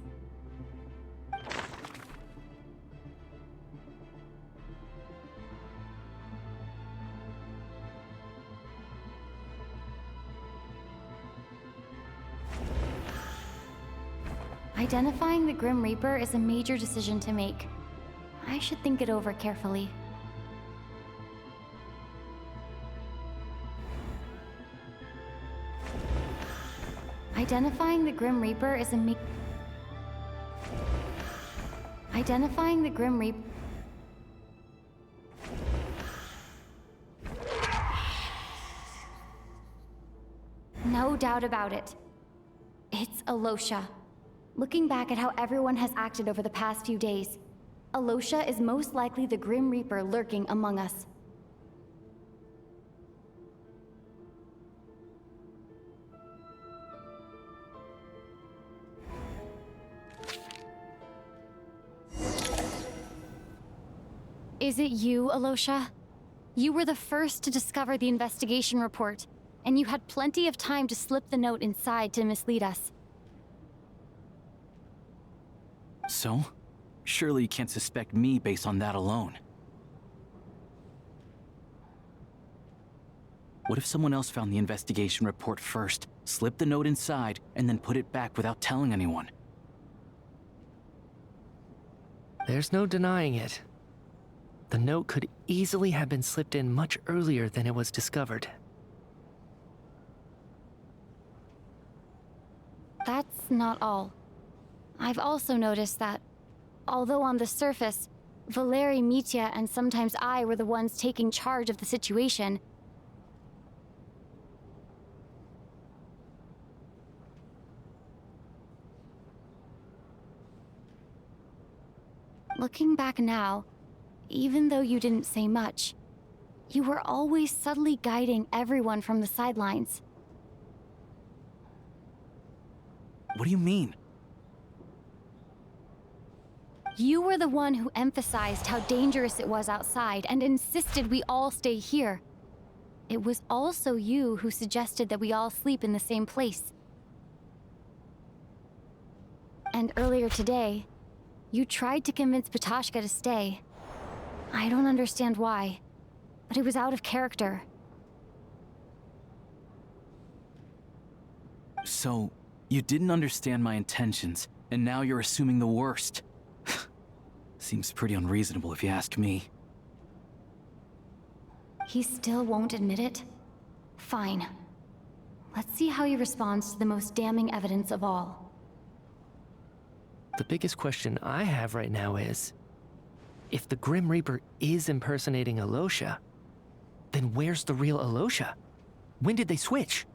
Identifying the Grim Reaper is a major decision to make. I should think it over carefully. Identifying the Grim Reaper is a Identifying the Grim Reaper... No doubt about it. It's Alosha. Looking back at how everyone has acted over the past few days, Alosha is most likely the Grim Reaper lurking among us. Is it you, Alosha? You were the first to discover the investigation report, and you had plenty of time to slip the note inside to mislead us. So? Surely you can't suspect me based on that alone. What if someone else found the investigation report first, slipped the note inside, and then put it back without telling anyone? There's no denying it. The note could easily have been slipped in much earlier than it was discovered. That's not all. I've also noticed that, although on the surface, Valeri, Mitya, and sometimes I were the ones taking charge of the situation, looking back now, even though you didn't say much, you were always subtly guiding everyone from the sidelines. What do you mean? You were the one who emphasized how dangerous it was outside and insisted we all stay here. It was also you who suggested that we all sleep in the same place. And earlier today, you tried to convince Ptashka to stay. I don't understand why, but it was out of character. So, you didn't understand my intentions, and now you're assuming the worst. Seems pretty unreasonable if you ask me. He still won't admit it? Fine. Let's see how he responds to the most damning evidence of all. The biggest question I have right now is, if the Grim Reaper is impersonating Alosha, then where's the real Alosha? When did they switch?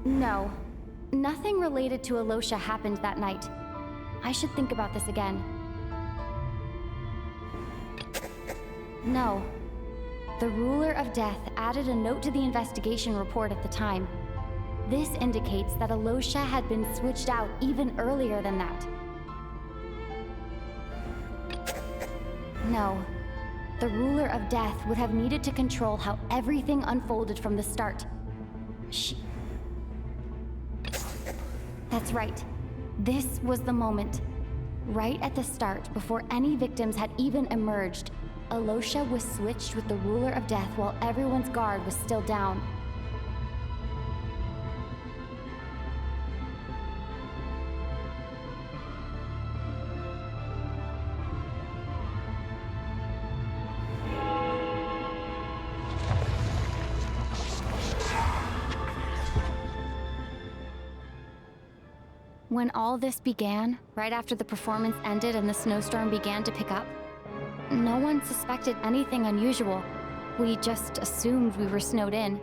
No. Nothing related to Alosha happened that night. I should think about this again. No. The Ruler of Death added a note to the investigation report at the time. This indicates that Alosha had been switched out even earlier than that. No. The Ruler of Death would have needed to control how everything unfolded from the start. That's right. This was the moment. Right at the start, before any victims had even emerged, Alosha was switched with the Ruler of Death while everyone's guard was still down. When all this began, right after the performance ended and the snowstorm began to pick up, no one suspected anything unusual. We just assumed we were snowed in.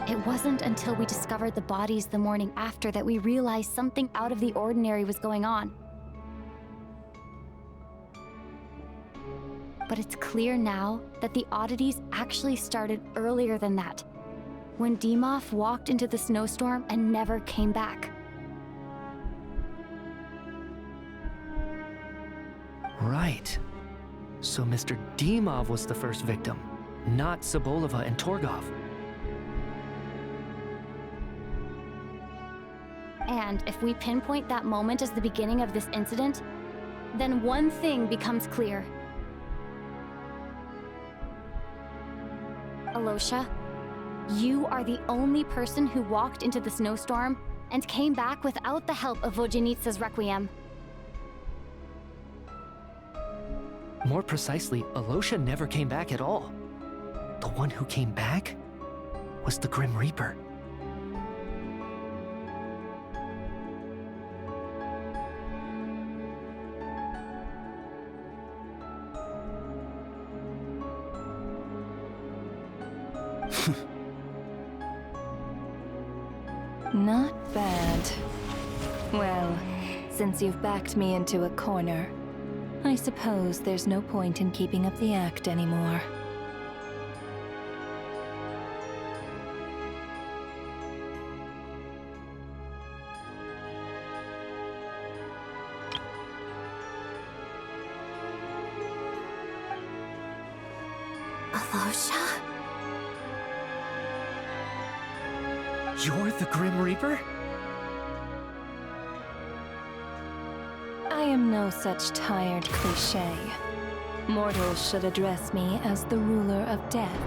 It wasn't until we discovered the bodies the morning after that we realized something out of the ordinary was going on. But it's clear now that the oddities actually started earlier than that, when Dimov walked into the snowstorm and never came back. Right. So Mr. Dimov was the first victim, not Sobolova and Torgov. And if we pinpoint that moment as the beginning of this incident, then one thing becomes clear. Alosha, you are the only person who walked into the snowstorm and came back without the help of Vojanitsa's Requiem. More precisely, Alosha never came back at all. The one who came back was the Grim Reaper. Not bad. Well, since you've backed me into a corner, I suppose there's no point in keeping up the act anymore. Alosha? You're the Grim Reaper? I am no such tired cliché. Mortals should address me as the ruler of death.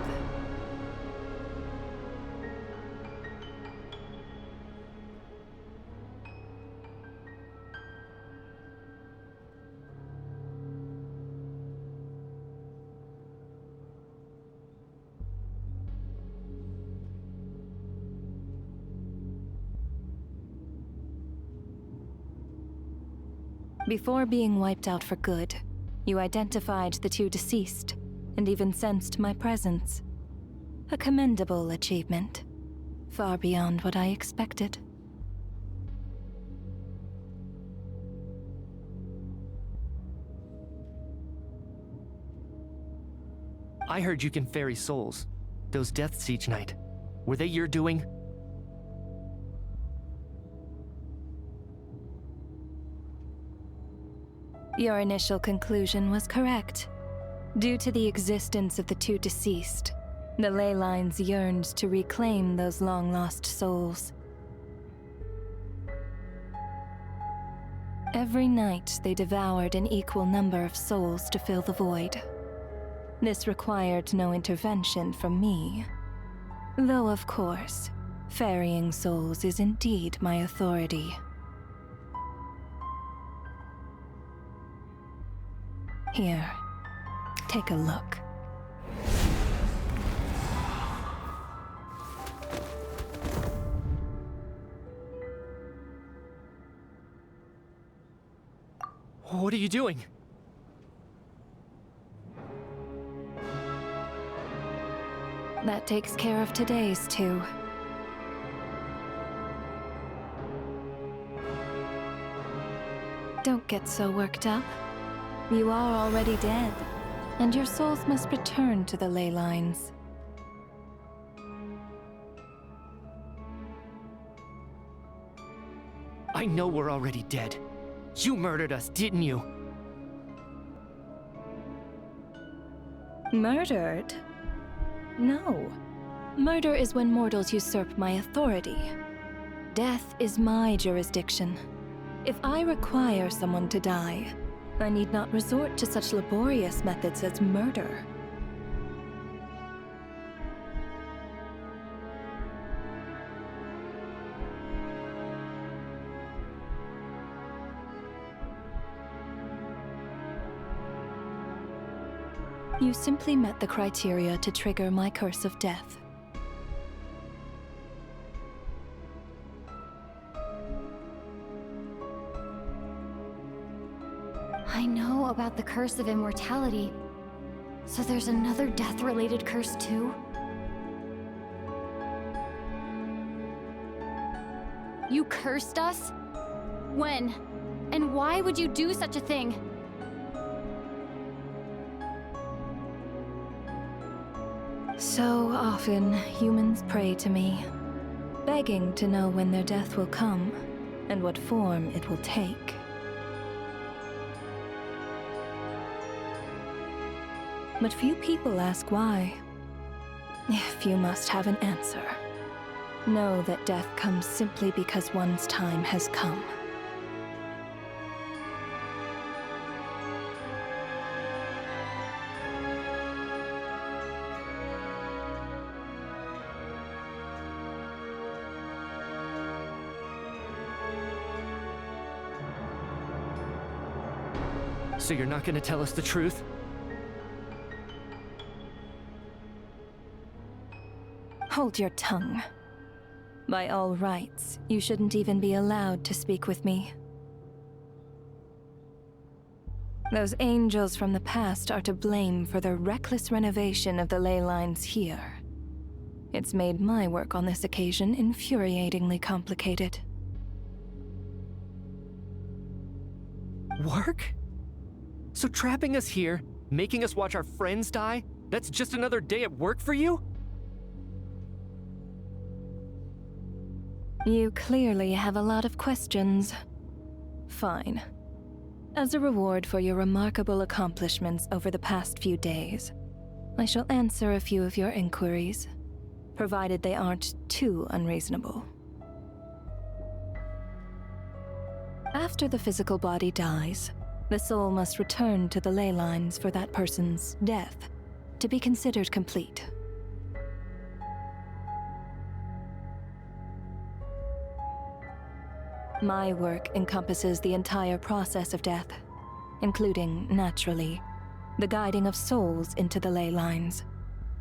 Before being wiped out for good, you identified the two deceased, and even sensed my presence. A commendable achievement, far beyond what I expected. I heard you can ferry souls. Those deaths each night, were they your doing? Your initial conclusion was correct. Due to the existence of the two deceased, the ley lines yearned to reclaim those long-lost souls. Every night, they devoured an equal number of souls to fill the void. This required no intervention from me. Though, of course, ferrying souls is indeed my authority. Here, take a look. What are you doing? That takes care of today's two. Don't get so worked up. You are already dead, and your souls must return to the ley lines. I know we're already dead. You murdered us, didn't you? Murdered? No. Murder is when mortals usurp my authority. Death is my jurisdiction. If I require someone to die, I need not resort to such laborious methods as murder. You simply met the criteria to trigger my curse of death. I know about the curse of immortality. So there's another death-related curse too? You cursed us? When? And why would you do such a thing? So often, humans pray to me, begging to know when their death will come, and what form it will take. But few people ask why. If you must have an answer, know that death comes simply because one's time has come. So you're not gonna tell us the truth? Hold your tongue. By all rights, you shouldn't even be allowed to speak with me. Those angels from the past are to blame for the reckless renovation of the ley lines here. It's made my work on this occasion infuriatingly complicated. Work? So trapping us here, making us watch our friends die, that's just another day at work for you? You clearly have a lot of questions. Fine. As a reward for your remarkable accomplishments over the past few days, I shall answer a few of your inquiries, provided they aren't too unreasonable. After the physical body dies, the soul must return to the ley lines for that person's death to be considered complete. My work encompasses the entire process of death, including, naturally, the guiding of souls into the ley lines,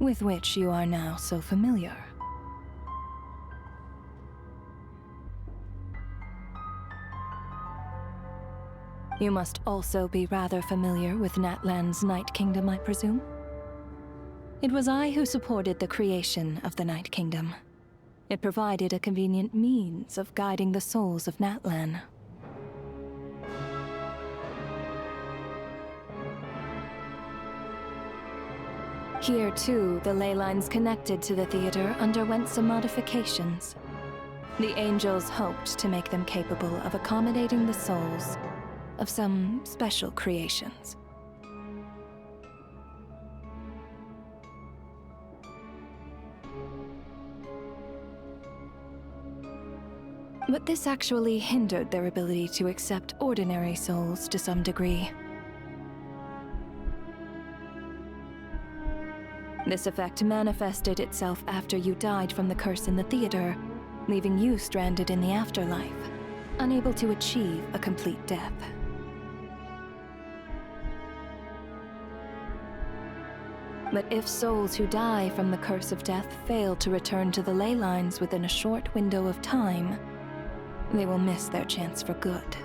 with which you are now so familiar. You must also be rather familiar with Natlan's Night Kingdom, I presume? It was I who supported the creation of the Night Kingdom. It provided a convenient means of guiding the souls of Natlan. Here, too, the ley lines connected to the theater underwent some modifications. The angels hoped to make them capable of accommodating the souls of some special creations. But this actually hindered their ability to accept ordinary souls to some degree. This effect manifested itself after you died from the curse in the theater, leaving you stranded in the afterlife, unable to achieve a complete death. But if souls who die from the curse of death fail to return to the ley lines within a short window of time, they will miss their chance for good.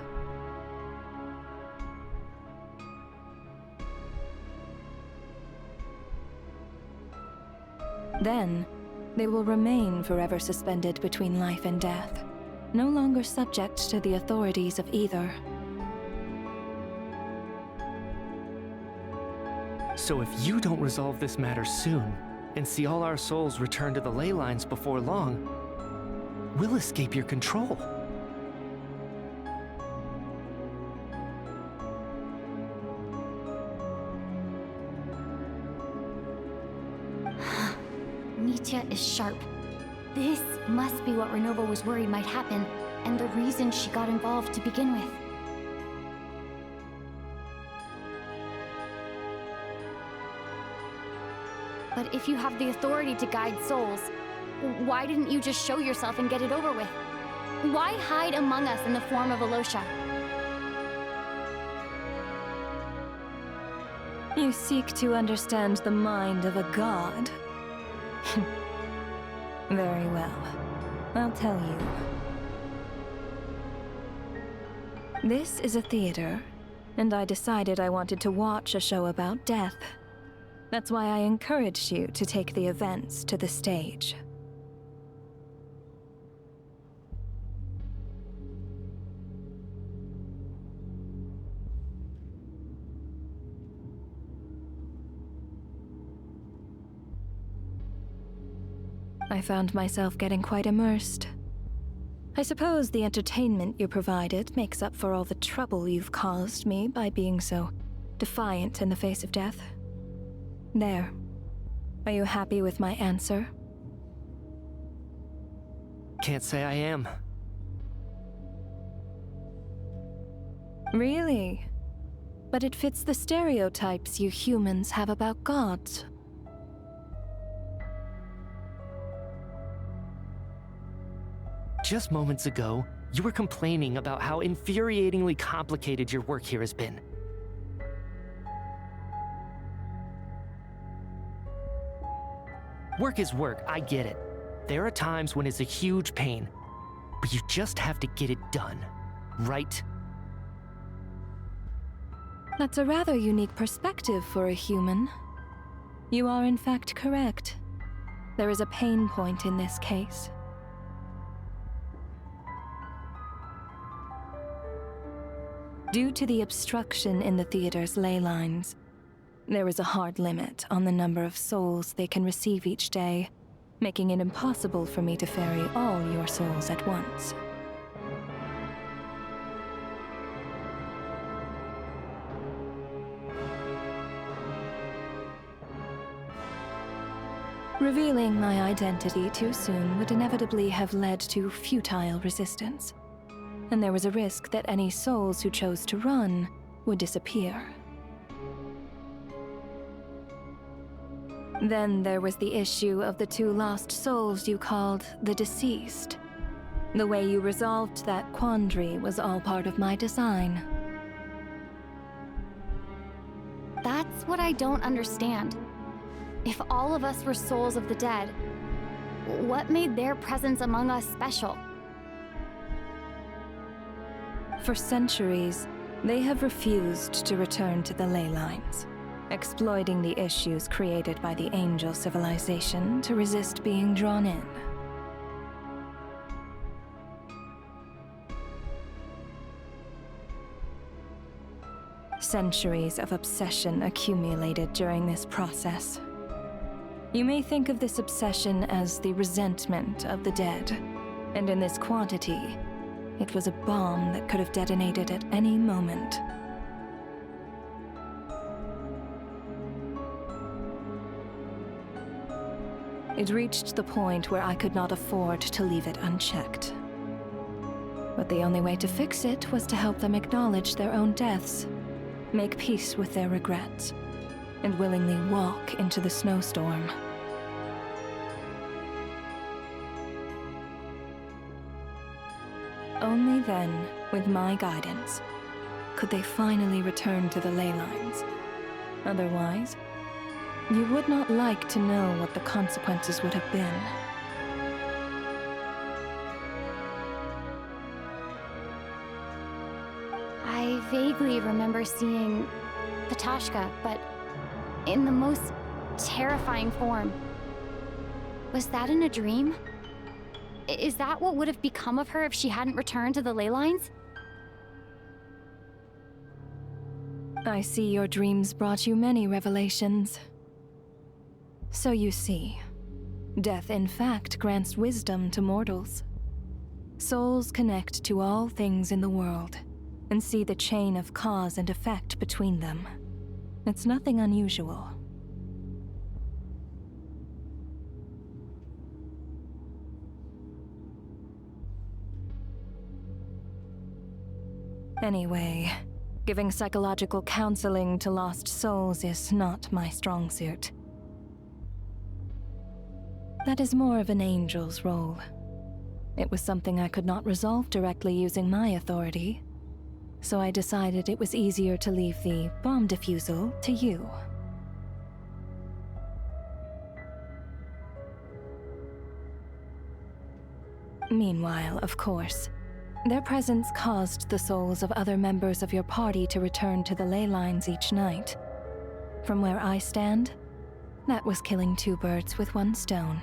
Then, they will remain forever suspended between life and death, no longer subject to the authorities of either. So if you don't resolve this matter soon, and see all our souls return to the ley lines before long, we'll escape your control. Nitya is sharp. This must be what Renova was worried might happen, and the reason she got involved to begin with. But if you have the authority to guide souls, why didn't you just show yourself and get it over with? Why hide among us in the form of Alosha? You seek to understand the mind of a god. Very well. I'll tell you. This is a theater, and I decided I wanted to watch a show about death. That's why I encouraged you to take the events to the stage. I found myself getting quite immersed. I suppose the entertainment you provided makes up for all the trouble you've caused me by being so defiant in the face of death. There. Are you happy with my answer? Can't say I am. Really? But it fits the stereotypes you humans have about gods. Just moments ago, you were complaining about how infuriatingly complicated your work here has been. Work is work, I get it. There are times when it's a huge pain, but you just have to get it done, right? That's a rather unique perspective for a human. You are in fact correct. There is a pain point in this case. Due to the obstruction in the theater's ley lines, there is a hard limit on the number of souls they can receive each day, making it impossible for me to ferry all your souls at once. Revealing my identity too soon would inevitably have led to futile resistance, and there was a risk that any souls who chose to run would disappear. Then there was the issue of the 2 lost souls you called the deceased. The way you resolved that quandary was all part of my design. That's what I don't understand. If all of us were souls of the dead, what made their presence among us special? For centuries, they have refused to return to the ley lines, exploiting the issues created by the angel civilization to resist being drawn in. Centuries of obsession accumulated during this process. You may think of this obsession as the resentment of the dead, and in this quantity, it was a bomb that could have detonated at any moment. It reached the point where I could not afford to leave it unchecked. But the only way to fix it was to help them acknowledge their own deaths, make peace with their regrets, and willingly walk into the snowstorm. Only then, with my guidance, could they finally return to the ley lines. Otherwise, you would not like to know what the consequences would have been. I vaguely remember seeing Patashka, but in the most terrifying form. Was that in a dream? Is that what would have become of her if she hadn't returned to the ley lines? I see your dreams brought you many revelations. So you see, death in fact grants wisdom to mortals. Souls connect to all things in the world and see the chain of cause and effect between them. It's nothing unusual. Anyway, giving psychological counseling to lost souls is not my strong suit. That is more of an angel's role. It was something I could not resolve directly using my authority, so I decided it was easier to leave the bomb defusal to you. Meanwhile, of course, their presence caused the souls of other members of your party to return to the ley lines each night. From where I stand, that was killing 2 birds with 1 stone.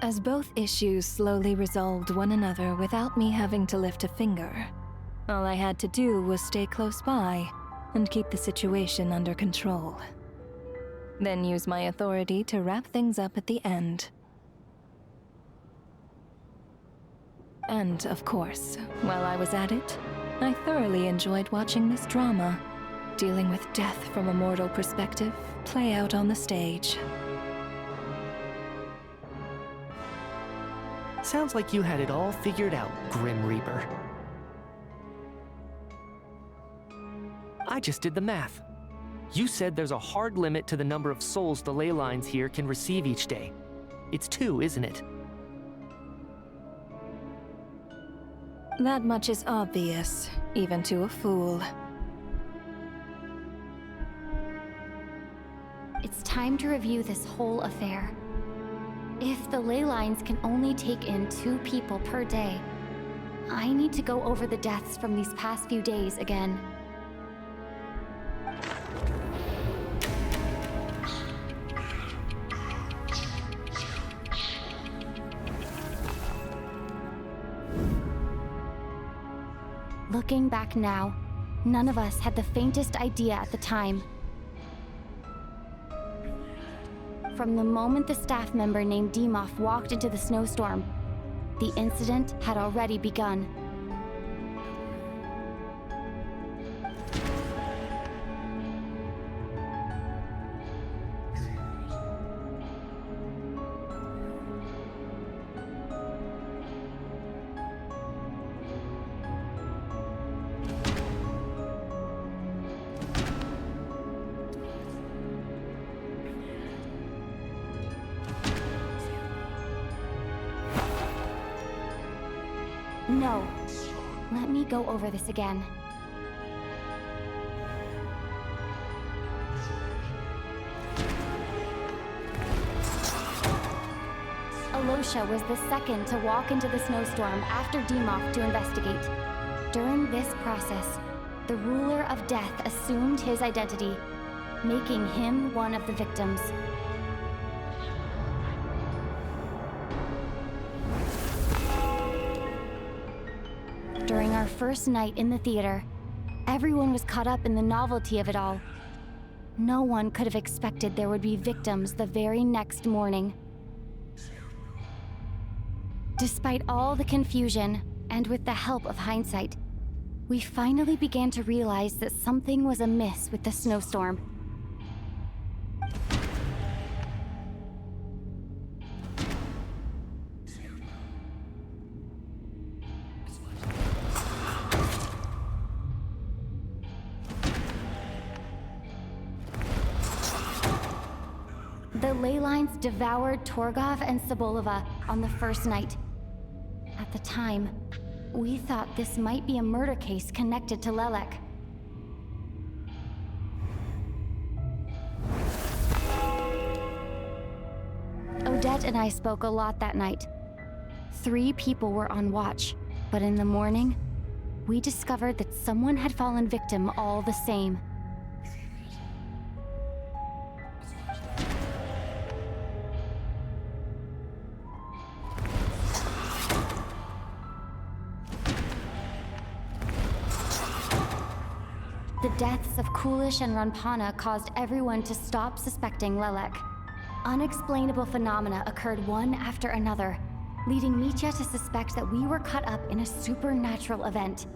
As both issues slowly resolved one another without me having to lift a finger, all I had to do was stay close by and keep the situation under control. Then use my authority to wrap things up at the end. And, of course, while I was at it, I thoroughly enjoyed watching this drama, dealing with death from a mortal perspective, play out on the stage. Sounds like you had it all figured out, Grim Reaper. I just did the math. You said there's a hard limit to the number of souls the ley lines here can receive each day. It's 2, isn't it? That much is obvious, even to a fool. It's time to review this whole affair. If the ley lines can only take in 2 people per day, I need to go over the deaths from these past few days again. Looking back now, none of us had the faintest idea at the time. From the moment the staff member named Dimov walked into the snowstorm, the incident had already begun. No. Let me go over this again. Alosha was the second to walk into the snowstorm after Dimov to investigate. During this process, the ruler of death assumed his identity, making him one of the victims. During our first night in the theater, everyone was caught up in the novelty of it all. No one could have expected there would be victims the very next morning. Despite all the confusion, and with the help of hindsight, we finally began to realize that something was amiss with the snowstorm. The ley lines devoured Torgov and Sobolova on the first night. At the time, we thought this might be a murder case connected to Lelek. Odette and I spoke a lot that night. 3 people were on watch, but in the morning, we discovered that someone had fallen victim all the same. The deaths of Kulish and Ranpana caused everyone to stop suspecting Lelek. Unexplainable phenomena occurred one after another, leading Mitya to suspect that we were caught up in a supernatural event.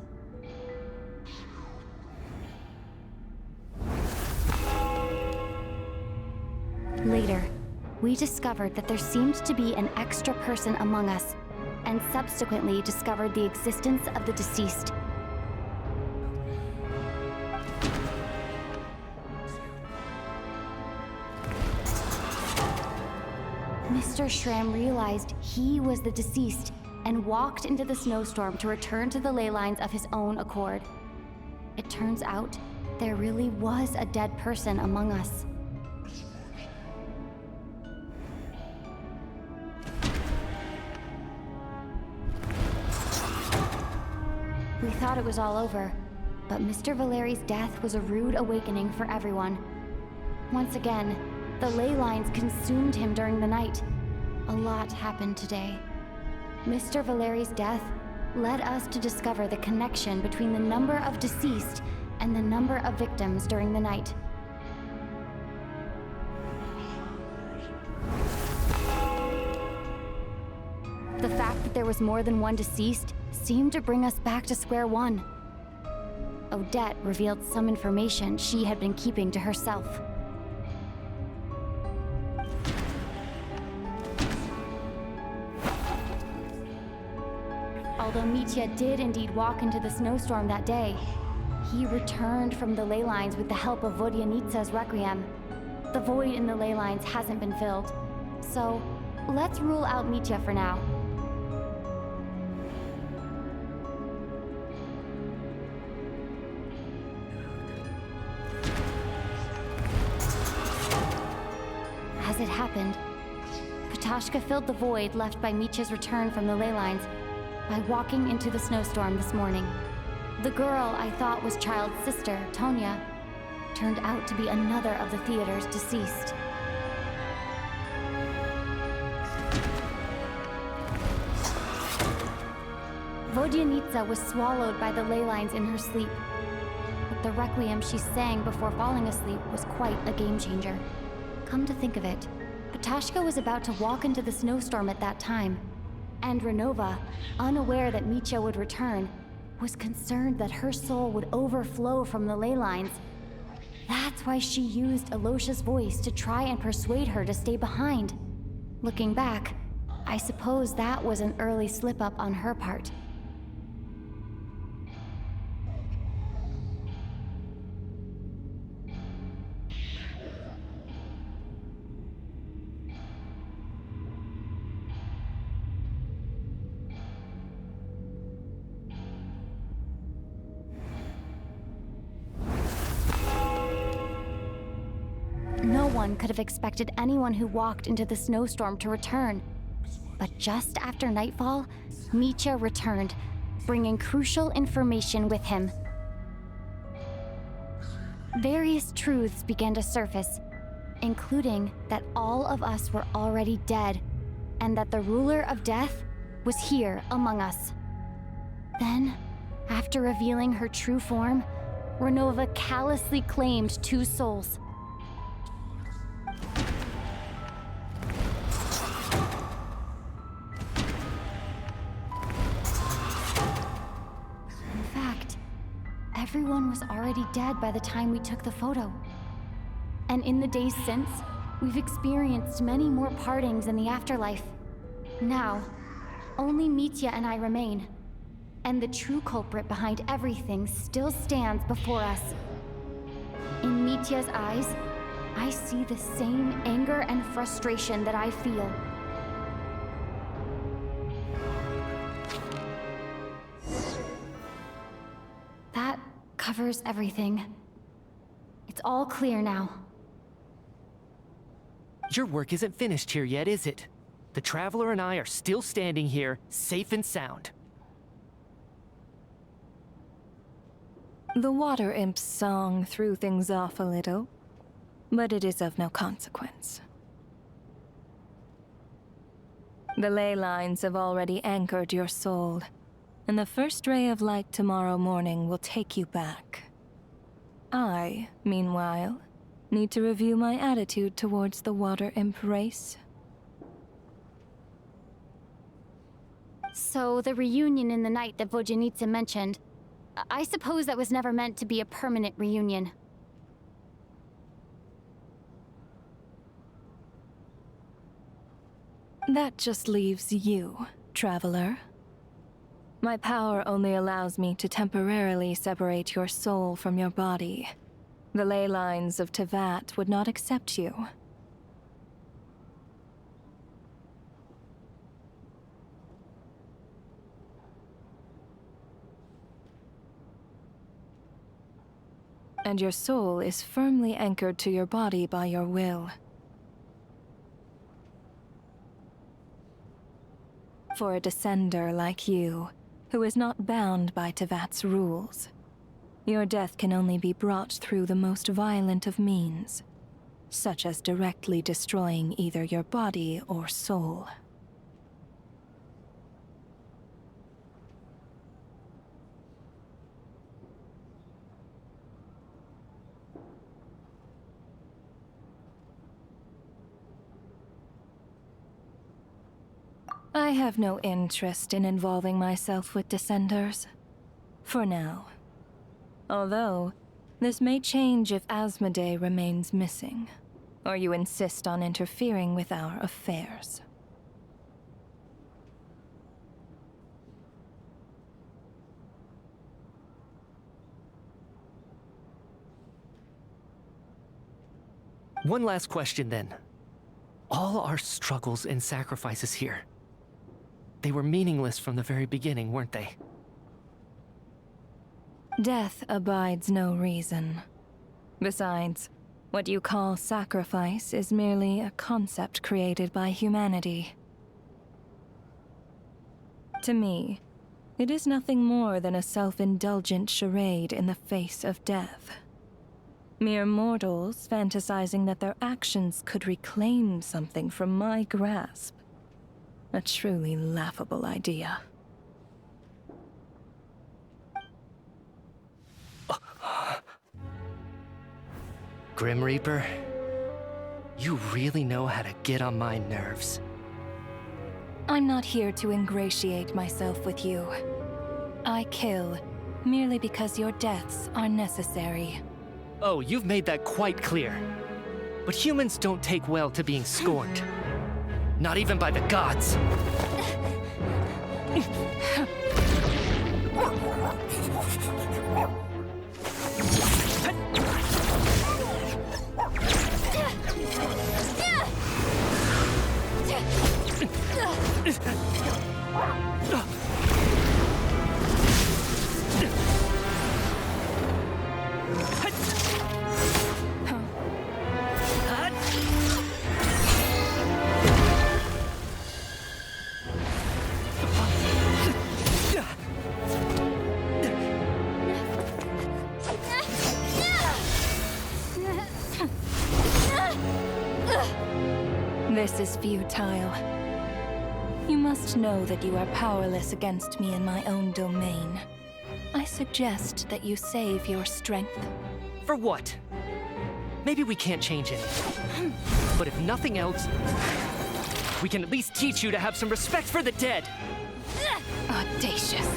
Later, we discovered that there seemed to be an extra person among us, and subsequently discovered the existence of the deceased. Mr. Schramm realized he was the deceased and walked into the snowstorm to return to the ley lines of his own accord. It turns out there really was a dead person among us. We thought it was all over, but Mr. Valeri's death was a rude awakening for everyone. Once again, the ley lines consumed him during the night. A lot happened today. Mr. Valeri's death led us to discover the connection between the number of deceased and the number of victims during the night. The fact that there was more than one deceased seemed to bring us back to square one. Odette revealed some information she had been keeping to herself. Although Mitya did indeed walk into the snowstorm that day, he returned from the ley lines with the help of Vodyanitsa's requiem. The void in the ley lines hasn't been filled, so let's rule out Mitya for now. As it happened, Patashka filled the void left by Mitya's return from the ley lines by walking into the snowstorm this morning. The girl I thought was Child's sister, Tonya, turned out to be another of the theater's deceased. Vodyanitsa was swallowed by the ley lines in her sleep. But the requiem she sang before falling asleep was quite a game changer. Come to think of it, Petashka was about to walk into the snowstorm at that time, and Renova, unaware that Mitya would return, was concerned that her soul would overflow from the ley lines. That's why she used Alosha's voice to try and persuade her to stay behind. Looking back, I suppose that was an early slip-up on her part. No one could have expected anyone who walked into the snowstorm to return. But just after nightfall, Mitya returned, bringing crucial information with him. Various truths began to surface, including that all of us were already dead, and that the ruler of death was here among us. Then, after revealing her true form, Renova callously claimed 2 souls. Everyone was already dead by the time we took the photo. And in the days since, we've experienced many more partings in the afterlife. Now, only Mitya and I remain. And the true culprit behind everything still stands before us. In Mitya's eyes, I see the same anger and frustration that I feel. That covers everything. It's all clear now. Your work isn't finished here yet, is it? The Traveler and I are still standing here, safe and sound. The Water Imp's song threw things off a little, but it is of no consequence. The ley lines have already anchored your soul, and the first ray of light tomorrow morning will take you back. I, meanwhile, need to review my attitude towards the Water Imp race. So, the reunion in the night that Vodyanitsa mentioned, I suppose that was never meant to be a permanent reunion. That just leaves you, Traveler. My power only allows me to temporarily separate your soul from your body. The ley lines of Tevat would not accept you. And your soul is firmly anchored to your body by your will. For a descender like you, who is not bound by Tevat's rules, your death can only be brought through the most violent of means, such as directly destroying either your body or soul. I have no interest in involving myself with Descenders. For now. Although, this may change if Asmodee remains missing, or you insist on interfering with our affairs. One last question then. All our struggles and sacrifices here, they were meaningless from the very beginning, weren't they? Death abides no reason. Besides, what you call sacrifice is merely a concept created by humanity. To me, it is nothing more than a self-indulgent charade in the face of death. Mere mortals fantasizing that their actions could reclaim something from my grasp. A truly laughable idea. Grim Reaper, you really know how to get on my nerves. I'm not here to ingratiate myself with you. I kill merely because your deaths are necessary. Oh, you've made that quite clear. But humans don't take well to being scorned. Not even by the gods. This is futile. You must know that you are powerless against me in my own domain. I suggest that you save your strength. For what? Maybe we can't change anything. But if nothing else, we can at least teach you to have some respect for the dead. Audacious.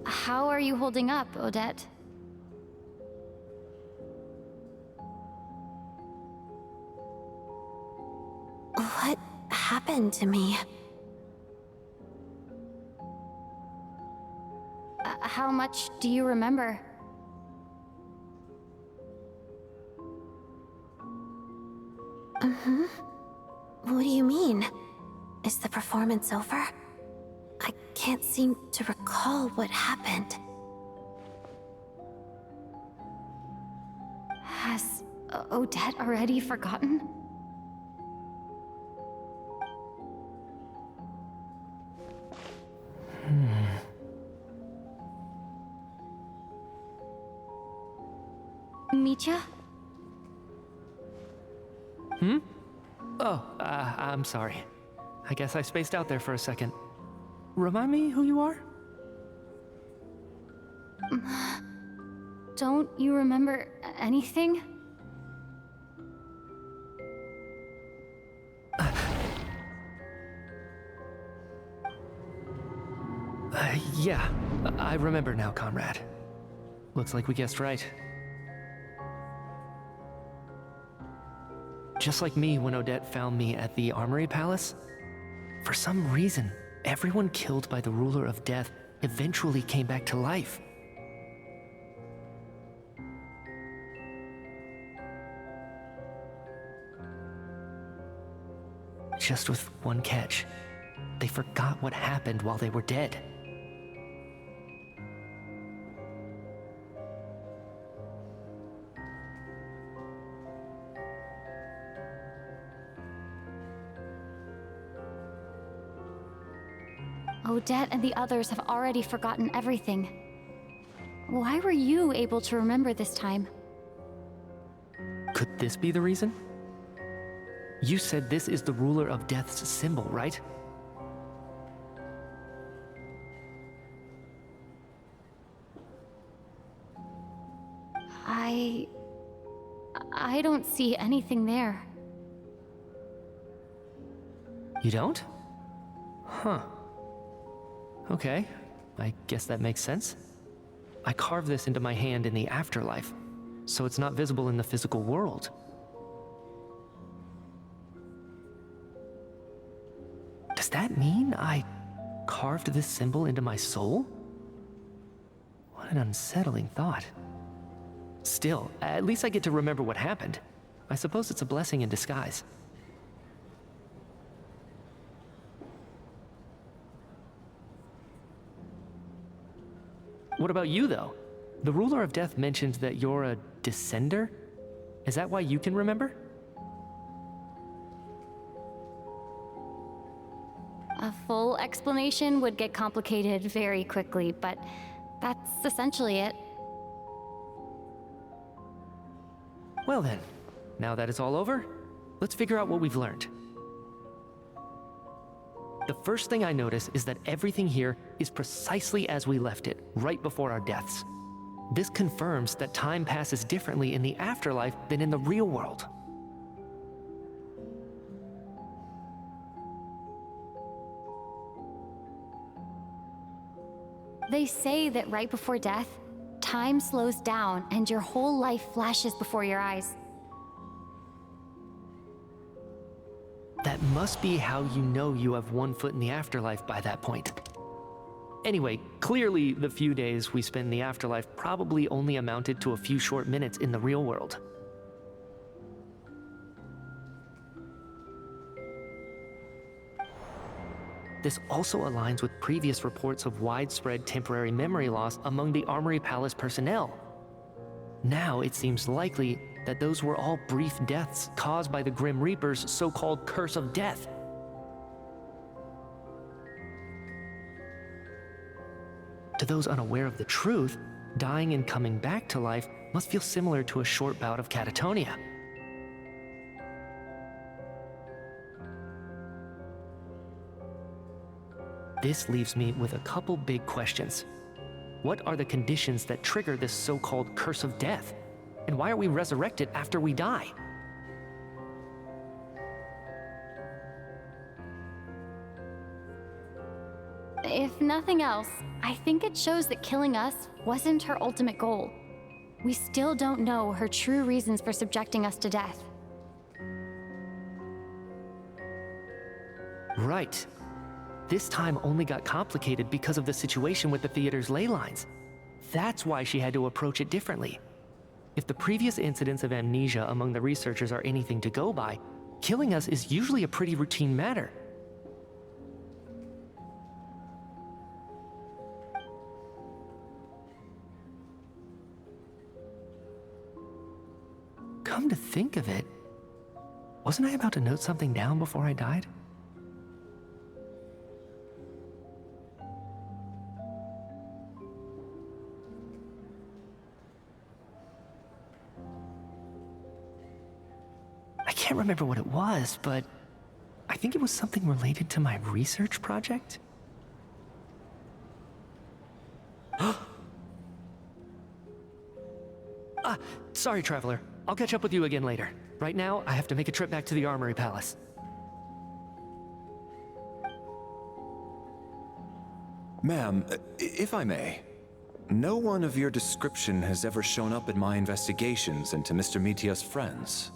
How are you holding up, Odette? What happened to me? How much do you remember? What do you mean? Is the performance over? I can't seem to recall what happened. Has Odette already forgotten? Mitya? Oh, I'm sorry. I guess I spaced out there for a second. Remind me who you are? Don't you remember anything? Yeah, I remember now, comrade. Looks like we guessed right. Just like me when Odette found me at the Armory Palace, for some reason, everyone killed by the Ruler of Death eventually came back to life. Just with one catch. They forgot what happened while they were dead. Odette and the others have already forgotten everything. Why were you able to remember this time? Could this be the reason? You said this is the ruler of death's symbol, right? I don't see anything there. You don't? Huh. Okay, I guess that makes sense. I carved this into my hand in the afterlife, so it's not visible in the physical world. Does that mean I carved this symbol into my soul? What an unsettling thought. Still, at least I get to remember what happened. I suppose it's a blessing in disguise. What about you, though? The ruler of death mentioned that you're a descender? Is that why you can remember? A full explanation would get complicated very quickly, but that's essentially it. Well then, now that it's all over, let's figure out what we've learned. The first thing I notice is that everything here is precisely as we left it, right before our deaths. This confirms that time passes differently in the afterlife than in the real world. They say that right before death, time slows down and your whole life flashes before your eyes. That must be how you know you have one foot in the afterlife by that point. Anyway, clearly the few days we spend in the afterlife probably only amounted to a few short minutes in the real world. This also aligns with previous reports of widespread temporary memory loss among the Armory Palace personnel. Now it seems likely that those were all brief deaths caused by the Grim Reaper's so-called curse of death. To those unaware of the truth, dying and coming back to life must feel similar to a short bout of catatonia. This leaves me with a couple big questions. What are the conditions that trigger this so-called curse of death? And why are we resurrected after we die? If nothing else, I think it shows that killing us wasn't her ultimate goal. We still don't know her true reasons for subjecting us to death. Right. This time only got complicated because of the situation with the theater's ley lines. That's why she had to approach it differently. If the previous incidents of amnesia among the researchers are anything to go by, killing us is usually a pretty routine matter. Come to think of it, wasn't I about to note something down before I died? I can't remember what it was, but I think it was something related to my research project. Sorry, Traveler. I'll catch up with you again later. Right now, I have to make a trip back to the Armory Palace. Ma'am, if I may, no one of your description has ever shown up in my investigations into Mr. Mitia's friends.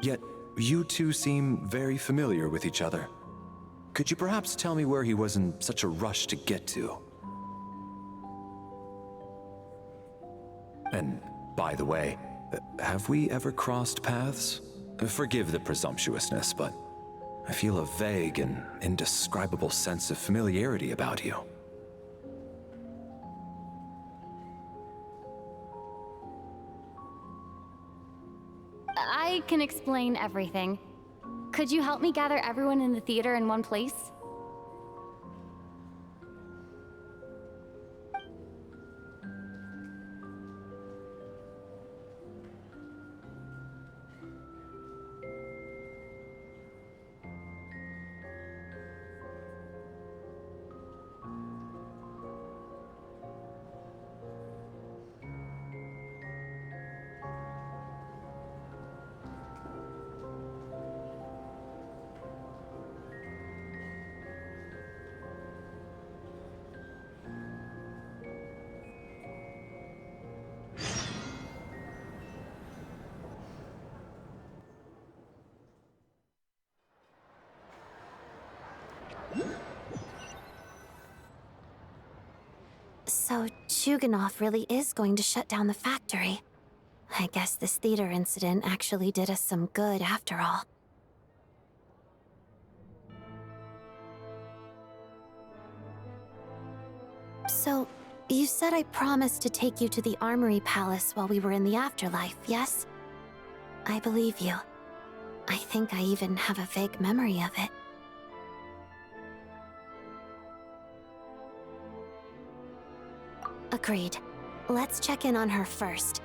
Yet, you two seem very familiar with each other. Could you perhaps tell me where he was in such a rush to get to? And, by the way, Have we ever crossed paths? Forgive the presumptuousness, but I feel a vague and indescribable sense of familiarity about you. I can explain everything. Could you help me gather everyone in the theater in one place? So, Chuganov really is going to shut down the factory. I guess this theater incident actually did us some good after all. So, you said I promised to take you to the Armory Palace while we were in the afterlife, yes? I believe you. I think I even have a vague memory of it. Agreed. Let's check in on her first.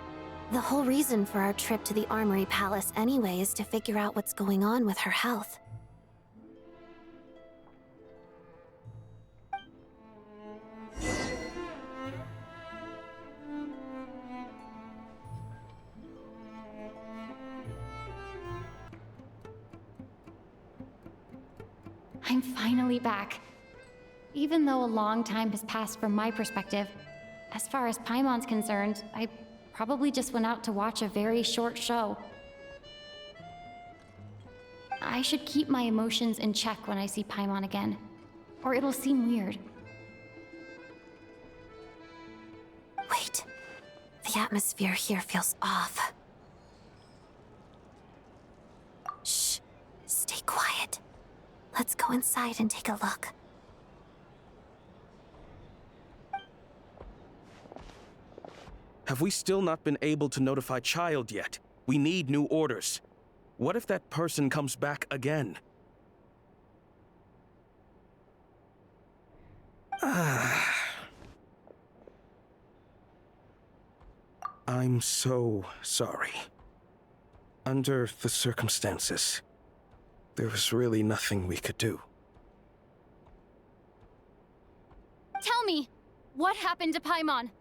The whole reason for our trip to the Armory Palace anyway is to figure out what's going on with her health. I'm finally back. Even though a long time has passed from my perspective, as far as Paimon's concerned, I probably just went out to watch a very short show. I should keep my emotions in check when I see Paimon again, or it'll seem weird. Wait. The atmosphere here feels off. Shh. Stay quiet. Let's go inside and take a look. Have we still not been able to notify Child yet? We need new orders. What if that person comes back again? I'm so sorry. Under the circumstances, there was really nothing we could do. Tell me, what happened to Paimon?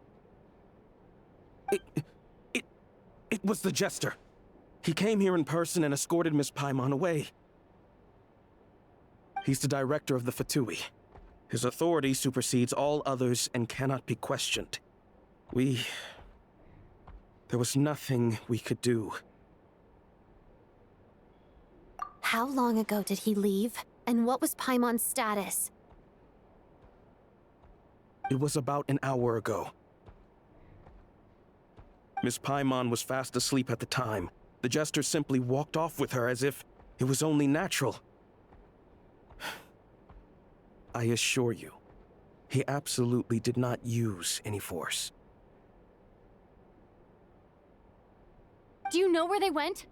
It was the Jester. He came here in person and escorted Miss Paimon away. He's the director of the Fatui. His authority supersedes all others and cannot be questioned. There was nothing we could do. How long ago did he leave? And what was Paimon's status? It was about an hour ago. Miss Paimon was fast asleep at the time. The Jester simply walked off with her as if it was only natural. I assure you, he absolutely did not use any force. Do you know where they went?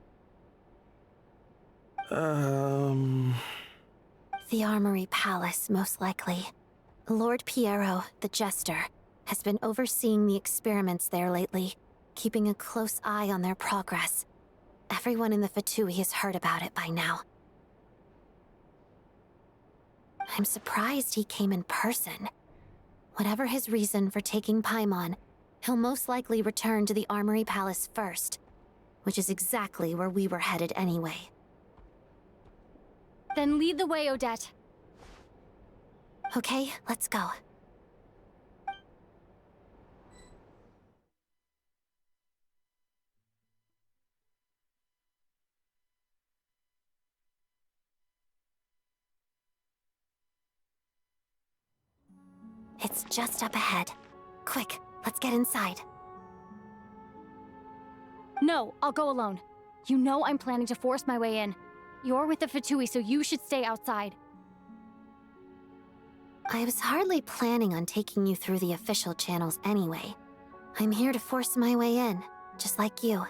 The Armory Palace, most likely. Lord Piero, the Jester, has been overseeing the experiments there lately, keeping a close eye on their progress. Everyone in the Fatui has heard about it by now. I'm surprised he came in person. Whatever his reason for taking Paimon, he'll most likely return to the Armory Palace first, which is exactly where we were headed anyway. Then lead the way, Odette. Okay, let's go. It's just up ahead. Quick, let's get inside. No, I'll go alone. You know I'm planning to force my way in. You're with the Fatui, so you should stay outside. I was hardly planning on taking you through the official channels anyway. I'm here to force my way in, just like you.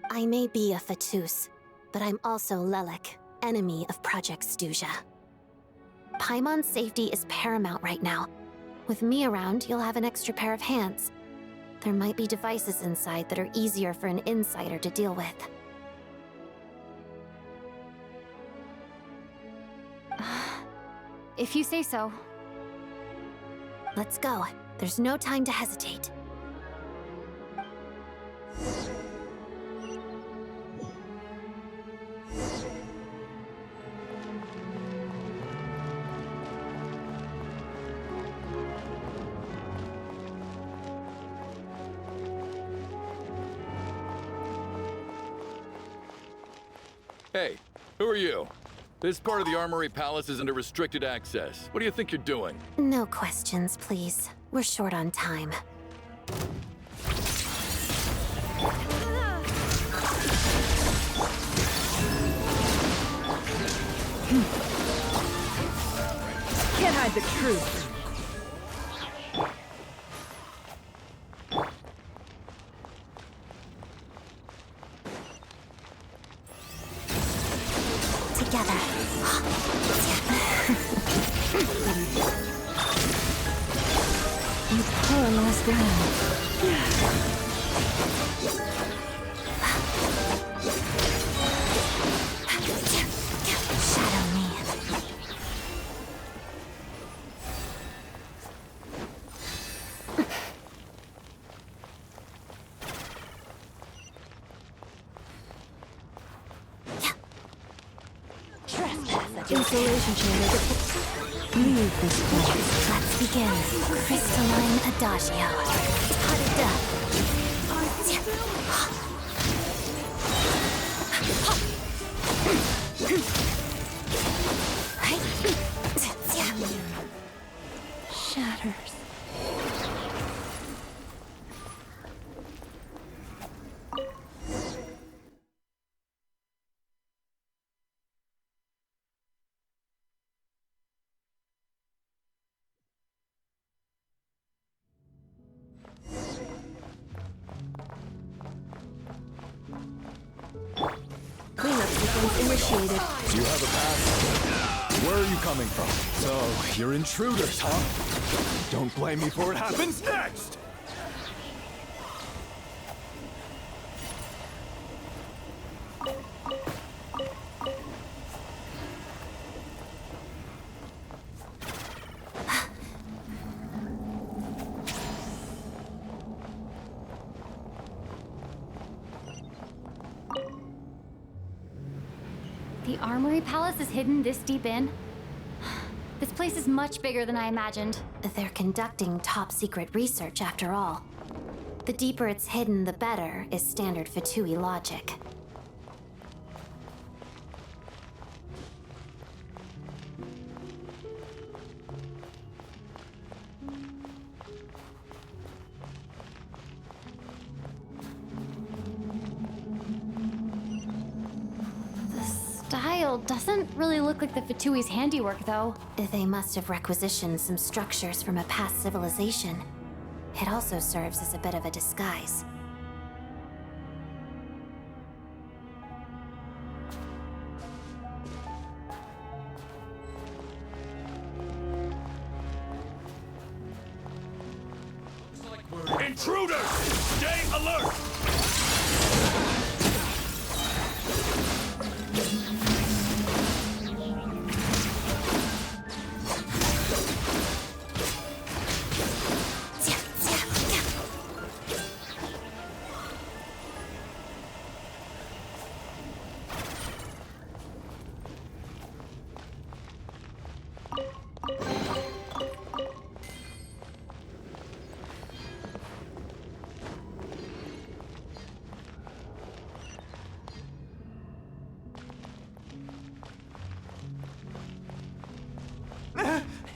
I may be a Fatus, but I'm also Lelik, enemy of Project Stuja. Paimon's safety is paramount right now. With me around, you'll have an extra pair of hands. There might be devices inside that are easier for an insider to deal with. If you say so. Let's go. There's no time to hesitate. Hey, who are you? This part of the Armory Palace is under restricted access. What do you think you're doing? No questions, please. We're short on time. Can't hide the truth. Together. You poor lost ground. Shadow me. Insulation chamber. Leave this place. Let's begin. Crystalline Adagio. Ta-da-da. Shatters. Cleanup sequence initiated. Do you have a pass? Where are you coming from? So, you're intruders, huh? Don't blame me for what happens next! The Armory Palace is hidden this deep in? This place is much bigger than I imagined. They're conducting top-secret research, after all. The deeper it's hidden, the better, is standard Fatui logic. Style doesn't really look like the Fatui's handiwork, though. They must have requisitioned some structures from a past civilization. It also serves as a bit of a disguise. Intruders! Stay alert!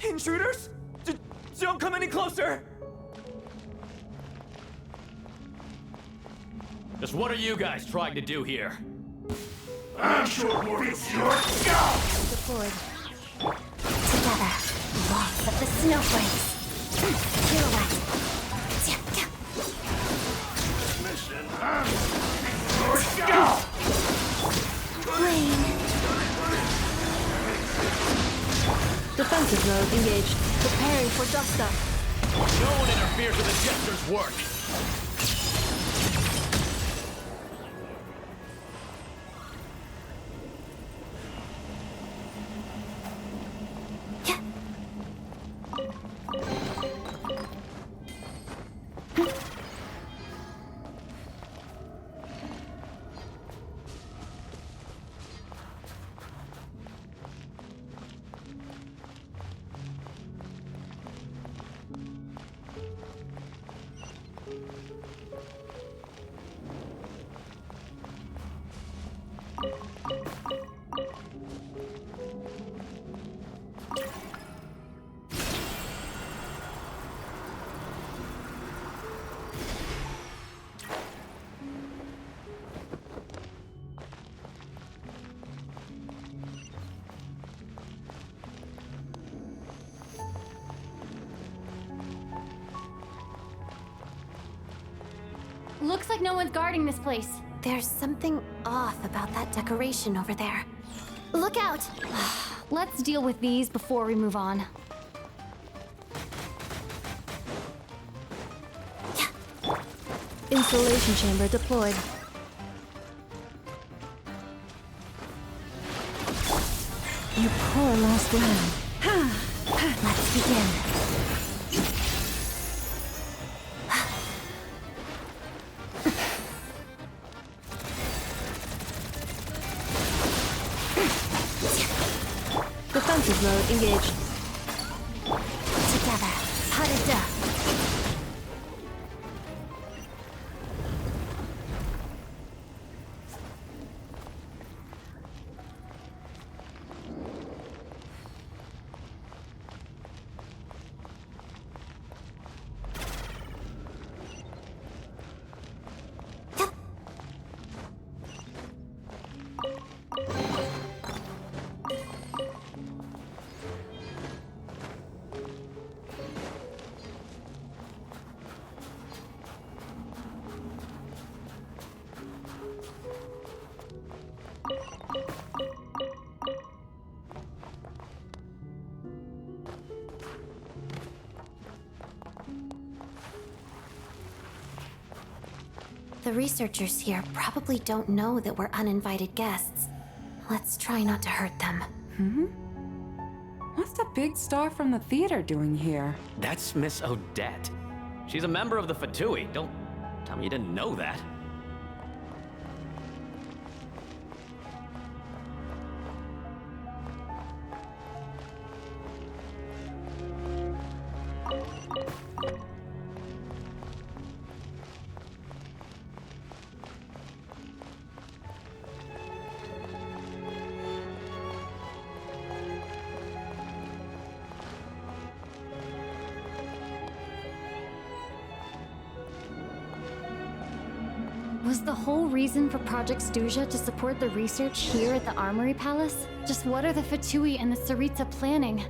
Intruders? Don't come any closer! Just what are you guys trying to do here? I'm sure we'll fix your job! Deployed. Together, walls of the snowflakes. Pirouette. Listen, I'm your job! Rain. Defensive mode engaged. Preparing for dust up. No one interferes with the Jester's work! Looks like no one's guarding this place. There's something off about that decoration over there. Look out! Let's deal with these before we move on. Installation chamber deployed. You poor lost lamb. Let's begin. Defensive mode engaged. Together. Harada. The researchers here probably don't know that we're uninvited guests. Let's try not to hurt them. What's the big star from the theater doing here? That's Miss Odette. She's a member of the Fatui. Don't tell me you didn't know that. Was the whole reason for Project Stuja to support the research here at the Armory Palace? Just what are the Fatui and the Tsaritsa planning?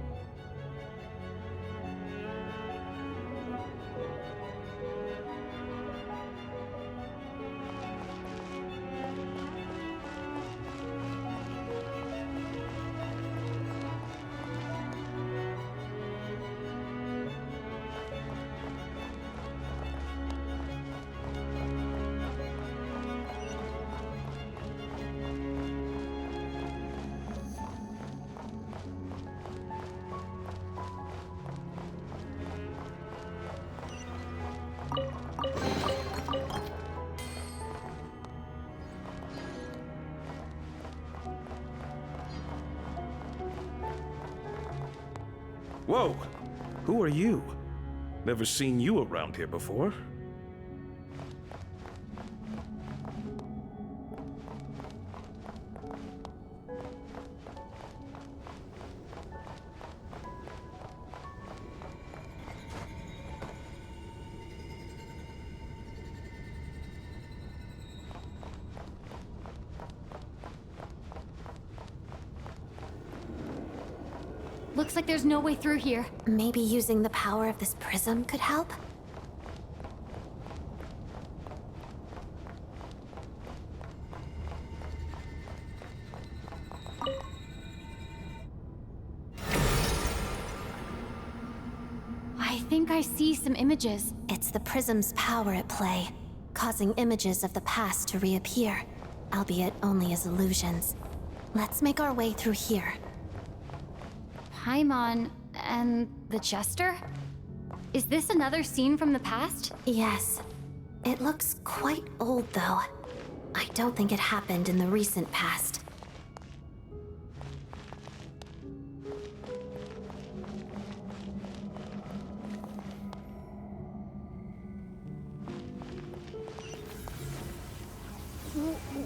Whoa! Who are you? Never seen you around here before. Looks like there's no way through here. Maybe using the power of this prism could help? I think I see some images. It's the prism's power at play, causing images of the past to reappear, albeit only as illusions. Let's make our way through here. Paimon and the Jester? Is this another scene from the past? Yes. It looks quite old, though. I don't think it happened in the recent past.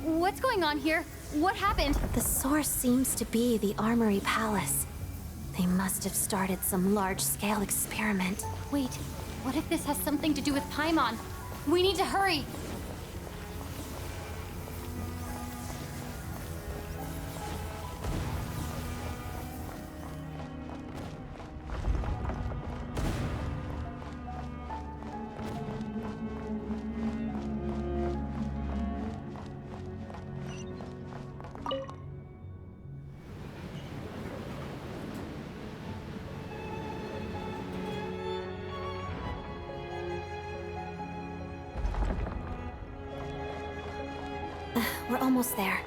What's going on here? What happened? The source seems to be the Armory Palace. They must have started some large-scale experiment. Wait, what if this has something to do with Paimon? We need to hurry! We're almost there.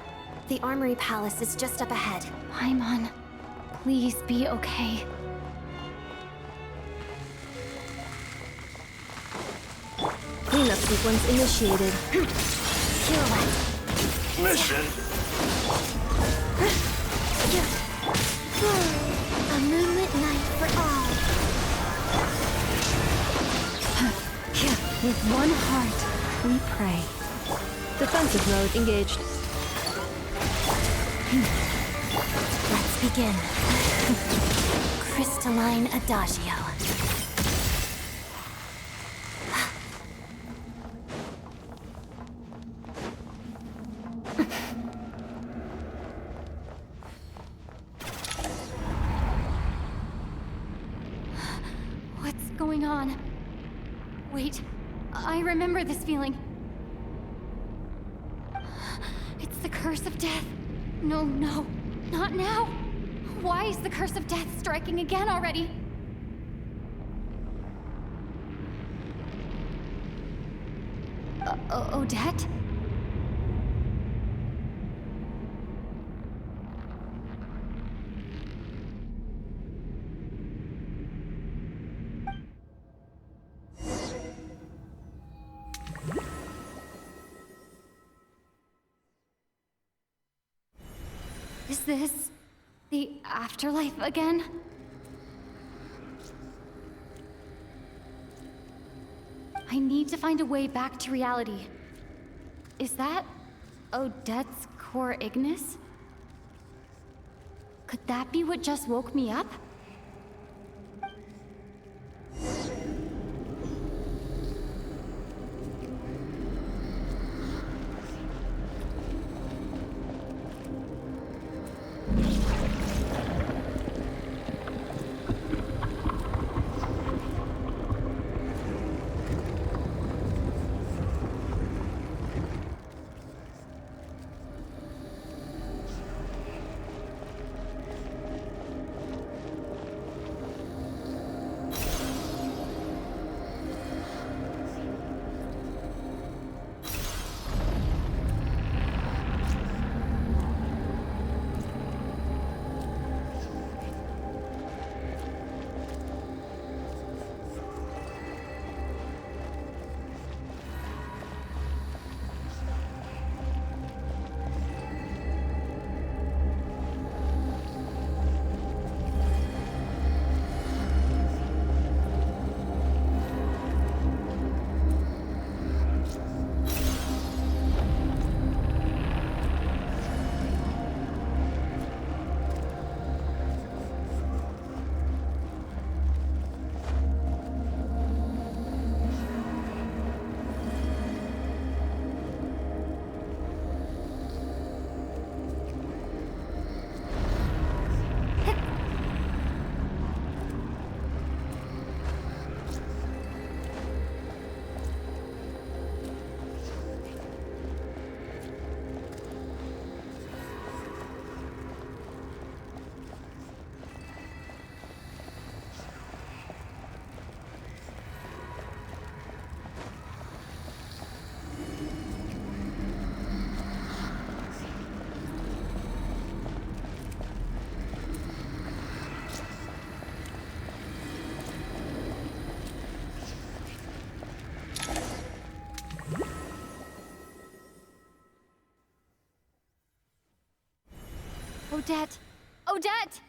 The Armory Palace is just up ahead. Paimon, please be okay. Cleanup sequence initiated. Pirouette. Mission. A moonlit night for all. With one heart, we pray. Defensive mode engaged. Let's begin. Crystalline Adagio. What's going on? Wait, I remember this feeling. It's the curse of death. No, no, not now. Why is the curse of death striking again already? Odette? Is this the afterlife again? I need to find a way back to reality. Is that Odette's core Ignis? Could that be what just woke me up? Odette! Odette!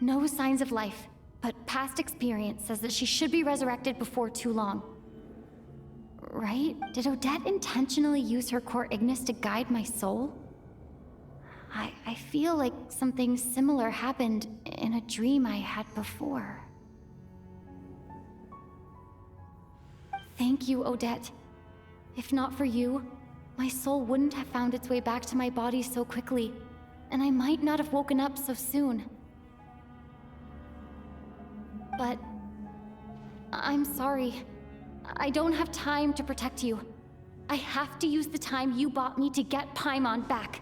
No signs of life, but past experience says that she should be resurrected before too long. Right? Did Odette intentionally use her core Ignis to guide my soul? I feel like something similar happened in a dream I had before. Thank you, Odette. If not for you, my soul wouldn't have found its way back to my body so quickly, and I might not have woken up so soon. But I'm sorry. I don't have time to protect you. I have to use the time you bought me to get Paimon back.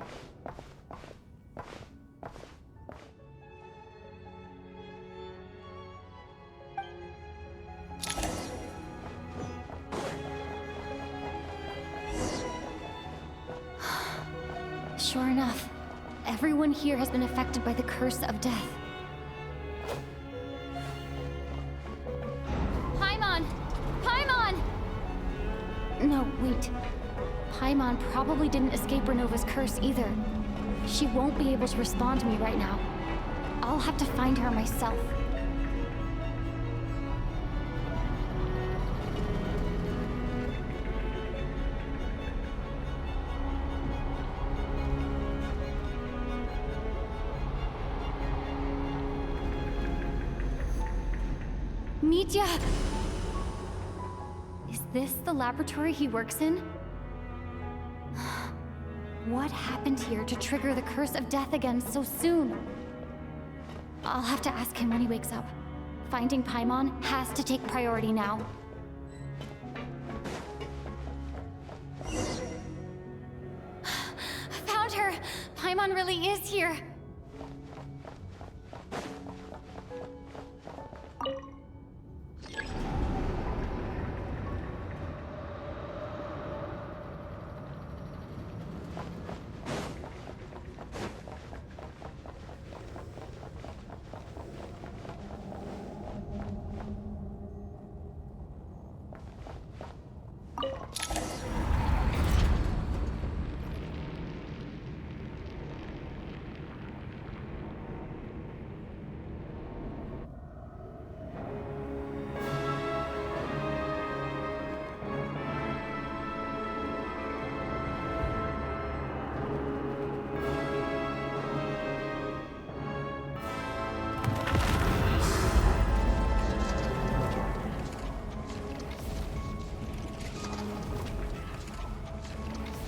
Sure enough, everyone here has been affected by the curse of death. Paimon! Paimon! No, wait. Paimon probably didn't escape Renova's curse either. She won't be able to respond to me right now. I'll have to find her myself. Mitya! Is this the laboratory he works in? What happened here to trigger the curse of death again so soon? I'll have to ask him when he wakes up. Finding Paimon has to take priority now. Found her! Paimon really is here!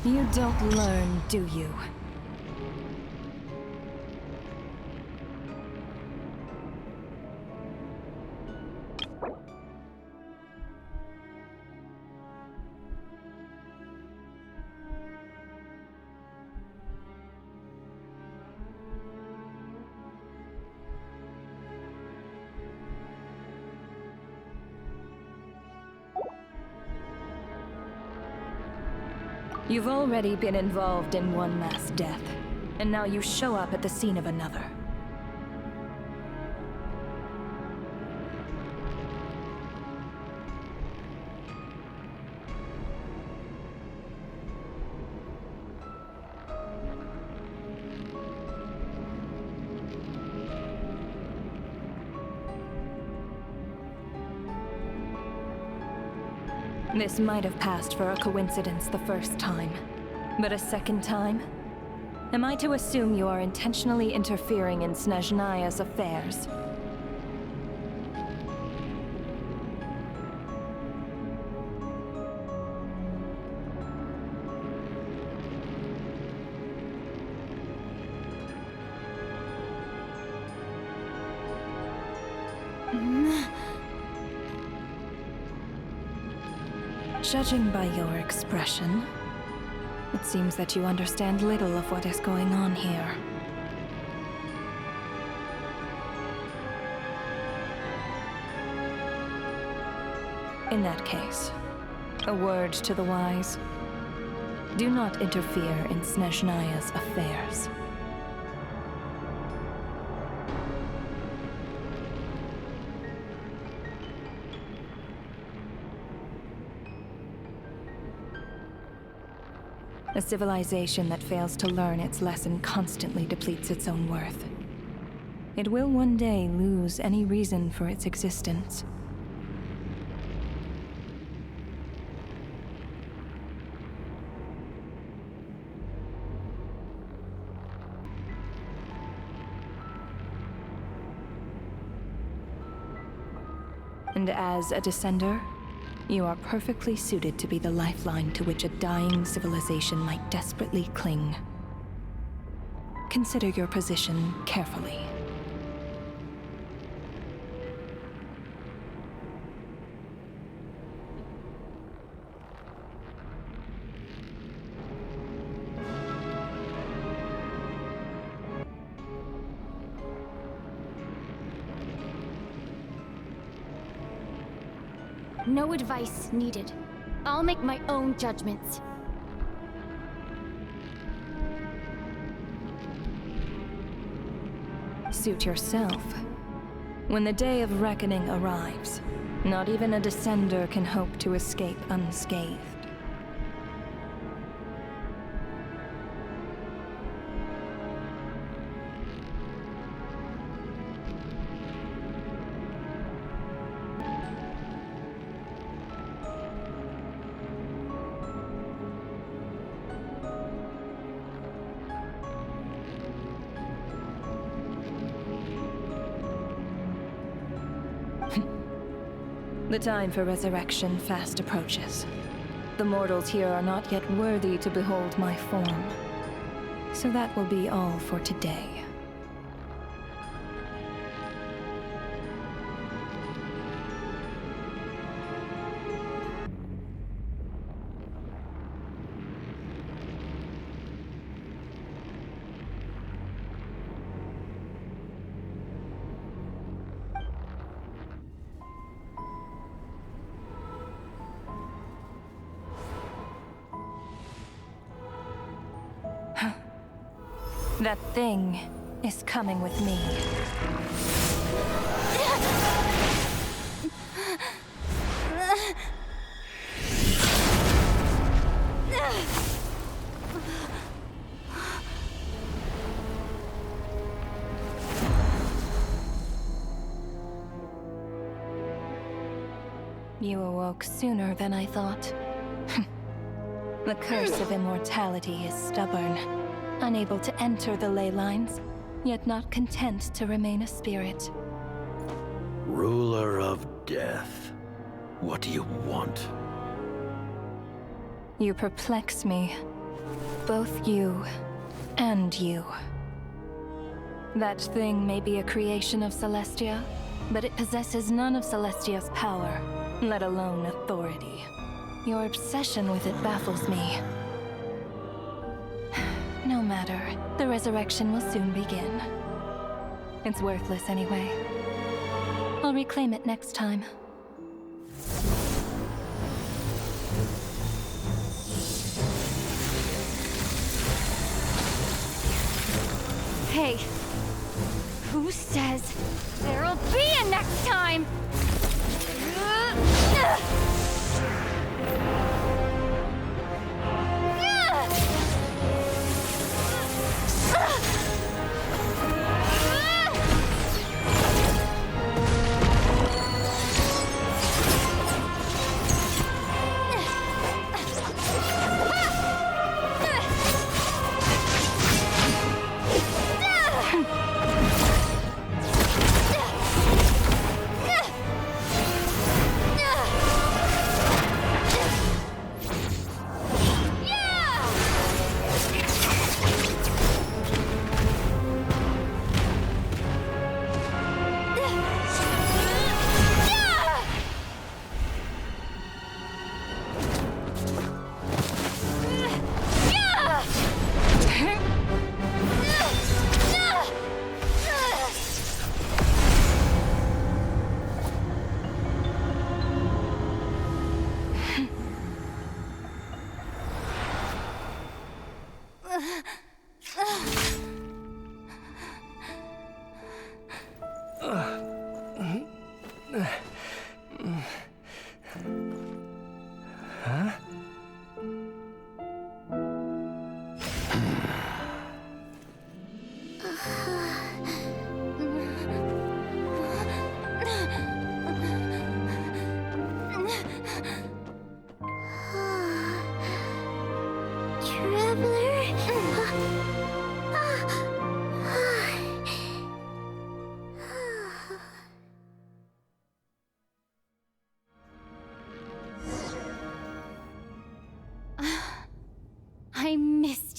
You don't learn, do you? You've already been involved in one mass death, and now you show up at the scene of another. This might have passed for a coincidence the first time, but a second time? Am I to assume you are intentionally interfering in Snežnaya's affairs? Judging by your expression, it seems that you understand little of what is going on here. In that case, a word to the wise. Do not interfere in Snežnaya's affairs. A civilization that fails to learn its lesson constantly depletes its own worth. It will one day lose any reason for its existence. And as a descender, you are perfectly suited to be the lifeline to which a dying civilization might desperately cling. Consider your position carefully. No advice needed. I'll make my own judgments. Suit yourself. When the day of reckoning arrives, not even a descender can hope to escape unscathed. The time for resurrection fast approaches. The mortals here are not yet worthy to behold my form. So that will be all for today. That thing is coming with me. You awoke sooner than I thought. The curse of immortality is stubborn. Unable to enter the ley lines, yet not content to remain a spirit. Ruler of death, what do you want? You perplex me. Both you and you. That thing may be a creation of Celestia, but it possesses none of Celestia's power, let alone authority. Your obsession with it baffles me. No matter. The resurrection will soon begin. It's worthless anyway. I'll reclaim it next time. Hey, who says there'll be a next time?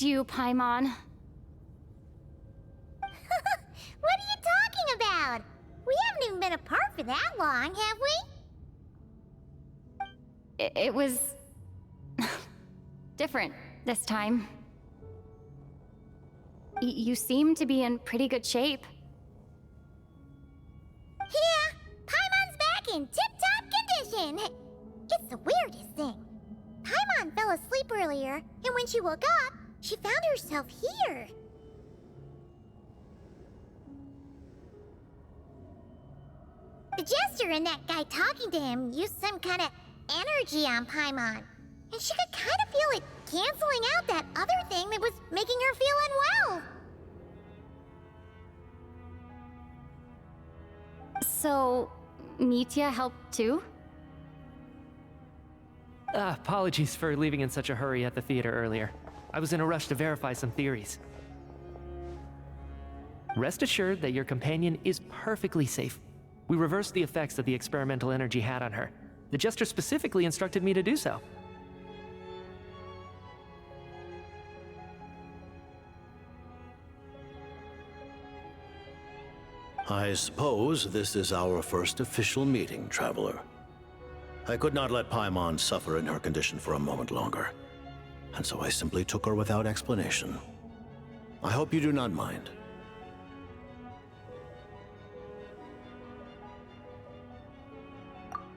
missed you, Paimon. What are you talking about? We haven't even been apart for that long, have we? It was... different this time. You seem to be in pretty good shape. Yeah, Paimon's back in tip-top condition. It's the weirdest thing. Paimon fell asleep earlier, and when she woke up, she found herself here. The jester and that guy talking to him used some kind of energy on Paimon, and she could kind of feel it canceling out that other thing that was making her feel unwell. So, Mitya helped too? Apologies for leaving in such a hurry at the theater earlier. I was in a rush to verify some theories. Rest assured that your companion is perfectly safe. We reversed the effects that the experimental energy had on her. The jester specifically instructed me to do so. I suppose this is our first official meeting, Traveler. I could not let Paimon suffer in her condition for a moment longer, and so I simply took her without explanation. I hope you do not mind.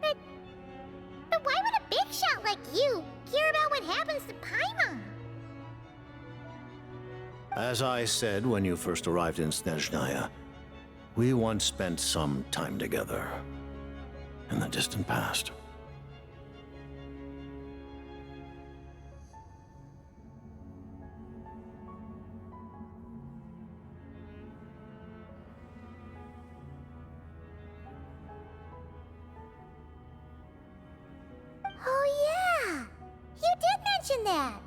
But why would a big shot like you care about what happens to Paimon? As I said when you first arrived in Снежная, we once spent some time together in the distant past. Oh yeah, you did mention that.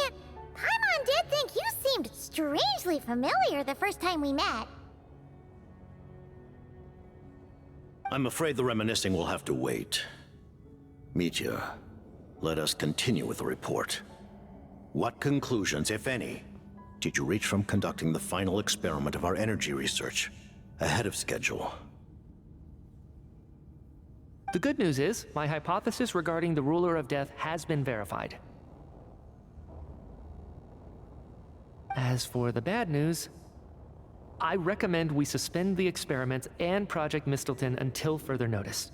And Paimon did think you seemed strangely familiar the first time we met. I'm afraid the reminiscing will have to wait. Mitya, let us continue with the report. What conclusions, if any, did you reach from conducting the final experiment of our energy research ahead of schedule? The good news is, my hypothesis regarding the ruler of death has been verified. As for the bad news, I recommend we suspend the experiments and Project Mistelton until further notice.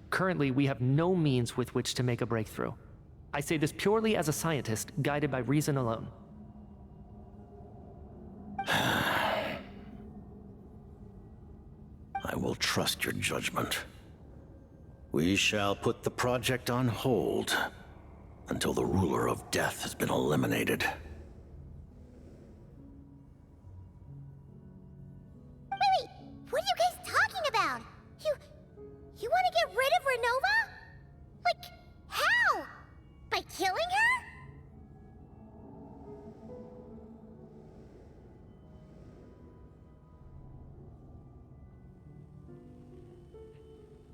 Currently, we have no means with which to make a breakthrough. I say this purely as a scientist, guided by reason alone. I will trust your judgment. We shall put the project on hold until the ruler of death has been eliminated. What are you guys talking about? You want to get rid of Renova? Like, how? By killing her?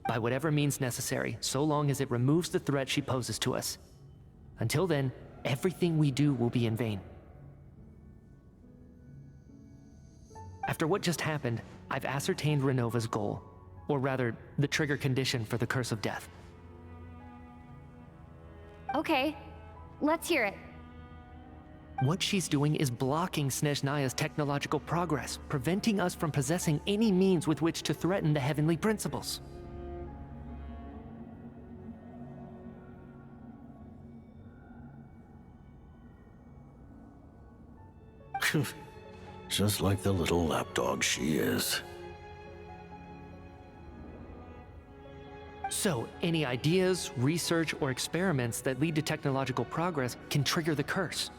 By whatever means necessary, so long as it removes the threat she poses to us. Until then, everything we do will be in vain. After what just happened, I've ascertained Renova's goal, or rather, the trigger condition for the Curse of Death. Okay, let's hear it. What she's doing is blocking Снежnaya's technological progress, preventing us from possessing any means with which to threaten the heavenly principles. Just like the little lapdog she is. So, any ideas, research, or experiments that lead to technological progress can trigger the curse.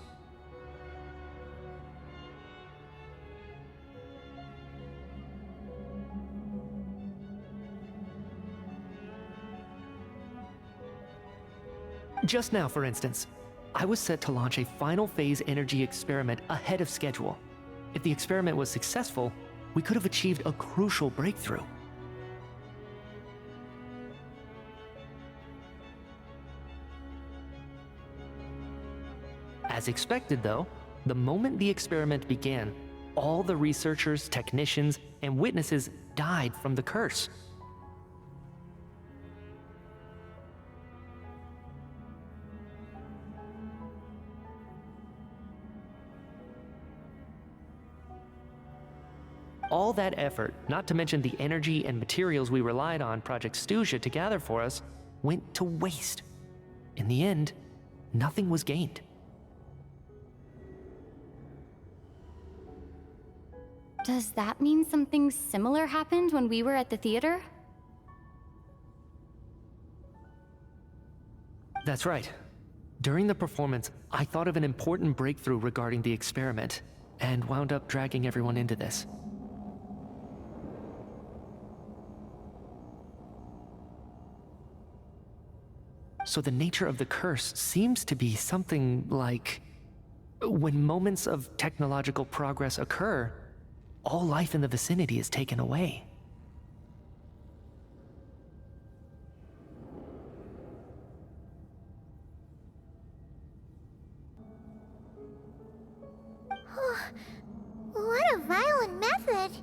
Just now, for instance, I was set to launch a final phase energy experiment ahead of schedule. If the experiment was successful, we could have achieved a crucial breakthrough. As expected, though, The moment the experiment began, all the researchers, technicians, and witnesses died from the curse. All that effort, not to mention the energy and materials we relied on Project Stuja to gather for us, went to waste. In the end, nothing was gained. Does that mean something similar happened when we were at the theater? That's right. During the performance, I thought of an important breakthrough regarding the experiment, and wound up dragging everyone into this. So the nature of the curse seems to be something like, when moments of technological progress occur, all life in the vicinity is taken away. What a violent method!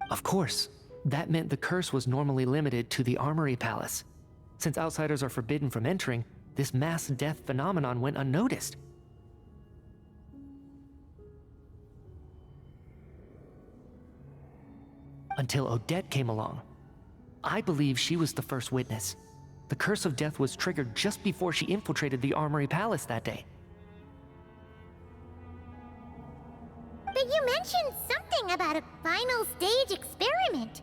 Of course, that meant the curse was normally limited to the Armory Palace. Since outsiders are forbidden from entering, this mass death phenomenon went unnoticed. Until Odette came along. I believe she was the first witness. The curse of death was triggered just before she infiltrated the Armory Palace that day. But you mentioned something about a final stage experiment.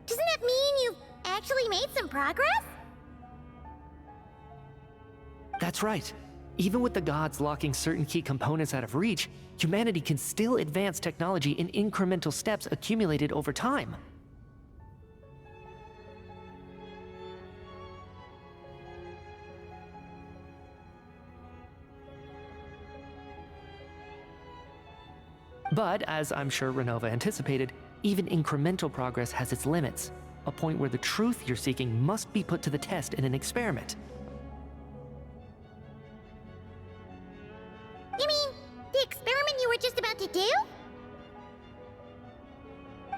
Doesn't that mean you've actually made some progress? That's right. Even with the gods locking certain key components out of reach, humanity can still advance technology in incremental steps accumulated over time. But, as I'm sure Renova anticipated, even incremental progress has its limits, a point where the truth you're seeking must be put to the test in an experiment. You mean, the experiment you were just about to do?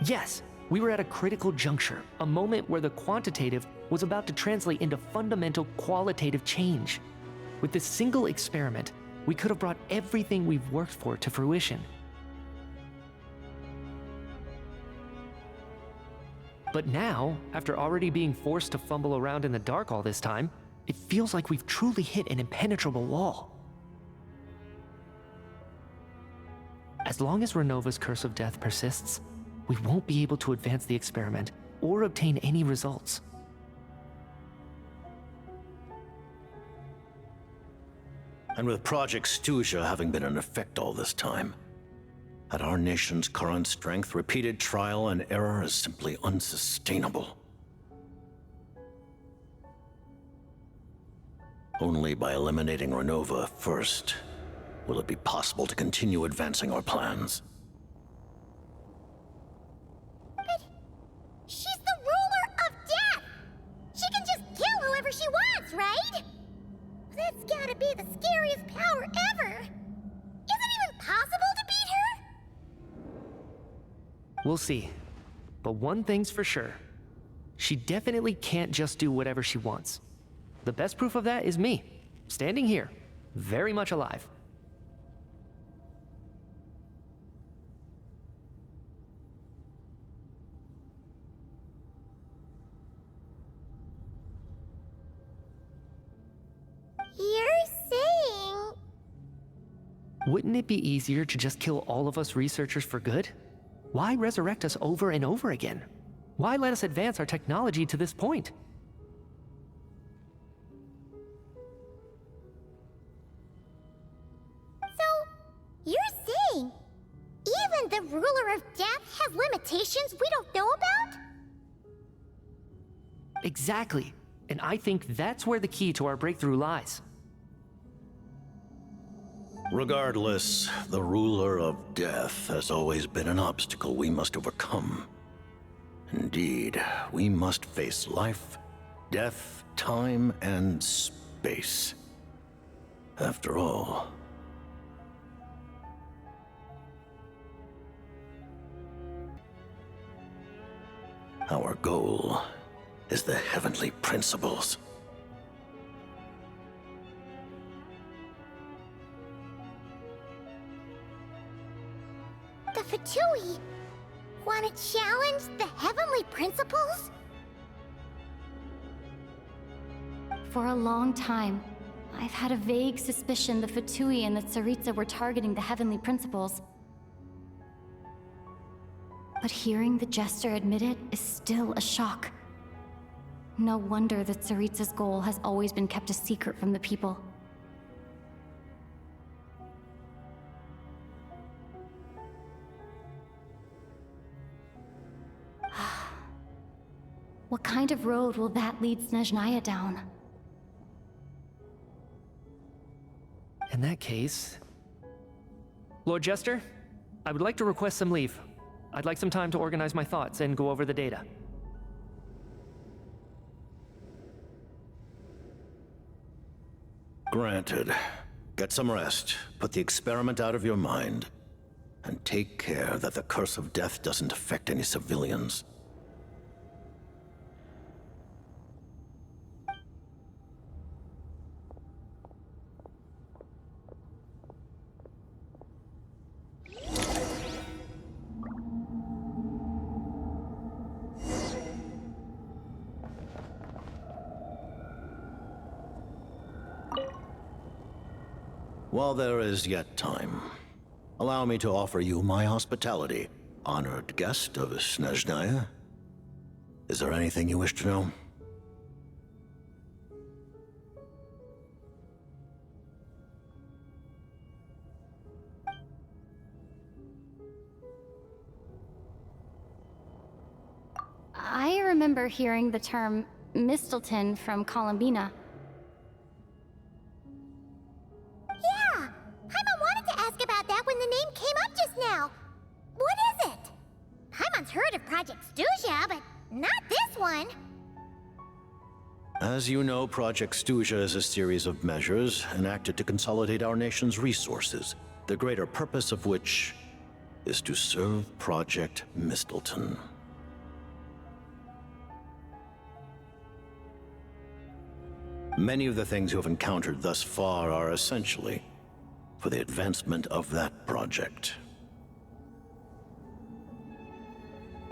Yes, we were at a critical juncture, a moment where the quantitative was about to translate into fundamental qualitative change. With this single experiment, we could have brought everything we've worked for to fruition. But now, after already being forced to fumble around in the dark all this time, it feels like we've truly hit an impenetrable wall. As long as Renova's curse of death persists, we won't be able to advance the experiment or obtain any results. And with Project Stuja having been in effect all this time, at our nation's current strength, repeated trial and error is simply unsustainable. Only by eliminating Renova first will it be possible to continue advancing our plans. But she's the ruler of death! She can just kill whoever she wants, right? That's gotta be the scariest power ever! Is it even possible to beat her? We'll see. But one thing's for sure. She definitely can't just do whatever she wants. The best proof of that is me, standing here, very much alive. You're saying... Wouldn't it be easier to just kill all of us researchers for good? Why resurrect us over and over again? Why let us advance our technology to this point? So, you're saying even the ruler of death has limitations we don't know about? Exactly. And I think that's where the key to our breakthrough lies. Regardless, the ruler of death has always been an obstacle we must overcome. Indeed, we must face life, death, time, and space. After all, Our goal is the heavenly principles. The Fatui want to challenge the heavenly principles? For a long time, I've had a vague suspicion the Fatui and the Tsaritsa were targeting the heavenly principles. But hearing the Jester admit it is still a shock. No wonder that Tsaritsa's goal has always been kept a secret from the people. What kind of road will that lead Снежная down? In that case... Lord Jester, I would like to request some leave. I'd like some time to organize my thoughts and go over the data. Granted. Get some rest, put the experiment out of your mind, and take care that the curse of death doesn't affect any civilians. While there is yet time, allow me to offer you my hospitality, honored guest of Снежная. Is there anything you wish to know? I remember hearing the term Mistelton from Columbina. Yeah! Paimon wanted to ask about that when the name came up just now. What is it? Paimon's heard of Project Stuja, but not this one. As you know, Project Stuja is a series of measures enacted to consolidate our nation's resources, the greater purpose of which is to serve Project Mistelton. Many of the things you have encountered thus far are essentially for the advancement of that project.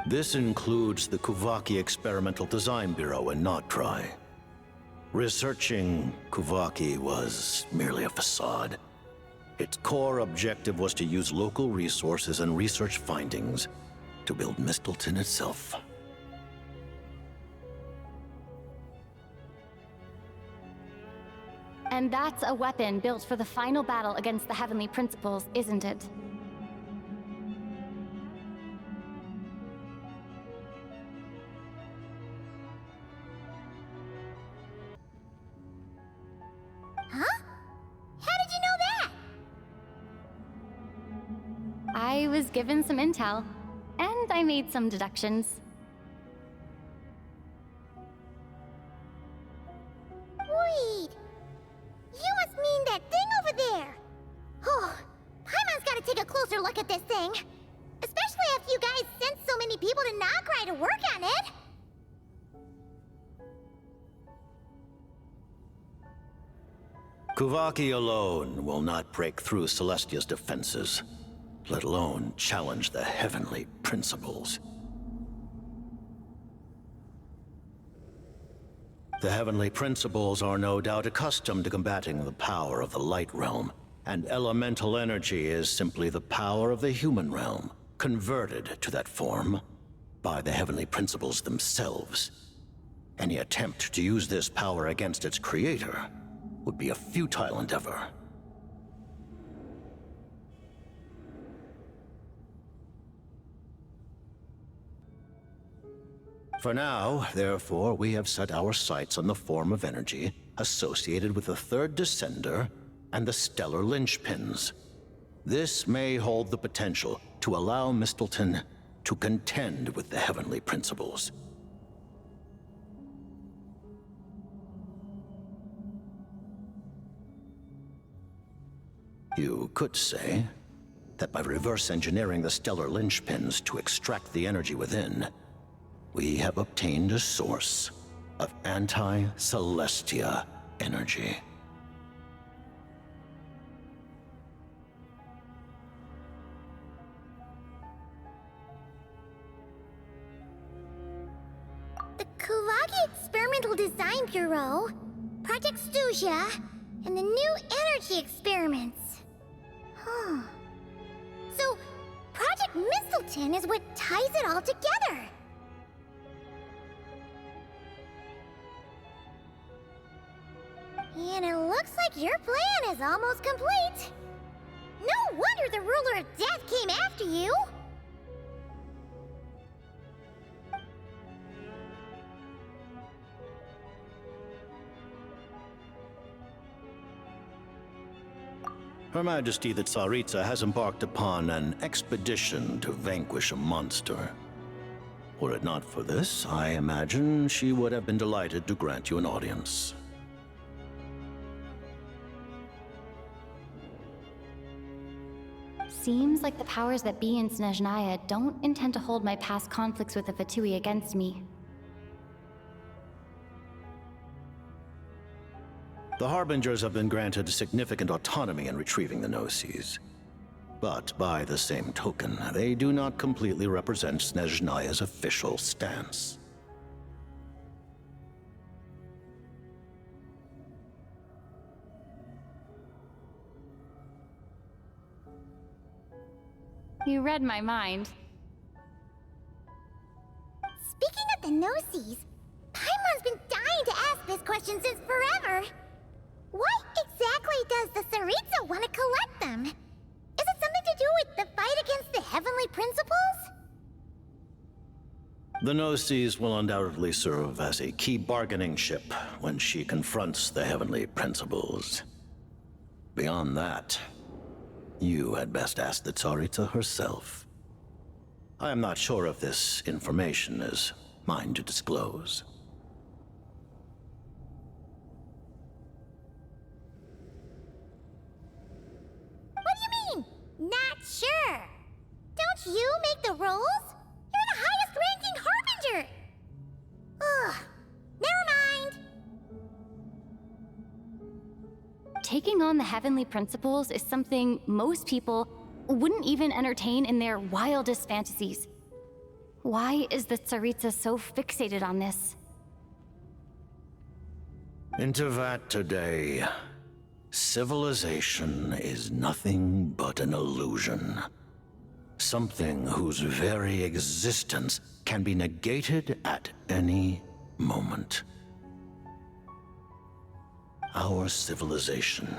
This includes the Kuvaki Experimental Design Bureau in Notri. Researching Kuvaki was merely a facade. Its core objective was to use local resources and research findings to build Mistelton itself. And that's a weapon built for the final battle against the Heavenly Principles, isn't it? Huh? How did you know that? I was given some intel, and I made some deductions. Wait. You must mean that thing over there! Oh, Paimon's gotta take a closer look at this thing. Especially after you guys sent so many people to Notri to work on it. Kuvaki alone will not break through Celestia's defenses, let alone challenge the heavenly principles. The heavenly principles are no doubt accustomed to combating the power of the light realm, and elemental energy is simply the power of the human realm, converted to that form by the heavenly principles themselves. Any attempt to use this power against its creator would be a futile endeavor. For now, therefore, we have set our sights on the form of energy associated with the third descender and the stellar linchpins. This may hold the potential to allow Mistelton to contend with the heavenly principles. You could say that by reverse engineering the stellar linchpins to extract the energy within, We have obtained a source of anti-Celestia energy. The Kulagi Experimental Design Bureau, Project Stuja, and the new energy experiments. Huh. So, Project Mistleton is what ties it all together. And it looks like your plan is almost complete. No wonder the Ruler of Death came after you. Her Majesty the Tsaritsa has embarked upon an expedition to vanquish a monster. Were it not for this, I imagine she would have been delighted to grant you an audience. Seems like the powers that be in Снежная don't intend to hold my past conflicts with the Fatui against me. The Harbingers have been granted significant autonomy in retrieving the Gnosis. But by the same token, they do not completely represent Снежnaya's official stance. You read my mind. Speaking of the Gnosis, Paimon's been dying to ask this question since forever. Why exactly does the Tsaritsa want to collect them? Is it something to do with the fight against the Heavenly Principles? The Gnosis will undoubtedly serve as a key bargaining chip when she confronts the Heavenly Principles. Beyond that, you had best ask the Tsaritsa herself. I am not sure if this information is mine to disclose. What do you mean, not sure? Don't you make the rules? You're the highest-ranking Harbinger! Ugh, never mind. Taking on the Heavenly Principles is something most people wouldn't even entertain in their wildest fantasies. Why is the Tsaritsa so fixated on this? In Tevat today, civilization is nothing but an illusion. Something whose very existence can be negated at any moment. Our civilization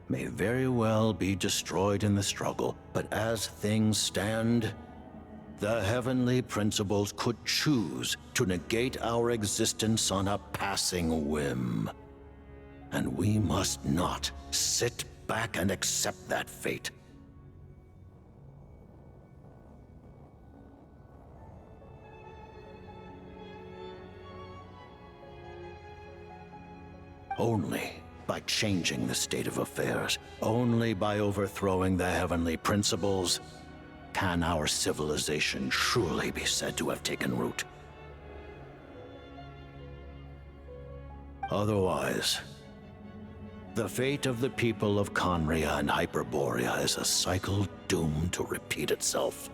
may very well be destroyed in the struggle, but as things stand, the Heavenly Principles could choose to negate our existence on a passing whim. And we must not sit back and accept that fate. Only by changing the state of affairs, only by overthrowing the Heavenly Principles, can our civilization truly be said to have taken root. Otherwise, the fate of the people of Conria and Hyperborea is a cycle doomed to repeat itself.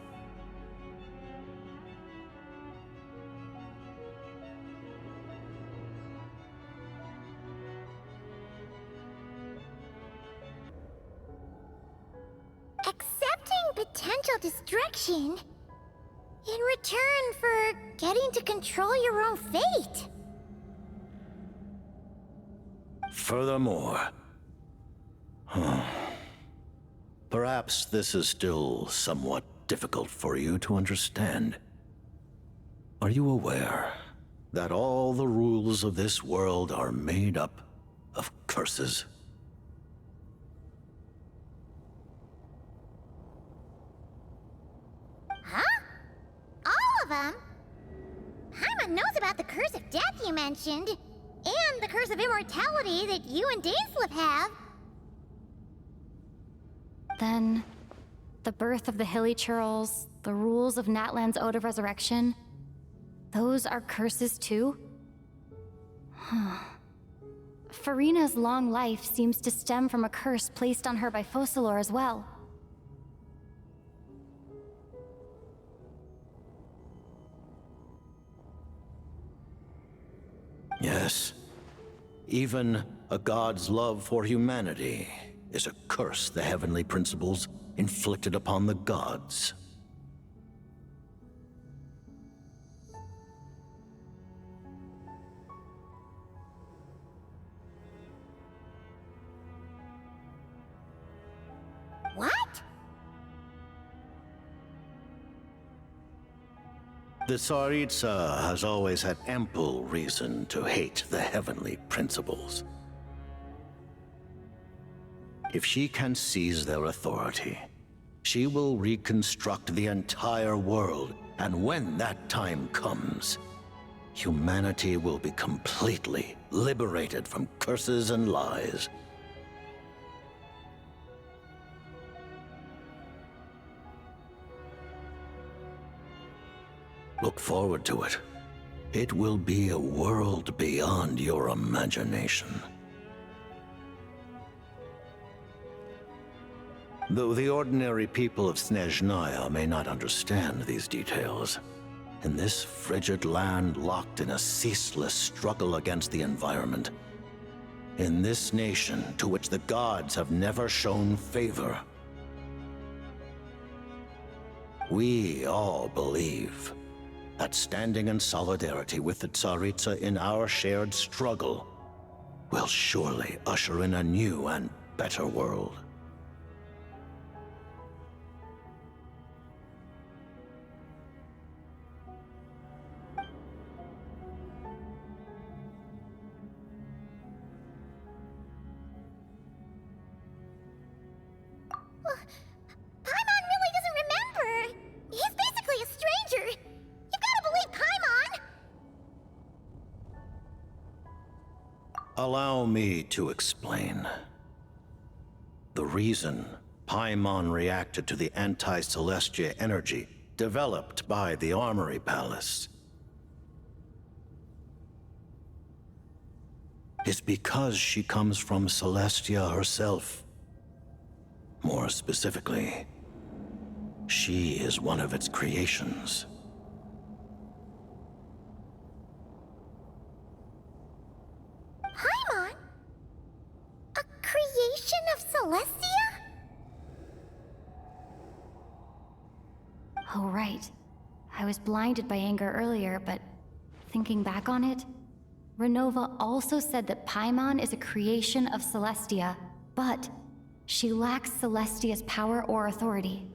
Accepting potential destruction in return for getting to control your own fate. Furthermore, perhaps this is still somewhat difficult for you to understand. Are you aware that all the rules of this world are made up of curses? Huh? All of them? Paimon knows about the curse of death you mentioned, and the curse of immortality that you and Dainsleif have. Then, the birth of the Hilly Churls, the rules of Natlan's Ode of Resurrection. Those are curses too? Farina's long life seems to stem from a curse placed on her by Focalor as well. Yes. Even a god's love for humanity is a curse the heavenly principles inflicted upon the gods. What? The Tsaritsa has always had ample reason to hate the heavenly principles. If she can seize their authority, she will reconstruct the entire world, and when that time comes, humanity will be completely liberated from curses and lies. Look forward to it. It will be a world beyond your imagination. Though the ordinary people of Снежная may not understand these details, in this frigid land locked in a ceaseless struggle against the environment, in this nation to which the gods have never shown favor, we all believe that standing in solidarity with the Tsaritsa in our shared struggle will surely usher in a new and better world. Paimon really doesn't remember. He's basically a stranger. You gotta believe Paimon. Allow me to explain. The reason Paimon reacted to the anti-Celestia energy developed by the Armory Palace is because she comes from Celestia herself. More specifically, she is one of its creations. Paimon? A creation of Celestia? Oh, right. I was blinded by anger earlier, but thinking back on it, Renova also said that Paimon is a creation of Celestia, but she lacks Celestia's power or authority.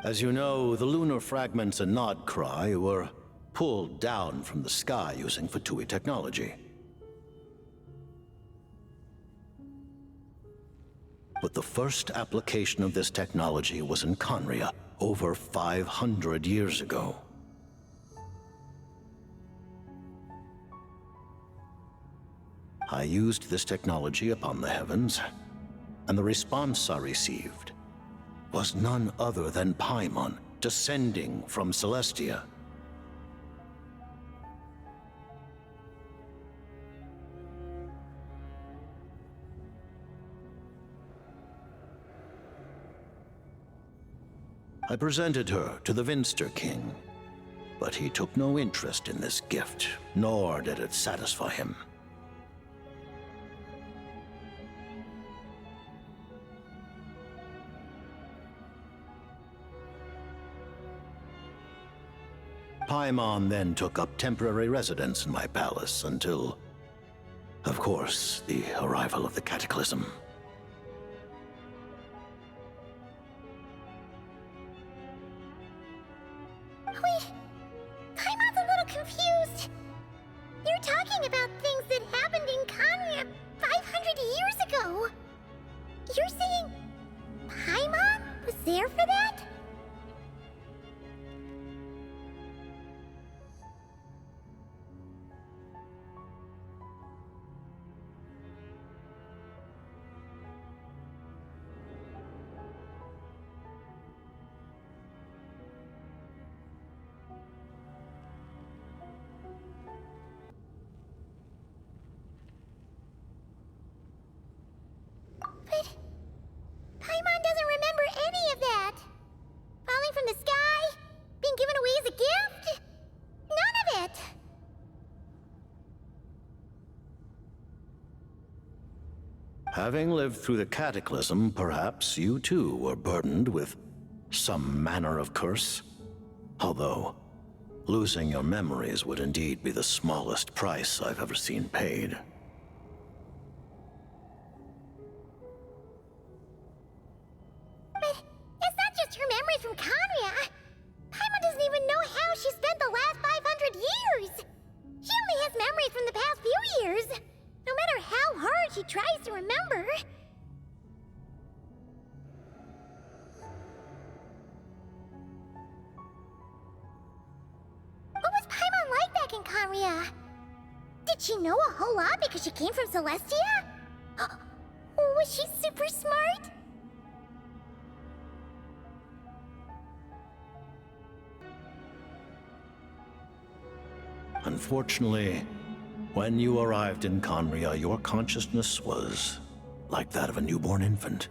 As you know, the lunar fragments in Nodcry were pulled down from the sky using Fatui technology. But the first application of this technology was in Conria over 500 years ago. I used this technology upon the heavens, and the response I received was none other than Paimon descending from Celestia. I presented her to the Vinster King, but he took no interest in this gift, nor did it satisfy him. Paimon then took up temporary residence in my palace until, of course, the arrival of the Cataclysm. Wait, Paimon's a little confused. You're talking about things that happened in Conria 500 years ago. You're saying Paimon was there for that? Having lived through the cataclysm, perhaps you too were burdened with some manner of curse. Although, losing your memories would indeed be the smallest price I've ever seen paid. But it's not just her memories from Conria. Paimon doesn't even know how she spent the last 500 years. She only has memories from the past few years. No matter how hard she tries to remember. What was Paimon like back in Conria? Did she know a whole lot because she came from Celestia? Was she super smart? Unfortunately, when you arrived in Conria, your consciousness was like that of a newborn infant.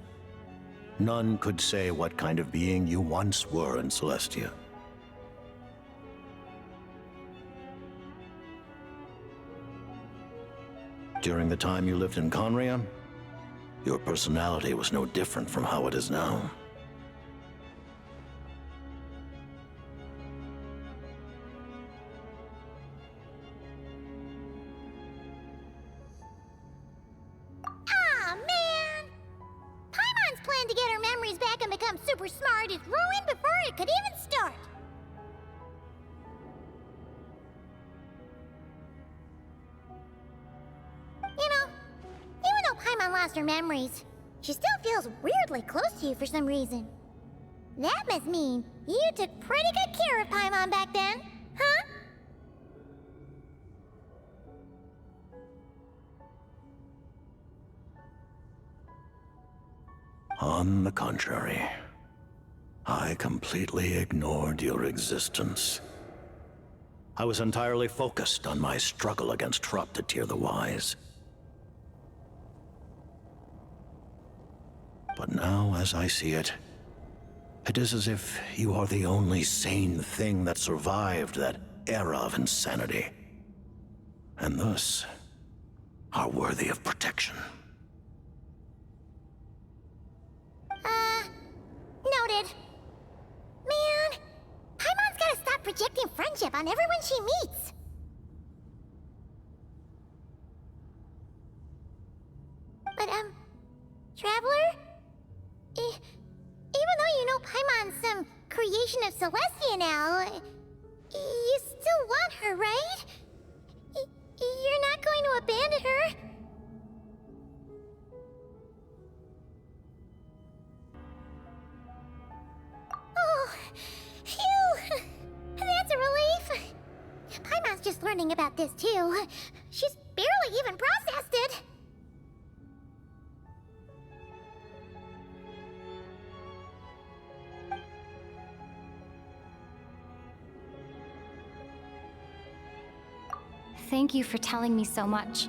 None could say what kind of being you once were in Celestia. During the time you lived in Conria, your personality was no different from how it is now. Aw, man! Paimon's plan to get her memories back and become super smart is ruined before it could even start. You know, even though Paimon lost her memories, she still feels weirdly close to you for some reason. That must mean you took pretty good care of Paimon back then, huh? On the contrary, I completely ignored your existence. I was entirely focused on my struggle against Troptatir the Wise. But now, as I see it, it is as if you are the only sane thing that survived that era of insanity, and thus are worthy of protection. Noted. Man, Paimon's gotta stop projecting friendship on everyone she meets. But, Traveler? Even though you know Paimon's some creation of Celestia now, you still want her, right? You're not going to abandon her? Oh, phew! That's a relief. Paimon's just learning about this too. She's barely even processed it. Thank you for telling me so much.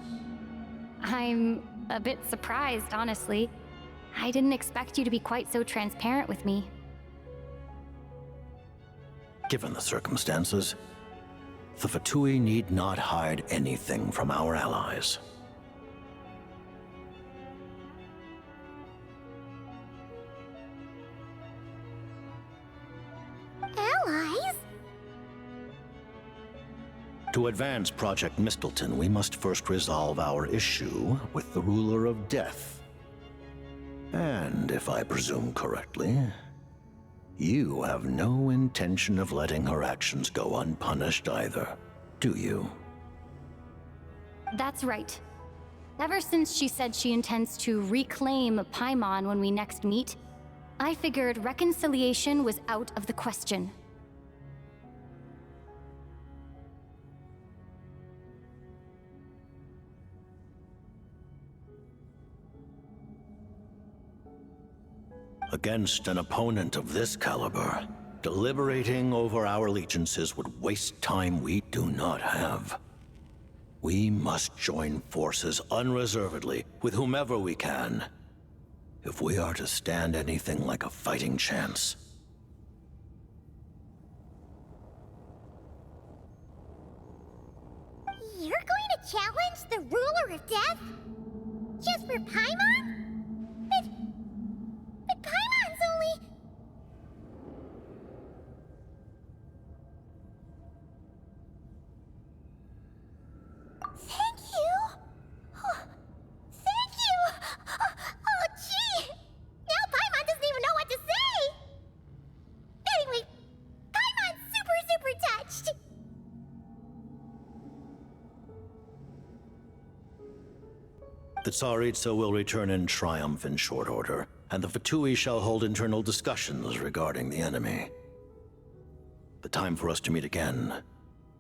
I'm a bit surprised, honestly. I didn't expect you to be quite so transparent with me. Given the circumstances, the Fatui need not hide anything from our allies. Allies? To advance Project Mistleton, we must first resolve our issue with the Ruler of Death. And if I presume correctly, you have no intention of letting her actions go unpunished either, do you? That's right. Ever since she said she intends to reclaim Paimon when we next meet, I figured reconciliation was out of the question. Against an opponent of this caliber, deliberating over our allegiances would waste time we do not have. We must join forces unreservedly with whomever we can, if we are to stand anything like a fighting chance. You're going to challenge the Ruler of Death? Just for Paimon? But Paimon's only... Thank you! Oh, thank you! Oh, gee! Now Paimon doesn't even know what to say! Anyway, Paimon's super touched! The Tsaritsa will return in triumph in short order, and the Fatui shall hold internal discussions regarding the enemy. The time for us to meet again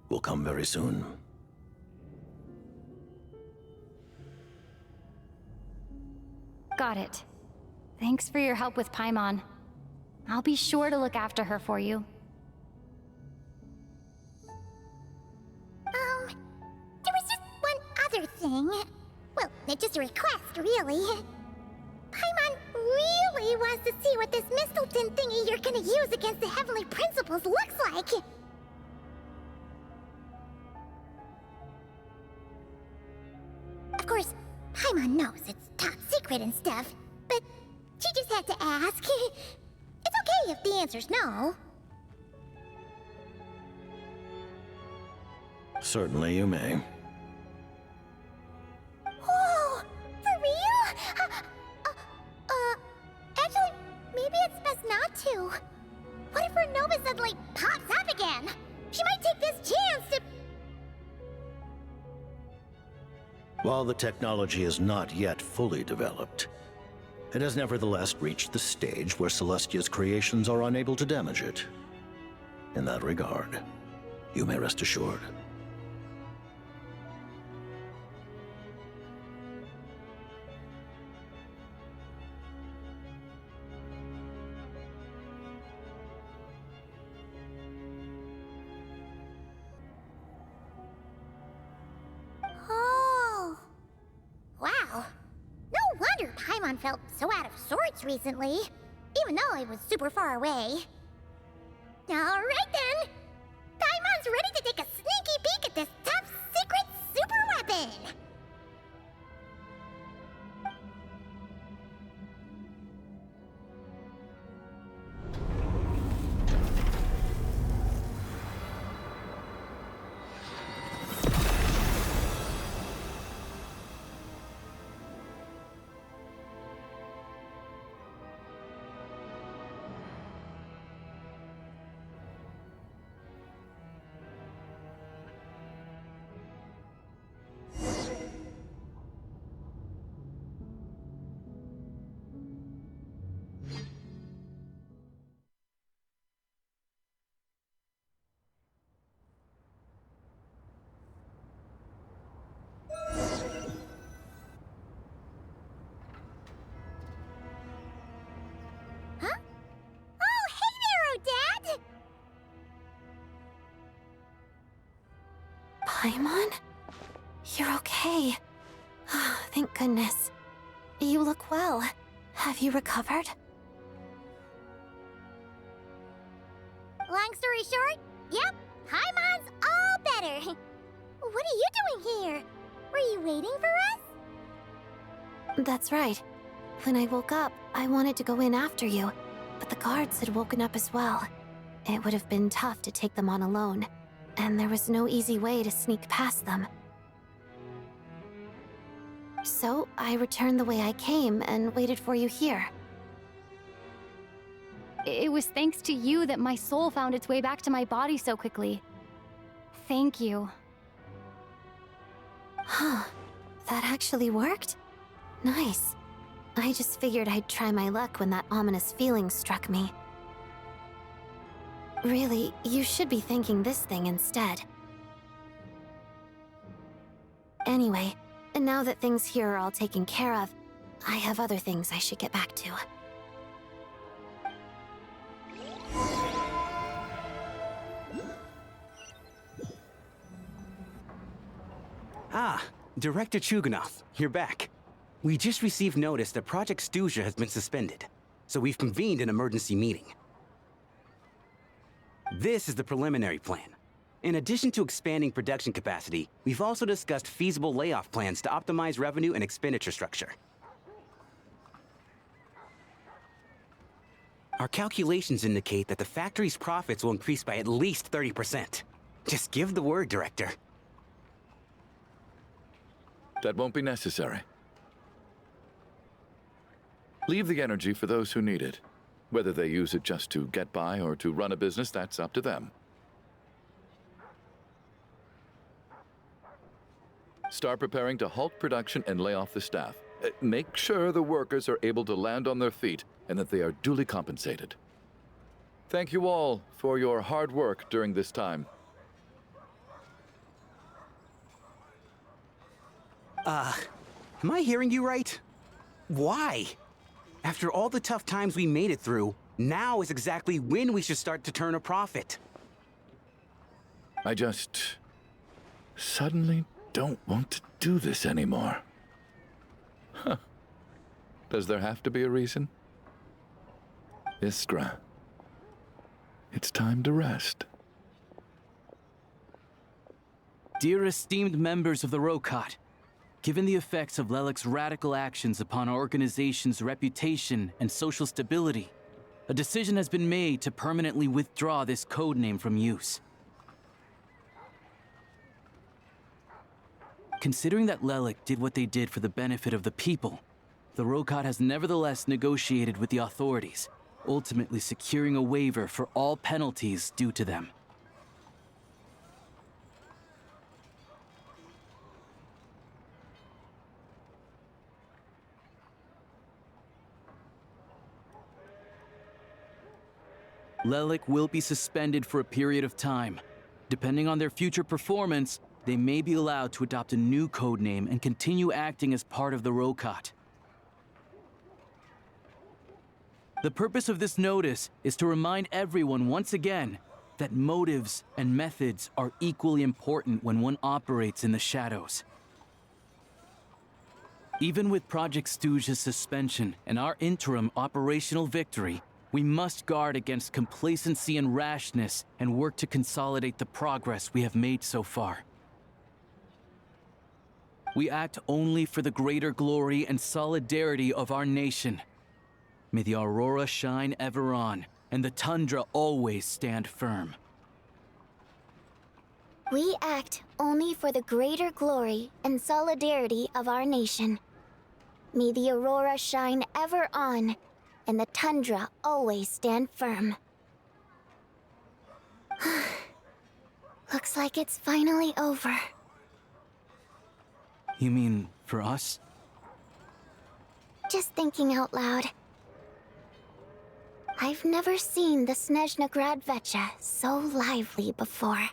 will come very soon. Got it. Thanks for your help with Paimon. I'll be sure to look after her for you. There was just one other thing. Well, it's just a request, really. Paimon really wants to see what this Mistleton thingy you're gonna use against the Heavenly Principles looks like. Of course, Paimon knows it's top secret and stuff, but she just had to ask. It's okay if the answer's no. Certainly you may. Whoa! For real? Actually, maybe it's best not to. What if her Nova suddenly pops up again? She might take this chance to... While the technology is not yet fully developed, it has nevertheless reached the stage where Celestia's creations are unable to damage it. In that regard, you may rest assured. Oh. Wow. No wonder Paimon felt so out of sorts recently, even though it was super far away. Alright then! Paimon's ready to take a sneaky peek at this top secret super weapon! Huh? Oh, hey there, Odette! Paimon? You're okay. Thank goodness. You look well. Have you recovered? Long story short, yep, Paimon's all better. What are you doing here? Were you waiting for us? That's right. When I woke up, I wanted to go in after you, but the guards had woken up as well. It would have been tough to take them on alone, and there was no easy way to sneak past them. So I returned the way I came and waited for you here. It was thanks to you that my soul found its way back to my body so quickly. Thank you. Huh. That actually worked? Nice. I just figured I'd try my luck when that ominous feeling struck me. Really, you should be thanking this thing instead. Anyway, and now that things here are all taken care of, I have other things I should get back to. Ah, Director Chuganov, you're back. We just received notice that Project Stuzha has been suspended, so we've convened an emergency meeting. This is the preliminary plan. In addition to expanding production capacity, we've also discussed feasible layoff plans to optimize revenue and expenditure structure. Our calculations indicate that the factory's profits will increase by at least 30%. Just give the word, Director. That won't be necessary. Leave the energy for those who need it. Whether they use it just to get by or to run a business, that's up to them. Start preparing to halt production and lay off the staff. Make sure the workers are able to land on their feet and that they are duly compensated. Thank you all for your hard work during this time. Am I hearing you right? Why? After all the tough times we made it through, now is exactly when we should start to turn a profit. I just suddenly don't want to do this anymore. Huh. Does there have to be a reason? Iskra, it's time to rest. Dear esteemed members of the Rokot, given the effects of Lelik's radical actions upon our organization's reputation and social stability, a decision has been made to permanently withdraw this codename from use. Considering that Lelik did what they did for the benefit of the people, the Rokot has nevertheless negotiated with the authorities, ultimately securing a waiver for all penalties due to them. Lelik will be suspended for a period of time. Depending on their future performance, they may be allowed to adopt a new codename and continue acting as part of the Rokot. The purpose of this notice is to remind everyone once again that motives and methods are equally important when one operates in the shadows. Even with Project Stooge's suspension and our interim operational victory, we must guard against complacency and rashness and work to consolidate the progress we have made so far. We act only for the greater glory and solidarity of our nation. May the aurora shine ever on, and the tundra always stand firm. We act only for the greater glory and solidarity of our nation. May the aurora shine ever on, and the tundra always stand firm. Looks like it's finally over. You mean for us? Just thinking out loud. I've never seen the Снежная Vecha so lively before.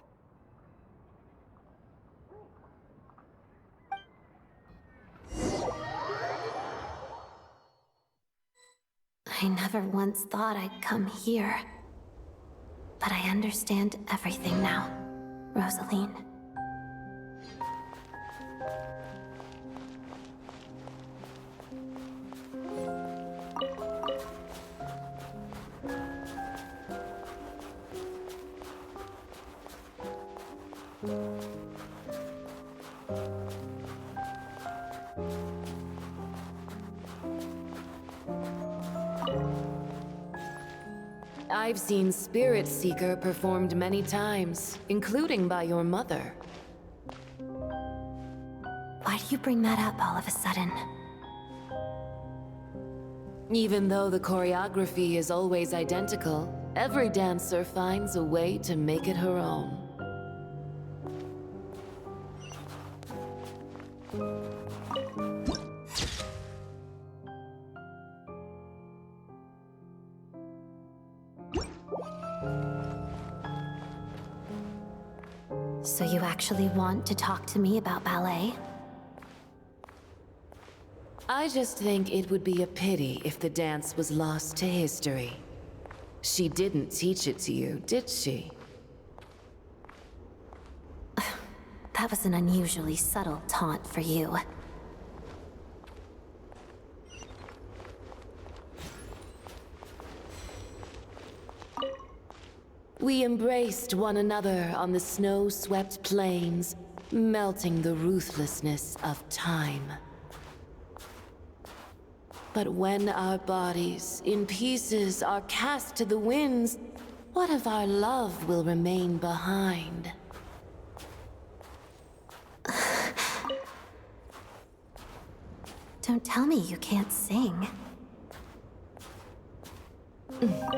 I never once thought I'd come here. But I understand everything now, Rosaline. I've seen Spirit Seeker performed many times, including by your mother. Why do you bring that up all of a sudden? Even though the choreography is always identical, every dancer finds a way to make it her own. So you actually want to talk to me about ballet? I just think it would be a pity if the dance was lost to history. She didn't teach it to you, did she? That was an unusually subtle taunt for you. We embraced one another on the snow-swept plains, melting the ruthlessness of time. But when our bodies, in pieces, are cast to the winds, what of our love will remain behind? Don't tell me you can't sing.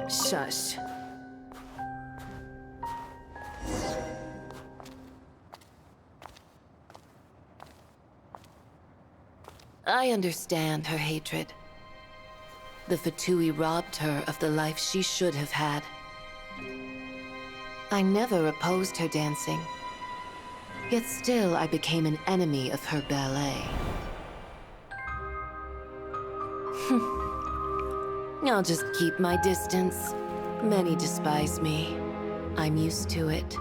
Shush. I understand her hatred. The Fatui robbed her of the life she should have had. I never opposed her dancing. Yet still I became an enemy of her ballet. I'll just keep my distance. Many despise me. I'm used to it.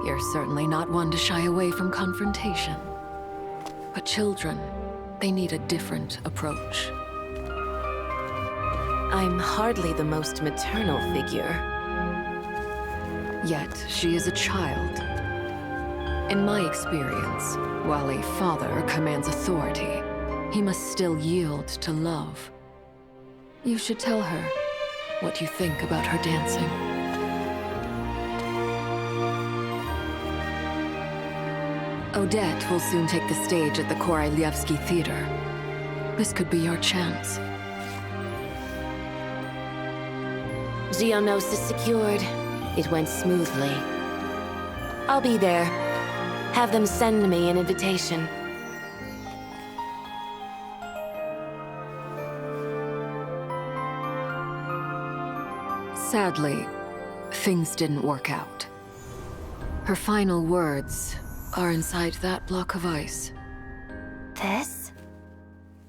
You're certainly not one to shy away from confrontation. But children, they need a different approach. I'm hardly the most maternal figure. Yet, she is a child. In my experience, while a father commands authority, he must still yield to love. You should tell her what you think about her dancing. Odette will soon take the stage at the Koralyevsky Theater. This could be your chance. Geonosis secured. It went smoothly. I'll be there. Have them send me an invitation. Sadly, things didn't work out. Her final words are inside that block of ice. This?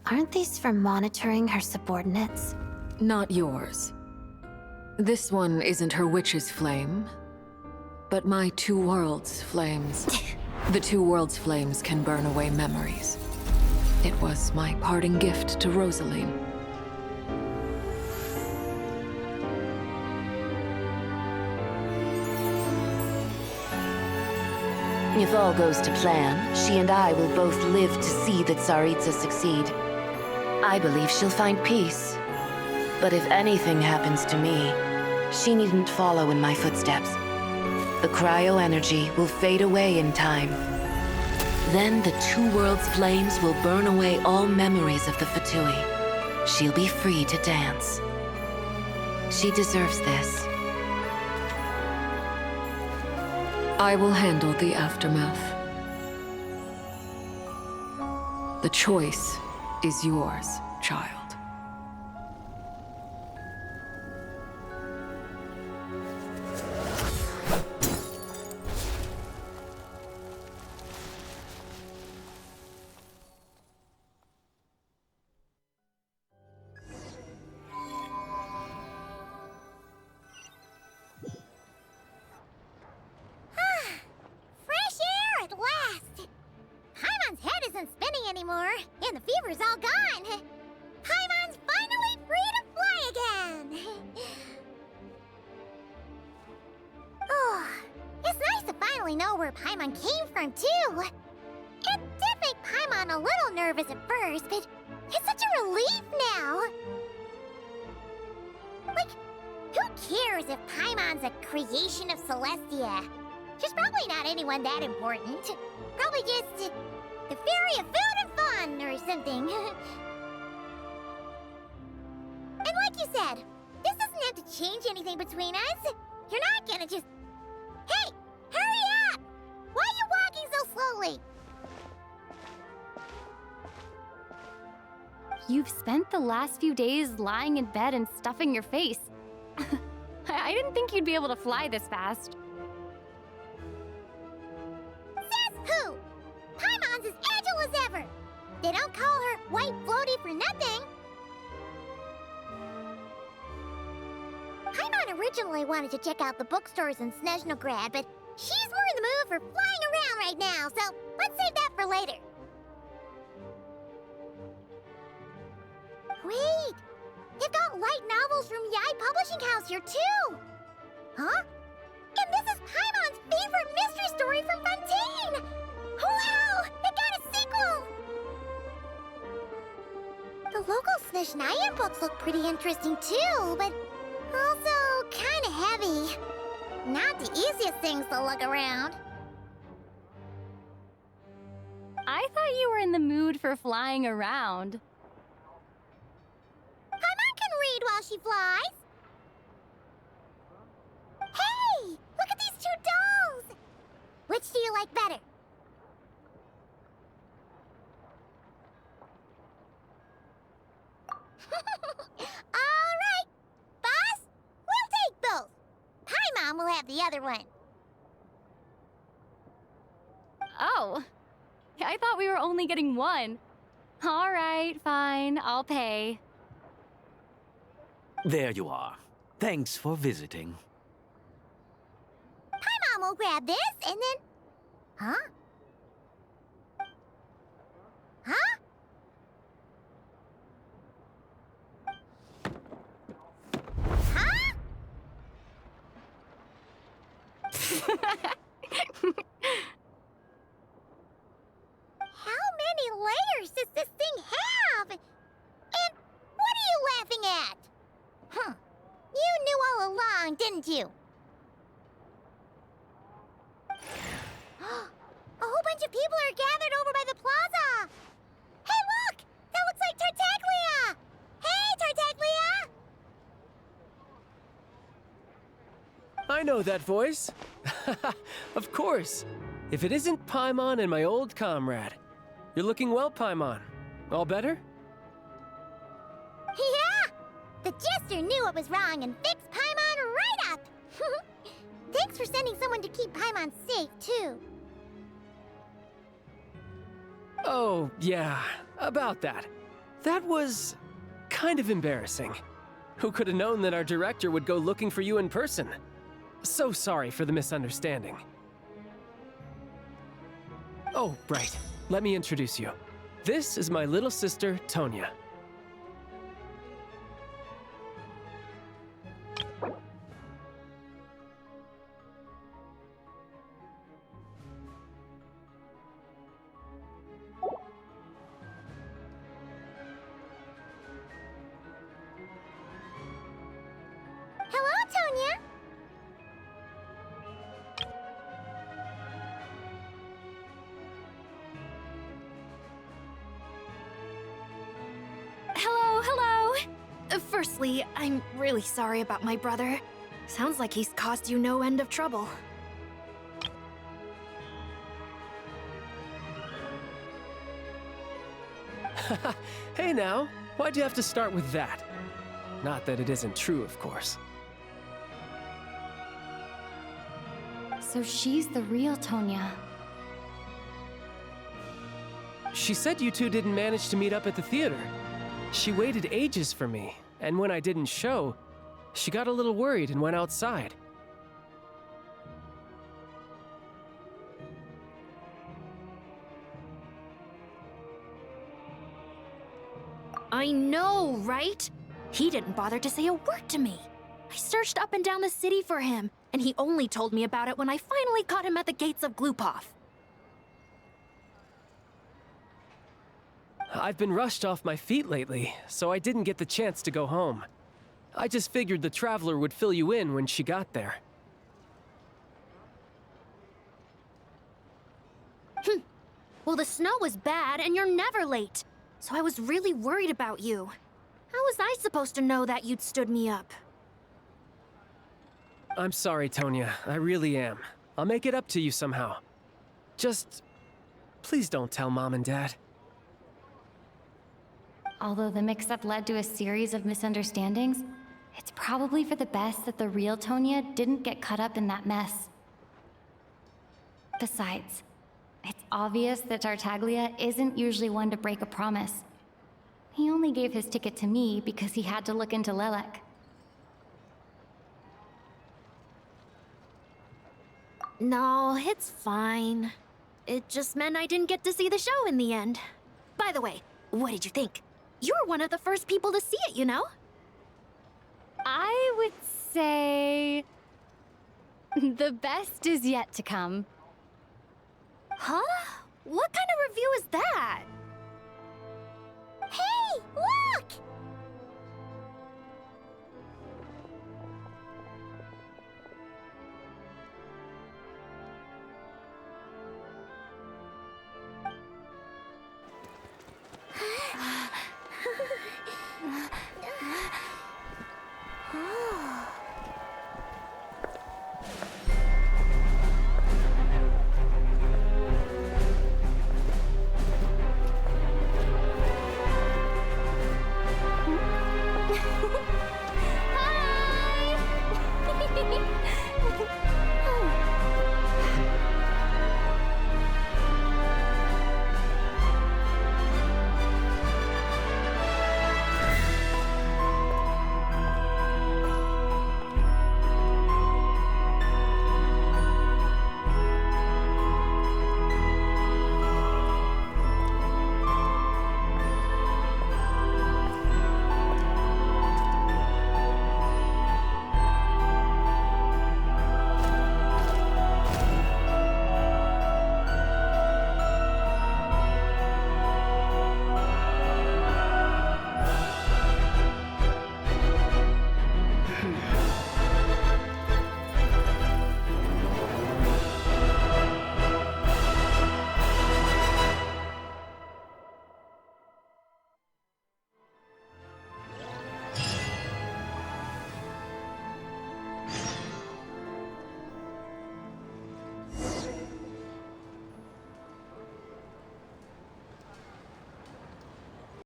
Aren't these for monitoring her subordinates? Not yours. This one isn't her witch's flame, but my two worlds' flames. The two worlds' flames can burn away memories. It was my parting gift to Rosaline. If all goes to plan, she and I will both live to see the Tsaritsa succeed. I believe she'll find peace. But if anything happens to me, she needn't follow in my footsteps. The cryo-energy will fade away in time. Then the two worlds' flames will burn away all memories of the Fatui. She'll be free to dance. She deserves this. I will handle the aftermath. The choice is yours, child. That important. Probably just the fairy of food and fun or something. And like you said, this doesn't have to change anything between us. You're not gonna just... Hey! Hurry up! Why are you walking so slowly? You've spent the last few days lying in bed and stuffing your face. I didn't think you'd be able to fly this fast. Who? Paimon's as agile as ever! They don't call her White Floaty for nothing! Paimon originally wanted to check out the bookstores in Snezhnograd, but she's more in the mood for flying around right now, so let's save that for later. Wait! They've got light novels from Yai Publishing House here, too! Huh? And this is Paimon's favorite mystery story from Fontaine! Wow! It got a sequel! The local Снежная books look pretty interesting too, but also kinda heavy. Not the easiest things to look around. I thought you were in the mood for flying around. Paimon can read while she flies. Hey! Look at these two dolls! Which do you like better? Alright! Boss, we'll take both. Paimon will have the other one. Oh, I thought we were only getting one. All right, fine, I'll pay. There you are. Thanks for visiting. Paimon will grab this and then... Huh? Huh? Huh? How many layers does this thing have? And what are you laughing at? Huh. You knew all along, didn't you? A whole bunch of people are gathered over by the plaza! Hey, look! That looks like Tartaglia! Hey, Tartaglia! I know that voice. Of course. If it isn't Paimon and my old comrade. You're looking well, Paimon. All better? Yeah! The jester knew what was wrong and fixed Paimon right up! Thanks for sending someone to keep Paimon safe, too. Oh, yeah, about that. That was kind of embarrassing. Who could have known that our director would go looking for you in person? So sorry for the misunderstanding. Oh, right. Let me introduce you. This is my little sister, Tonya. Hello, Tonya! Hello. Firstly, I'm really sorry about my brother. Sounds like he's caused you no end of trouble. Hey now, why'd you have to start with that? Not that it isn't true, of course. So she's the real Tonya. She said you two didn't manage to meet up at the theater. She waited ages for me, and when I didn't show, she got a little worried and went outside. I know, right? He didn't bother to say a word to me. I searched up and down the city for him, and he only told me about it when I finally caught him at the gates of Glupov. I've been rushed off my feet lately, so I didn't get the chance to go home. I just figured the Traveler would fill you in when she got there. Well, the snow was bad, and you're never late. So I was really worried about you. How was I supposed to know that you'd stood me up? I'm sorry, Tonya. I really am. I'll make it up to you somehow. Just... please don't tell Mom and Dad. Although the mix-up led to a series of misunderstandings, it's probably for the best that the real Tonya didn't get caught up in that mess. Besides, it's obvious that Tartaglia isn't usually one to break a promise. He only gave his ticket to me because he had to look into Lelek. No, it's fine. It just meant I didn't get to see the show in the end. By the way, what did you think? You were one of the first people to see it, you know? I would say... The best is yet to come. Huh? What kind of review is that?